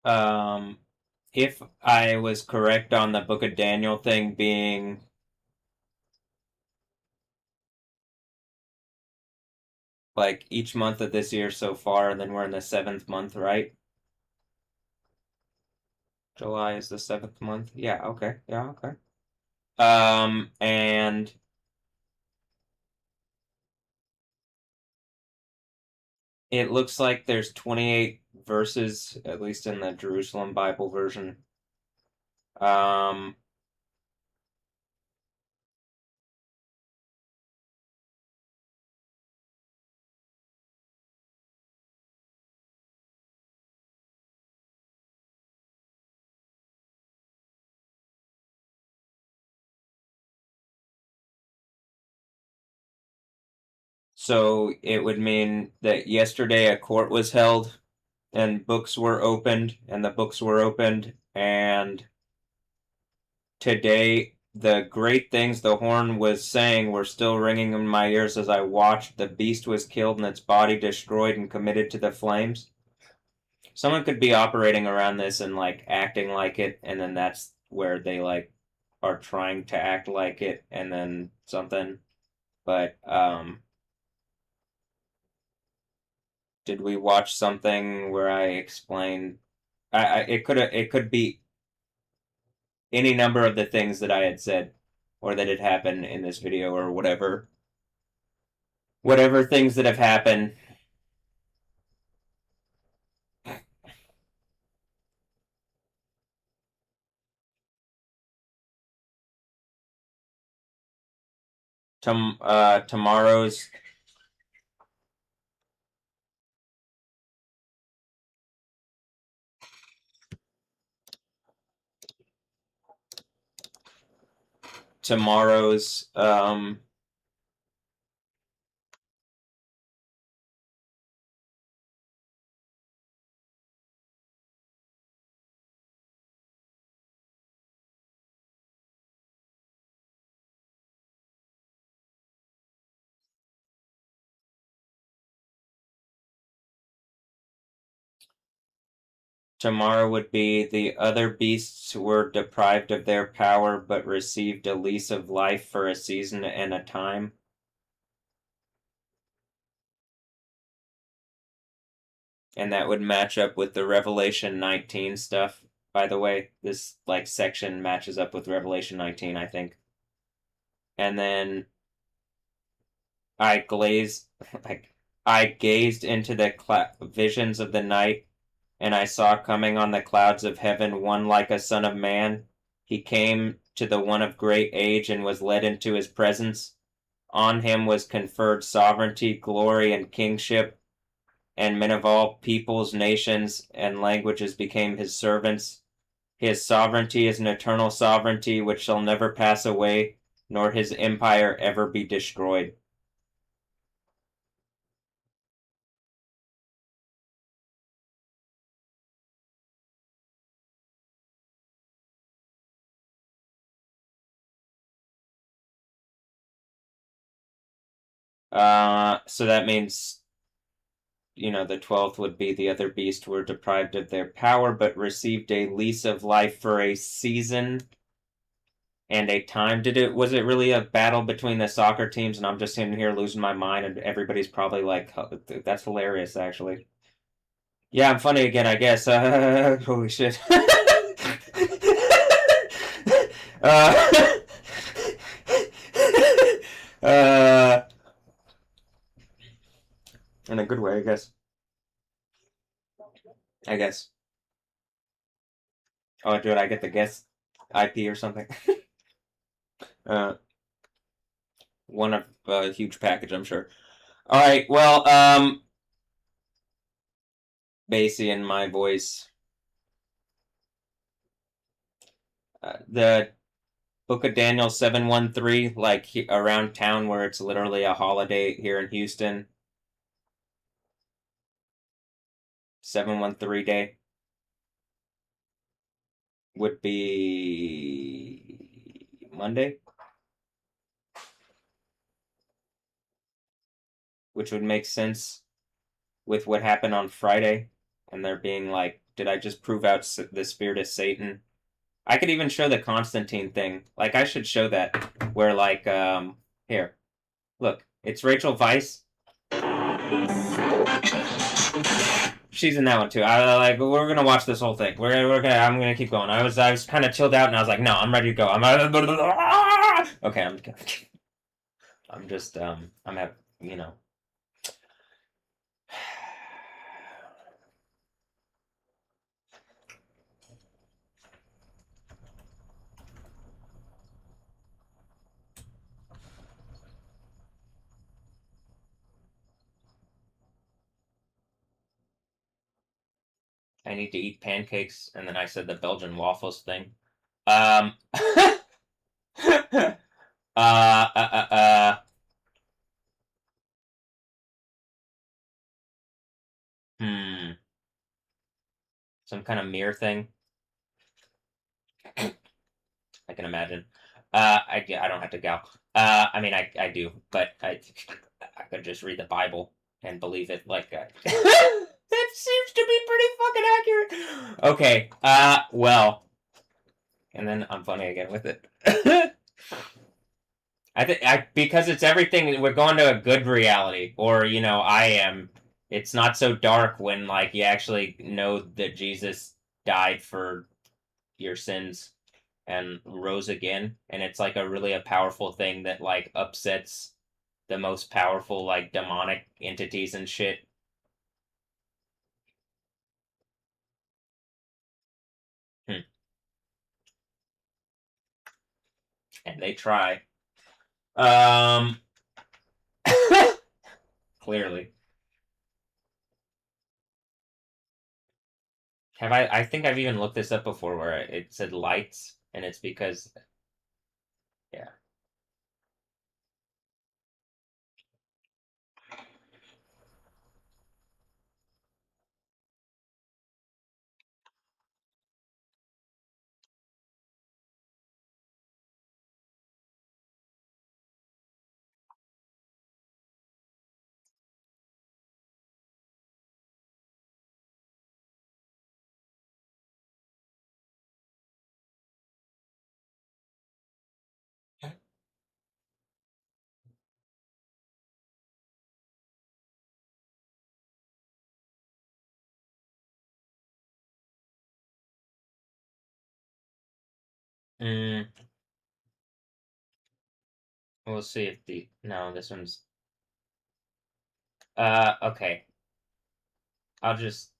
[SPEAKER 1] If I was correct on the Book of Daniel thing being like each month of this year so far, and then we're in the 7th month, right? July is the 7th month. Yeah, okay. Yeah, okay. And it looks like there's 28 verses, at least in the Jerusalem Bible version. Um, so it would mean that yesterday a court was held and books were opened, and today the great things the horn was saying were still ringing in my ears as I watched. The beast was killed and its body destroyed and committed to the flames. Someone could be operating around this and like acting like it, and then that's where they like are trying to act like it, and then something. But did we watch something where I explained? It could be any number of the things that I had said or that had happened in this video or whatever things that have happened. Tomorrow's tomorrow's tomorrow would be the other beasts were deprived of their power but received a lease of life for a season and a time. And that would match up with the Revelation 19 stuff. By the way, this like section matches up with Revelation 19, I think. And then I glazed like I gazed into the visions of the night, and I saw coming on the clouds of heaven one like a son of man. He came to the one of great age and was led into his presence. On him was conferred sovereignty, glory, and kingship, and men of all peoples, nations, and languages became his servants. His sovereignty is an eternal sovereignty which shall never pass away, nor his empire ever be destroyed. So that means, the 12th would be the other beast were deprived of their power, but received a lease of life for a season and a time. Was it really a battle between the soccer teams? And I'm just sitting here losing my mind, and everybody's probably like, "That's hilarious, actually." Yeah, I'm funny again, I guess. Holy shit. uh, uh, in a good way, I guess. I guess. Oh, dude, I get the guest IP or something. uh, one of a huge package, I'm sure. All right, well, Basie in my voice. The Book of Daniel 713, like around town where it's literally a holiday here in Houston. 713 day would be Monday, which would make sense with what happened on Friday and there being like Did I just prove out the spirit of Satan? I could even show the Constantine thing. Like, I should show that. Where, like, here. Look, it's Rachel Weisz. She's in that one too. We're gonna watch this whole thing. I'm gonna keep going. I was kind of chilled out, and I was like, no, I'm ready to go. Okay. I'm just I'm at you know. I need to eat pancakes, and then I said the Belgian waffles thing. Um. uh, uh, uh, uh, hmm. Some kind of mirror thing. I can imagine. I don't have to go. I mean, I do, but I could just read the Bible and believe it. Like, that seems to be pretty fucking accurate. Okay. Well, and then I'm funny again with it. Because it's everything. We're going to a good reality, or I am. It's not so dark when like you actually know that Jesus died for your sins and rose again, and it's like a powerful thing that like upsets the most powerful like demonic entities and shit. Hmm. And they try. Um Clearly. I think I've even looked this up before where it said lights, and it's because yeah. Mm, we'll see if the no, this one's okay. I'll just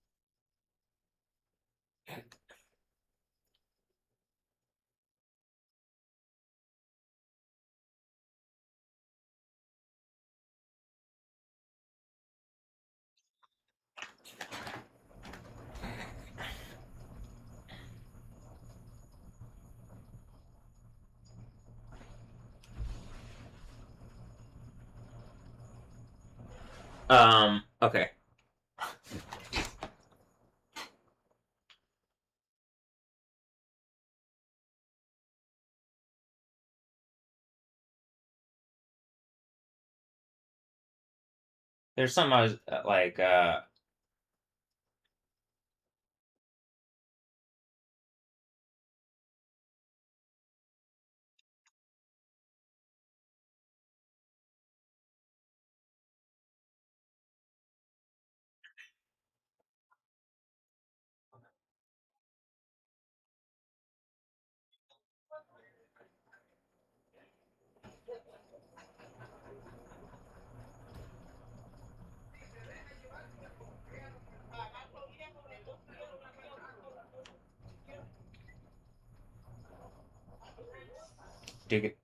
[SPEAKER 1] okay. There's something I was like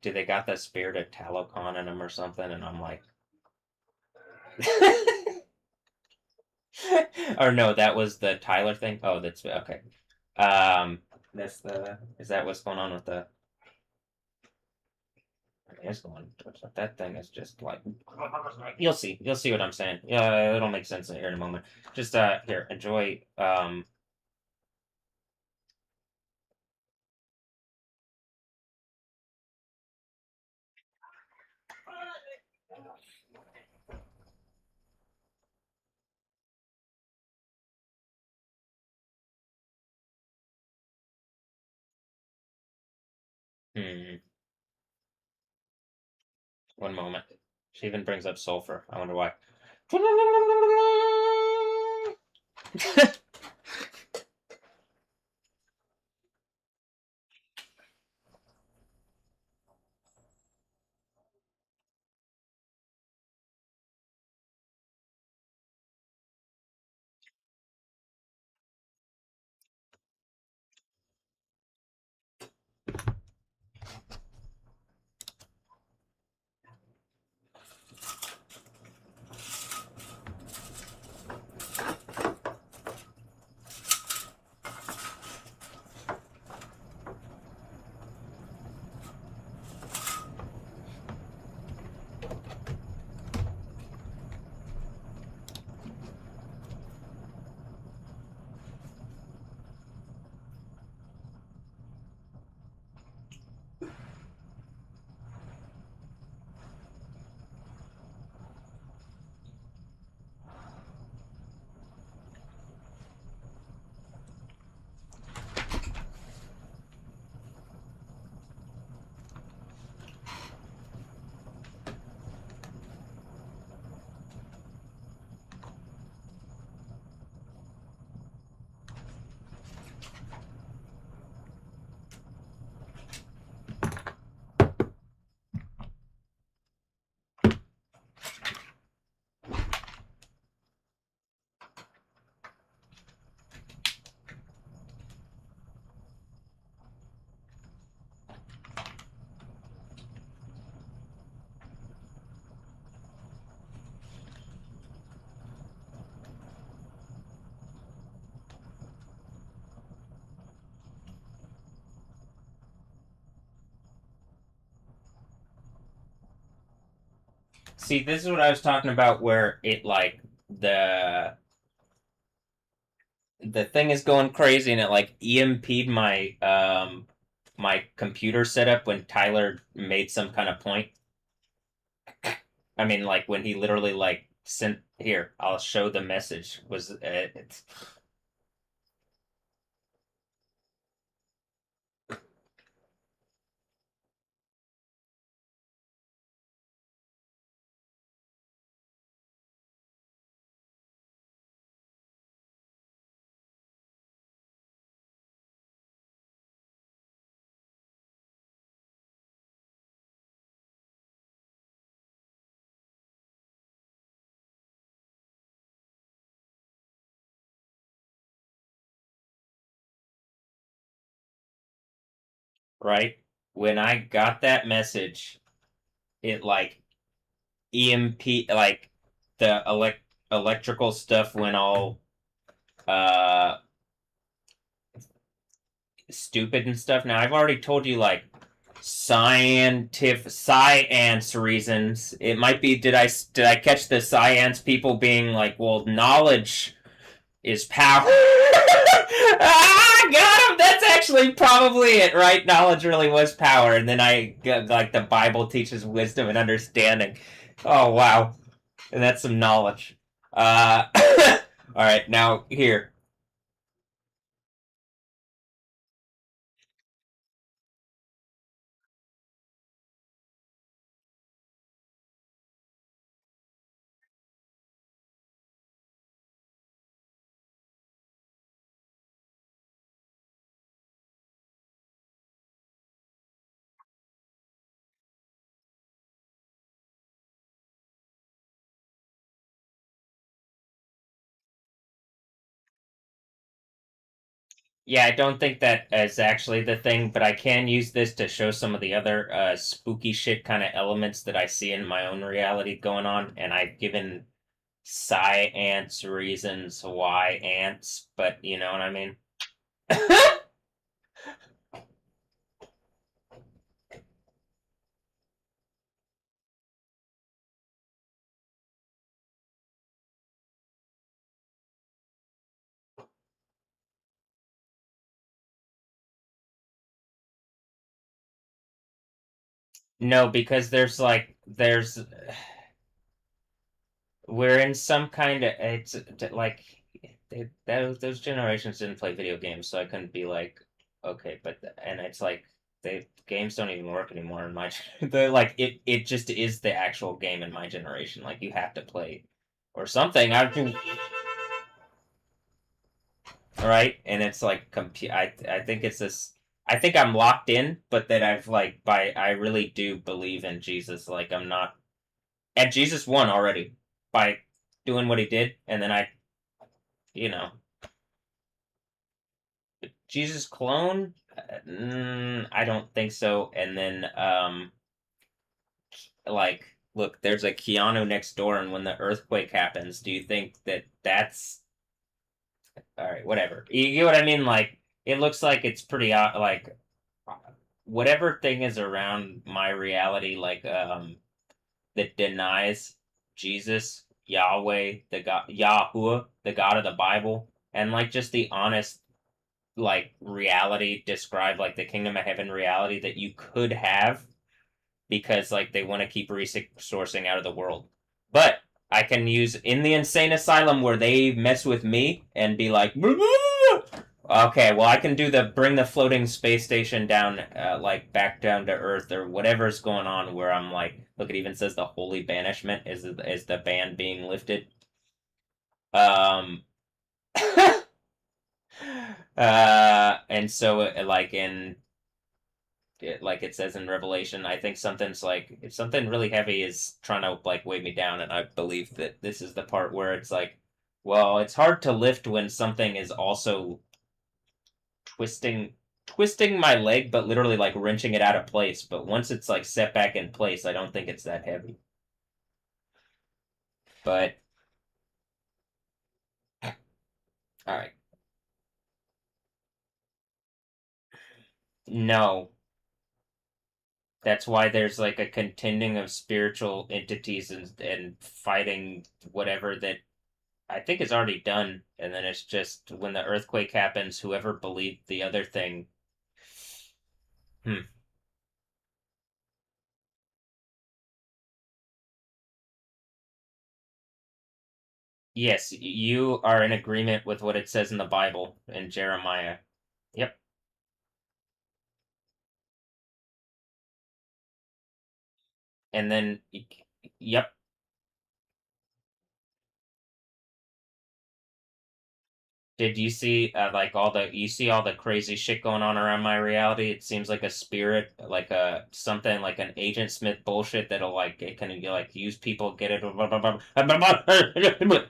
[SPEAKER 1] do they got the spirit of Talocon in them or something? And I'm like, or no, that was the Tyler thing. Oh, that's okay. That's the is that what's going on with the? It's going. That thing is just like you'll see. You'll see what I'm saying. Yeah, it'll make sense here in a moment. Just here, enjoy. One moment. She even brings up sulfur. I wonder why. See, this is what I was talking about, where it like the thing is going crazy, and it like EMP'd my computer setup when Tyler made some kind of point. I mean, like when he literally like sent here. I'll show the message. Was it's right when I got that message. It like EMP, like the electrical stuff went all uh stupid and stuff. Now I've already told you like science reasons. It might be, did I catch the science people being like, well, knowledge is power. Ah, got him. That's actually probably it, right? Knowledge really was power, and then I like the Bible teaches wisdom and understanding. Oh wow, and that's some knowledge. All right, now here. Yeah, I don't think that is actually the thing, but I can use this to show some of the other spooky shit kind of elements that I see in my own reality going on, and I've given science reasons why ants, but you know what I mean? No, because there's we're in some kind of, it's like those generations didn't play video games, so I couldn't be like, okay, but and it's like the games don't even work anymore in my like it just is the actual game in my generation. Like you have to play or something. I do. Right, and it's like I think it's this. I think I'm locked in, but that I've like I really do believe in Jesus. Like I'm not, and Jesus won already by doing what he did, and then you know, Jesus clone. I don't think so. And then like look, there's a Keanu next door, and when the earthquake happens, do you think that that's all right? Whatever. You get what I mean? Like it looks like it's pretty like whatever thing is around my reality, like that denies Jesus, Yahweh, the God, Yahuwah, the God of the Bible, and like just the honest like reality described like the kingdom of heaven reality that you could have because like they want to keep resourcing out of the world. But I can use in the insane asylum where they mess with me and be like, okay, well I can do the bring the floating space station down, like back down to Earth or whatever's going on. Where I'm like, look, it even says the holy banishment is the ban being lifted. Um, and so like in like it says in Revelation, I think something's like if something really heavy is trying to like weigh me down, and I believe that this is the part where it's like, well, it's hard to lift when something is also twisting my leg, but literally like wrenching it out of place. But once it's like set back in place, I don't think it's that heavy. But all right, no, that's why there's like a contending of spiritual entities and fighting whatever that I think is already done, and then it's just when the earthquake happens, whoever believed the other thing. Hmm. Yes, you are in agreement with what it says in the Bible in Jeremiah. Yep. And then, yep. Did you see like all the you see all the crazy shit going on around my reality? It seems like a spirit, like a something like an Agent Smith bullshit that'll like it can like use people, get it,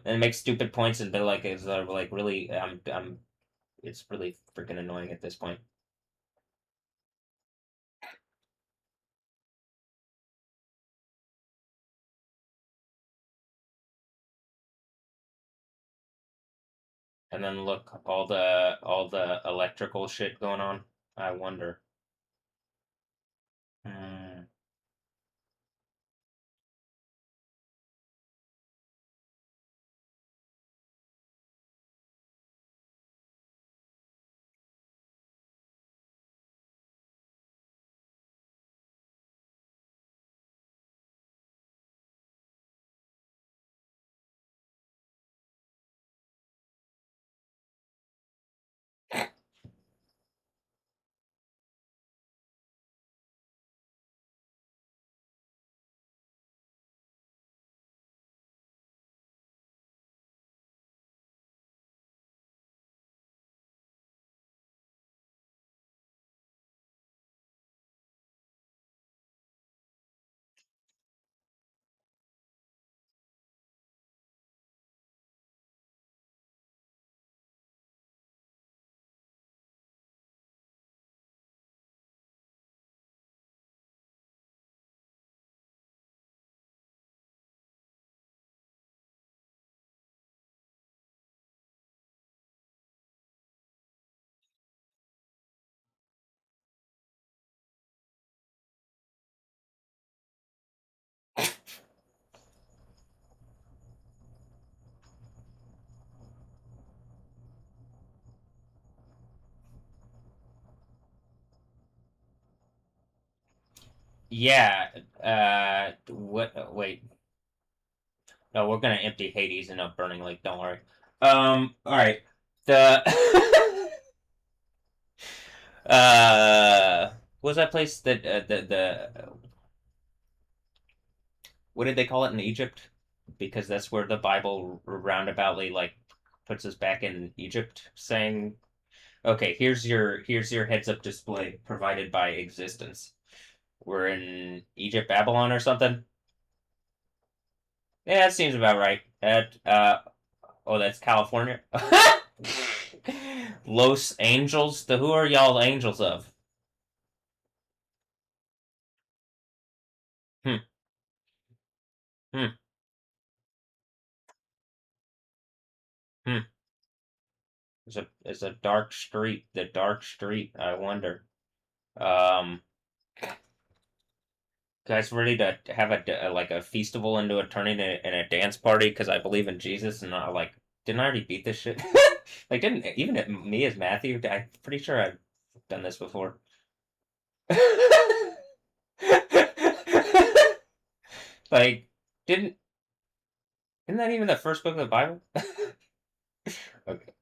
[SPEAKER 1] and make stupid points and be like is like really it's really freaking annoying at this point. And then look all the electrical shit going on. I wonder. Hmm. Yeah. What? Wait. No, we're gonna empty Hades and a burning lake. Don't worry. All right. The What was that place that the what did they call it in Egypt? Because that's where the Bible roundaboutly like puts us back in Egypt, saying, "Okay, here's your heads up display provided by existence." We're in Egypt, Babylon, or something. Yeah, that seems about right. Oh, that's California. Los Angels. The who are y'all angels of? Hmm. Hmm. Hmm. It's a dark street. The dark street. I wonder. Um, guys, ready to have like a festival into a turning in a dance party because I believe in Jesus and I like didn't I already beat this shit? Like didn't even me as Matthew? I'm pretty sure I've done this before. Like didn't isn't that even the first book of the Bible? Okay.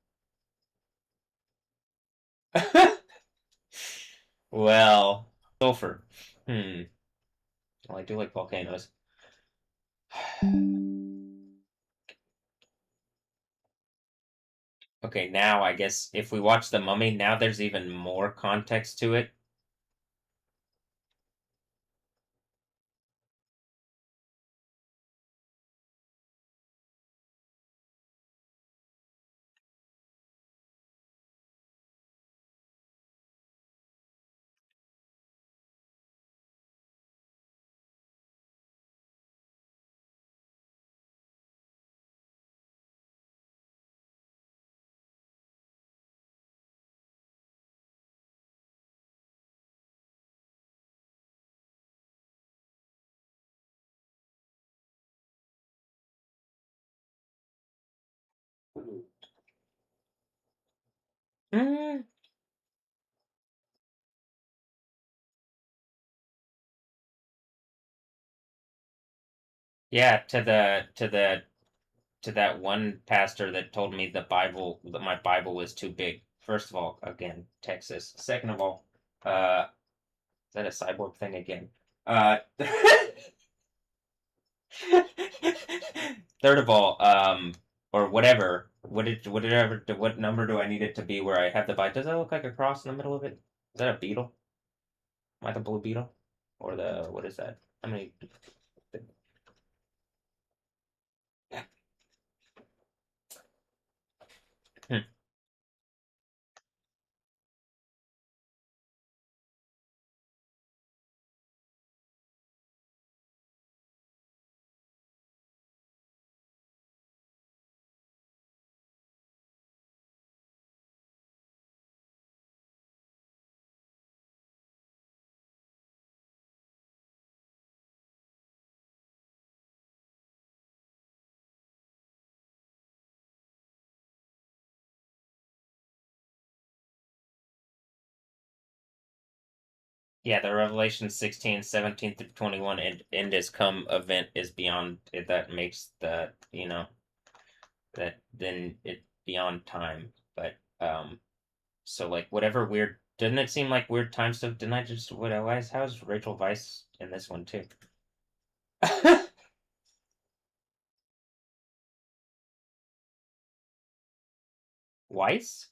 [SPEAKER 1] Well, sulfur. Hmm. Well, I do like volcanoes. Okay, now I guess if we watch The Mummy, now there's even more context to it. Mm, yeah, to that one pastor that told me the Bible that my Bible was too big. First of all, again, Texas. Second of all, is that a cyborg thing again? Third of all, or whatever. What number do I need it to be where I have the Bible? Does that look like a cross in the middle of it? Is that a beetle? Am I the blue beetle? Or the what is that? I mean, hmm. Yeah, the Revelation 16, 17 through 21 end is come event is beyond it that makes the that then it beyond time. But so like whatever weird didn't it seem like weird time stuff? Didn't I just what how's Rachel Weisz in this one too? Weiss?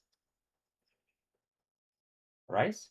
[SPEAKER 1] Rice?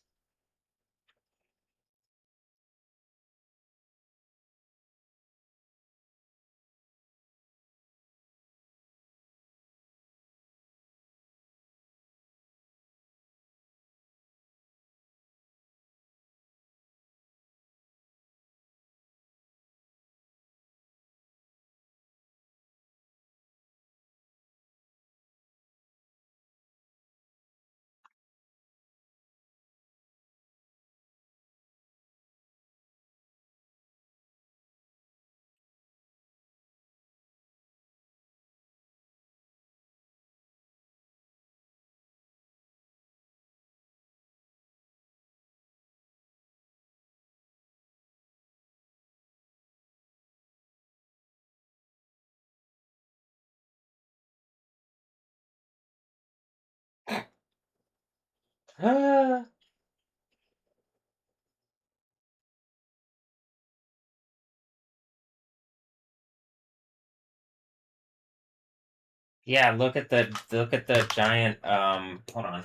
[SPEAKER 1] Yeah, look at the giant. Hold on.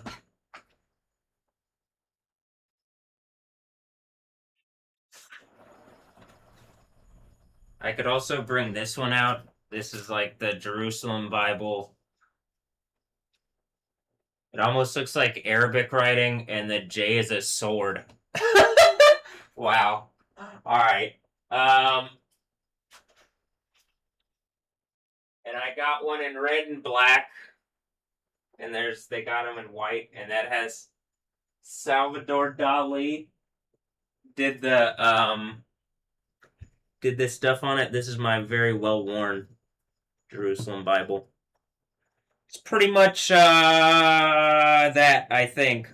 [SPEAKER 1] I could also bring this one out. This is like the Jerusalem Bible. It almost looks like Arabic writing, and the J is a sword. Wow. All right. Um, and I got one in red and black, and they got them in white, and that has Salvador Dali did did this stuff on it. This is my very well worn Jerusalem Bible. It's pretty much that, I think.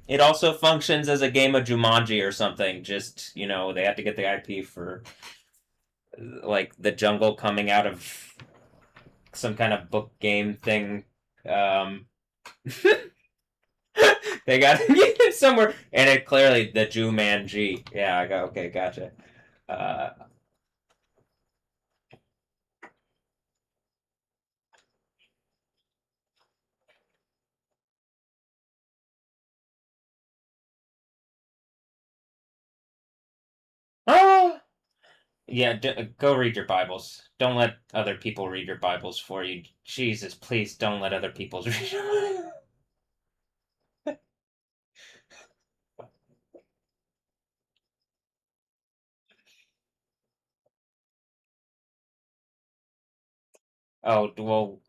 [SPEAKER 1] It also functions as a game of Jumanji or something. Just, they have to get the IP for like the jungle coming out of some kind of book game thing. Um, they got to get it somewhere, and it clearly the Jew Man G. Yeah, I got okay, gotcha. Uh, oh, yeah. Go read your Bibles. Don't let other people read your Bibles for you. Jesus, please don't let other people's read. Oh, well,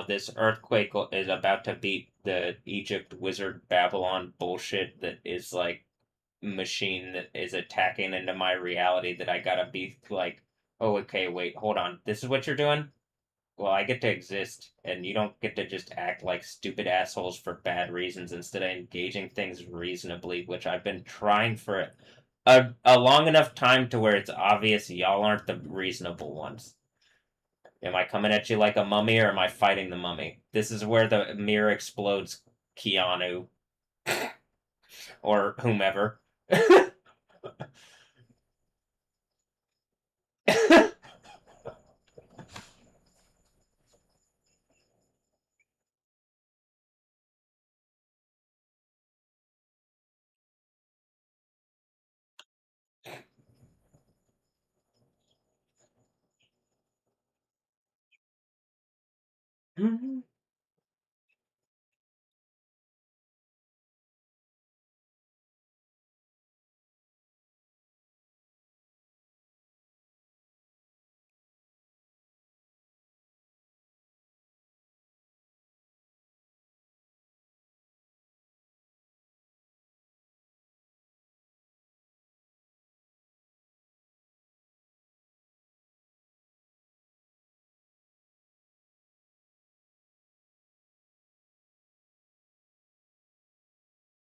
[SPEAKER 1] this earthquake is about to beat the Egypt wizard Babylon bullshit that is like machine that is attacking into my reality that I gotta be like, oh, okay, wait, hold on. This is what you're doing? Well, I get to exist, and you don't get to just act like stupid assholes for bad reasons instead of engaging things reasonably, which I've been trying for a long enough time to where it's obvious y'all aren't the reasonable ones. Am I coming at you like a mummy or am I fighting the mummy? This is where the mirror explodes, Keanu. Or whomever.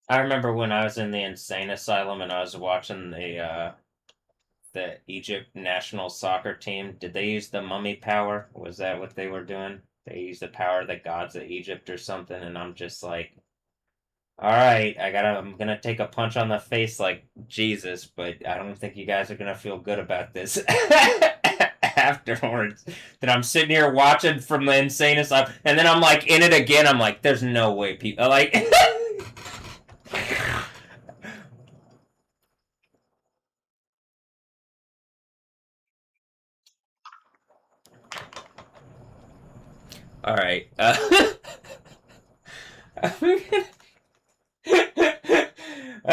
[SPEAKER 1] I remember when I was in the insane asylum and I was watching the Egypt national soccer team. Did they use the mummy power? Was that what they were doing? They used the power of the gods of Egypt or something, and I'm just like, all right, I'm gonna take a punch on the face like Jesus, but I don't think you guys are gonna feel good about this afterwards. That I'm sitting here watching from the insane asylum, and then I'm like in it again. I'm like, there's no way people like. All right.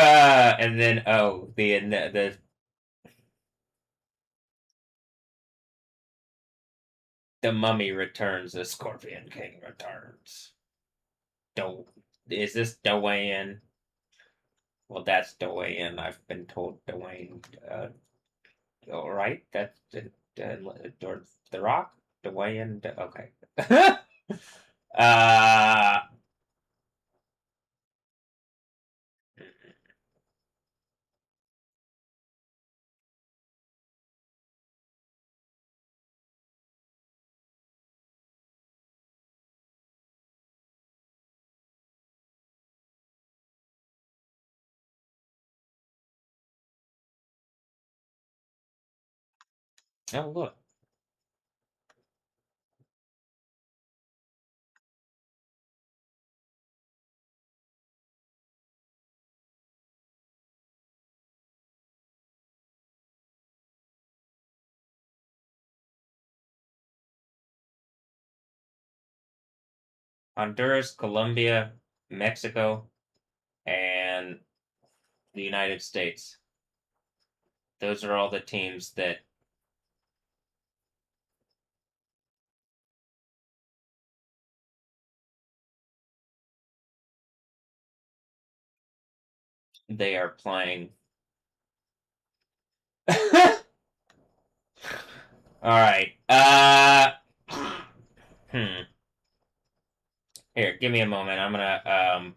[SPEAKER 1] And then the mummy returns. The Scorpion King returns. Do is this Dwayne? Well, that's Dwayne. I've been told Dwayne. All right, that's the Rock. Dwayne. Okay. uh. Oh, look. Honduras, Colombia, Mexico, and the United States. Those are all the teams that they are playing. All right. Here, give me a moment. I'm gonna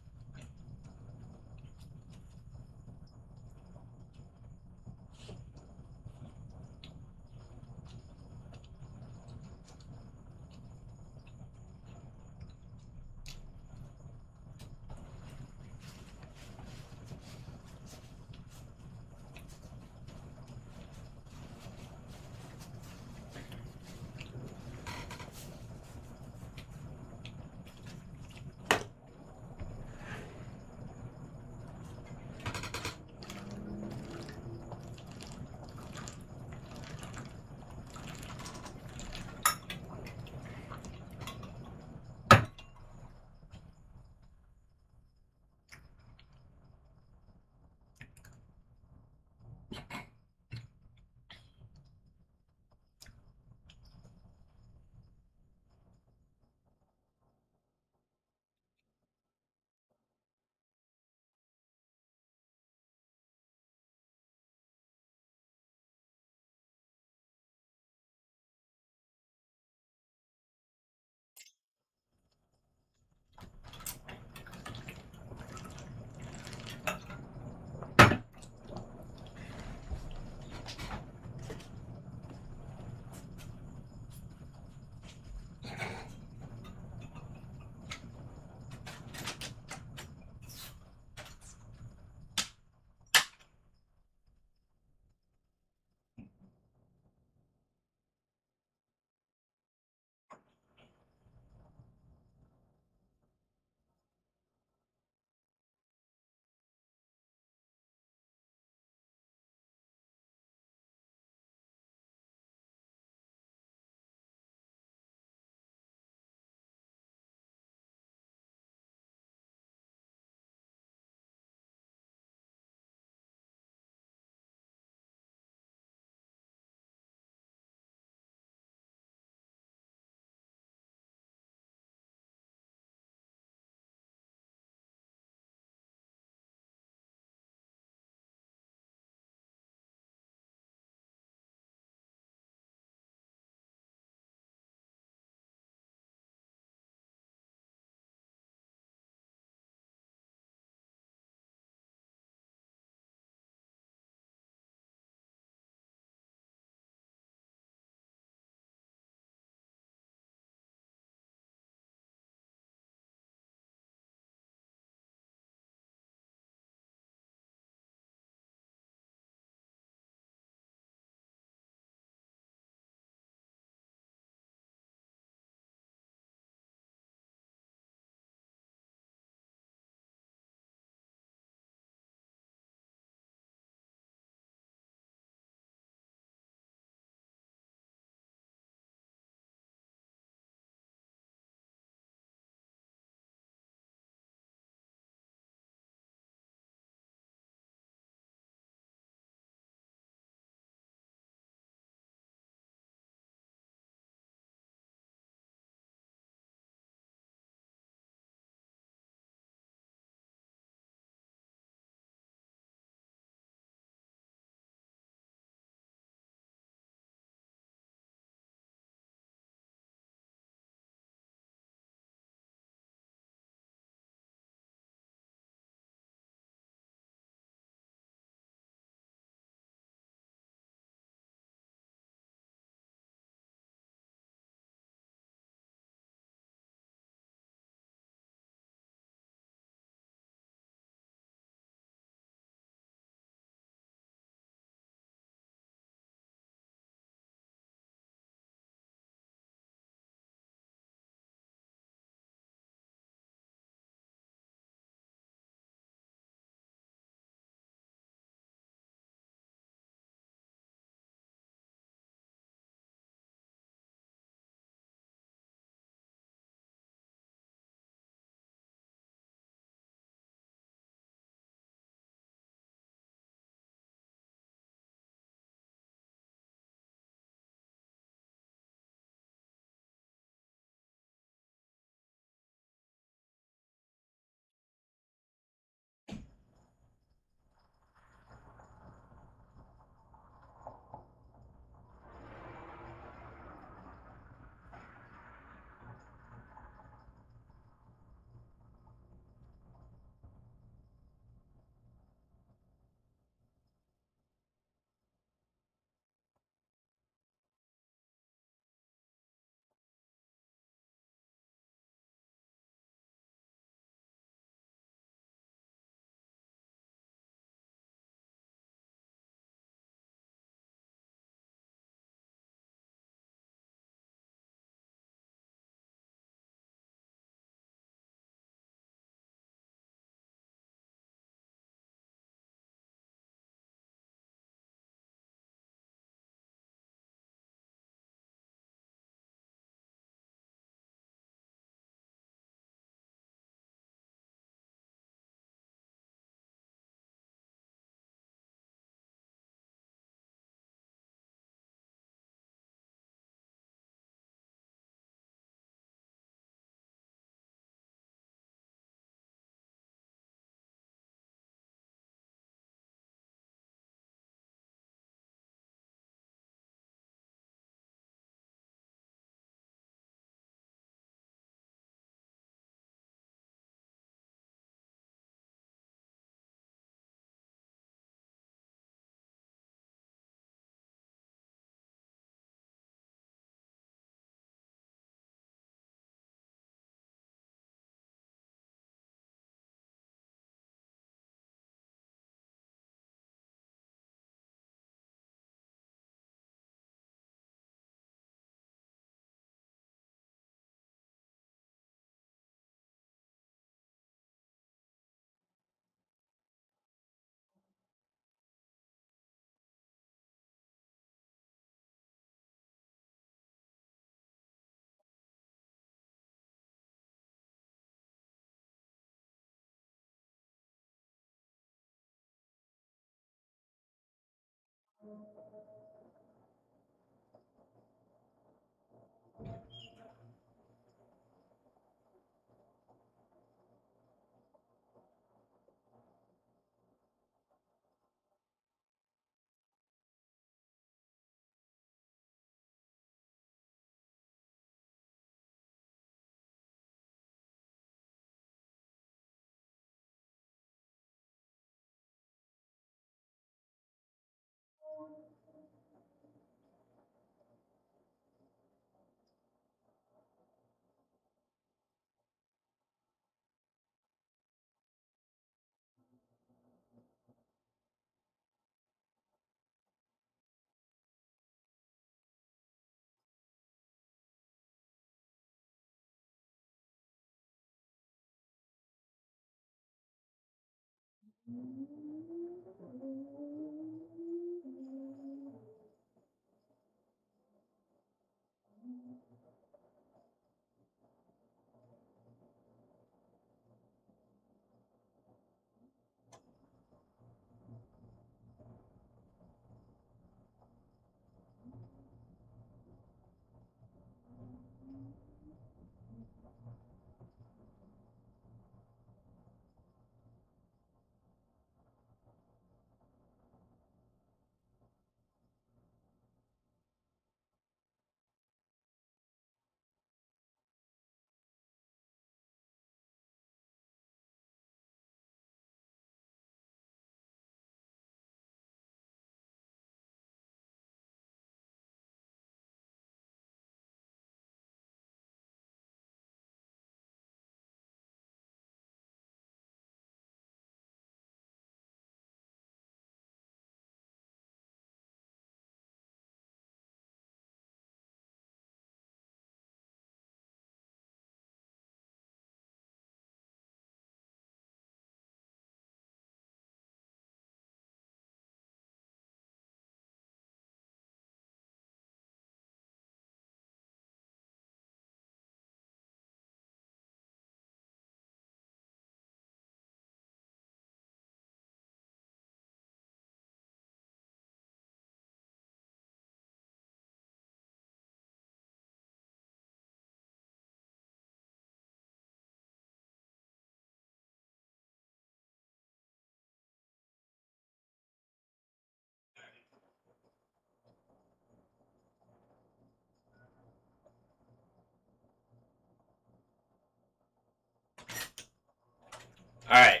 [SPEAKER 1] All right.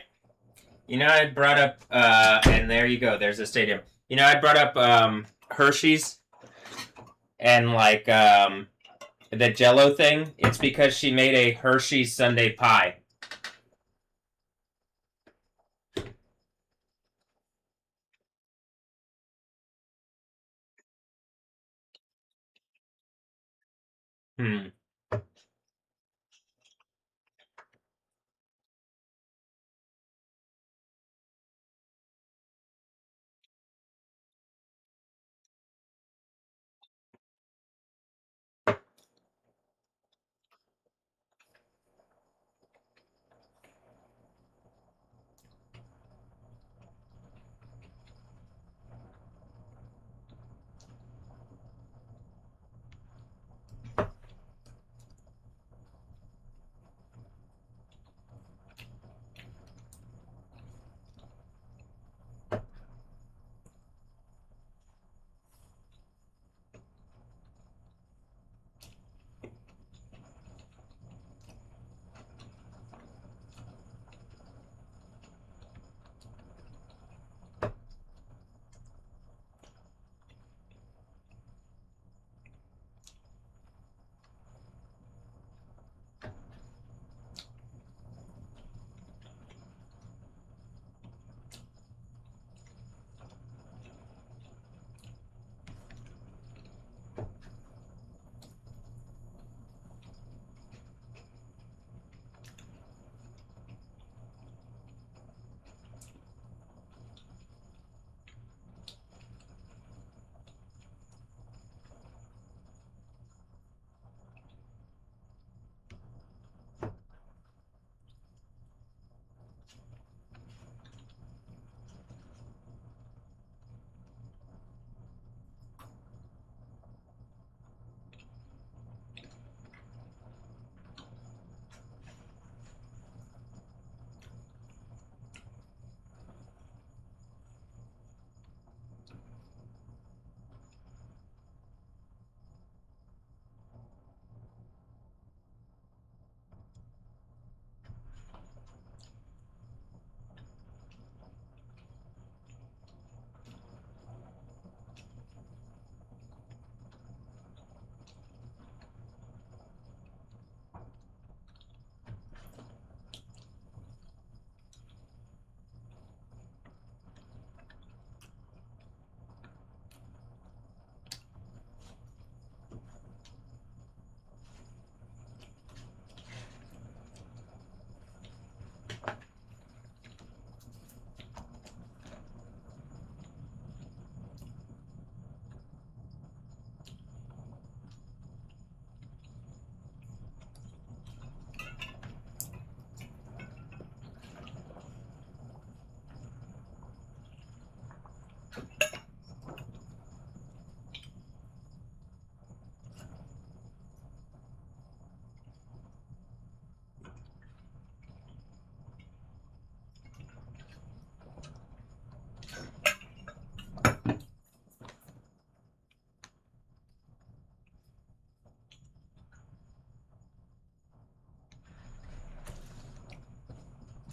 [SPEAKER 1] You know, I brought up, and there you go. There's a stadium. You know, I brought up Hershey's and like the Jello thing. It's because she made a Hershey's Sundae pie. Hmm.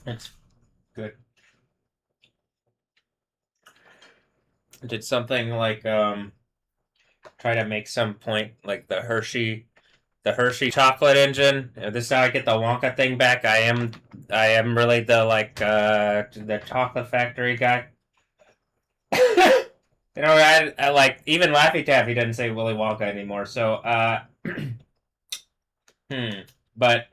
[SPEAKER 1] It's good. Did something like try to make some point like the Hershey chocolate engine. This is how I get the Wonka thing back. I am really the the chocolate factory guy. You know, I like even Laffy Taffy doesn't say Willy Wonka anymore. So but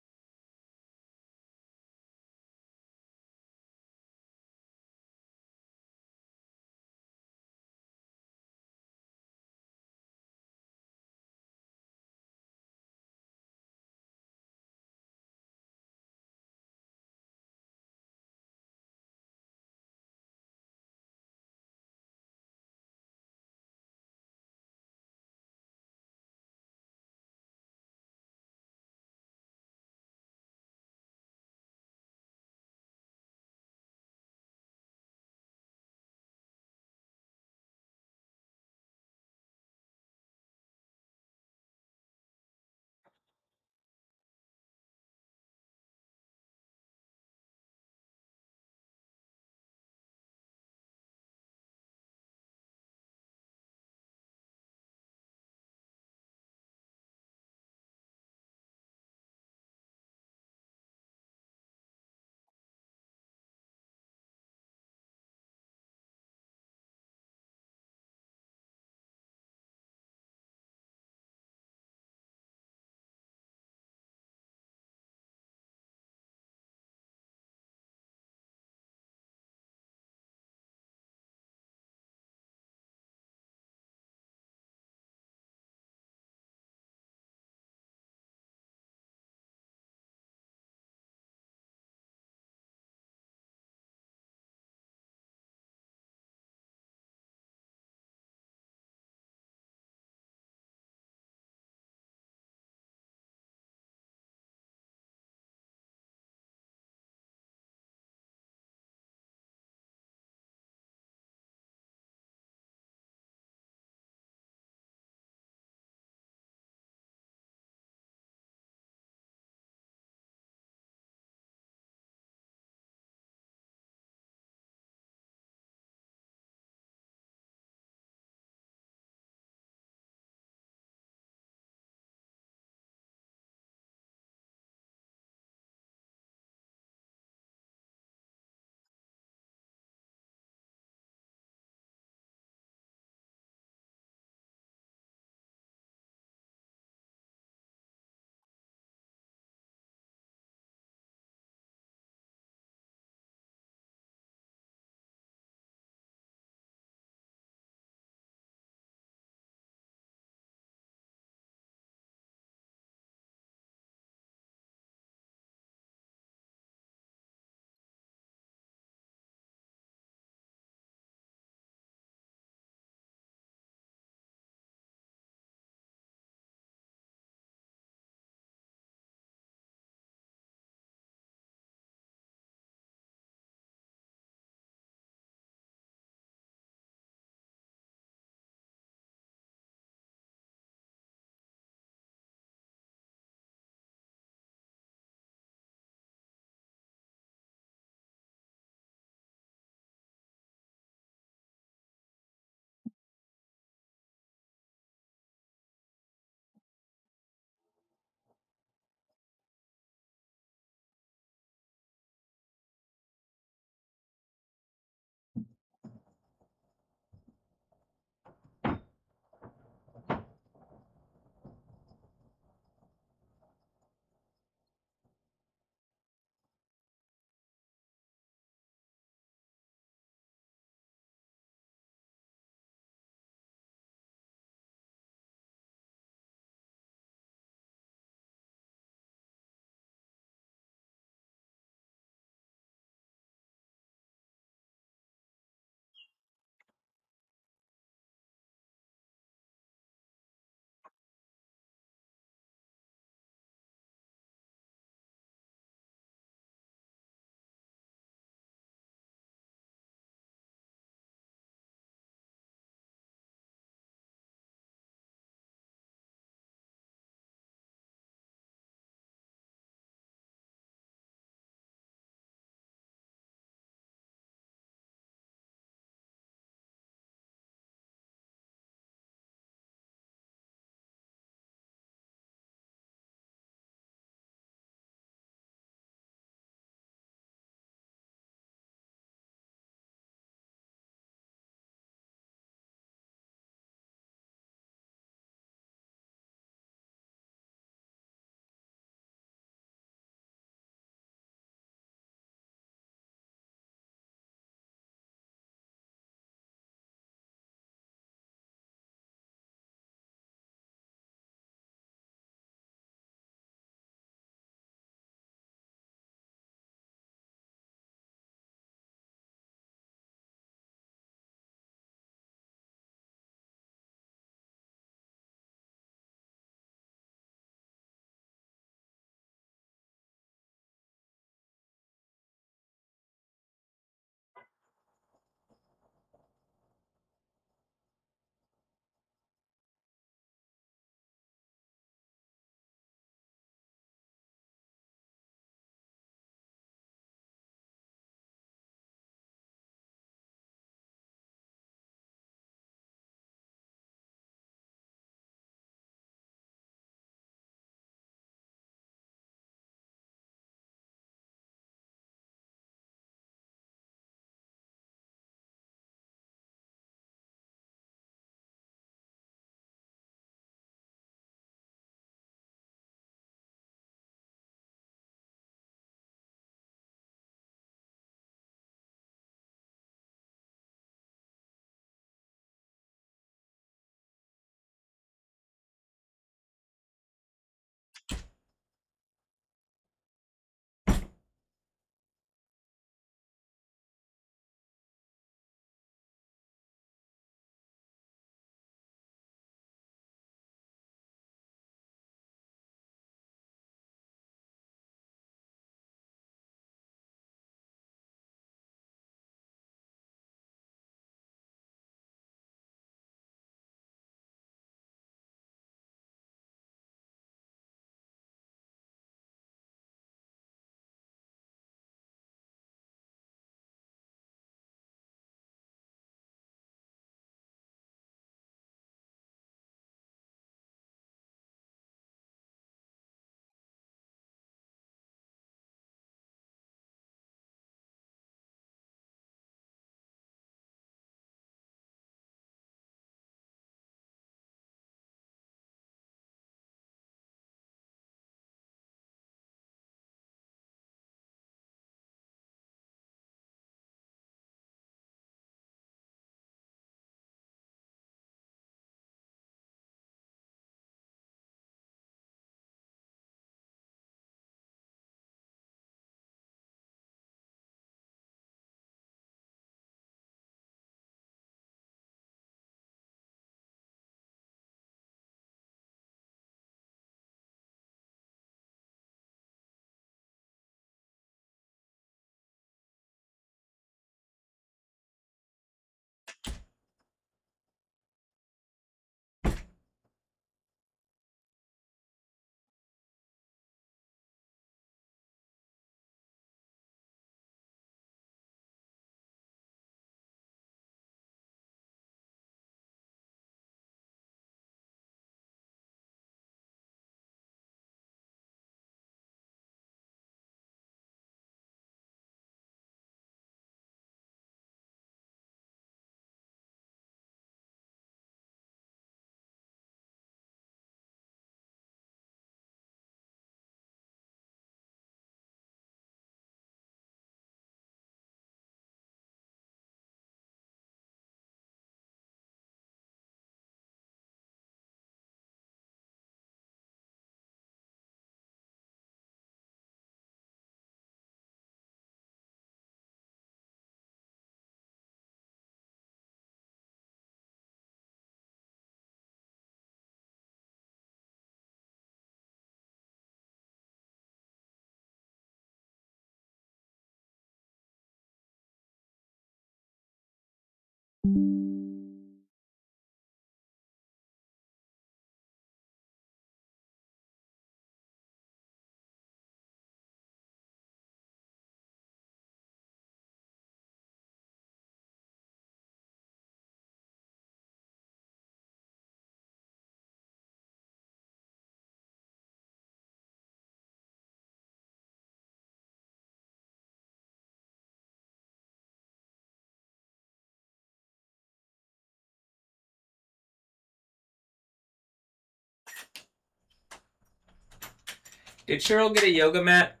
[SPEAKER 1] Did Cheryl get a yoga mat?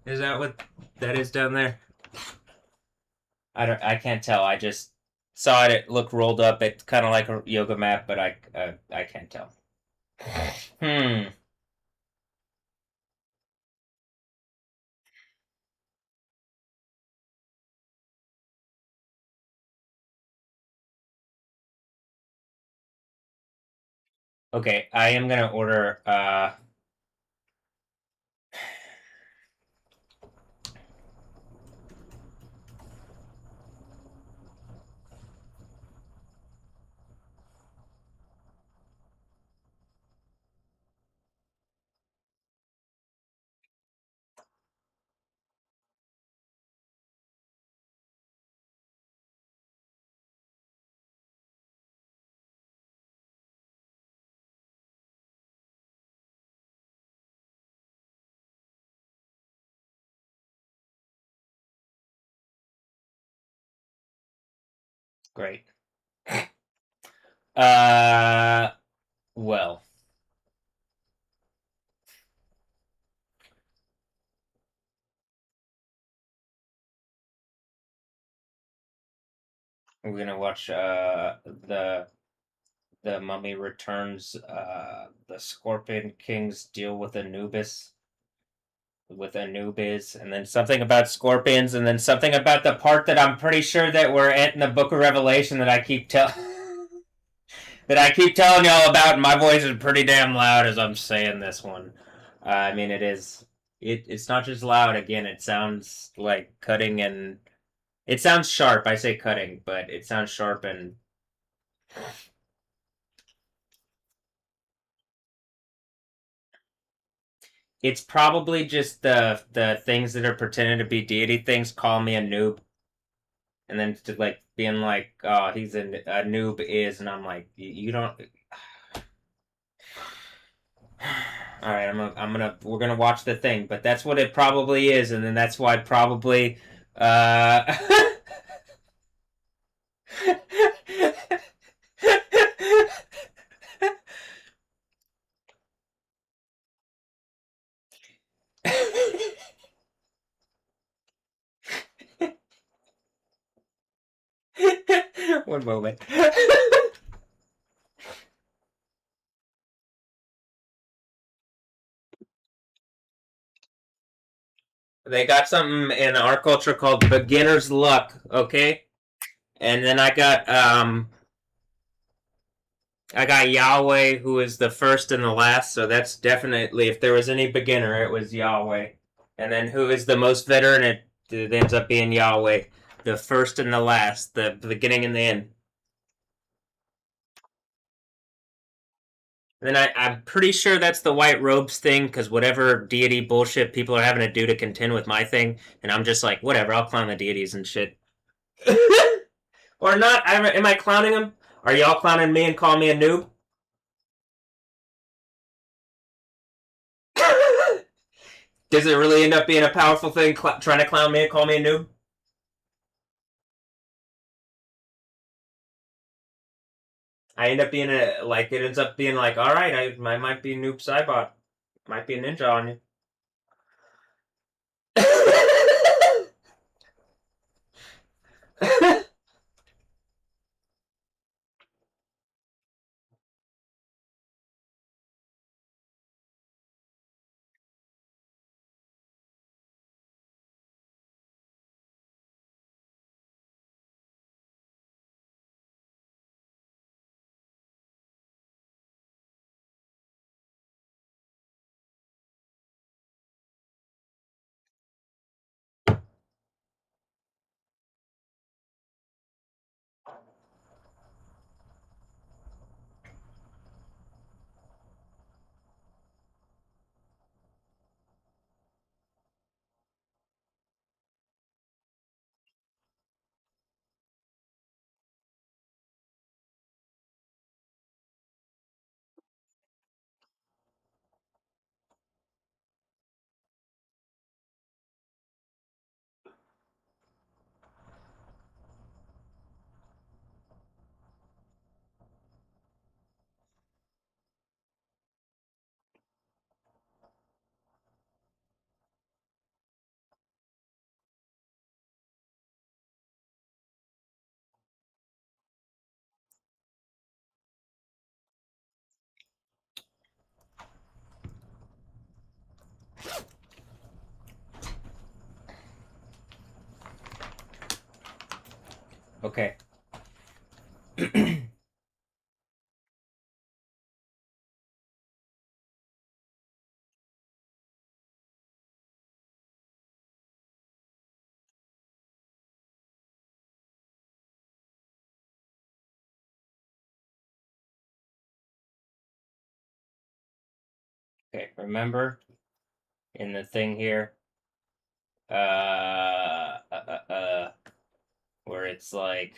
[SPEAKER 1] Is that what that is down there? I can't tell. I just saw it. It looked rolled up. It's kind of like a yoga mat, but I can't tell. Hmm. Okay, I am gonna order. Great. Uh, well, we're gonna watch the Mummy Returns. The Scorpion Kings deal with Anubis, and then something about scorpions, and then something about the part that I'm pretty sure that we're at in the Book of Revelation that I keep telling y'all about. And my voice is pretty damn loud as I'm saying this one. I mean, it is. It's not just loud. Again, it sounds like cutting and it sounds sharp. I say cutting, but it sounds sharp and it's probably just the things that are pretending to be deity things call me a noob, and then to like being like, oh, he's a noob is, and I'm like, you don't. All right, we're gonna watch the thing, but that's what it probably is, and then that's why probably. Uh... One moment. They got something in our culture called beginner's luck, okay? And then I got Yahweh, who is the first and the last, so that's definitely, if there was any beginner, it was Yahweh. And then who is the most veteran, it ends up being Yahweh. The first and the last, the beginning and the end. And then I'm pretty sure that's the white robes thing, because whatever deity bullshit people are having to do to contend with my thing, and I'm just like, whatever, I'll clown the deities and shit. Or not, am I clowning them? Are y'all clowning me and calling me a noob? Does it really end up being a powerful thing, trying to clown me and call me a noob? I end up being it ends up being like, all right, I might be a noob cybot. Might be a ninja on you. Okay. Okay, remember in the thing here, where it's like,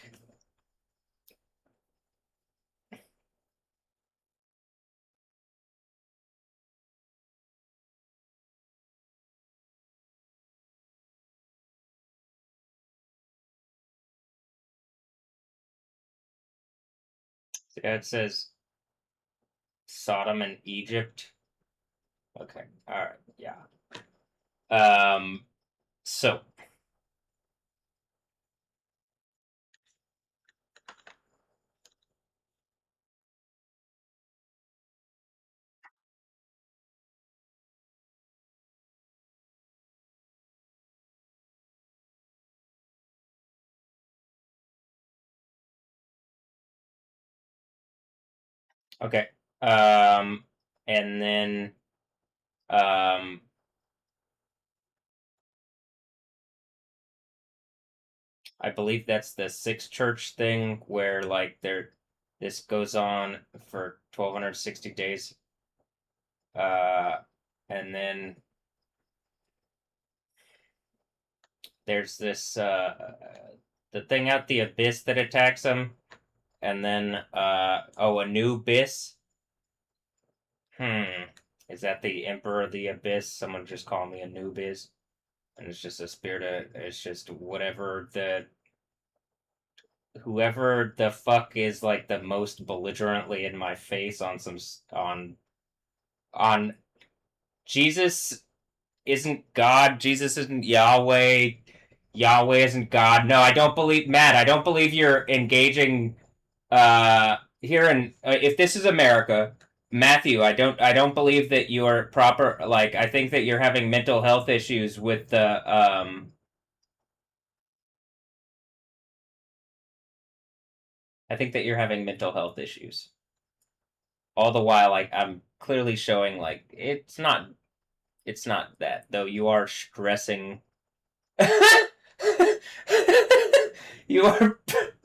[SPEAKER 1] it says Sodom and Egypt. Okay, all right, yeah. So okay, and then I believe that's the sixth church thing where like this goes on for 1260 days. And then there's this the thing out the abyss that attacks him, and then Anubis. Is that the Emperor of the Abyss? Someone just called me Anubis, and it's just a spirit of, it's just whoever the fuck is like the most belligerently in my face on some on Jesus isn't God, Jesus isn't Yahweh, Yahweh isn't God. No, I don't believe Matt, I don't believe you're engaging here in if this is America, Matthew, I don't believe that you are proper, like I think that you're having mental health issues with the I think that you're having mental health issues. All the while, like I'm clearly showing, like it's not that though. You are stressing. You are.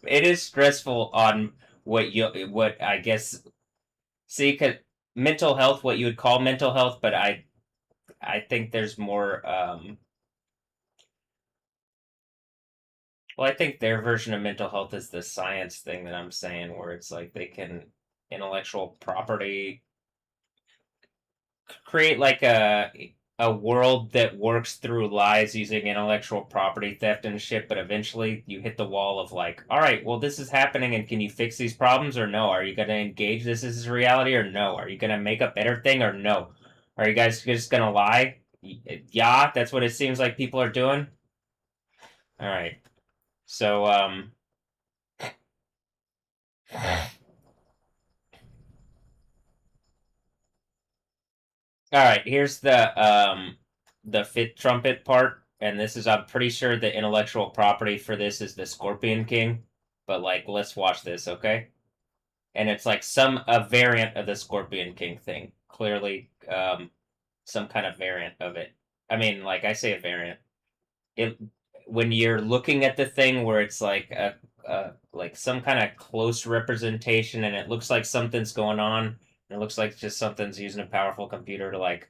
[SPEAKER 1] It is stressful on what I guess. See, 'cause mental health, what you would call mental health, but I think there's more. Well, I think their version of mental health is the science thing that I'm saying, where it's like they can intellectual property create like a world that works through lies using intellectual property theft and shit, but eventually you hit the wall of like, all right, well this is happening and can you fix these problems or no? Are you gonna engage this as reality or no? Are you gonna make a better thing or no? Are you guys just gonna lie? Yeah, that's what it seems like people are doing. All right. So all right, here's the fifth trumpet part, and this is I'm pretty sure the intellectual property for this is the Scorpion King, but like let's watch this, okay? And it's like a variant of the Scorpion King thing. Clearly, some kind of variant of it. I mean, like I say a variant. It when you're looking at the thing where it's like a like some kind of close representation, and it looks like something's going on. And it looks like just something's using a powerful computer to like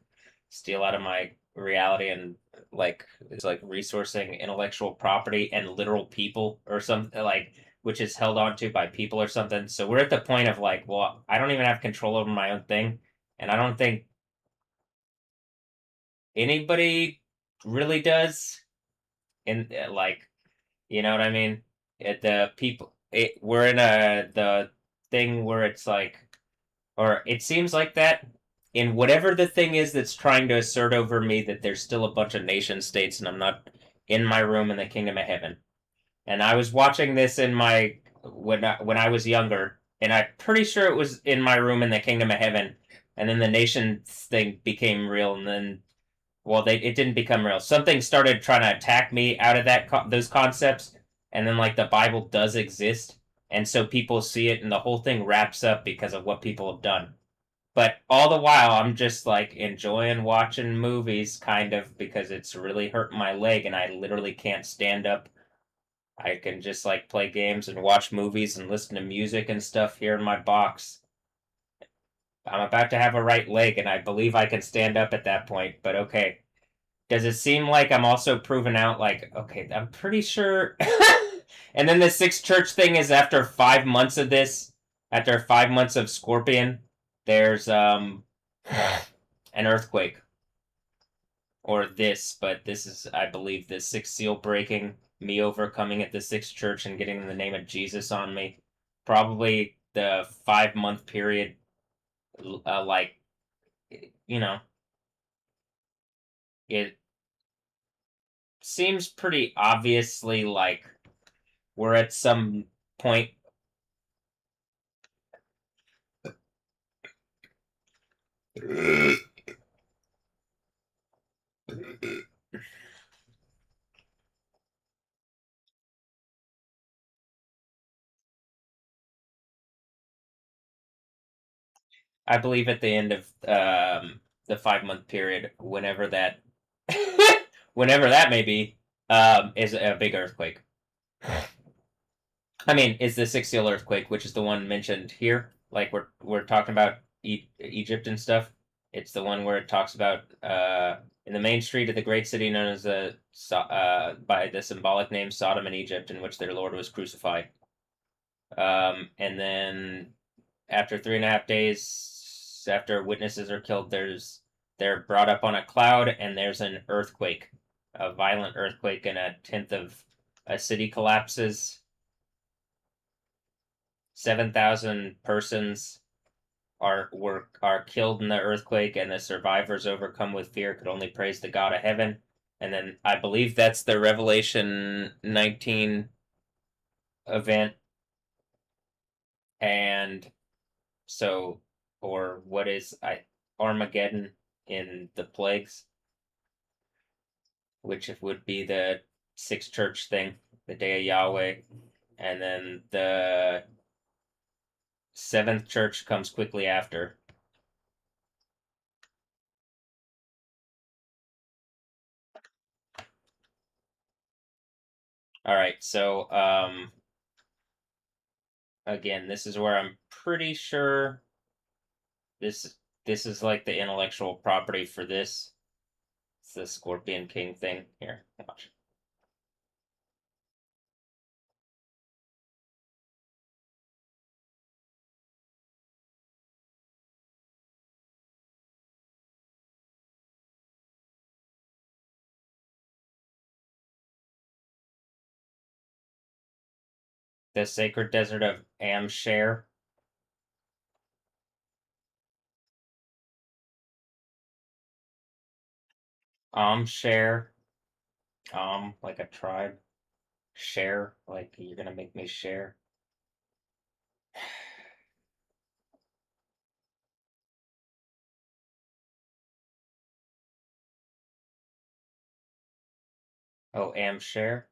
[SPEAKER 1] steal out of my reality and like it's like resourcing intellectual property and literal people or something like which is held onto by people or something. So we're at the point of like, well, I don't even have control over my own thing, and I don't think anybody really does. In like, you know what I mean? The people, we're in the thing where it's like, or it seems like that in whatever the thing is that's trying to assert over me that there's still a bunch of nation states and I'm not in my room in the kingdom of heaven. And I was watching this in my when I was younger, and I'm pretty sure it was in my room in the kingdom of heaven. And then the nation thing became real, and then well, it didn't become real. Something started trying to attack me out of those concepts, and then like the Bible does exist, and so people see it, and the whole thing wraps up because of what people have done. But all the while, I'm just like enjoying watching movies, kind of, because it's really hurting my leg, and I literally can't stand up. I can just like play games and watch movies and listen to music and stuff here in my box. I'm about to have a right leg, and I believe I can stand up at that point, but okay. Does it seem like I'm also proving out, like, okay, I'm pretty sure. And then the sixth church thing is after 5 months of this, after 5 months of Scorpion, there's an earthquake. Or this, but this is, I believe, the sixth seal breaking, me overcoming at the sixth church and getting the name of Jesus on me. Probably the 5 month period, like, you know, it seems pretty obviously like we're at some point. I believe at the end of the 5 month period, whenever that, whenever that may be, is a big earthquake. I mean, is the sixth seal earthquake, which is the one mentioned here, like we're talking about Egypt and stuff. It's the one where it talks about in the main street of the great city known as by the symbolic name Sodom and Egypt, in which their Lord was crucified. And then after 3.5 days, after witnesses are killed, they're brought up on a cloud, and there's an earthquake, a violent earthquake, and a tenth of a city collapses. 7,000 persons are killed in the earthquake, and the survivors, overcome with fear, could only praise the God of heaven. And then I believe that's the Revelation 19 event. And so, or what is Armageddon in the plagues, which would be the sixth church thing, the day of Yahweh. And then the seventh church comes quickly after. All right, so again, this is where I'm pretty sure this is like the intellectual property for this. It's the Scorpion King thing. Here, watch. The sacred desert of Amshare. Amshare. Like a tribe. Share, like you're gonna make me share. Oh, Amshare.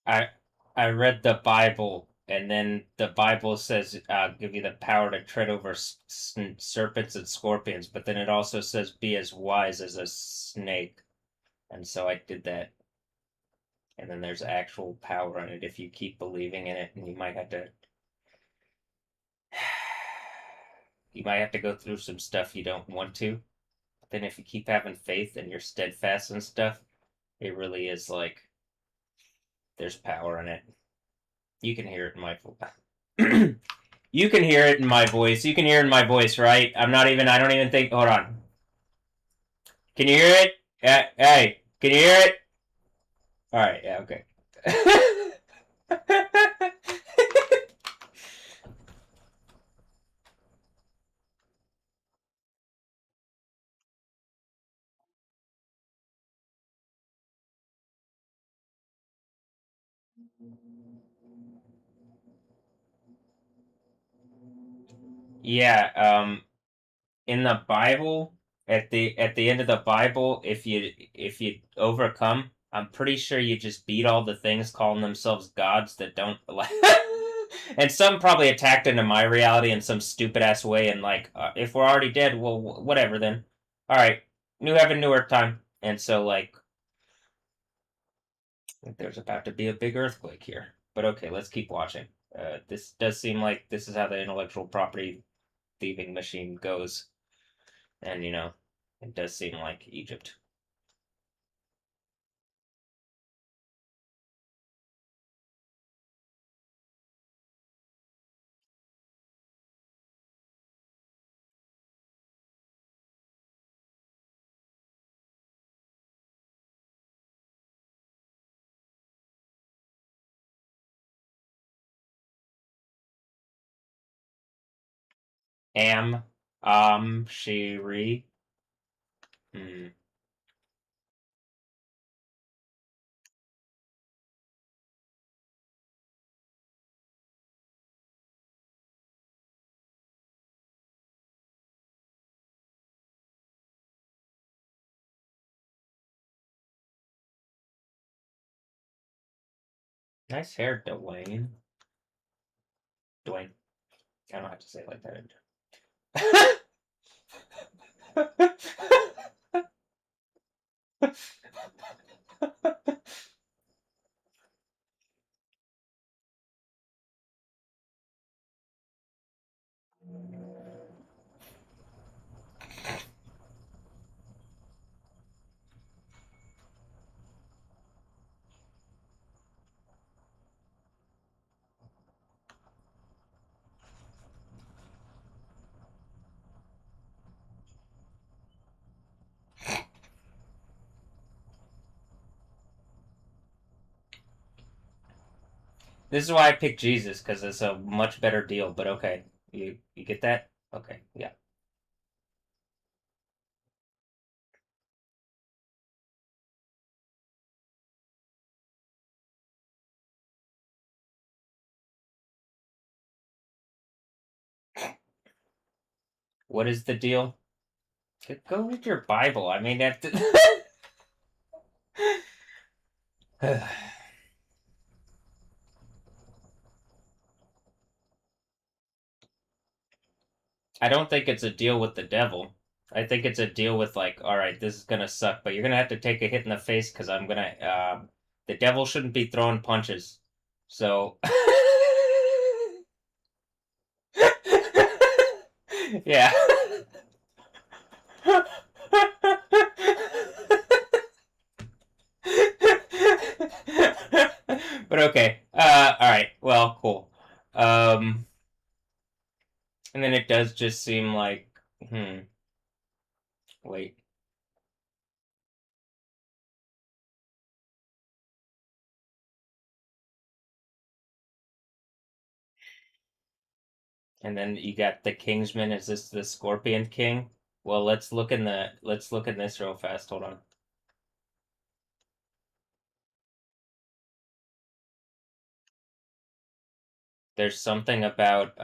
[SPEAKER 1] I I read the Bible, and then the Bible says give you the power to tread over serpents and scorpions, but then it also says be as wise as a snake, and so I did that. And then there's actual power in it if you keep believing in it, and you might have to go through some stuff you don't want to. But then if you keep having faith and you're steadfast and stuff, it really is like There's power in it. You can hear it in my You can hear it in my voice. You can hear it in my voice, right? I don't even think. Hold on. Can you hear it? Hey, can you hear it? All right. Yeah. Okay. Yeah. In the Bible, at the end of the Bible, if you overcome, I'm pretty sure you just beat all the things calling themselves gods that don't like. And some probably attacked into my reality in some stupid ass way, and like, if we're already dead, well, whatever then. All right, new heaven, new earth time. And so like, I think there's about to be a big earthquake here. But okay, let's keep watching. This does seem like this is how the intellectual property thieving machine goes. And, it does seem like Egypt. Shiri. Hmm. Nice hair, Dwayne. Dwayne. I don't have to say it like that. This is why I picked Jesus, because it's a much better deal. But okay, you get that? Okay, yeah. What is the deal? Go read your Bible. I mean, that. I don't think it's a deal with the devil. I think it's a deal with like, all right, this is gonna suck, but you're gonna have to take a hit in the face because I'm gonna. The devil shouldn't be throwing punches, so. Yeah. But okay. All right. Well, cool. Um, and then it does just seem like, wait. And then you got the Kingsman. Is this the Scorpion King? Well, let's look in this real fast. Hold on. There's something about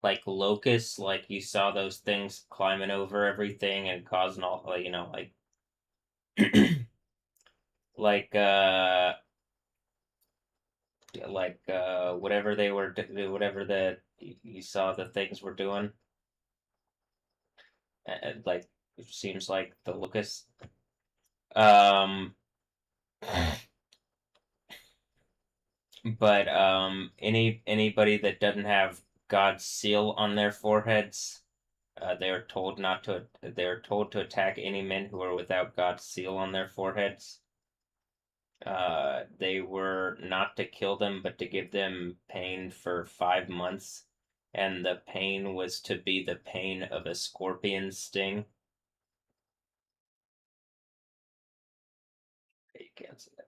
[SPEAKER 1] like locusts, like you saw those things climbing over everything and causing all like like whatever they were whatever the you saw the things were doing, like it seems like the locusts. Um, but anybody that doesn't have God's seal on their foreheads, They are told not to. They are told to attack any men who are without God's seal on their foreheads. They were not to kill them, but to give them pain for 5 months, and the pain was to be the pain of a scorpion sting. You can't see that.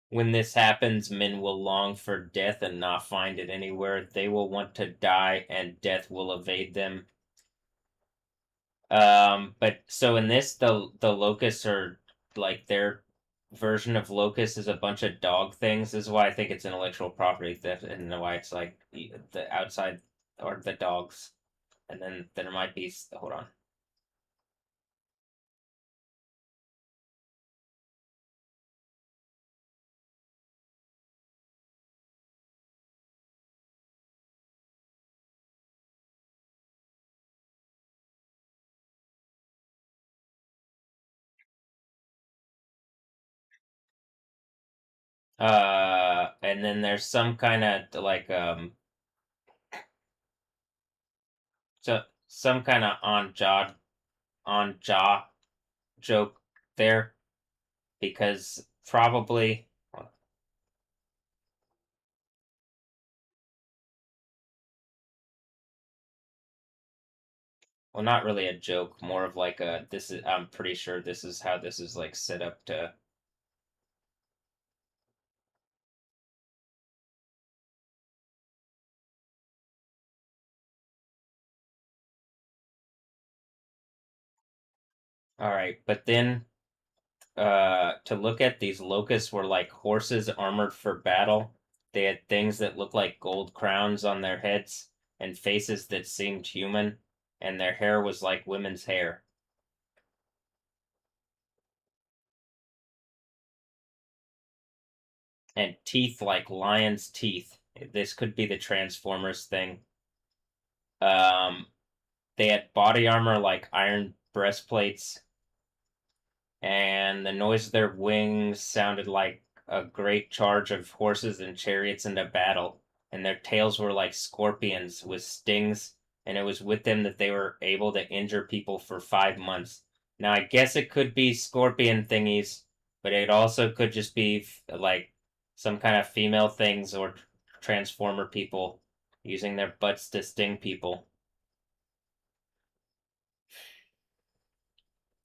[SPEAKER 1] When this happens, men will long for death and not find it anywhere. They will want to die, and death will evade them. But so in this, the locusts are like their version of locust is a bunch of dog things. This is why I think it's intellectual property theft, and why it's like the outside or the dogs, and then there might be. Hold on. And then there's some kind of like so some kind of on jaw joke there because probably well not really a joke, more of like a this is I'm pretty sure this is how this is like set up to. All right, but then to look at these locusts were like horses armored for battle. They had things that looked like gold crowns on their heads and faces that seemed human, and their hair was like women's hair. And teeth like lion's teeth. This could be the Transformers thing. Um, they had body armor like iron breastplates, and the noise of their wings sounded like a great charge of horses and chariots into battle, and their tails were like scorpions with stings, and it was with them that they were able to injure people for 5 months. Now, I guess it could be scorpion thingies, but it also could just be like some kind of female things or transformer people using their butts to sting people.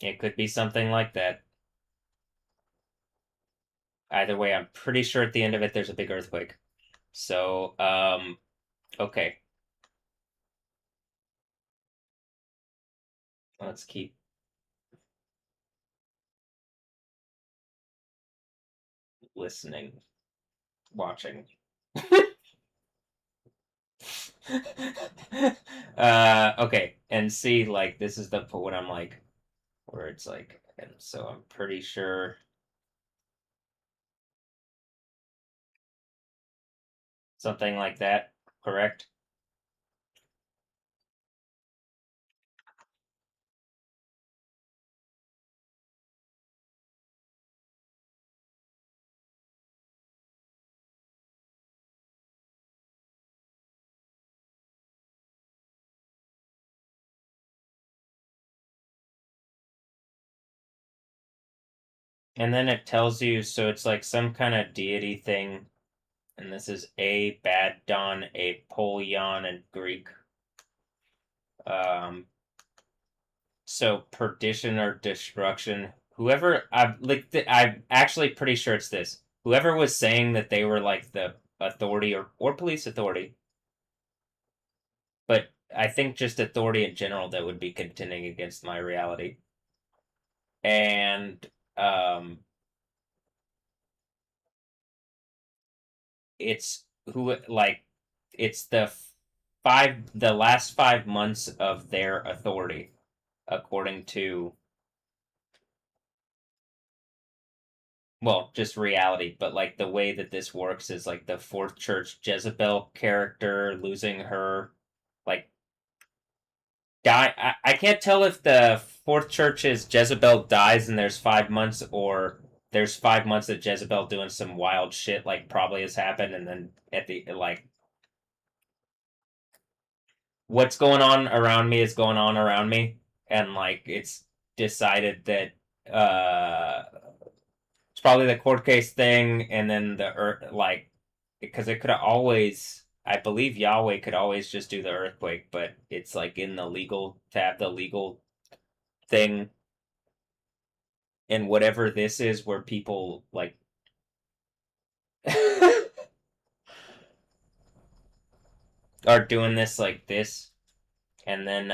[SPEAKER 1] It could be something like that. Either way, I'm pretty sure at the end of it there's a big earthquake. So, okay. Let's keep listening, watching. Okay, and see, like, this is the what I'm like, where it's like, and so I'm pretty sure something like that, correct? And then it tells you, so it's like some kind of deity thing, and this is Abaddon, Apollyon in Greek. So perdition or destruction. Whoever I'm actually pretty sure it's this. Whoever was saying that they were like the authority or police authority, but I think just authority in general that would be contending against my reality. And it's who like it's the last 5 months of their authority, according to well, just reality, but like the way that this works is like the fourth church Jezebel character losing her like die I can't tell if the fourth church is Jezebel dies and there's 5 months or there's 5 months of Jezebel doing some wild shit like probably has happened and then at the like what's going on around me is going on around me, and like it's decided that it's probably the court case thing, and then like because it could always. I believe Yahweh could always just do the earthquake, but it's like in the legal tab, the legal thing, and whatever this is, where people like are doing this like this, and then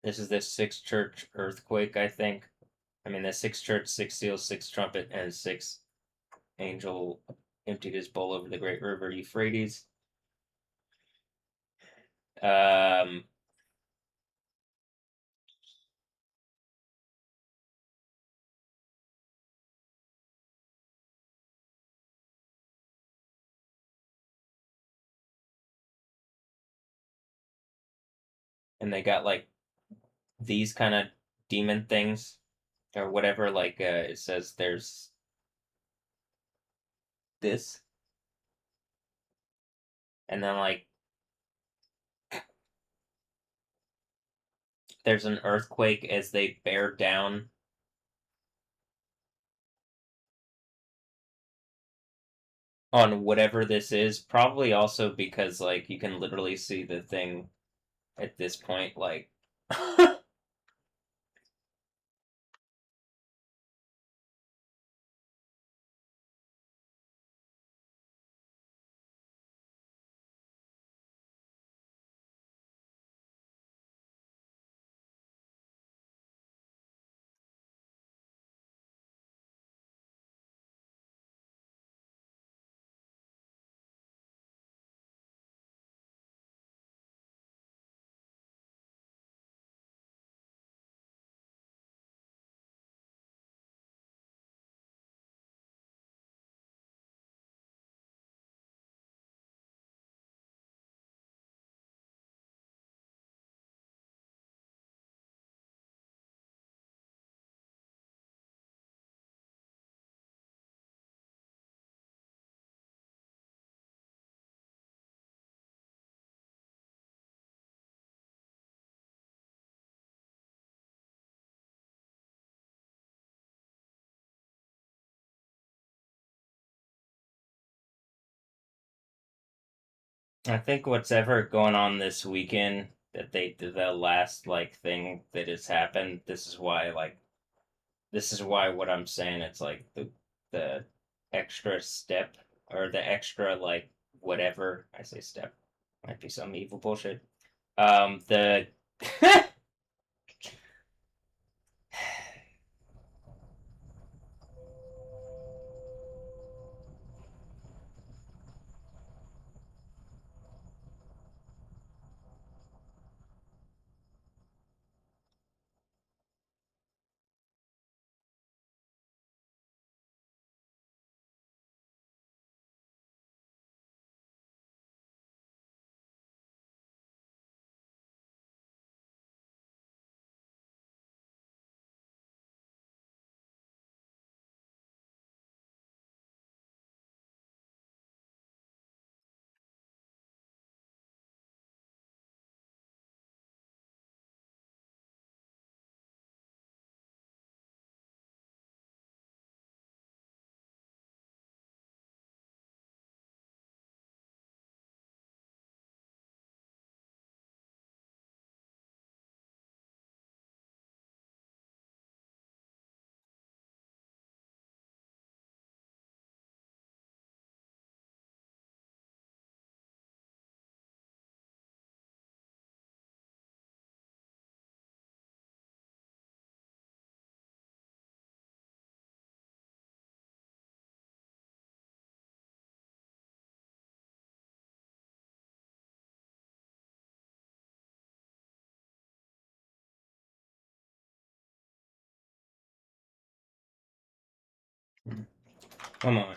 [SPEAKER 1] this is the sixth church earthquake, I think. I mean, the sixth church, six seals, six trumpet, and six angel emptied his bowl over the great river Euphrates. Um, and they got like these kind of demon things or whatever. Like it says there's this, and then like there's an earthquake as they bear down on whatever this is. Probably also because like you can literally see the thing at this point, like. I think what's ever going on this weekend that they did the last like thing that has happened. This is why what I'm saying it's like the extra step or the extra like whatever I say step might be some evil bullshit. The come on.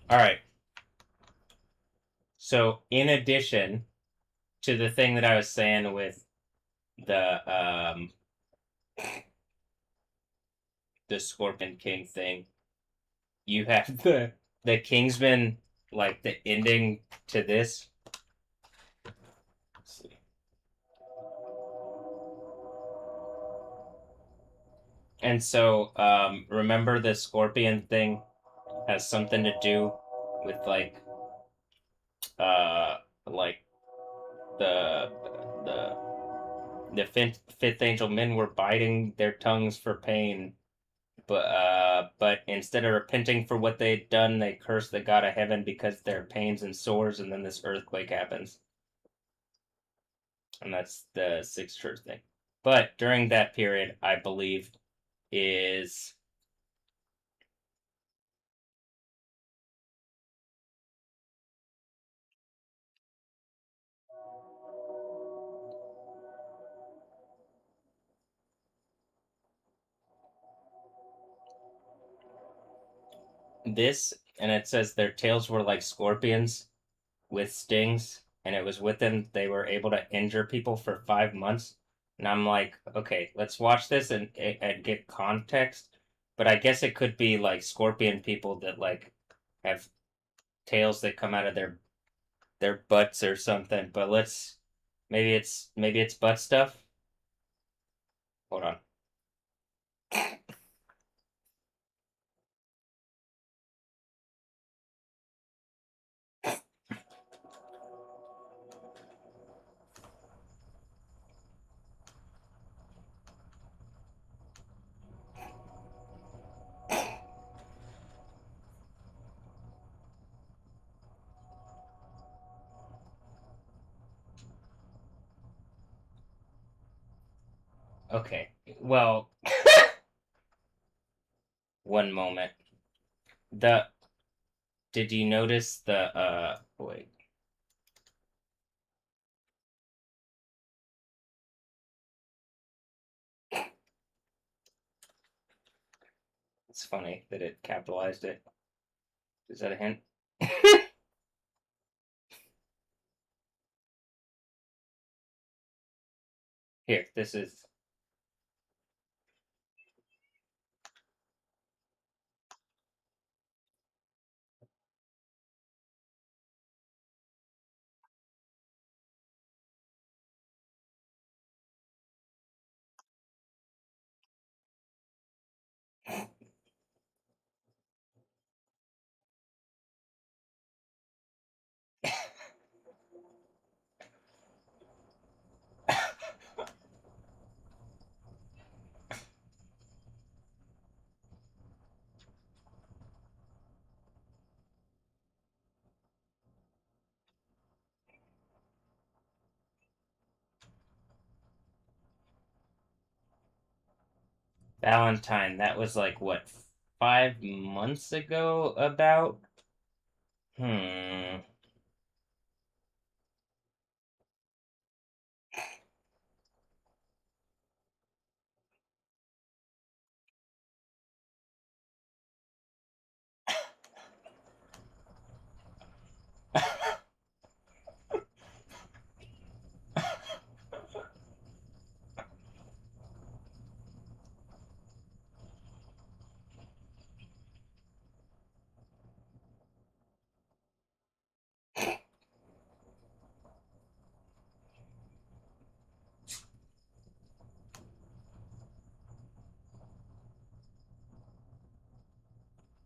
[SPEAKER 1] All right. So, in addition to the thing that I was saying with the Scorpion King thing, you have the Kingsman, like the ending to this. Let's see. And so, remember the Scorpion thing has something to do with uh, like the the fifth angel men were biting their tongues for pain, but instead of repenting for what they'd done, they cursed the god of heaven because their pains and sores, and then this earthquake happens, and that's the sixth church thing. But during that period, I believe is this, and it says their tails were like scorpions with stings, and it was with them they were able to injure people for 5 months. And I'm like, okay, let's watch this and get context. But I guess it could be like scorpion people that like have tails that come out of their butts or something. But let's maybe it's butt stuff. Hold on. Okay. Well, one moment. The Did you notice the wait. It's funny that it capitalized it. Is that a hint? Here, this is. Valentine. That was like what, 5 months ago? About. Hmm.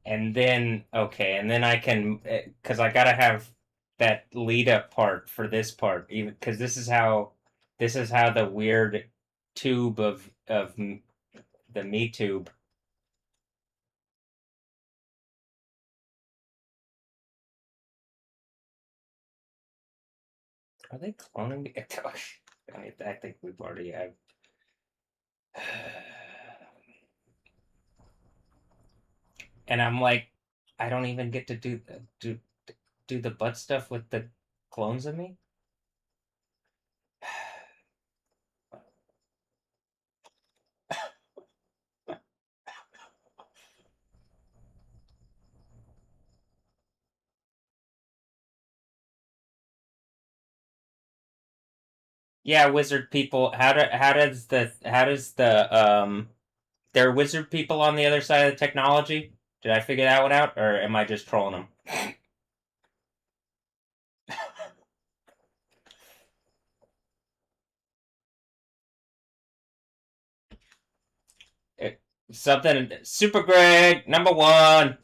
[SPEAKER 1] And then okay, and then I can because I gotta have that lead up part for this part, even because this is how the weird tube of the me tube. Are they cloning me? I think we've already have. And I'm like, I don't even get to do the butt stuff with the clones of me. Yeah, wizard people. How does there are wizard people on the other side of the technology? Did I figure that one out, or am I just trolling them? Something Super Greg #1.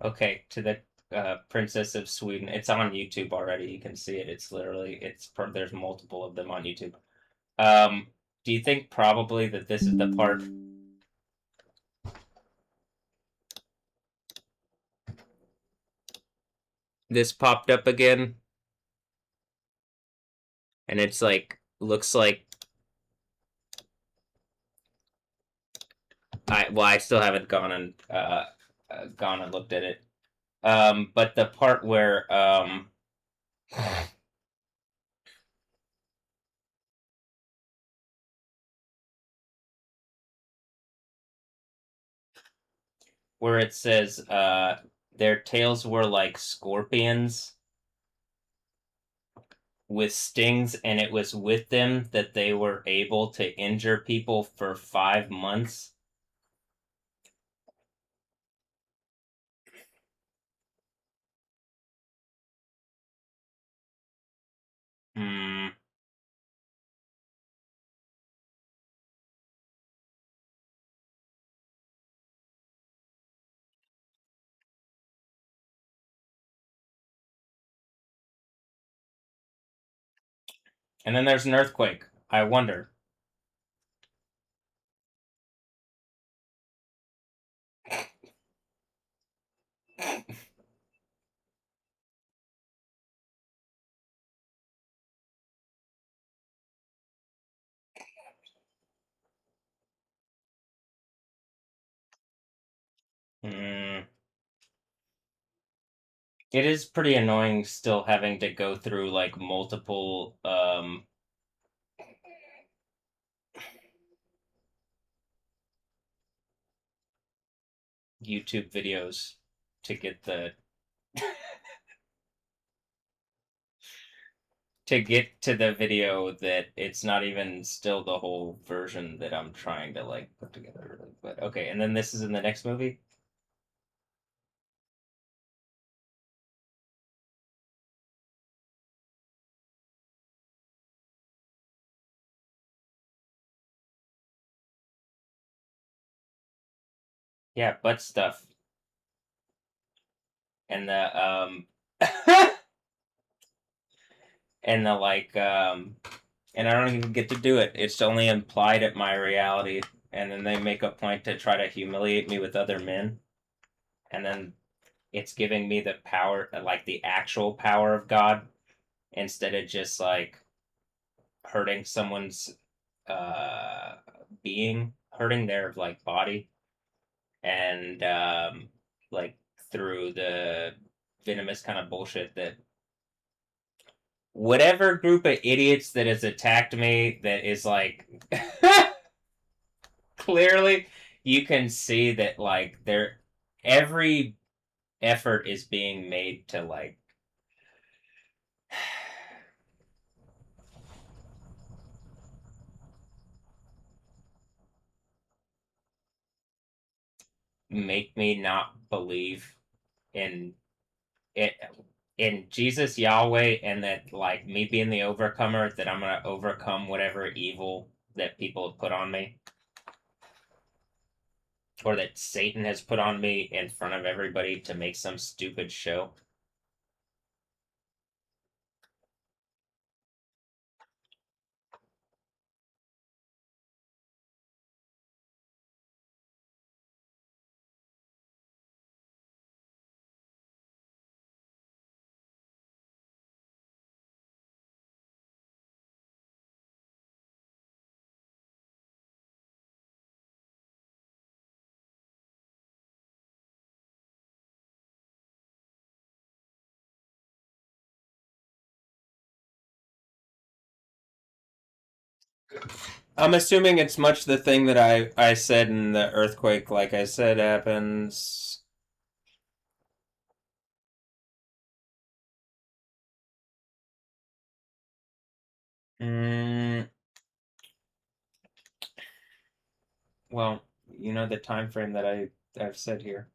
[SPEAKER 1] Okay, to the Princess of Sweden. It's on YouTube already. You can see it. It's literally there's multiple of them on YouTube. Do you think probably that this is the part? This popped up again, and it's like looks like I still haven't gone and looked at it. But the part where it says their tails were like scorpions with stings, and it was with them that they were able to injure people for 5 months. Hmm. And then there's an earthquake. I wonder. Hmm. It is pretty annoying still having to go through like multiple YouTube videos to get the to get to the video that it's not even still the whole version that I'm trying to like put together. But okay, and then this is in the next movie. Yeah, butt stuff. And the and the like and I don't even get to do it. It's only implied at my reality, and then they make a point to try to humiliate me with other men, and then it's giving me the power, like the actual power of God, instead of just like hurting someone's uh hurting their like body, and like through the venomous kind of bullshit that whatever group of idiots that has attacked me that is like clearly you can see that like every effort is being made to like make me not believe in it in Jesus Yahweh, and that like me being the overcomer, that I'm gonna overcome whatever evil that people have put on me. or that Satan has put on me in front of everybody to make some stupid show. I'm assuming it's much the thing that I said in the earthquake, like I said, happens. Mm, well, you know the time frame that I've said here.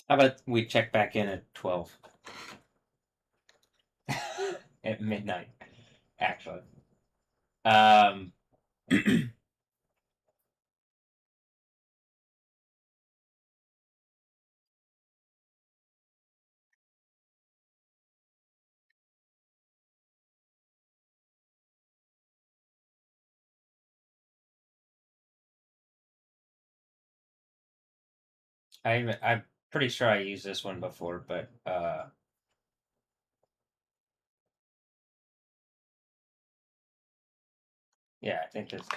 [SPEAKER 1] How about we check back in at 12 at midnight? Actually, um, I'm pretty sure I used this one before, but yeah, I think it's.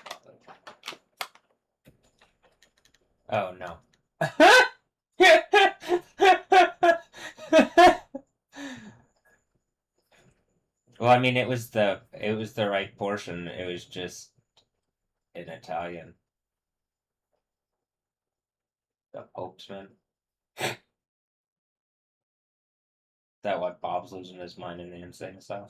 [SPEAKER 1] Oh no. Well, I mean, it was the right portion. It was just in Italian. The Popesman. Is that what Bob's losing his mind in the insane asylum?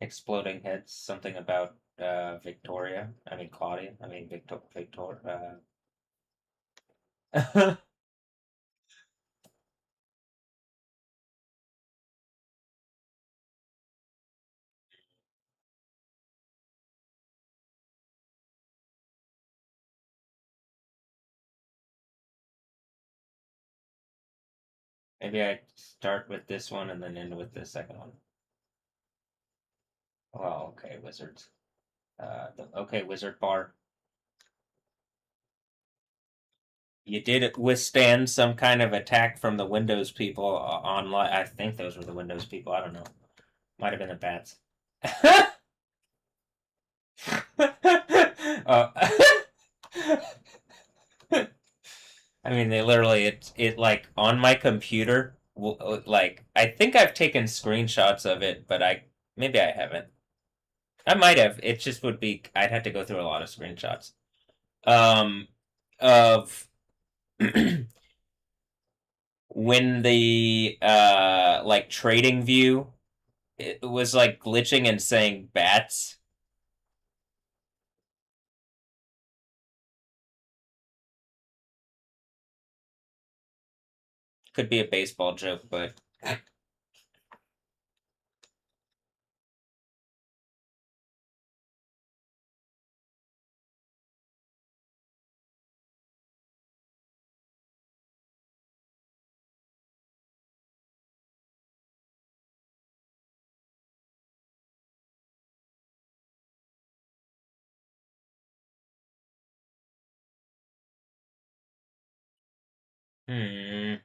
[SPEAKER 1] Exploding heads. Something about Victoria. I mean Claudia. I mean Victor. Maybe I start with this one and then end with the second one. Well, okay, wizards. Okay, Wizard Bar. You did withstand some kind of attack from the Windows people online. I think those were the Windows people. I don't know. Might have been the bats. uh, I mean, they literally it like on my computer. Like I think I've taken screenshots of it, but maybe I haven't. I might have. It just would be. I'd have to go through a lot of screenshots. Um, of when the like trading view it was like glitching and saying bats. Could be a baseball joke, but hmm.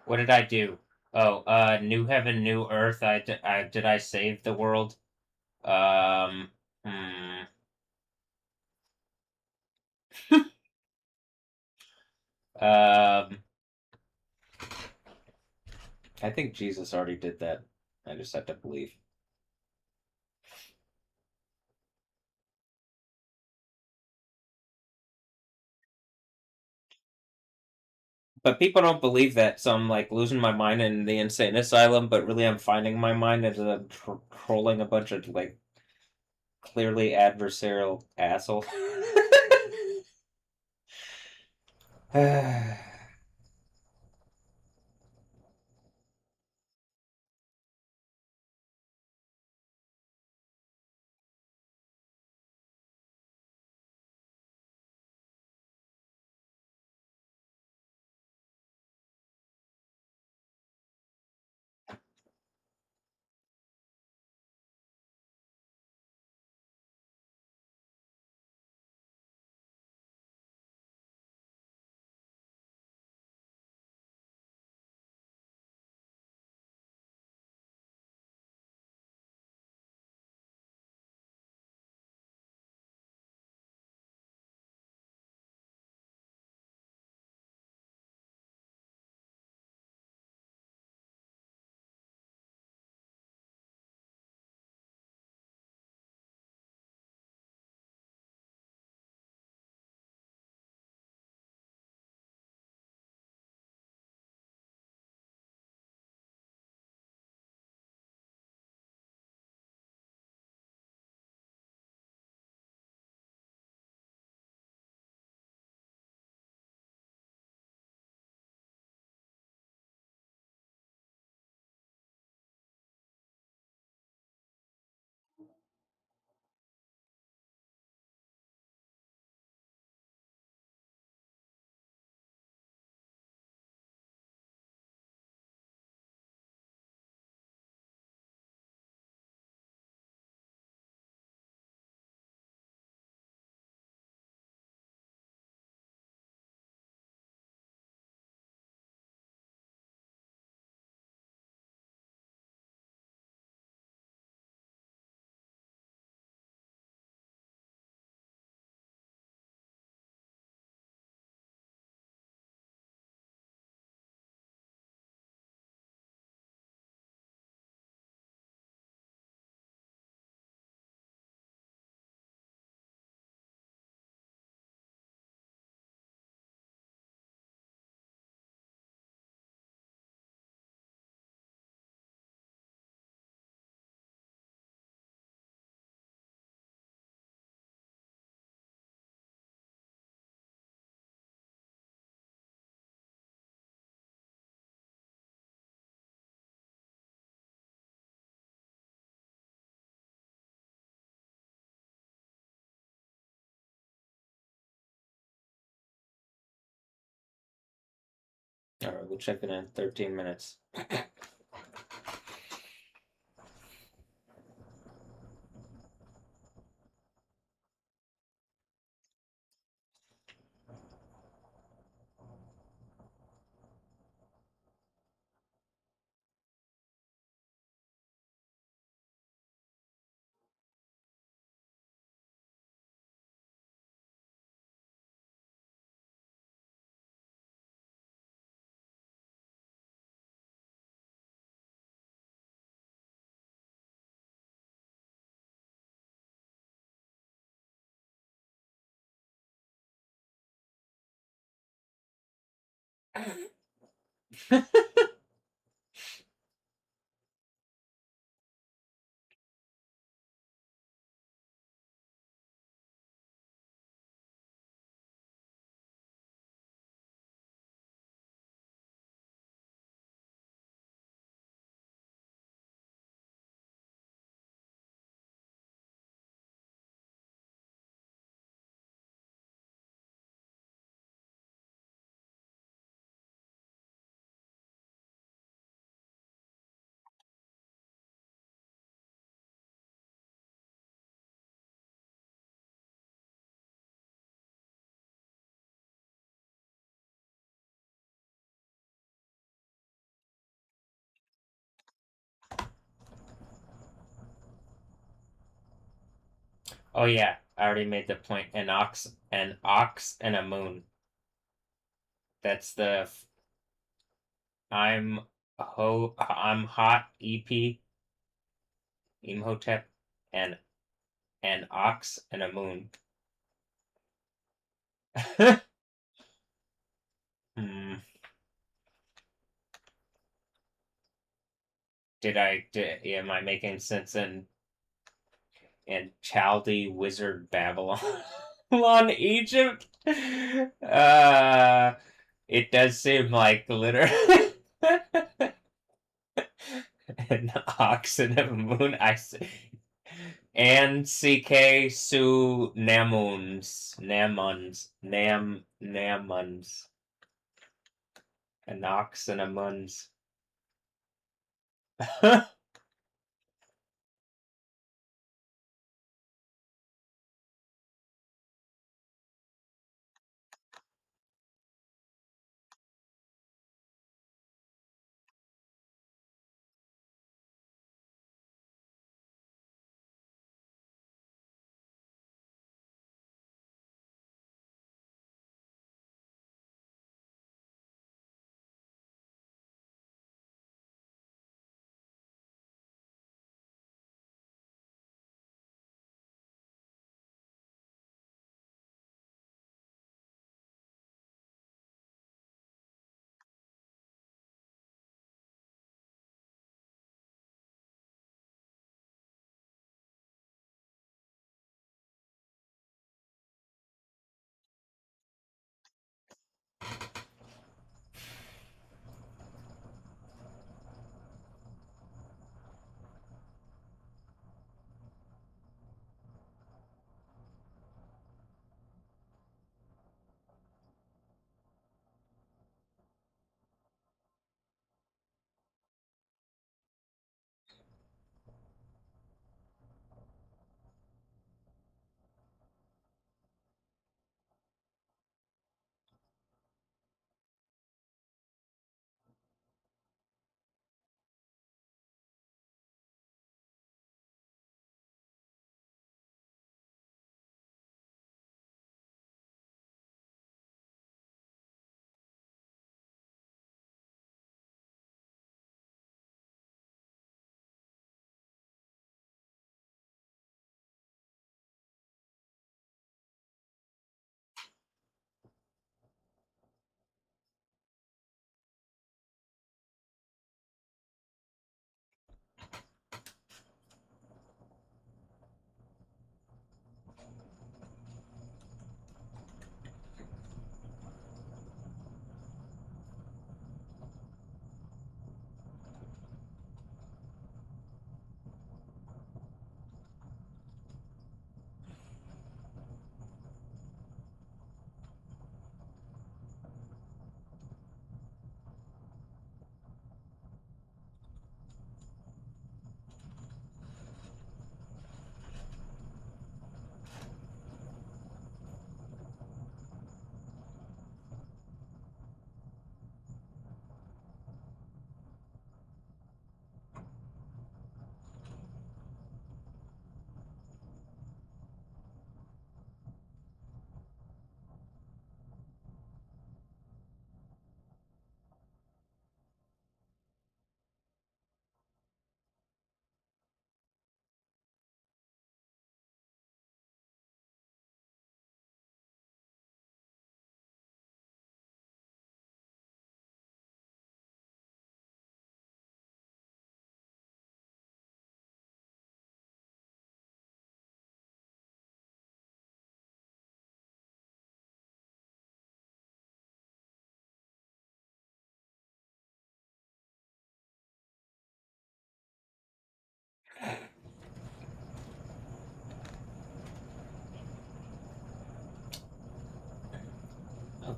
[SPEAKER 1] What did I do? Oh, New Heaven, New Earth. Did I save the world? Um, hmm. Um, I think Jesus already did that. I just have to believe. But people don't believe that, so I'm like losing my mind in the insane asylum, but really I'm finding my mind as I'm trolling a bunch of like clearly adversarial asshole. Alright, we'll check it in 13 minutes. Oh yeah, I already made the point. An ox, and a moon. That's the I'm hot EP Imhotep and an ox and a moon. Hmm. Am I making sense in Chaldee Wizard Babylon on Egypt? It does seem like literally an ox and a moon. I see. And CK Su Namuns. An ox and a muns.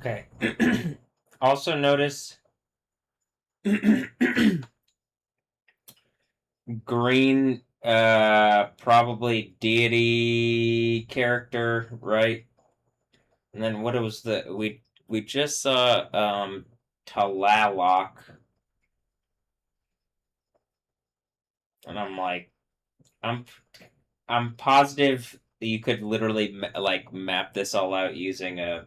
[SPEAKER 1] Okay. Also notice green, probably deity character, right? And then what was we just saw Talalok, and I'm like, I'm I'm positive that you could literally like map this all out using a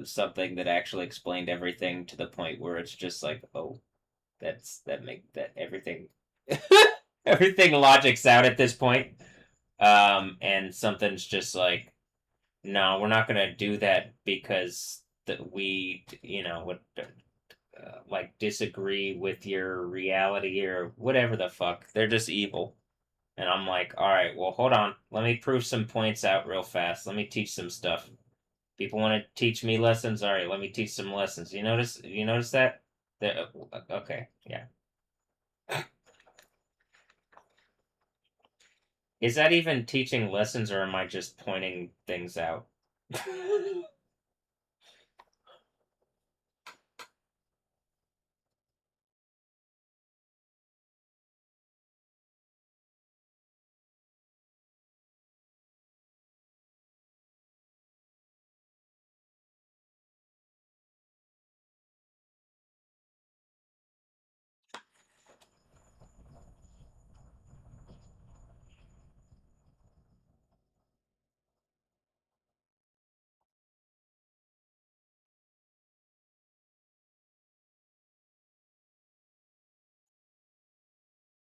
[SPEAKER 1] something that actually explained everything to the point where it's just like, oh, that make that everything everything logics out at this point. And something's just like, no, we're not gonna do that because that we, would like disagree with your reality or whatever the fuck. They're just evil. And I'm like, all right, well, hold on. Let me prove some points out real fast. Let me teach some stuff. People want to teach me lessons. All right, let me teach some lessons. You notice? You notice that? Okay, yeah. Is that even teaching lessons, or am I just pointing things out?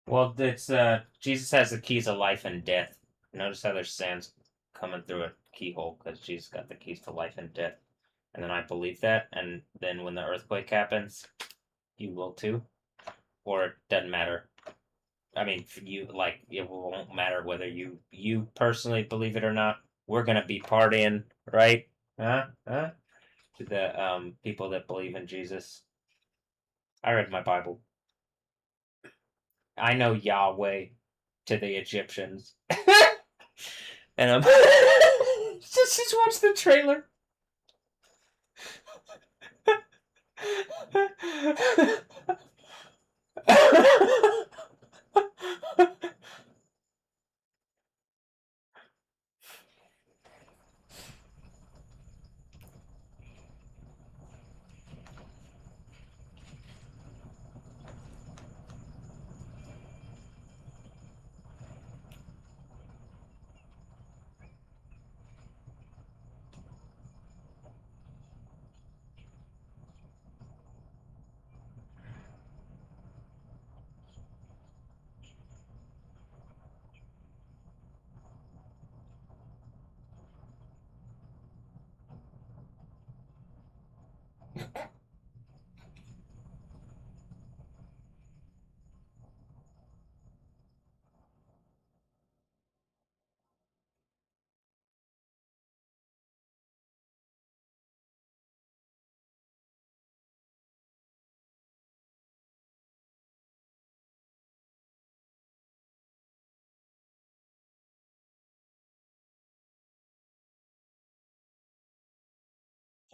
[SPEAKER 1] Well, it's Jesus has the keys of life and death. Notice how there's sands coming through a keyhole because Jesus got the keys to life and death. And then I believe that, and then when the earthquake happens, you will too. Or it doesn't matter. I mean, you like it won't matter whether you personally believe it or not. We're gonna be partying, right? Huh? Huh? To the people that believe in Jesus. I read my Bible. I know Yahweh to the Egyptians. And I'm just watch the trailer.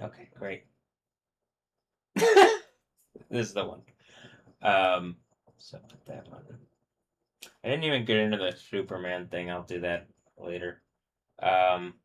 [SPEAKER 1] Okay, great. This is the one. So put that one. I didn't even get into the Superman thing. I'll do that later. Um,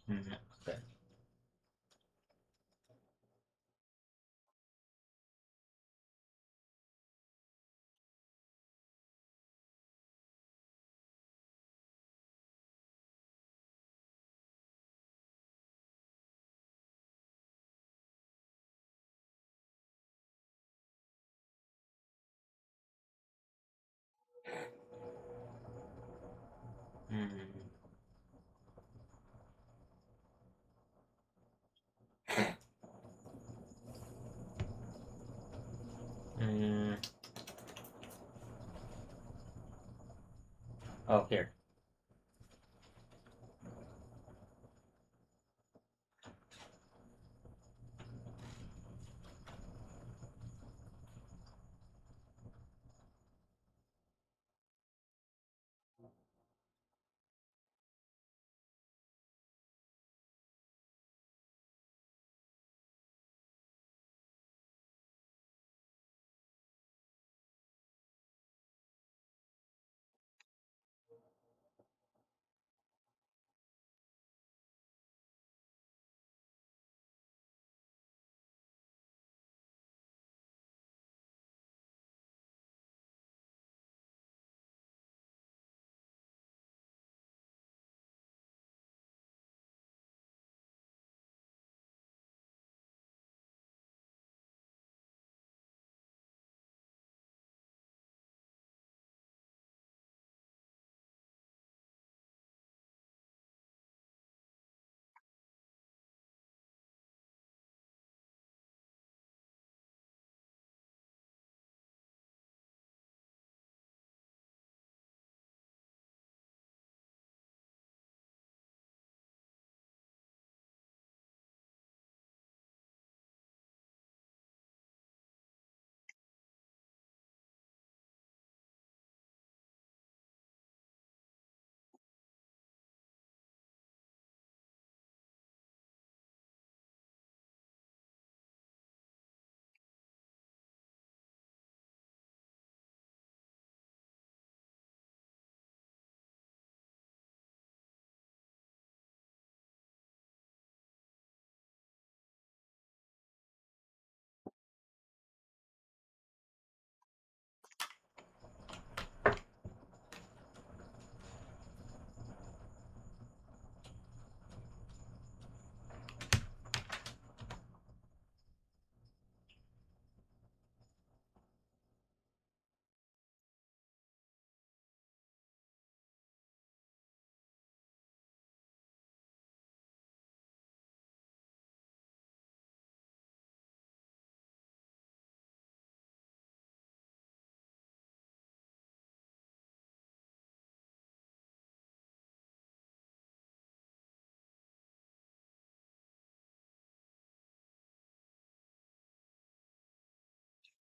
[SPEAKER 1] Okay. Mm. Mm. Oh, here.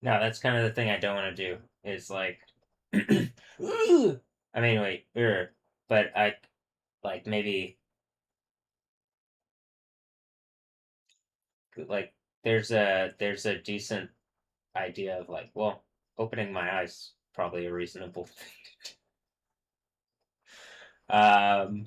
[SPEAKER 1] No, that's kind of the thing I don't want to do. Is like, I mean, wait, but I like maybe like there's a decent idea of like, well, opening my eyes probably a reasonable thing. Um,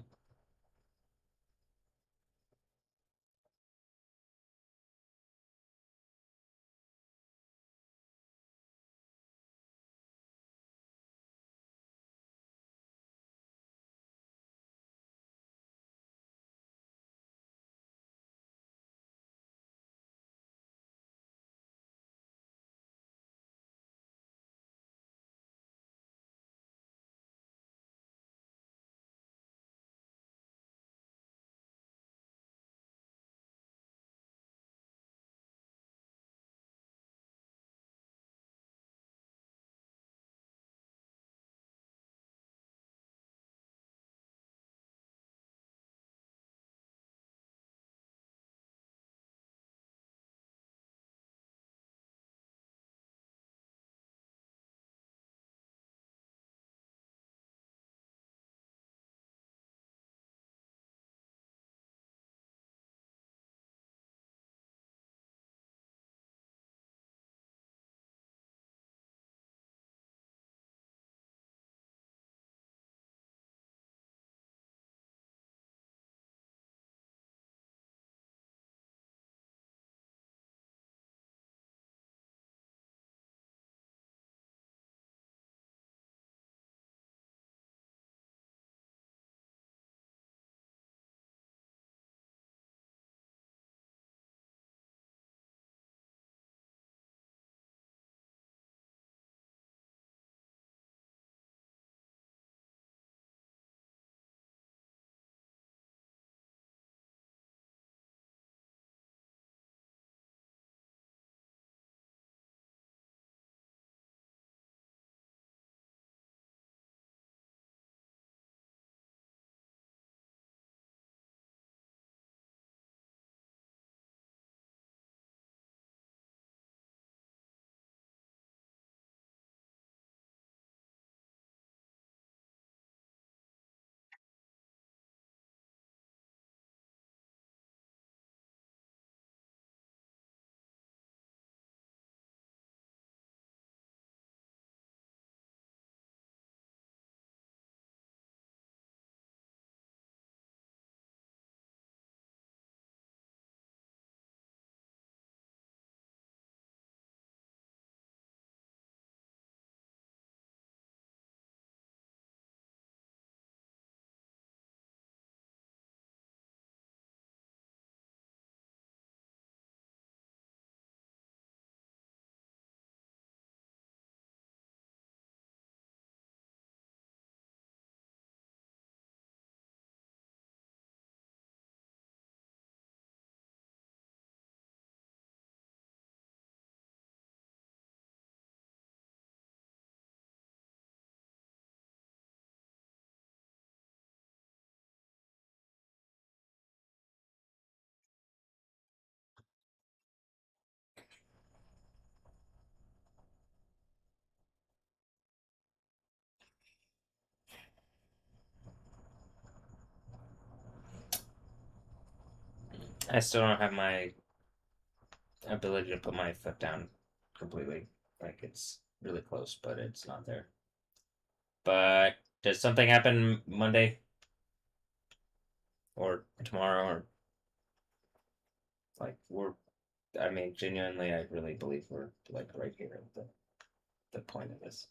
[SPEAKER 1] I still don't have my ability to put my foot down completely. Like it's really close, but it's not there. But does something happen Monday or tomorrow or like we're I mean genuinely I really believe we're like right here at the point of this.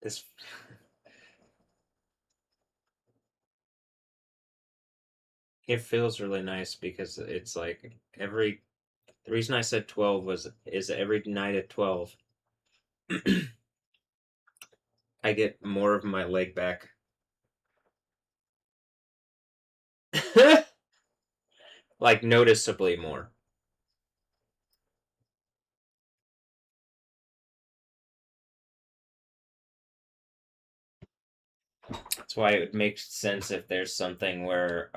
[SPEAKER 1] This it feels really nice because it's like every the reason I said 12 was is every night at 12 I get more of my leg back. Like noticeably more. That's why it makes sense if there's something where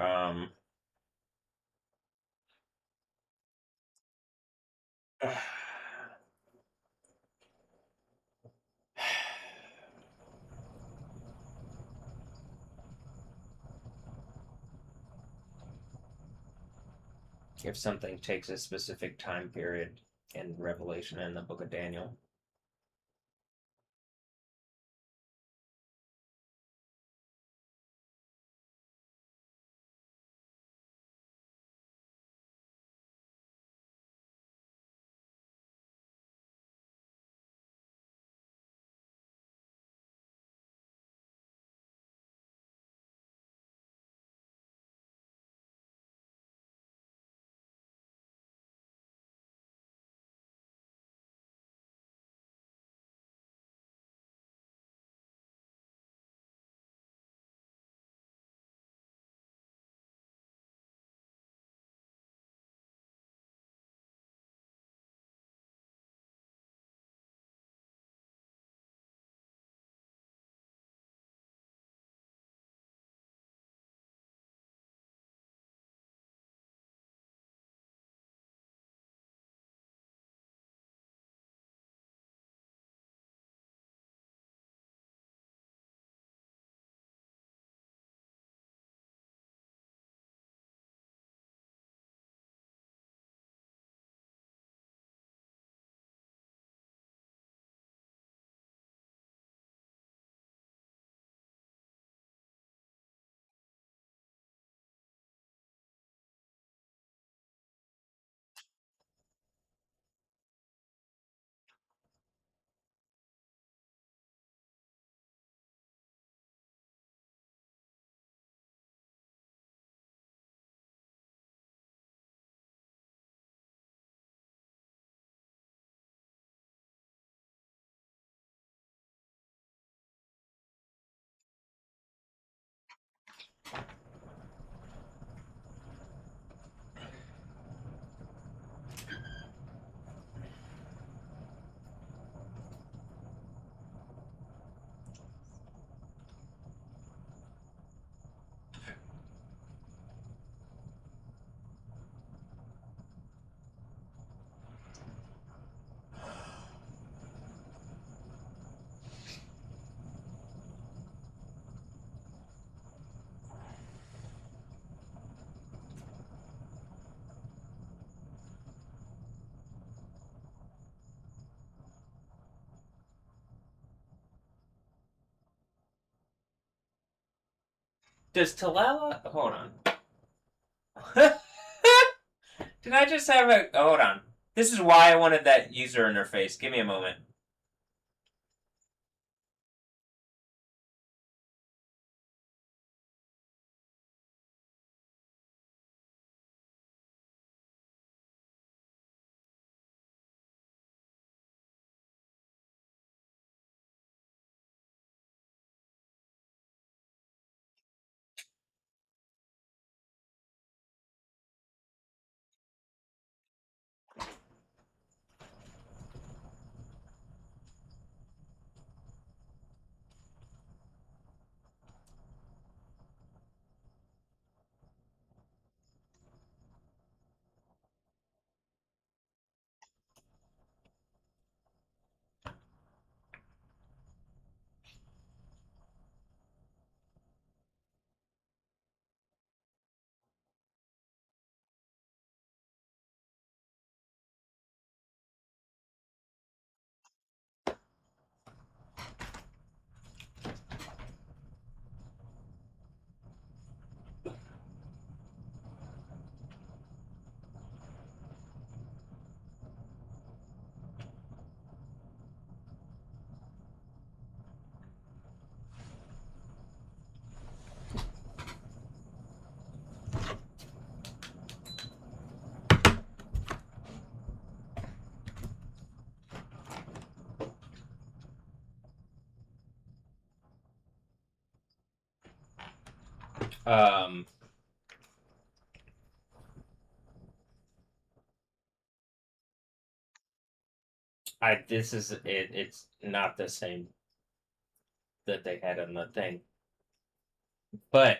[SPEAKER 1] if something takes a specific time period in Revelation in the book of Daniel. Does Talala? Hold on. Did I just have a? Hold on. This is why I wanted that user interface. Give me a moment. Um. This is it. It's not the same that they had on the thing, but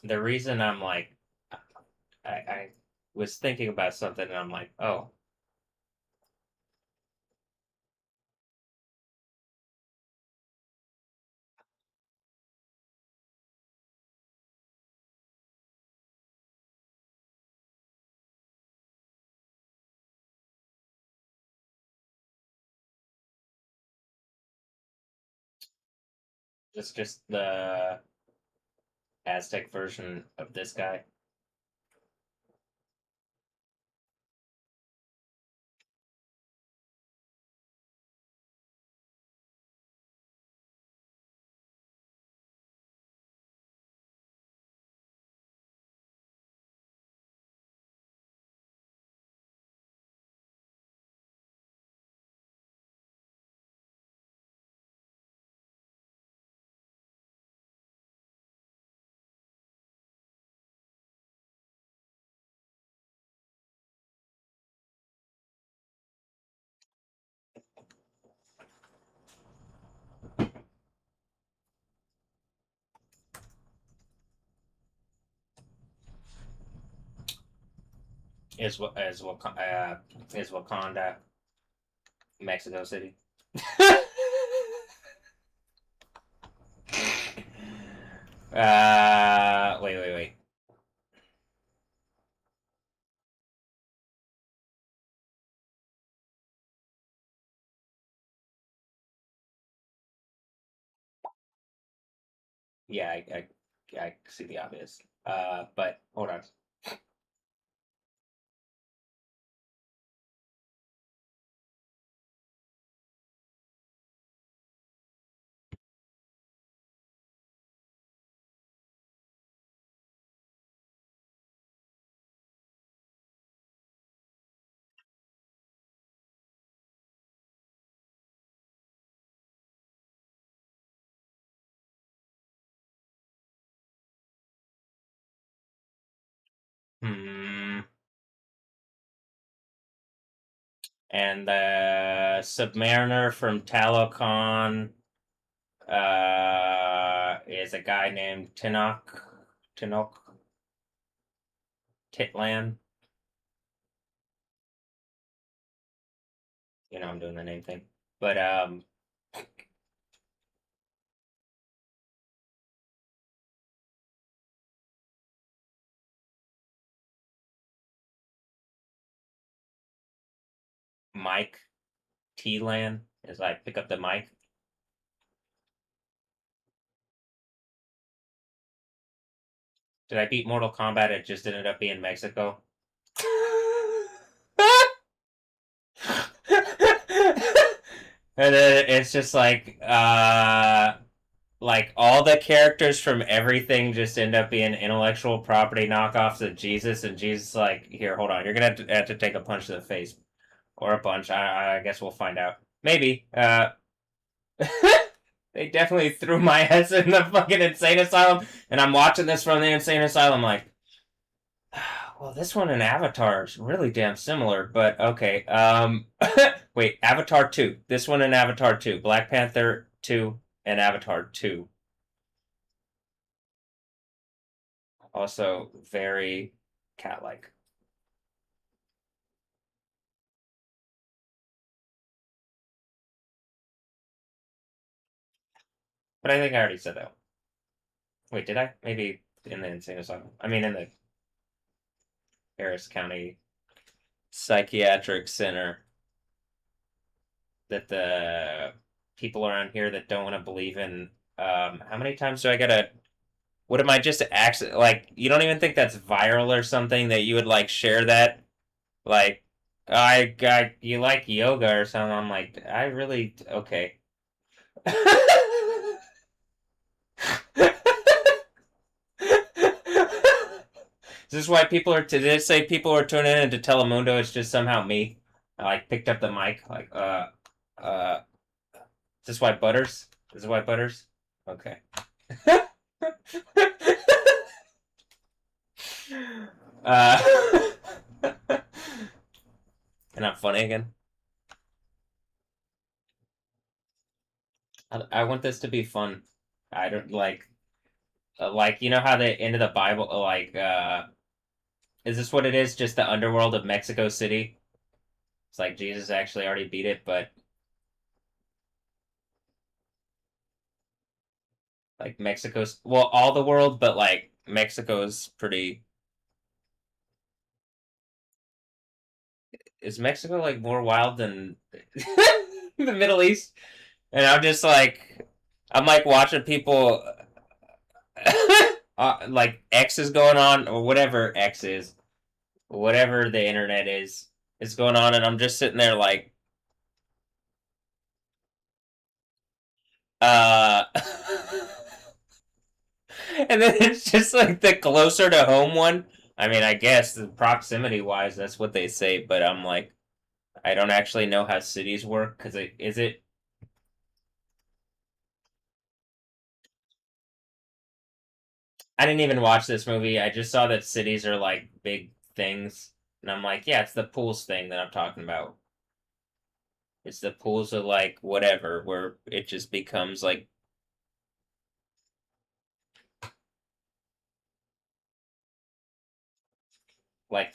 [SPEAKER 1] the reason I'm like, I was thinking about something and I'm like, oh, it's just the Aztec version of this guy. Is Wakanda Mexico City? Wait. Yeah, I see the obvious. But hold on. Hmm. And the Submariner from Talocon is a guy named Tinok Titlan. You know, I'm doing the name thing. But Mike Tlan is like pick up the mic. Did I beat Mortal Kombat? It just ended up being Mexico. And then it's just like all the characters from everything just end up being intellectual property knockoffs of Jesus, and Jesus like, here, hold on, you're gonna have to take a punch to the face. Or a punch. I guess we'll find out. Maybe. They definitely threw my ass in the fucking insane asylum, and I'm watching this from the insane asylum like, well, this one and Avatar is really damn similar, but okay. Wait, Avatar 2. This one and Avatar 2. Black Panther 2 and Avatar 2. Also very cat-like. But I think I already said that. Wait, did I? Maybe in the insane asylum. I mean, in the Harris County Psychiatric Center. That the people around here that don't want to believe in. How many times do I gotta? What am I just actually like? You don't even think that's viral or something that you would like share that? Like, you like yoga or something? I'm like, I really okay. Is this why people are? Did it say people are tuning in into Telemundo? It's just somehow me. I like picked up the mic. Like, is this why Butters? Is this why Butters? Okay. uh, and I'm funny again. I want this to be fun. I don't like you know how the end of the Bible is this what it is? Just the underworld of Mexico City? It's like Jesus actually already beat it, but like Mexico's well, all the world, but like Mexico's pretty. Is Mexico like more wild than the Middle East? And I'm like watching people like X is going on or whatever X is, whatever the internet is going on, and I'm just sitting there like, uh, and then it's just like the closer to home one. I mean, I guess the proximity wise, that's what they say, but I'm like, I don't actually know how cities work because is it. I didn't even watch this movie. I just saw that cities are like big things, and I'm like, yeah, it's the pools thing that I'm talking about. It's the pools of like whatever, where it just becomes like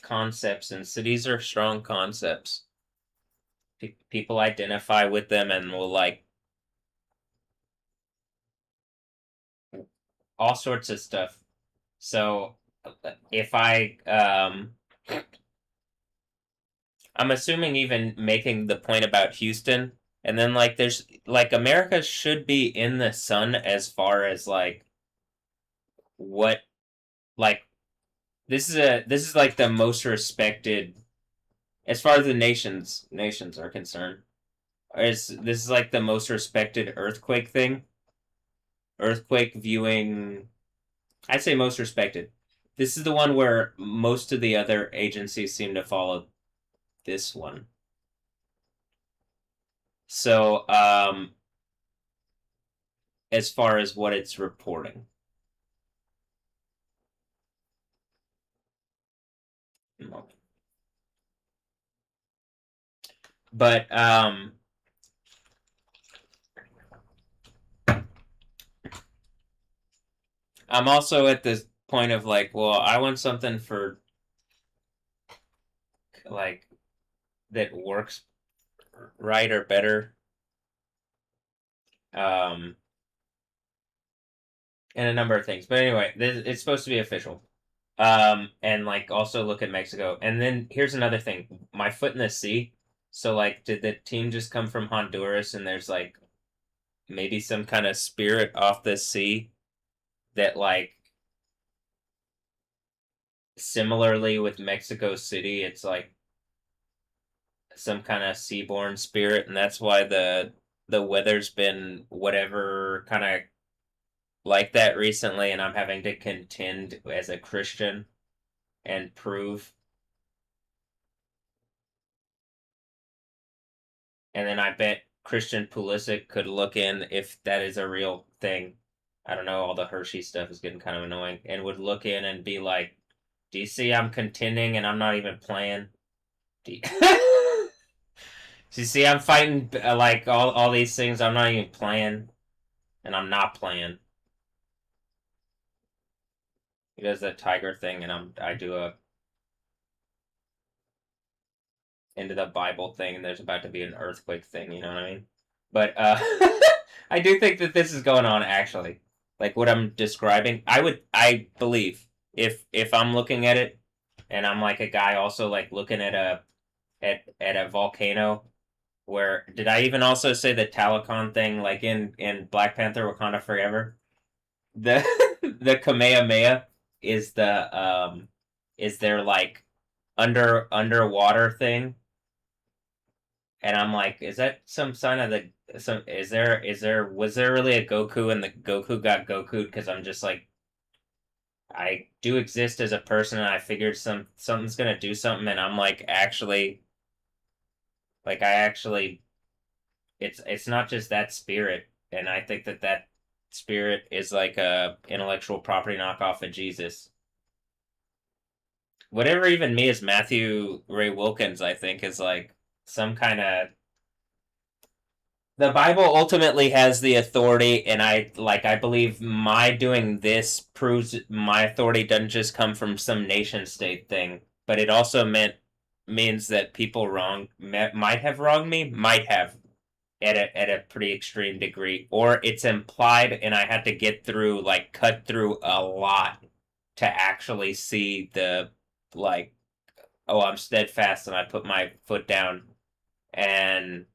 [SPEAKER 1] concepts, and cities are strong concepts. People identify with them and will like all sorts of stuff. So if I'm assuming even making the point about Houston, and then like there's like America should be in the sun as far as like what like this is like the most respected as far as the nations are concerned. This is like the most respected earthquake thing. Earthquake viewing, I'd say most respected. This is the one where most of the other agencies seem to follow this one. So, as far as what it's reporting. But I'm also at this point of like, well, I want something for like that works right or better. And a number of things. But anyway, it's supposed to be official. And like also look at Mexico. And then here's another thing. My foot in the sea. So like did the team just come from Honduras and there's like maybe some kind of spirit off the sea that like similarly with Mexico City, it's like some kind of seaborne spirit, and that's why the weather's been whatever kind of like that recently, and I'm having to contend as a Christian and prove. And then I bet Christian Pulisic could look in if that is a real thing. I don't know, all the Hershey stuff is getting kind of annoying, and would look in and be like, "Do you see I'm contending and I'm not even playing? Do you, do you see I'm fighting like all these things I'm not even playing, and I'm not playing." He does that tiger thing, and I do a into the Bible thing, and there's about to be an earthquake thing. You know what I mean? But I do think that this is going on actually. Like what I'm describing, I believe if I'm looking at it, and I'm like a guy also like looking at a volcano. Where did I even also say the Talakon thing like in Black Panther Wakanda Forever? The the Kamehameha is their like underwater thing, and I'm like, is that some sign of the some? Is there was there really a Goku and the Goku got Goku'd? Because I'm just like, I do exist as a person, and I figured something's gonna do something, and I'm like actually like I actually it's not just that spirit, and I think that spirit is like a intellectual property knockoff of Jesus. Whatever even me is Matthew Ray Wilkins, I think, is like some kind of the Bible ultimately has the authority, and I believe my doing this proves my authority doesn't just come from some nation state thing, but it also means that people might have wronged me, might have at a pretty extreme degree, or it's implied, and I had to cut through a lot to actually see the like, oh, I'm steadfast, and I put my foot down, and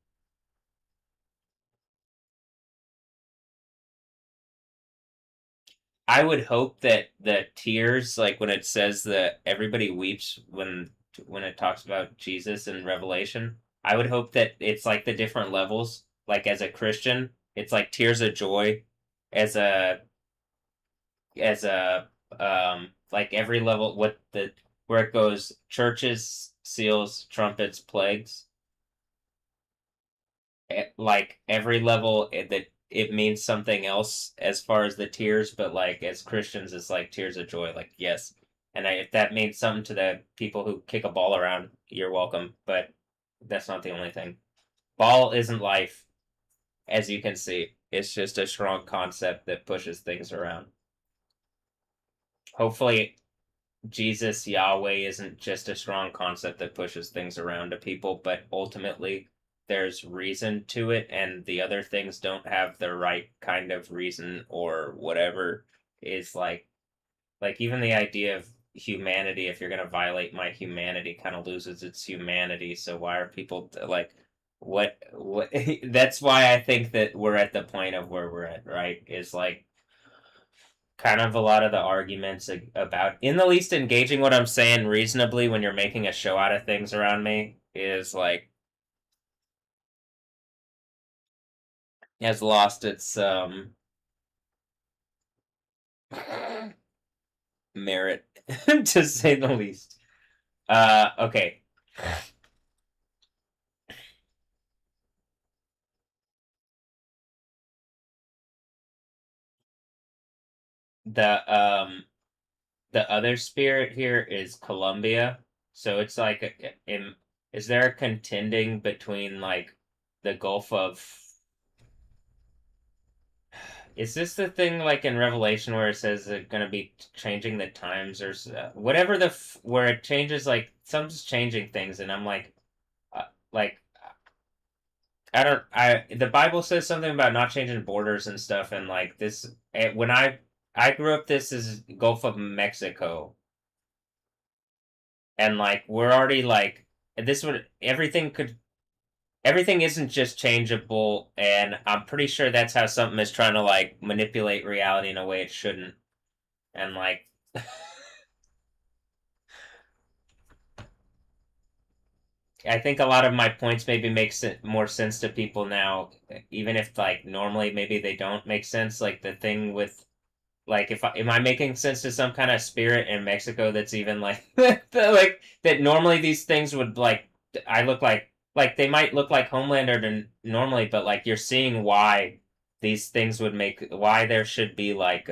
[SPEAKER 1] I would hope that the tears, like when it says that everybody weeps when it talks about Jesus in Revelation, I would hope that it's like the different levels. Like as a Christian, it's like tears of joy. As a like every level, what the where it goes, churches, seals, trumpets, plagues. Like every level that it means something else as far as the tears, but like as Christians, it's like tears of joy. Like yes, and if that means something to the people who kick a ball around, you're welcome. But that's not the only thing. Ball isn't life, as you can see. It's just a strong concept that pushes things around. Hopefully, Jesus, Yahweh isn't just a strong concept that pushes things around to people, but ultimately there's reason to it, and the other things don't have the right kind of reason or whatever is like even the idea of humanity, if you're going to violate my humanity, kind of loses its humanity. So why are people like what that's why I think that we're at the point of where we're at, right? Is like kind of a lot of the arguments about in the least engaging what I'm saying reasonably when you're making a show out of things around me is like has lost its merit to say the least. Okay. The other spirit here is Colombia. So it's like is there a contending between like the Gulf of is this the thing like in Revelation where it says it's going to be changing the times or whatever where it changes like something's changing things and I'm like I don't the Bible says something about not changing borders and stuff and like this when I grew up this is Gulf of Mexico and like we're already like this would everything isn't just changeable, and I'm pretty sure that's how something is trying to like manipulate reality in a way it shouldn't. And like I think a lot of my points maybe make more sense to people now, even if like normally maybe they don't make sense. Like the thing with like if am I making sense to some kind of spirit in Mexico that's even like like that normally these things would like I look like they might look like Homelander normally, but like you're seeing why these things would make why there should be like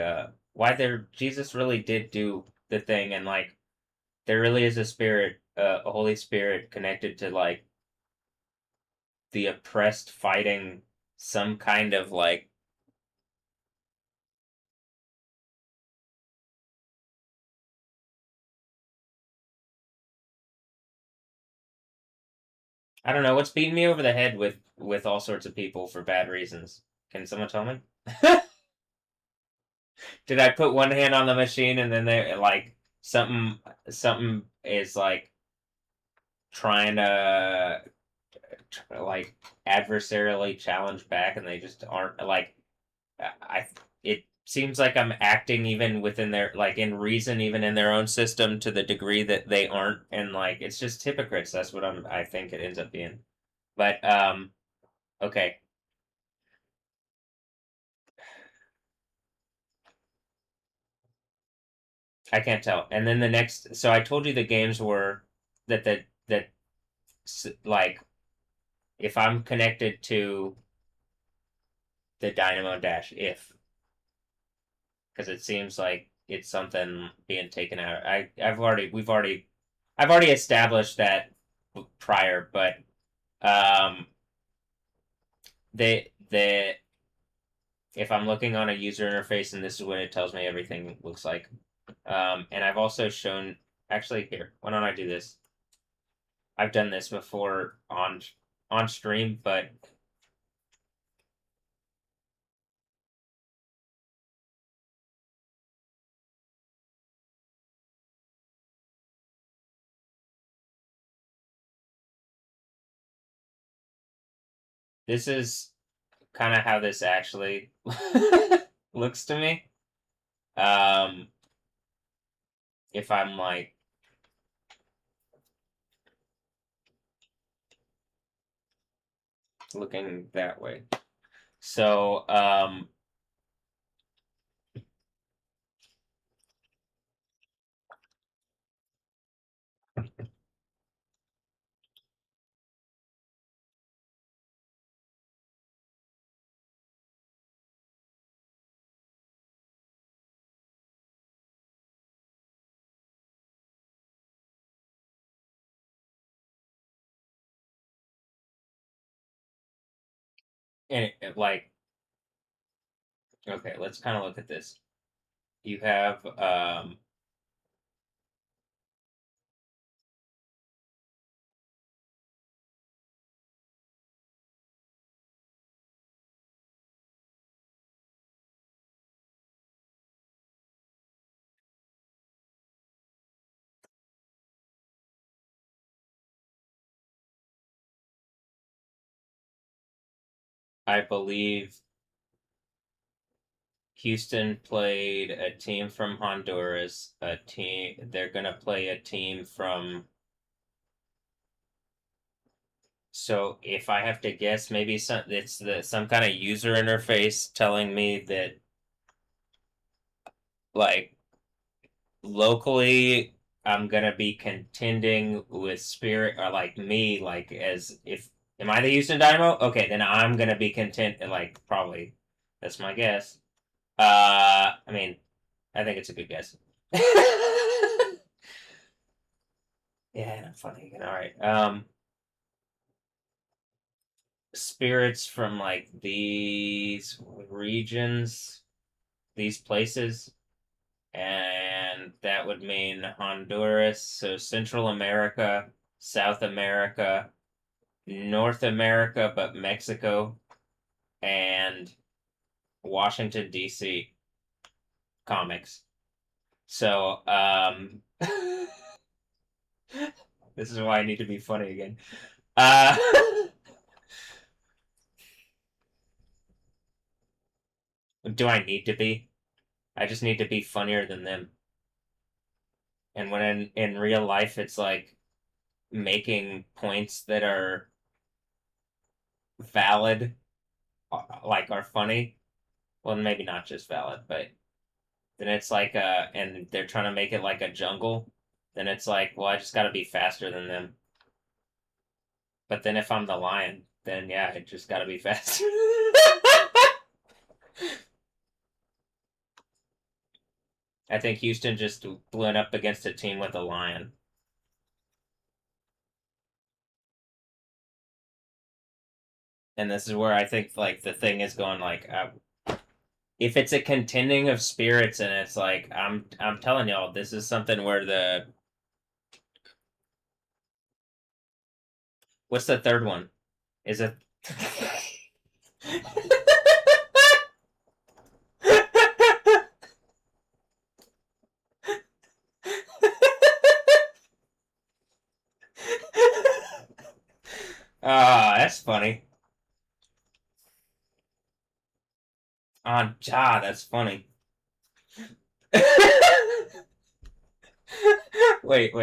[SPEAKER 1] why there Jesus really did do the thing and like there really is a spirit, a Holy Spirit connected to like the oppressed fighting some kind of like I don't know what's beating me over the head with all sorts of people for bad reasons. Can someone tell me? Did I put one hand on the machine and then they like something is like trying to like adversarially challenge back and they just aren't like I it seems like I'm acting even within their like in reason even in their own system to the degree that they aren't and like it's just hypocrites. That's what I think it ends up being. But okay. I can't tell. And then the next so I told you the games were that like if I'm connected to the Dynamo Dash if because it seems like it's something being taken out. I've already established that prior, but um, the if I'm looking on a user interface and this is what it tells me everything looks like, and I've also shown actually here. Why don't I do this? I've done this before on stream, but this is kind of how this actually looks to me. Um, if I'm like looking that way. So, and like, okay, let's kind of look at this. You have, I believe Houston played a team from Honduras, a team, they're going to play a team from, so if I have to guess, maybe it's some kind of user interface telling me that, like, locally I'm gonna be contending with Spirit or like me, like as if am I the Houston Dynamo? Okay, then I'm gonna be content like probably that's my guess. I mean, I think it's a good guess. Yeah, funny again. All right. Spirits from like these regions, these places. And that would mean Honduras, so Central America, South America, North America, but Mexico, and Washington, D.C. comics. So, this is why I need to be funny again. Uh, do I need to be? I just need to be funnier than them. And when in real life, it's like making points that are valid, like are funny. Well, maybe not just valid, but then it's like and they're trying to make it like a jungle. Then it's like, well, I just got to be faster than them. But then if I'm the lion, then yeah, I just got to be faster. I think Houston just went up against a team with a lion. And this is where I think like the thing is going like if it's a contending of spirits and it's like I'm telling y'all this is something where the what's the third one? Is it Ah, that's funny. That's funny. Wait.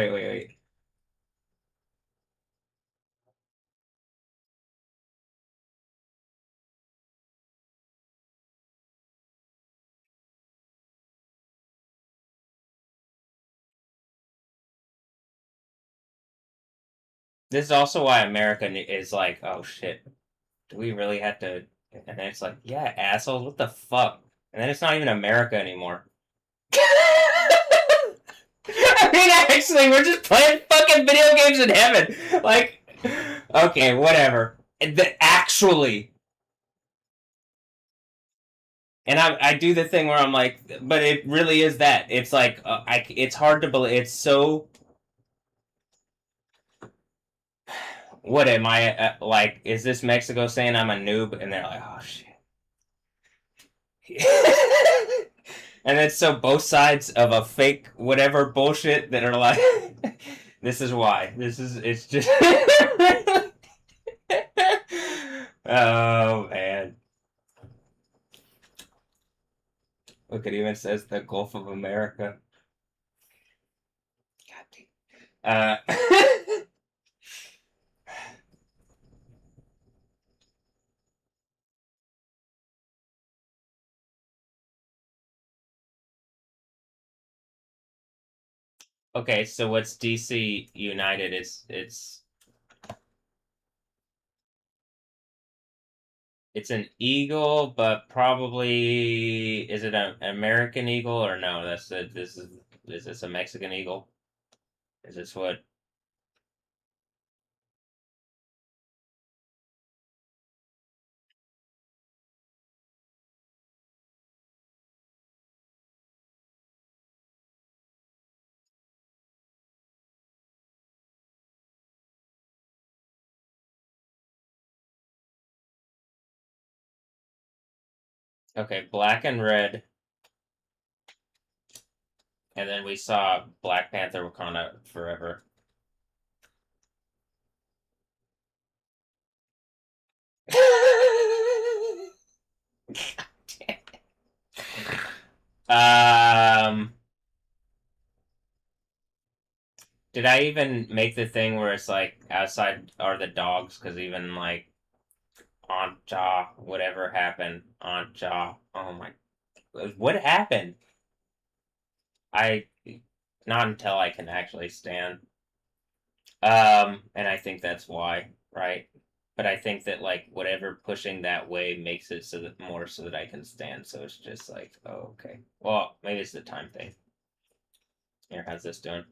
[SPEAKER 1] This is also why America is like, oh shit, do we really have to? And then it's like, yeah, assholes, what the fuck? And then it's not even America anymore. I mean, actually, we're just playing fucking video games in heaven. Like, okay, whatever. Actually, and I do the thing where I'm like, but it really is that. It's like, it's hard to believe. It's so. What am I like? Is this Mexico saying I'm a noob? And they're like, oh shit. And it's so both sides of a fake whatever bullshit that are like, this is why. It's just. Oh man. Look, it even says the Gulf of America. God damn. Okay, so what's DC United? It's an eagle, but probably is it an American eagle or no? Is this a Mexican eagle? Is this what? Okay, black and red, and then we saw Black Panther Wakanda Forever. um, did I even make the thing where it's like outside are the dogs? Because even like Aunt Jaw, whatever happened, Aunt Jaw. Oh my, what happened? I not until I can actually stand. And I think that's why, right? But I think that like whatever pushing that way makes it so that more so that I can stand. So it's just like, oh, okay. Well, maybe it's the time thing. Here, how's this doing?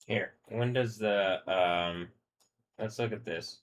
[SPEAKER 1] Here, when does the let's look at this.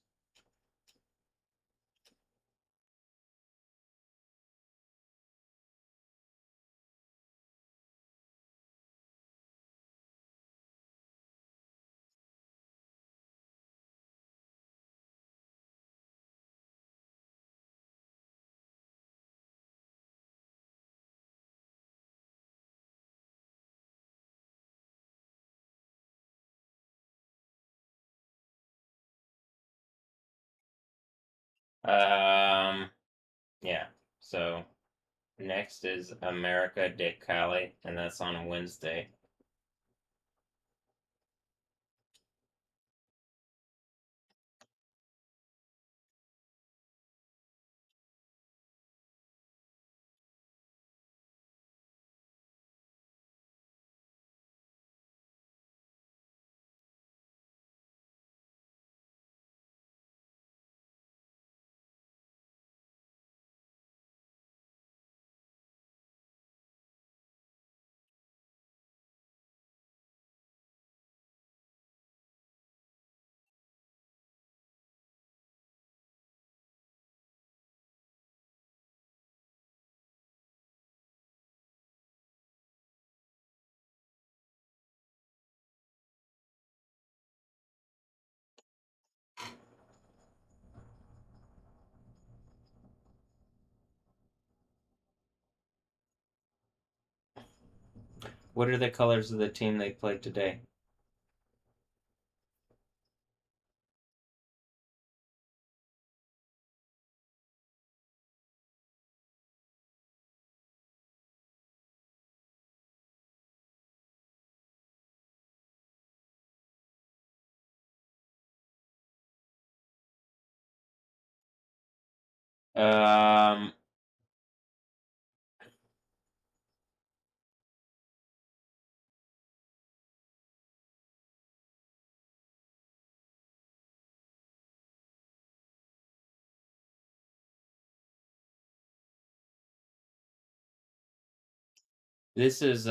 [SPEAKER 1] Yeah. So next is America de Cali, and that's on a Wednesday. What are the colors of the team they played today? Um, this is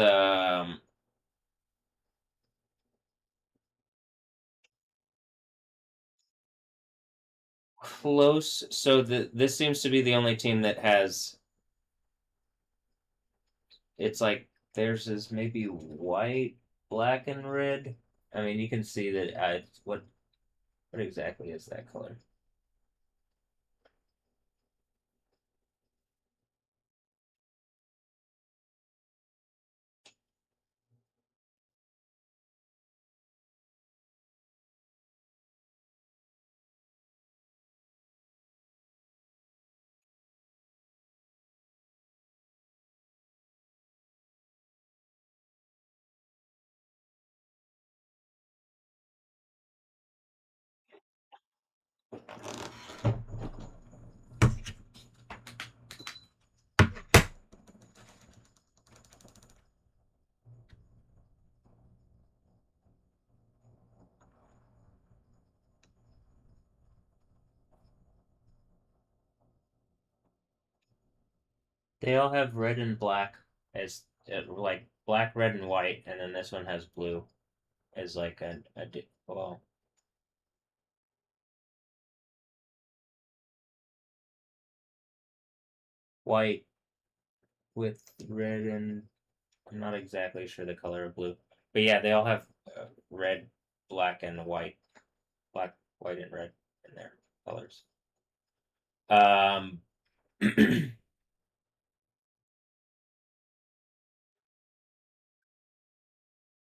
[SPEAKER 1] close. So this seems to be the only team that has. It's like theirs is maybe white, black, and red. I mean, you can see that. What exactly is that color? They all have red and black as like black, red, and white, and then this one has blue as like well, white with red and I'm not exactly sure the color of blue, but yeah, they all have red, black, and white, black, white, and red in their colors. Um,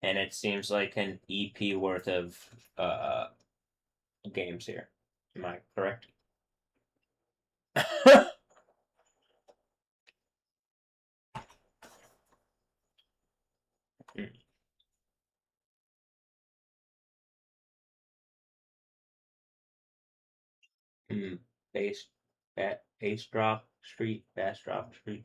[SPEAKER 1] and it seems like an EP worth of games here. Am I correct? Mm, Base, Ace Drop Street, Bass Drop Street.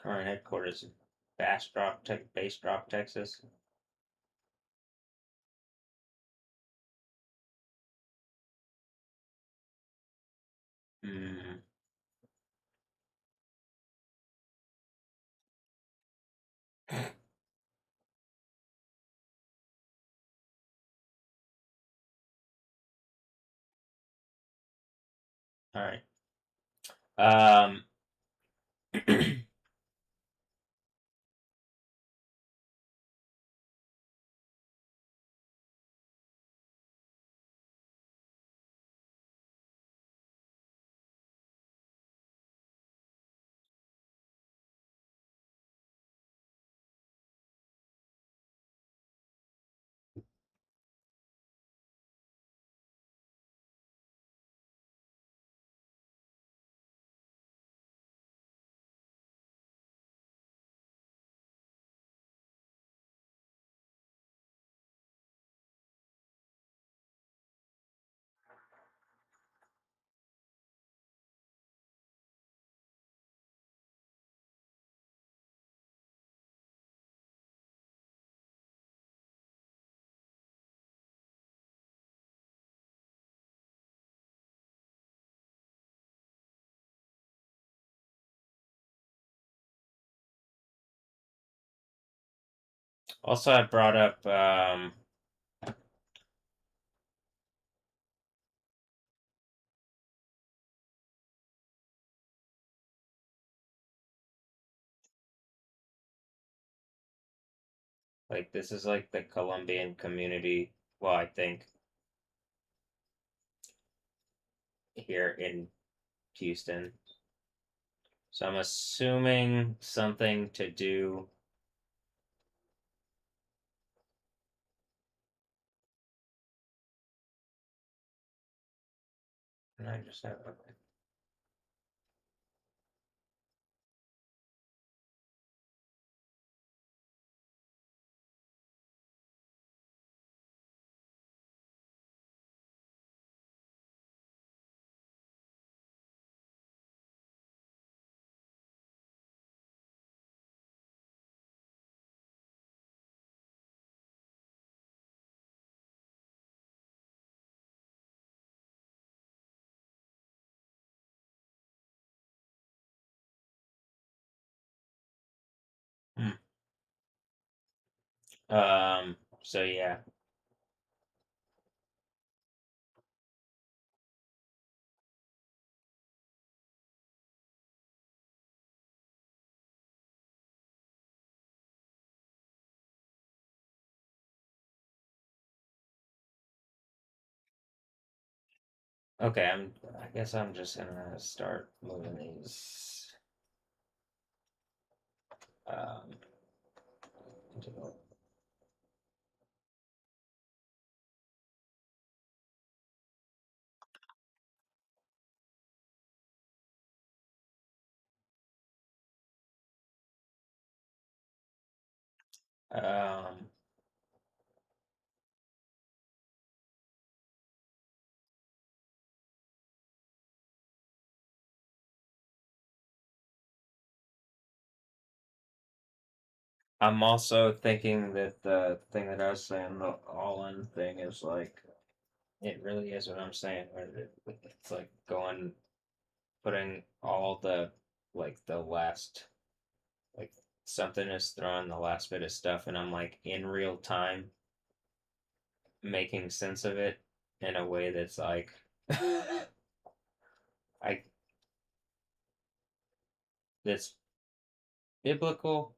[SPEAKER 1] Current headquarters, Base Drop, Texas. Hmm. All right. Um. Also, I brought up like this is like the Colombian community. Well, I think here in Houston. So I'm assuming something to do. And I just have hmm. So yeah. Okay, I guess I'm just gonna start moving these um into um I'm also thinking that the thing that I was saying, the all-in thing, is like it really is what I'm saying. Where it's like putting all the like the last like something is throwing the last bit of stuff, and I'm like in real time making sense of it in a way that's like I that's biblical.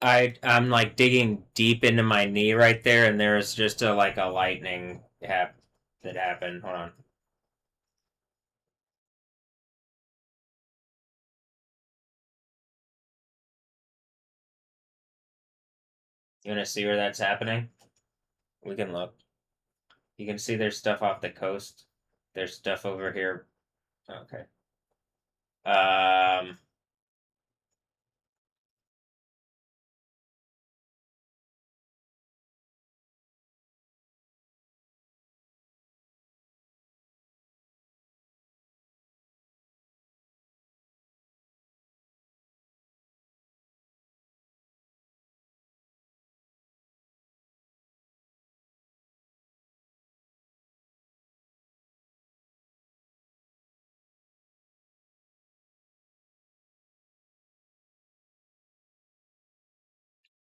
[SPEAKER 1] I'm like digging deep into my knee right there, and there's just a like a lightning that happened. Hold on. You want to see where that's happening? We can look. You can see there's stuff off the coast. There's stuff over here. Okay. Um.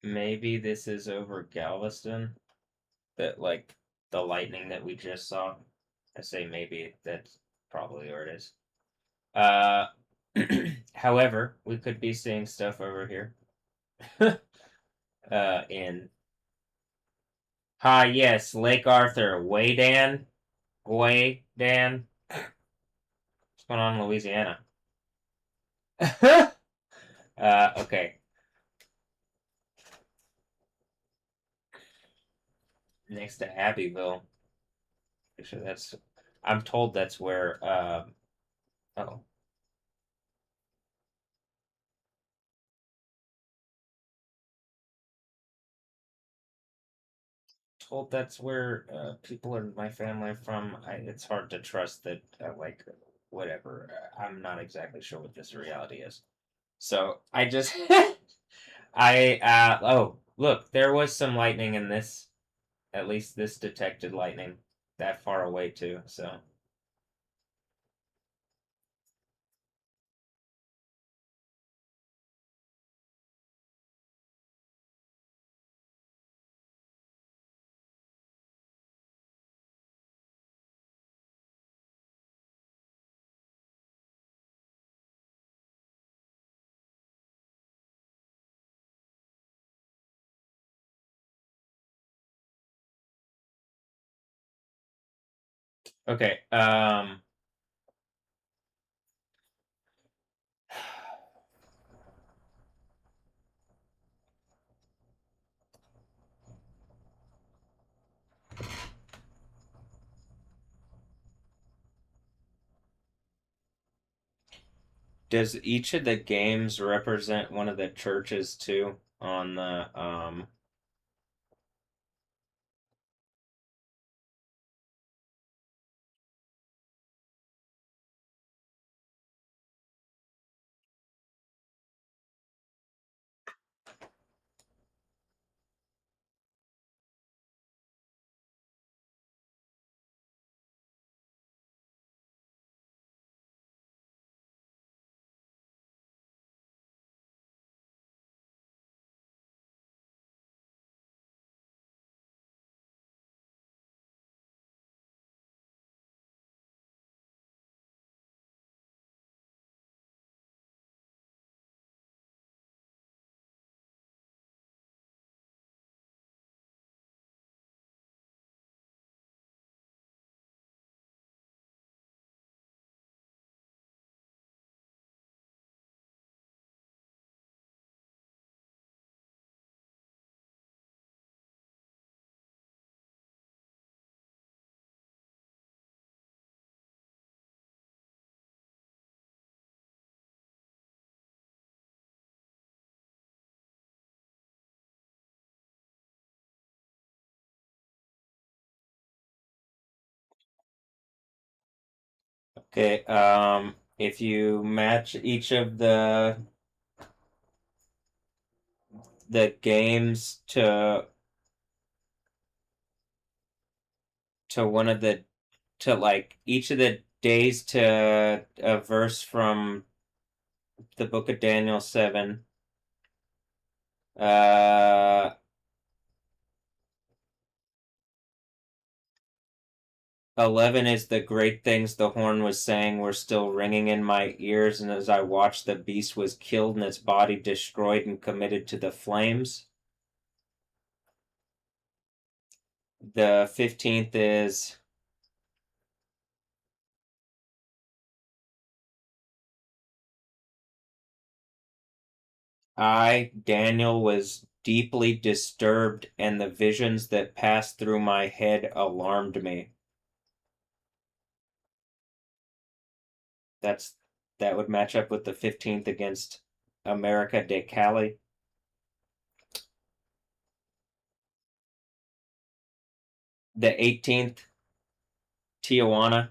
[SPEAKER 1] Maybe this is over Galveston. That like the lightning that we just saw. I say maybe. That's probably where it is. Uh. However, we could be seeing stuff over here. In yes, Lake Arthur, Waydan, Waydan. What's going on in Louisiana? Okay. Next to Abbeville. Sure that's. I'm told that's where. Oh, told that's where people in my family are from. It's hard to trust that. Like, whatever. I'm not exactly sure what this reality is. So I just. Oh, look, there was some lightning in this. At least this detected lightning that far away too. So okay. Does each of the games represent one of the churches too on the? Okay. If you match each of the games to one of the to like each of the days to a verse from the book of Daniel 7. Uh, 11 is the great things the horn was saying were still ringing in my ears, and as I watched, the beast was killed and its body destroyed and committed to the flames. The 15th is I, Daniel, was deeply disturbed, and the visions that passed through my head alarmed me. That would match up with the 15th against America de Cali. The 18th, Tijuana.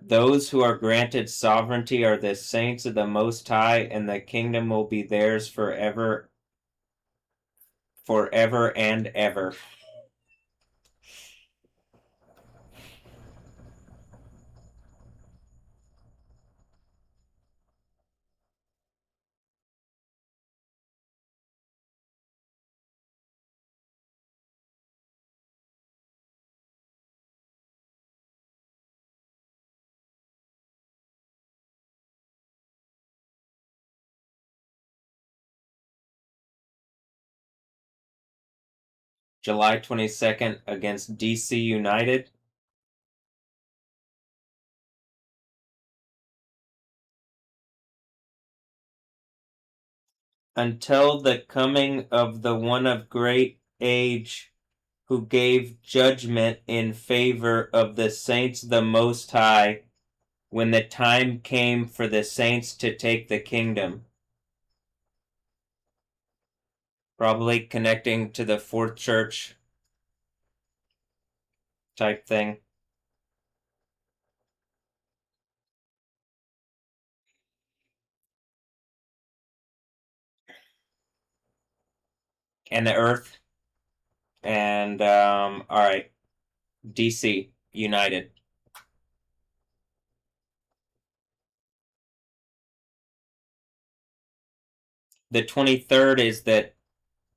[SPEAKER 1] Those who are granted sovereignty are the saints of the Most High, and the kingdom will be theirs forever, forever and ever. July 22nd against DC United. Until the coming of the one of great age, who gave judgment in favor of the saints the Most High, when the time came for the saints to take the kingdom. Probably connecting to the fourth church type thing. And the earth. And, all right. DC United. The 23rd is that,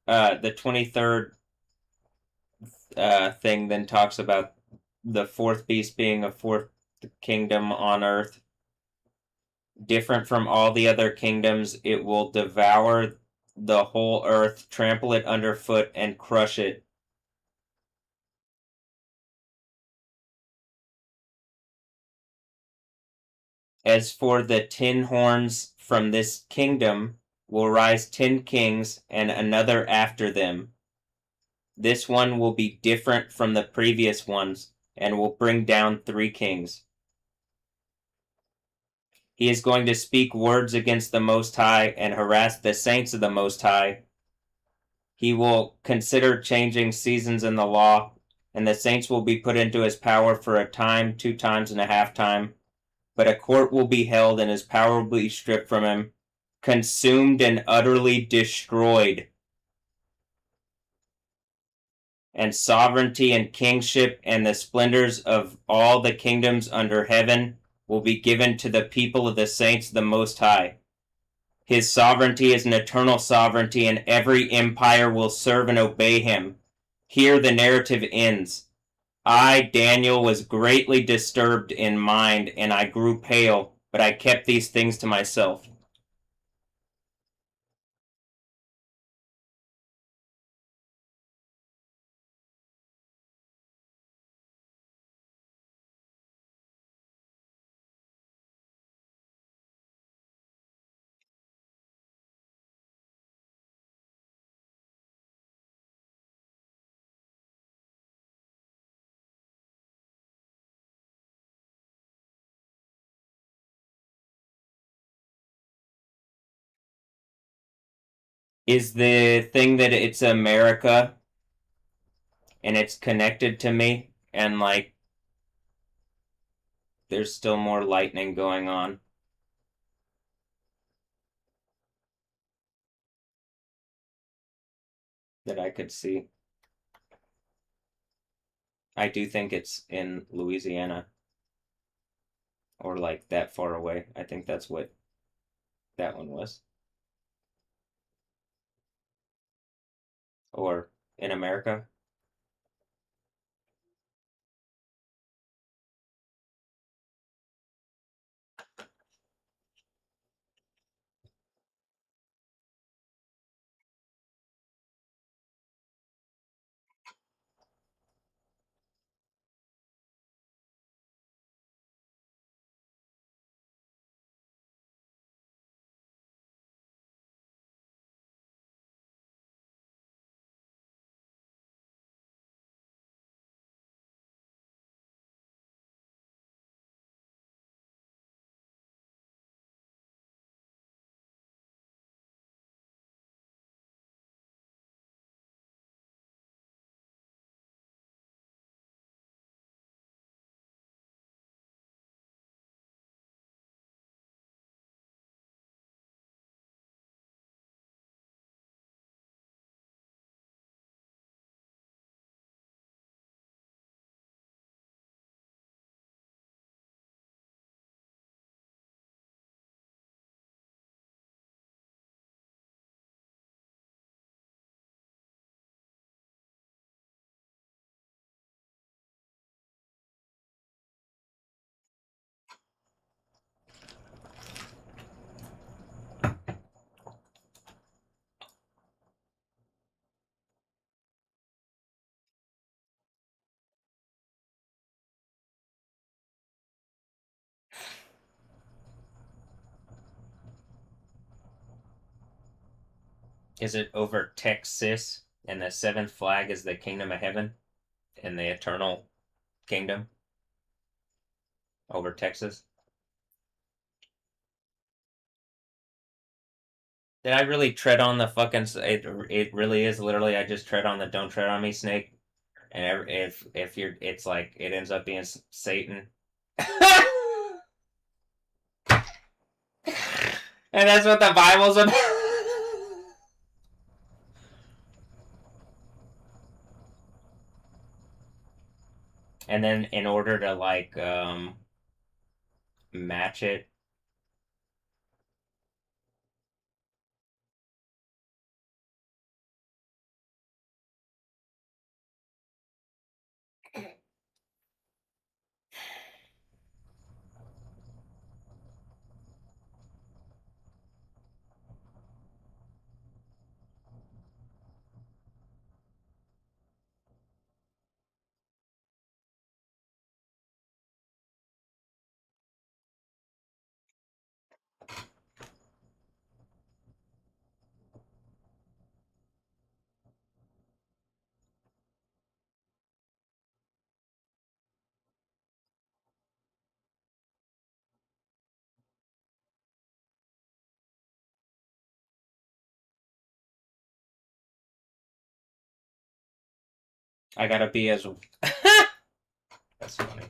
[SPEAKER 1] the 23rd thing then talks about the fourth beast being a fourth kingdom on earth. Different from all the other kingdoms, it will devour the whole earth, trample it underfoot, and crush it. As for the 10 horns, from this kingdom will rise 10 kings, and another after them. This one will be different from the previous ones, and will bring down 3 kings. He is going to speak words against the Most High and harass the saints of the Most High. He will consider changing seasons in the law, and the saints will be put into his power for a time, 2 times and a half time. But a court will be held, and his power will be stripped from him, consumed and utterly destroyed. And sovereignty and kingship and the splendors of all the kingdoms under heaven will be given to the people of the saints of the Most High. His sovereignty is an eternal sovereignty, and every empire will serve and obey him. Here the narrative ends. I, Daniel, was greatly disturbed in mind, and I grew pale, but I kept these things to myself. Is the thing that it's America and it's connected to me, and like there's still more lightning going on that I could see. I do think it's in Louisiana, or like that far away. I think that's what that one was. Or in America. Is it over Texas? And the seventh flag is the kingdom of heaven and the eternal kingdom over Texas. Did I really tread on the fucking? It really is literally. I just tread on the "Don't tread on me" snake, and if you're, it's like it ends up being Satan. And that's what the Bible's about. And then in order to like match it, I gotta be as. That's funny.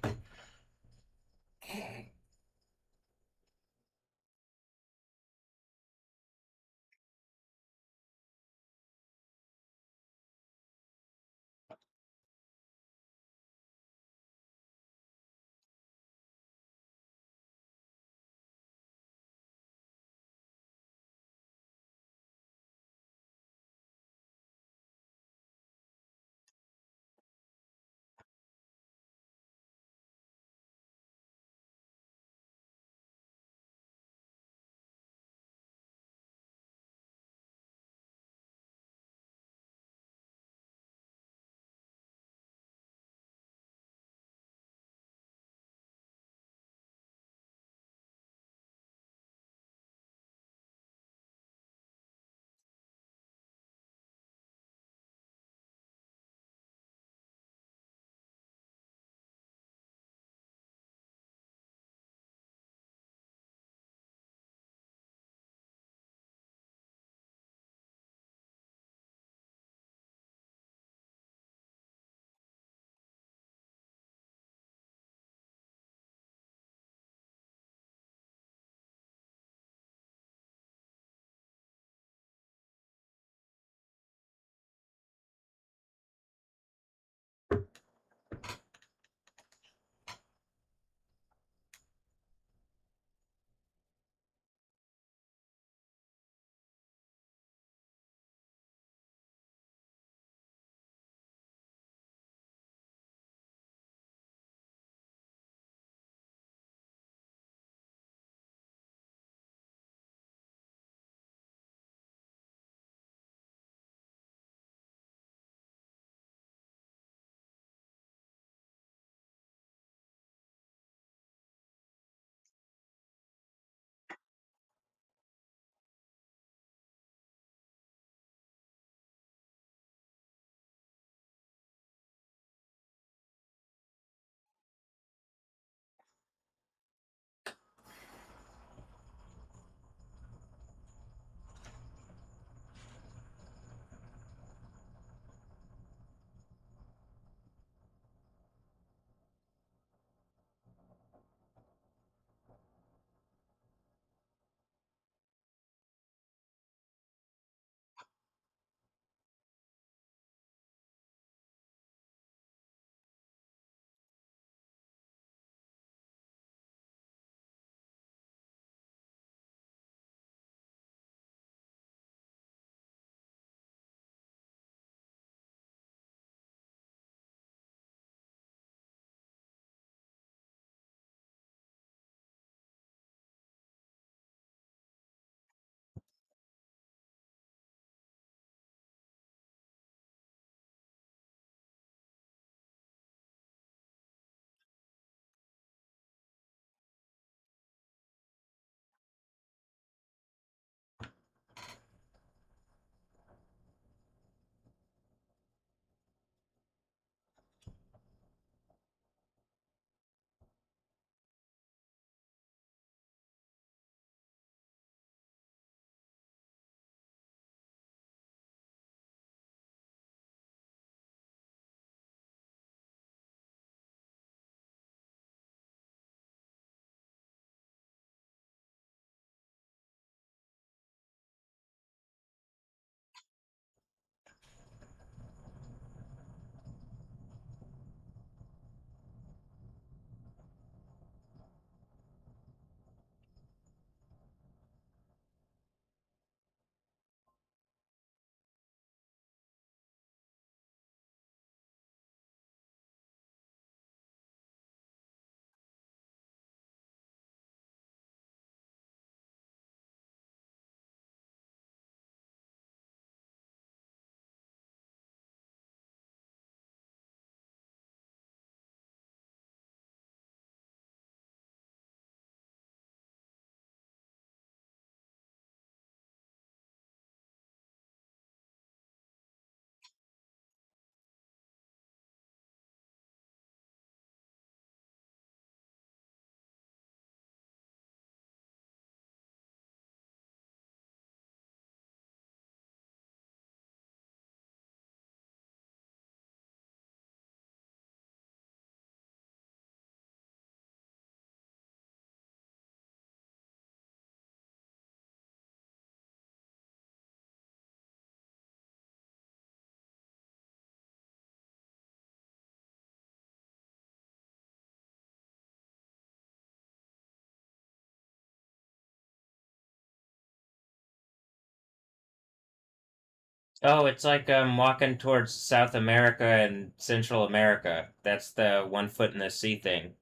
[SPEAKER 1] Oh, it's like I'm walking towards South America and Central America. That's the 1 foot in the sea thing.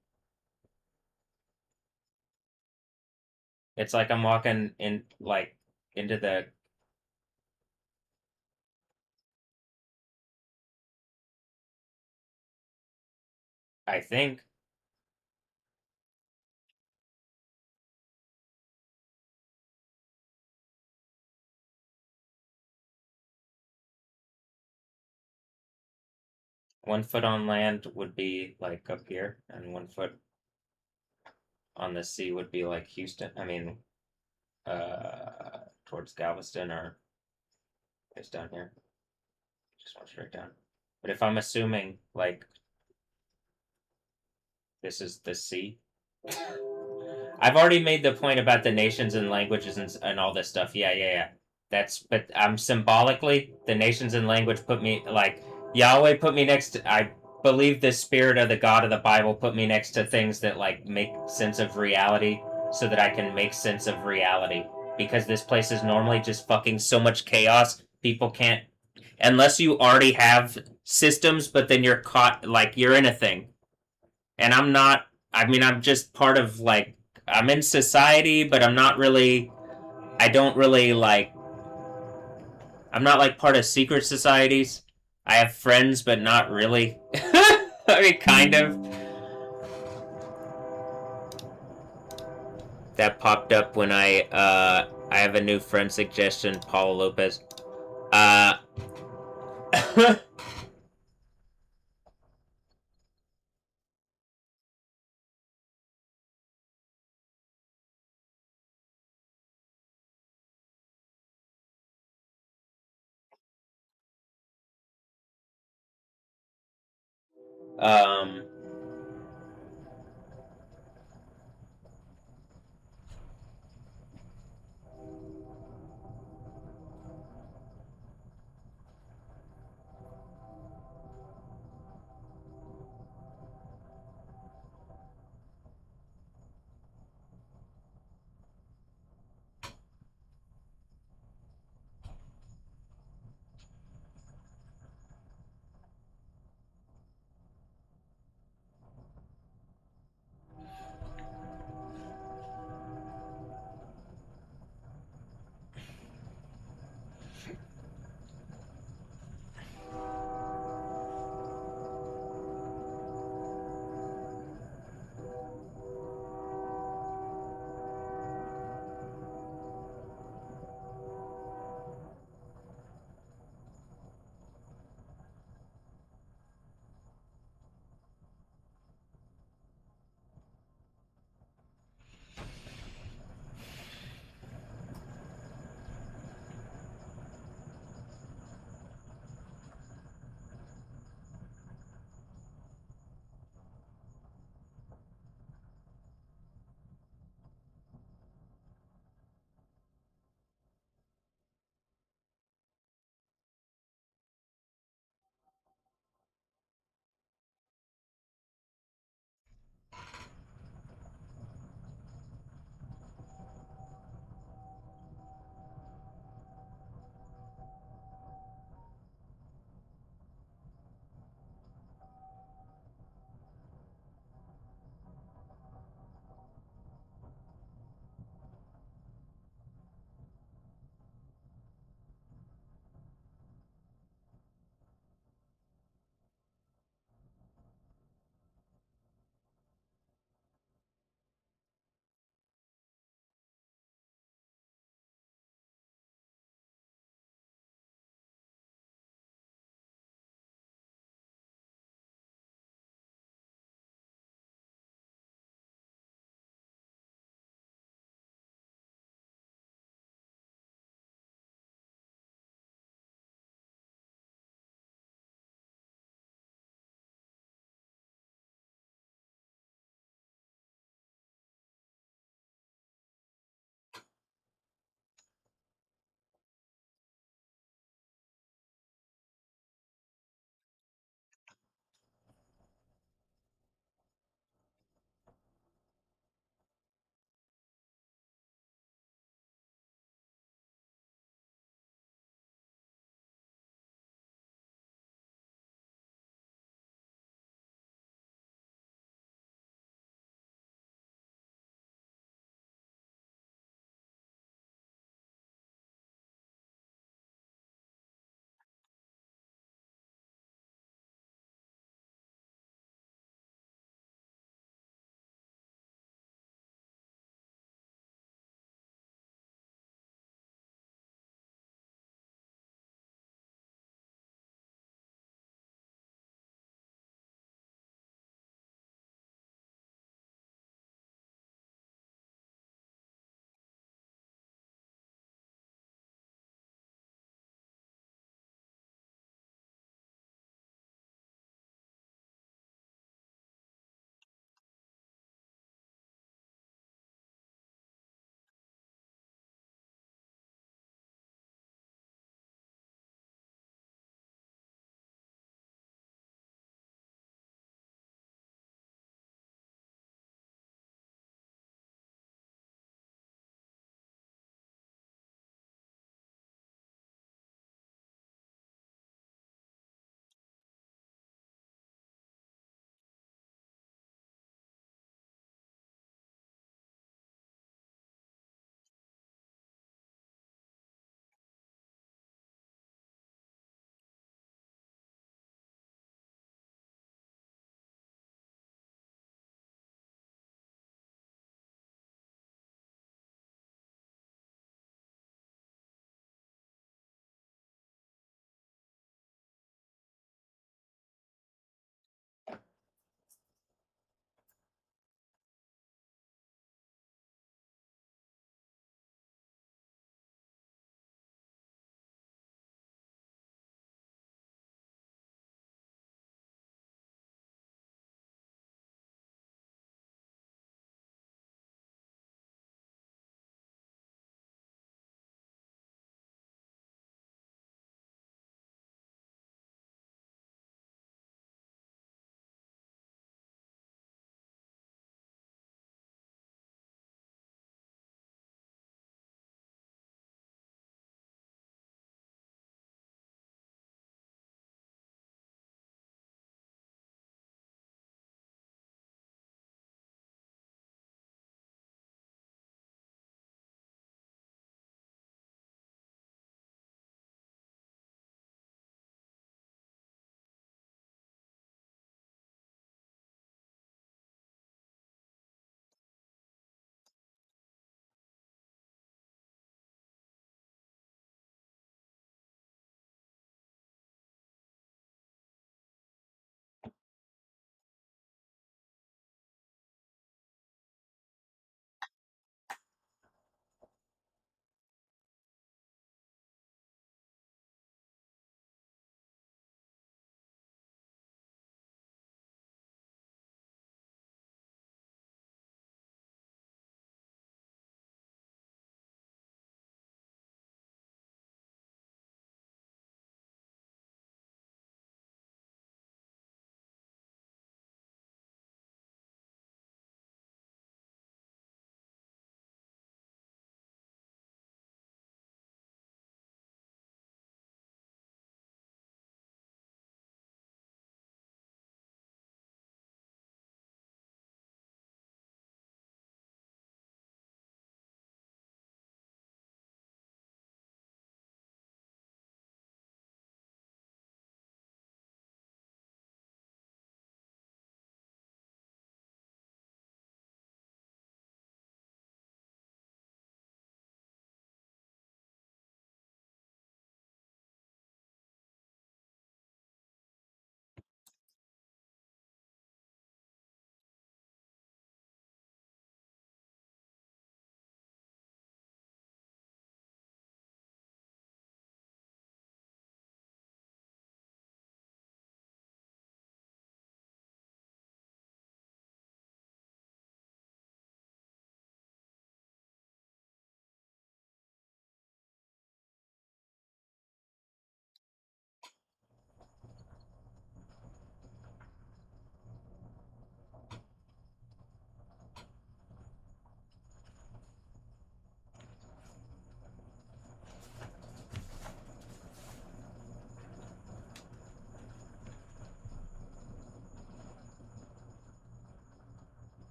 [SPEAKER 1] It's like I'm walking in like into the I think 1 foot on land would be like up here, and 1 foot on the sea would be like Houston. I mean, towards Galveston or it's down here. Just one straight down. But if I'm assuming like this is the sea, I've already made the point about the nations and languages and all this stuff. Yeah. But I'm symbolically, the nations and language put me, like, Yahweh put me next to, I believe the spirit of the God of the Bible put me next to things that, like, make sense of reality so that I can make sense of reality. Because this place is normally just fucking so much chaos, people can't, unless you already have systems, but then you're caught, like, you're in a thing. And I'm not, I mean, I'm just part of, like, I'm in society, but I'm not really. I don't really like. I'm not like part of secret societies. I have friends, but not really. I mean, kind of. That popped up when I have a new friend suggestion, Paul Lopez. Uh. um.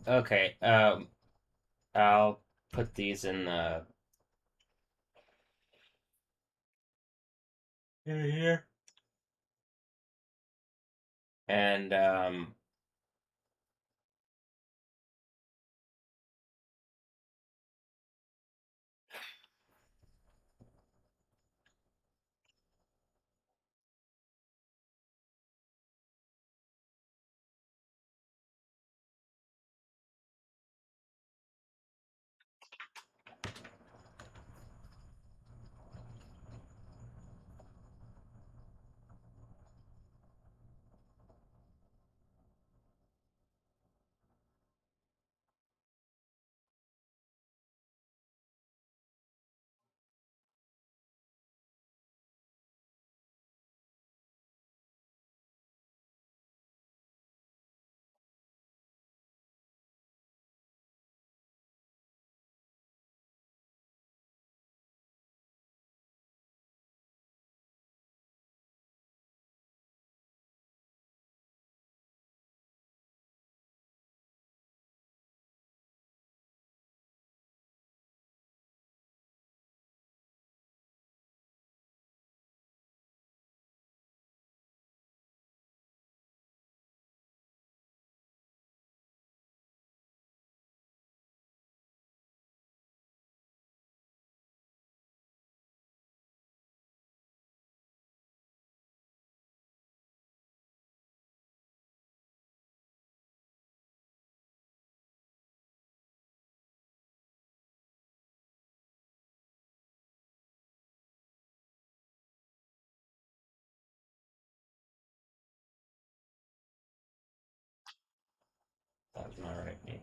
[SPEAKER 1] Okay. I'll put these in the here. And that's my right knee.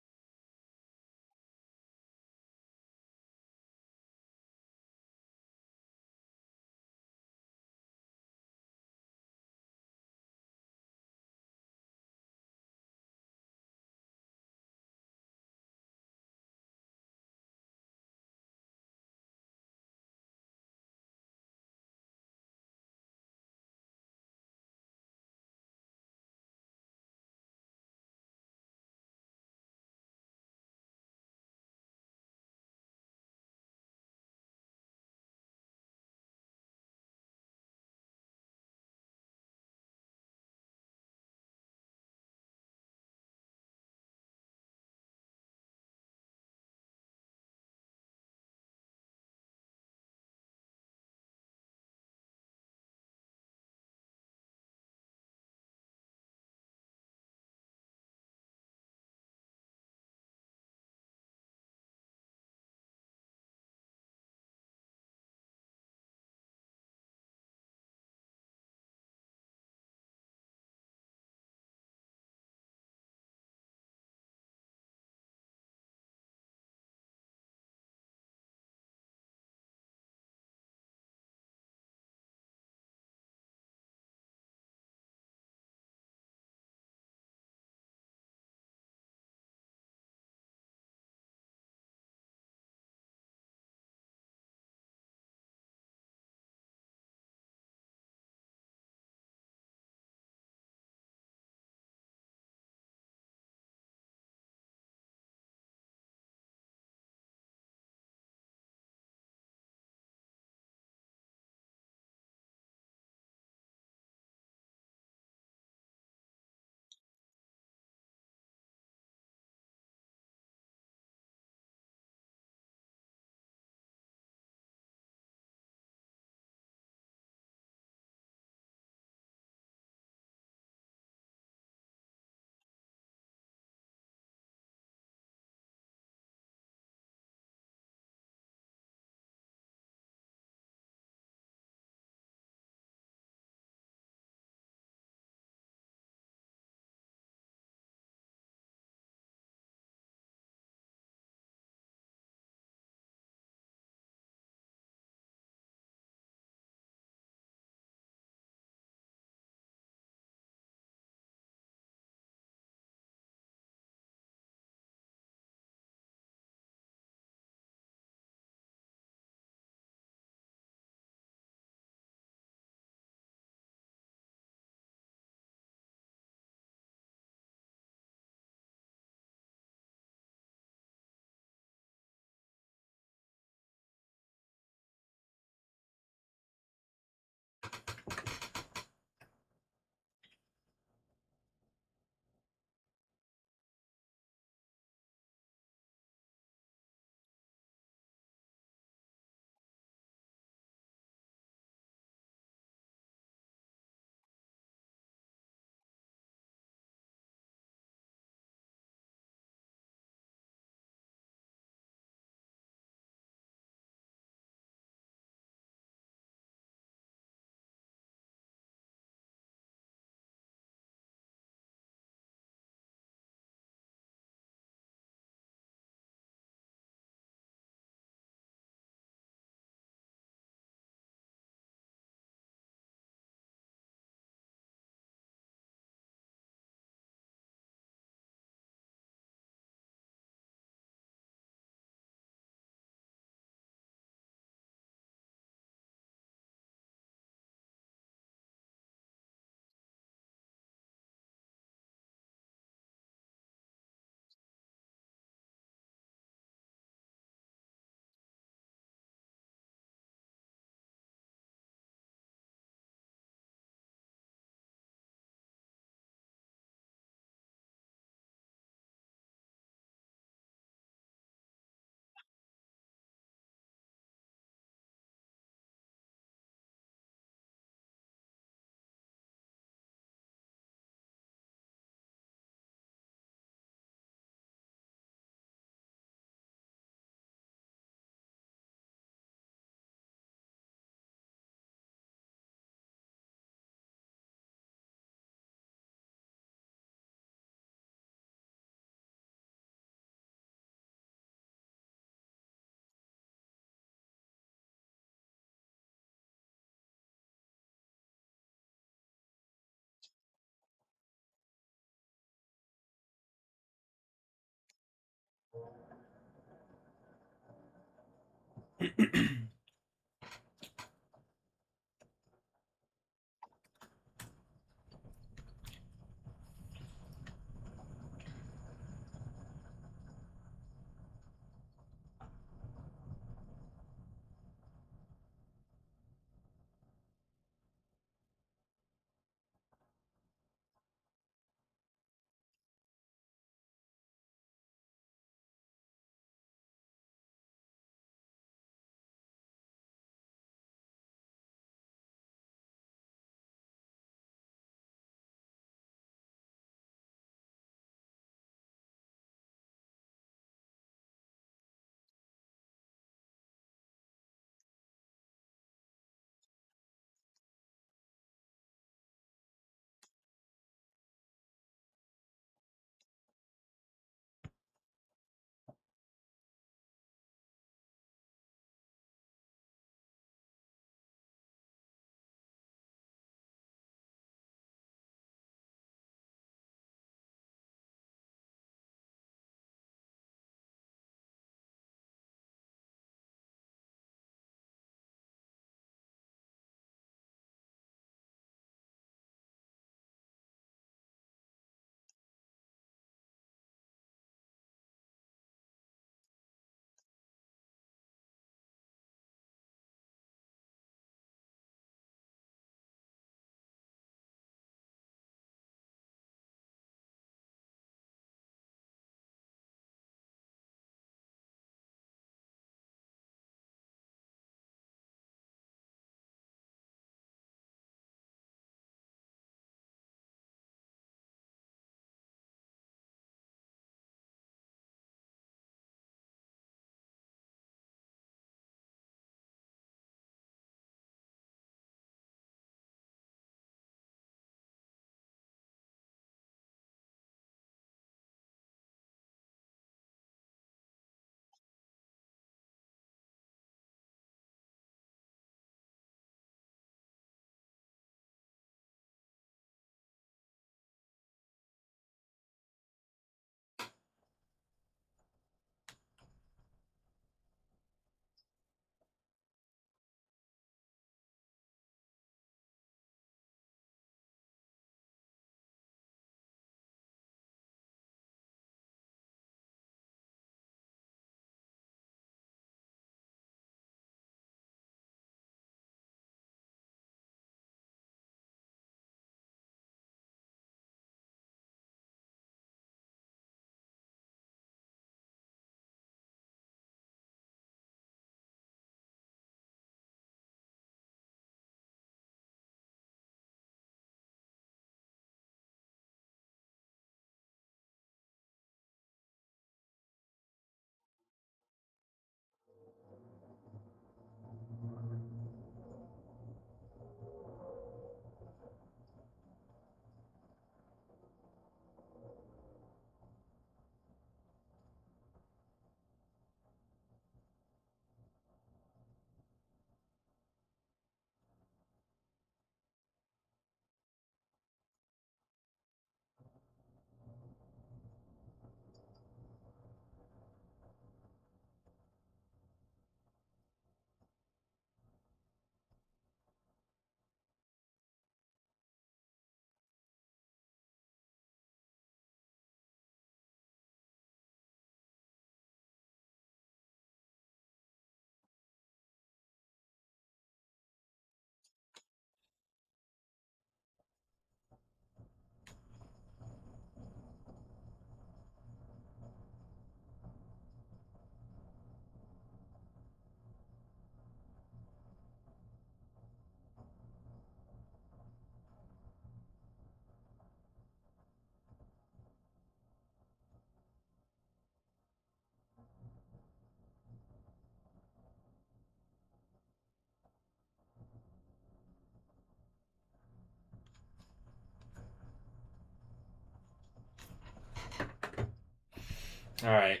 [SPEAKER 1] All right.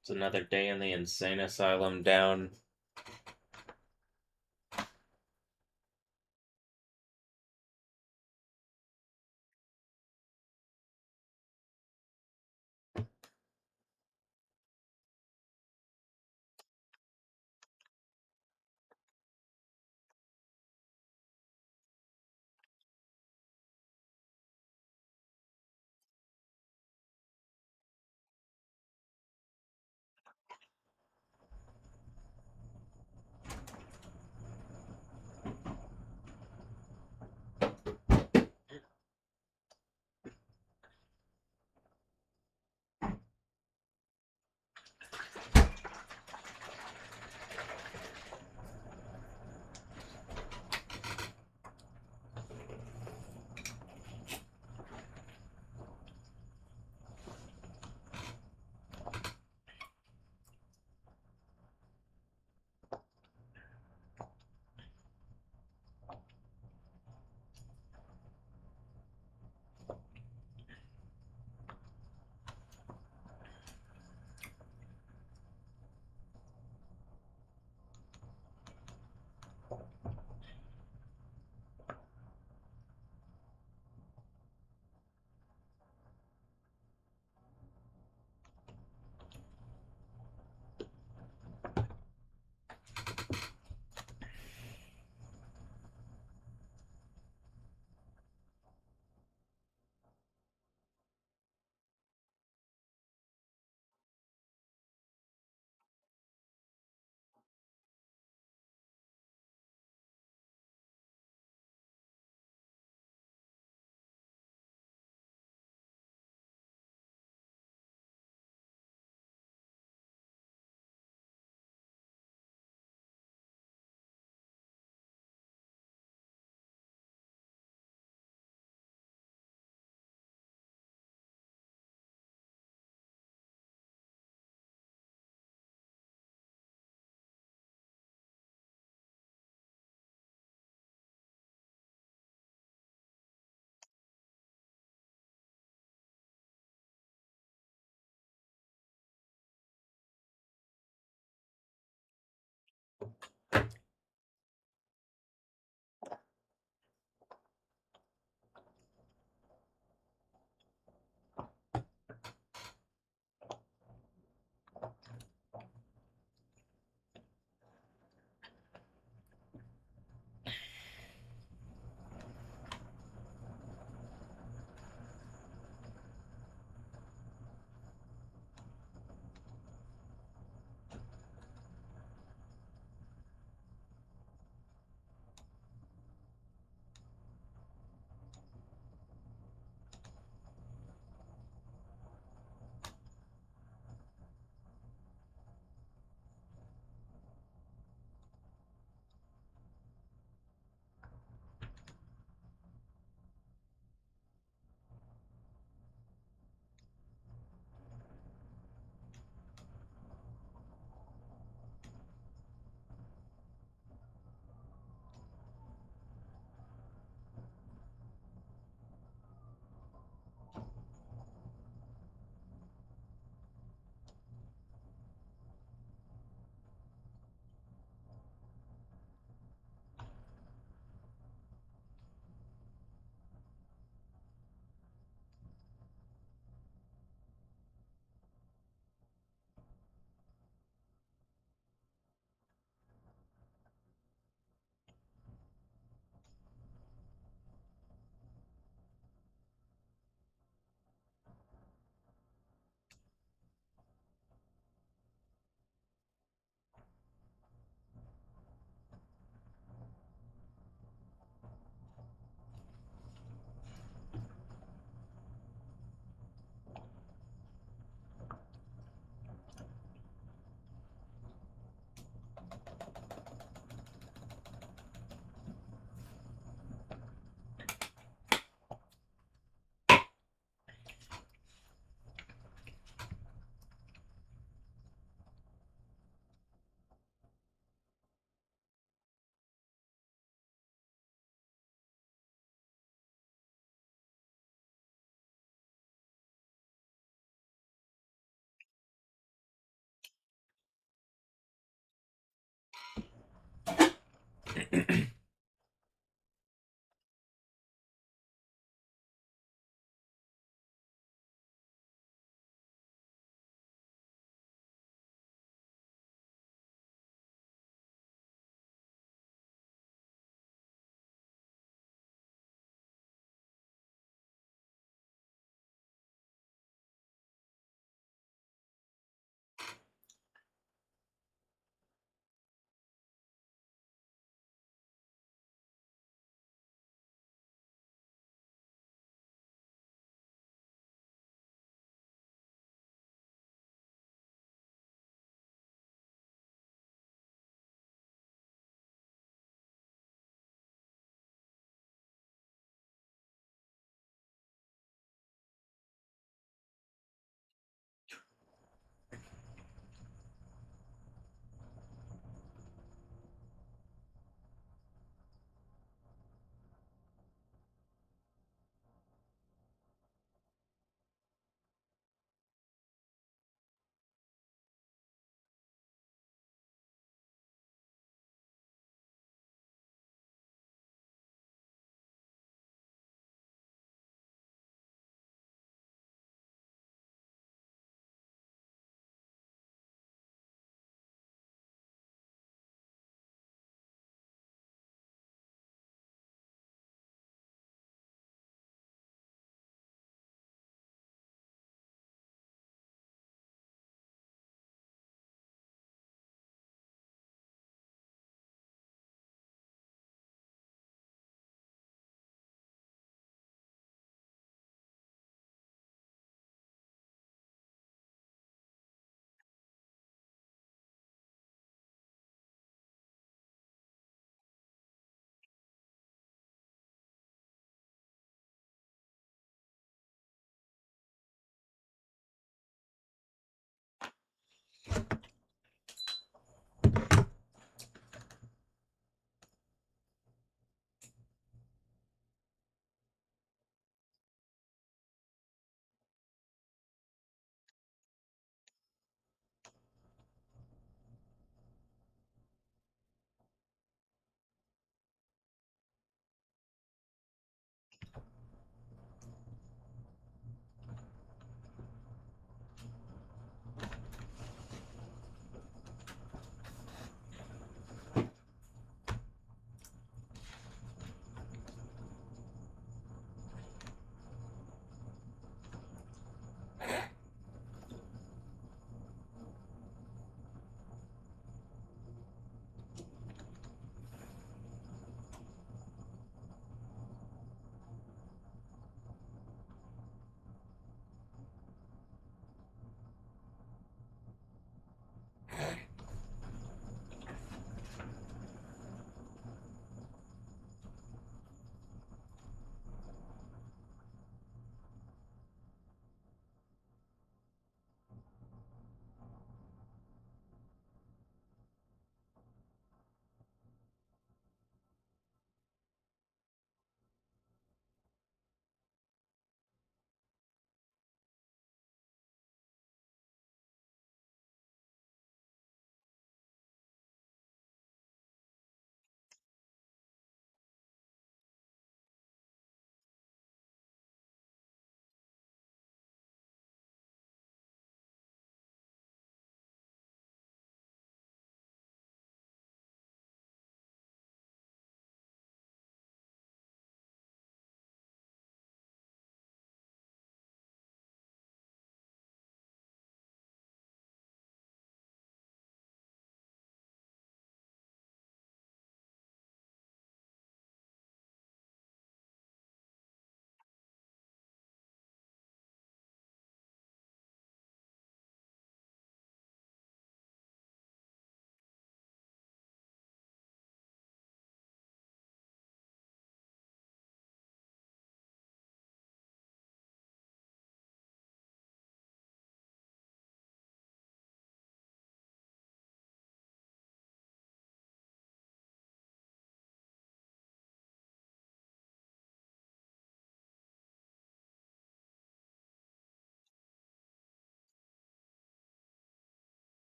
[SPEAKER 1] It's another day in the insane asylum down.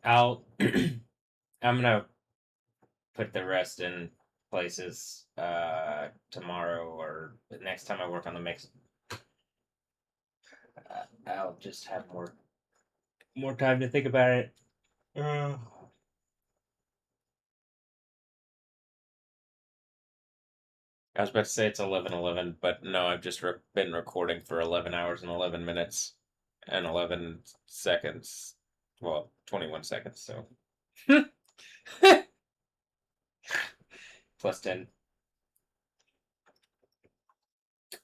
[SPEAKER 1] I'll I'm gonna put the rest in places tomorrow or the next time I work on the mix. I'll just have more time to think about it. Uh, I was about to say it's 11:11, but no, I've just been recording for 11 hours and 11 minutes and 11 seconds. Well, 21 seconds, so. Plus 10.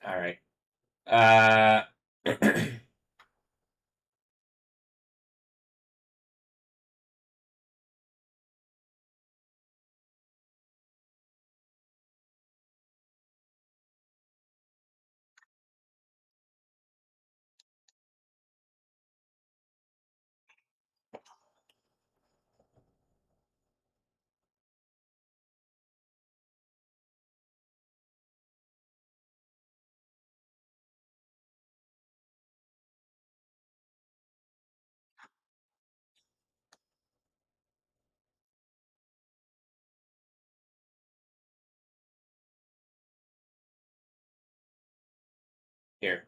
[SPEAKER 1] All right. Uh, Here.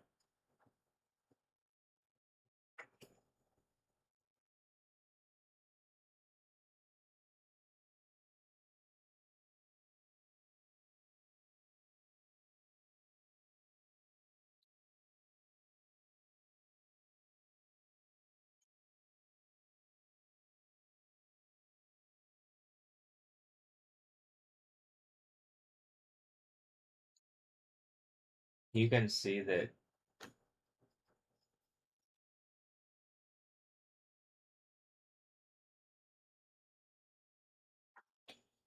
[SPEAKER 1] You can see that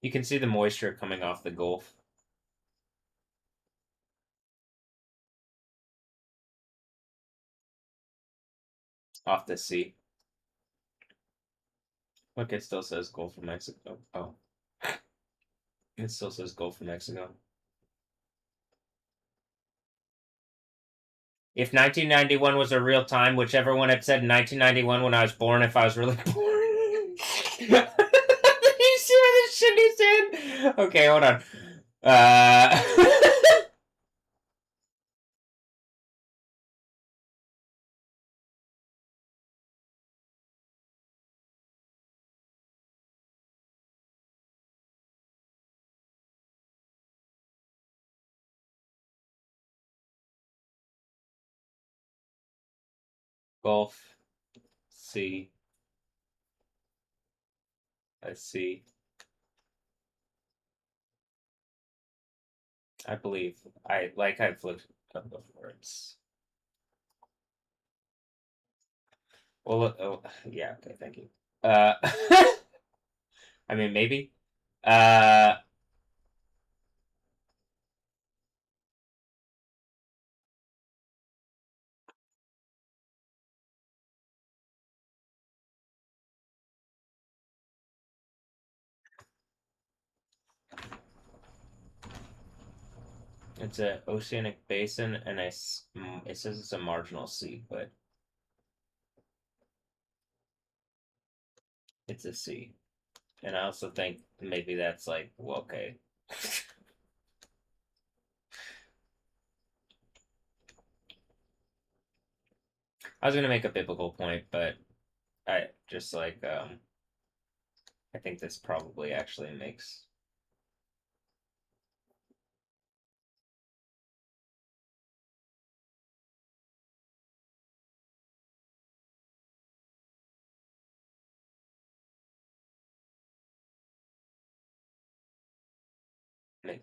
[SPEAKER 1] you can see the moisture coming off the Gulf, off the sea. Look, it still says Gulf of Mexico. Oh, it still says Gulf of Mexico. If 1991 was a real time, which everyone had said in 1991 when I was born, if I was really born. You see what this shit he's in? Okay, hold on. Gulf, sea, let's see. I believe I've looked up before. It's well, oh, yeah, okay, thank you. I mean, maybe. Uh, it's a oceanic basin, and it says it's a marginal sea, but it's a sea. And I also think maybe that's like, well, okay. I was gonna make a biblical point, but I just like I think this probably actually makes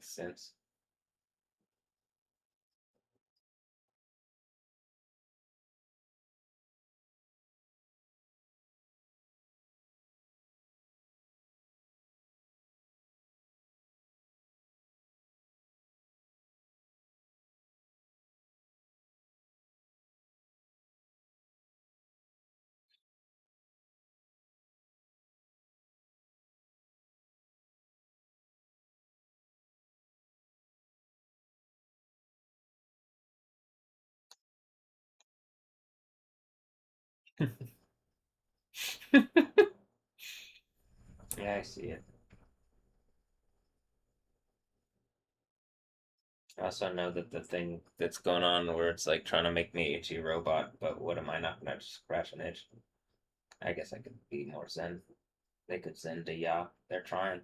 [SPEAKER 1] sense. Yeah, I see it. I also know that the thing that's going on where it's like trying to make me itchy robot, but what am I not gonna just scratch an itch? I guess I could be more zen. They could zen to ya. They're trying.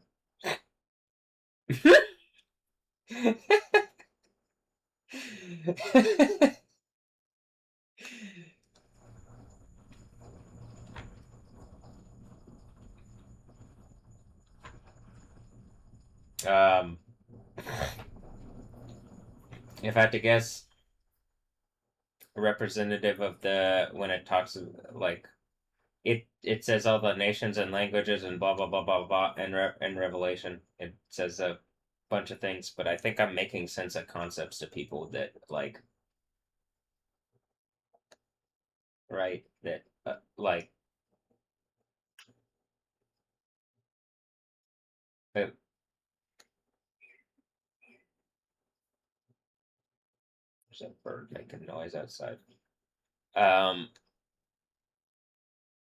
[SPEAKER 1] um, if I had to guess, representative of the when it talks like it says all the nations and languages and blah blah blah blah blah and Revelation. It says a bunch of things, but I think I'm making sense of concepts to people that like right that like there's a bird making noise outside. Um,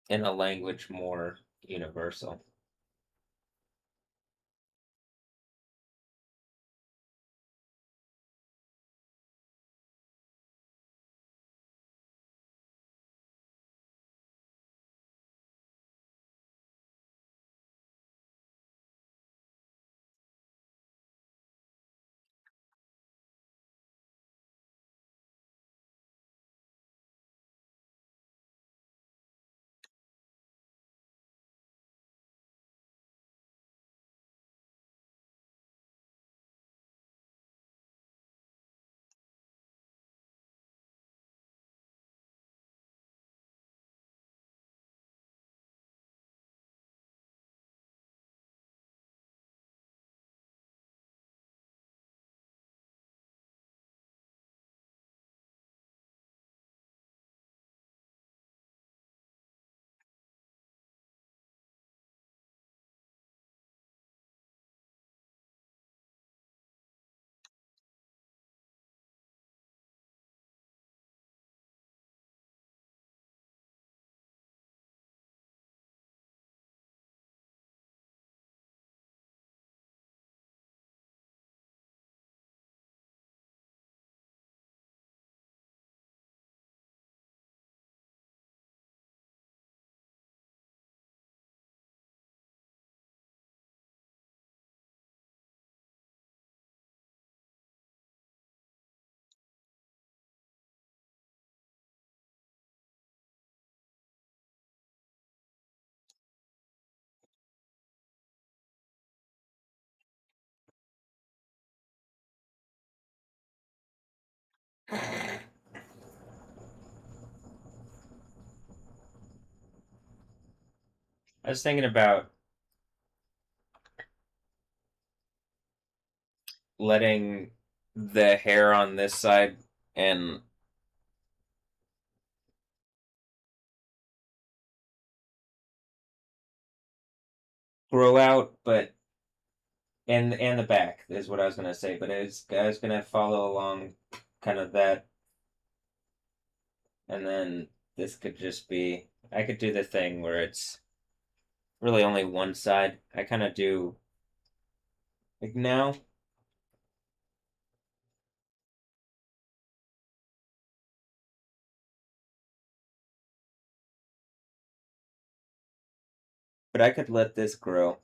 [SPEAKER 1] in a language more universal. I was thinking about letting the hair on this side and grow out, but and the back is what I was gonna say, but I was gonna follow along kind of that, and then this could just be I could do the thing where it's really only one side. I kind of do like now, but I could let this grow.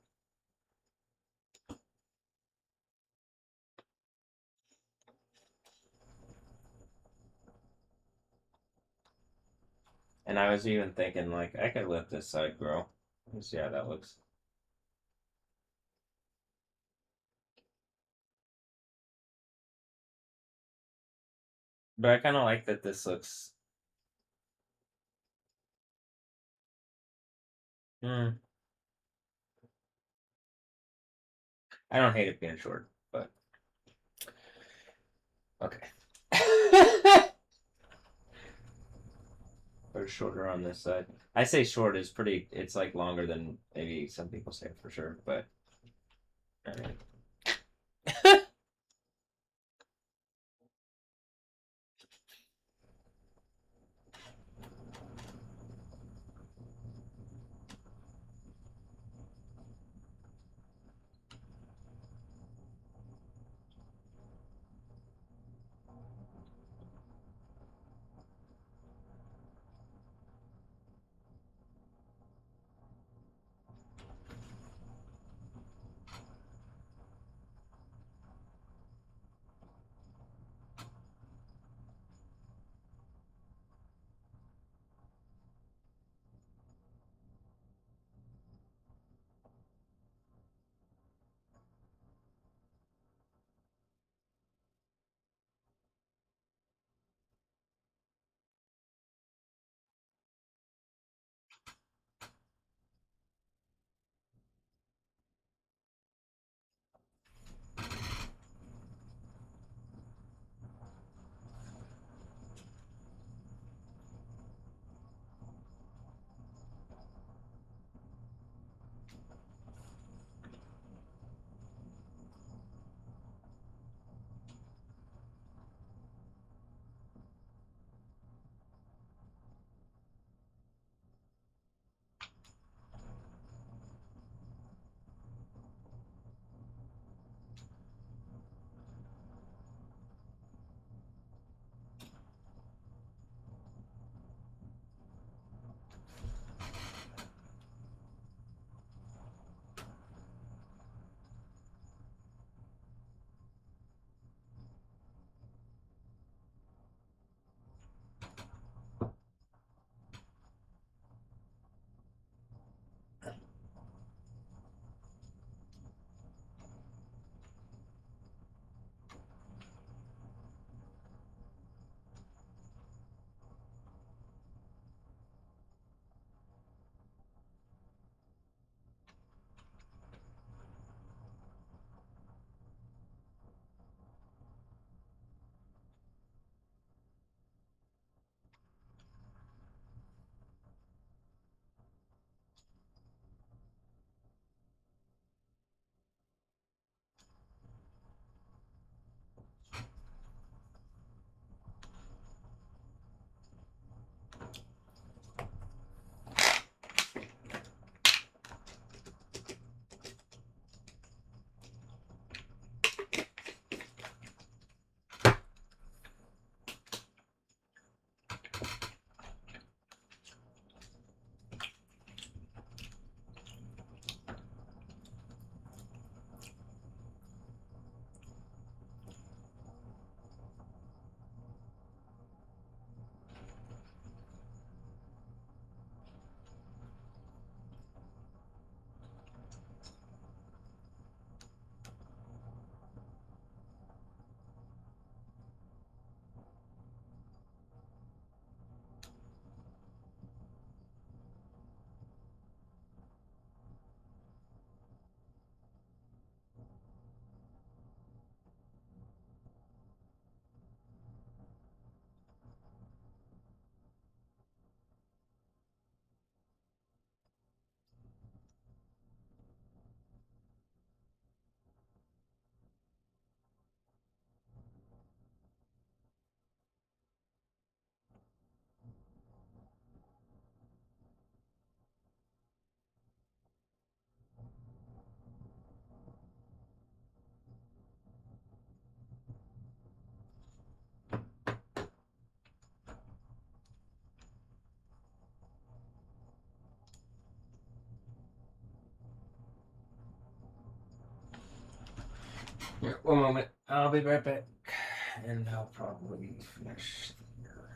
[SPEAKER 1] And I was even thinking like I could let this side grow. Let's see how that looks. But I kind of like that this looks. Hmm. I don't hate it being short, but okay. Or shorter on this side. I say short is pretty. It's like longer than maybe some people say for sure, but I mean. Here, one moment. I'll be right back. And I'll probably finish here.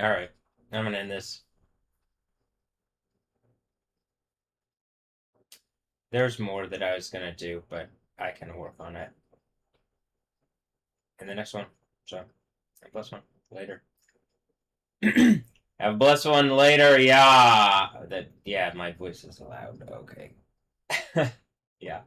[SPEAKER 1] Alright. I'm gonna end this. There's more that I was gonna do, but I can work on it in the next one. So, have a blessed one later. Have a blessed one later. Yeah. Yeah, my voice is loud. Okay. Yeah.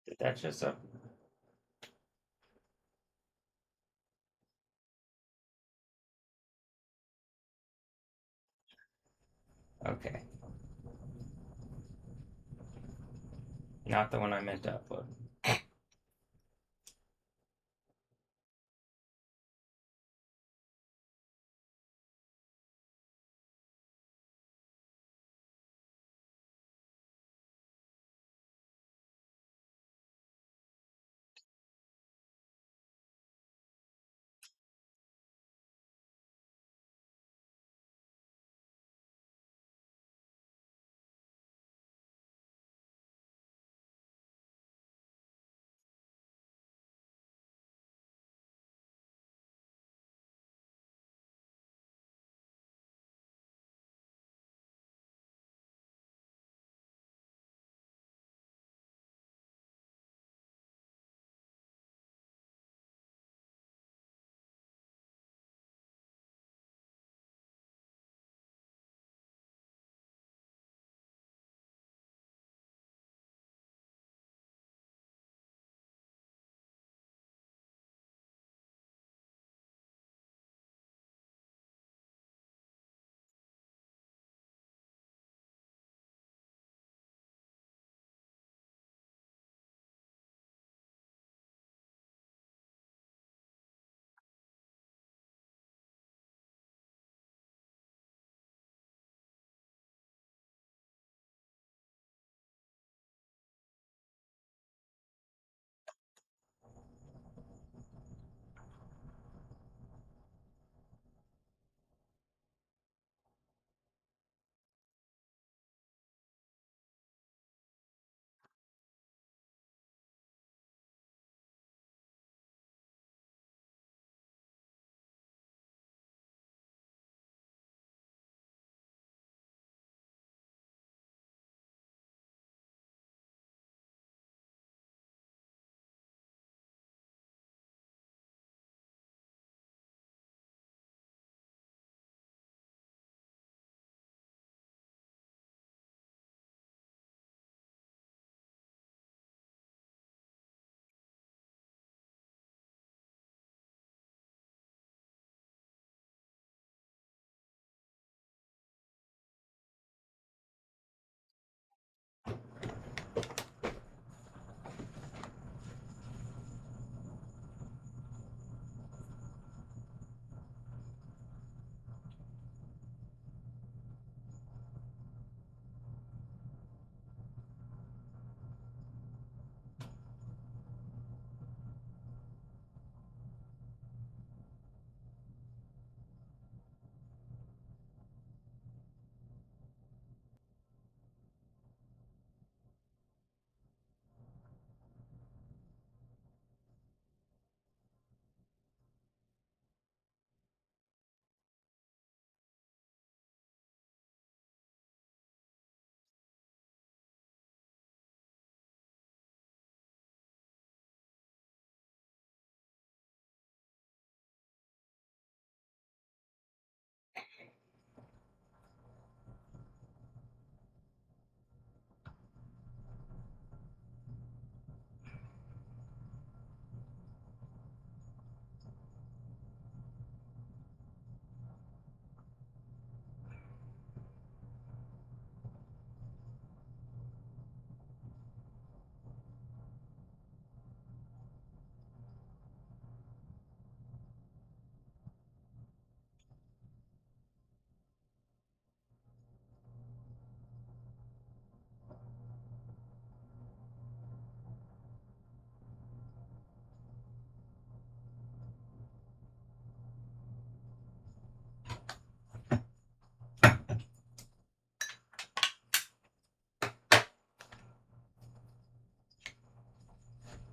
[SPEAKER 1] Did that just up? Okay. Not the one I meant to upload.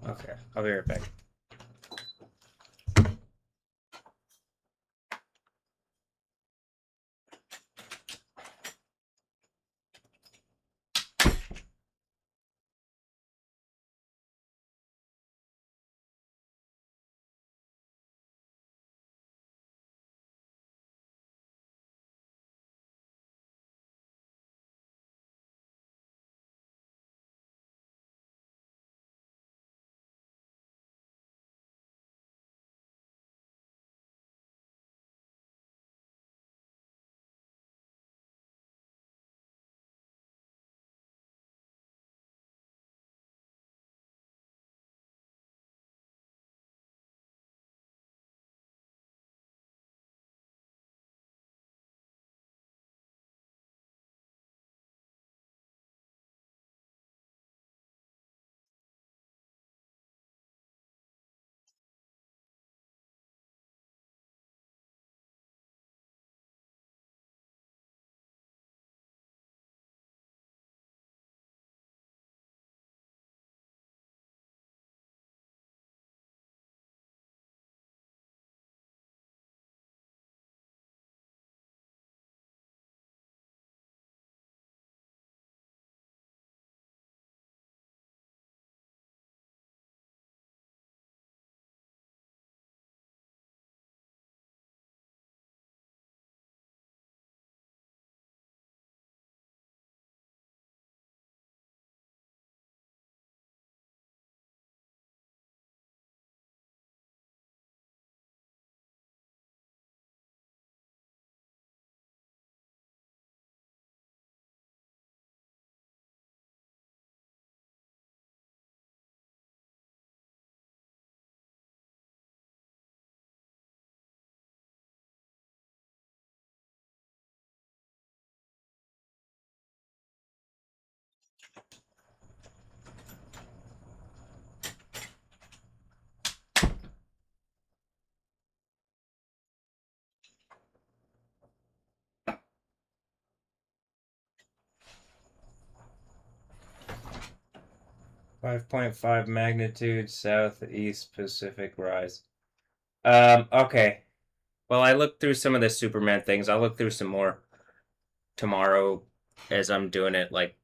[SPEAKER 1] Okay, I'll be right back. .5 magnitude southeast Pacific rise. Okay. Well, I looked through some of the Superman things. I'll look through some more tomorrow as I'm doing it, like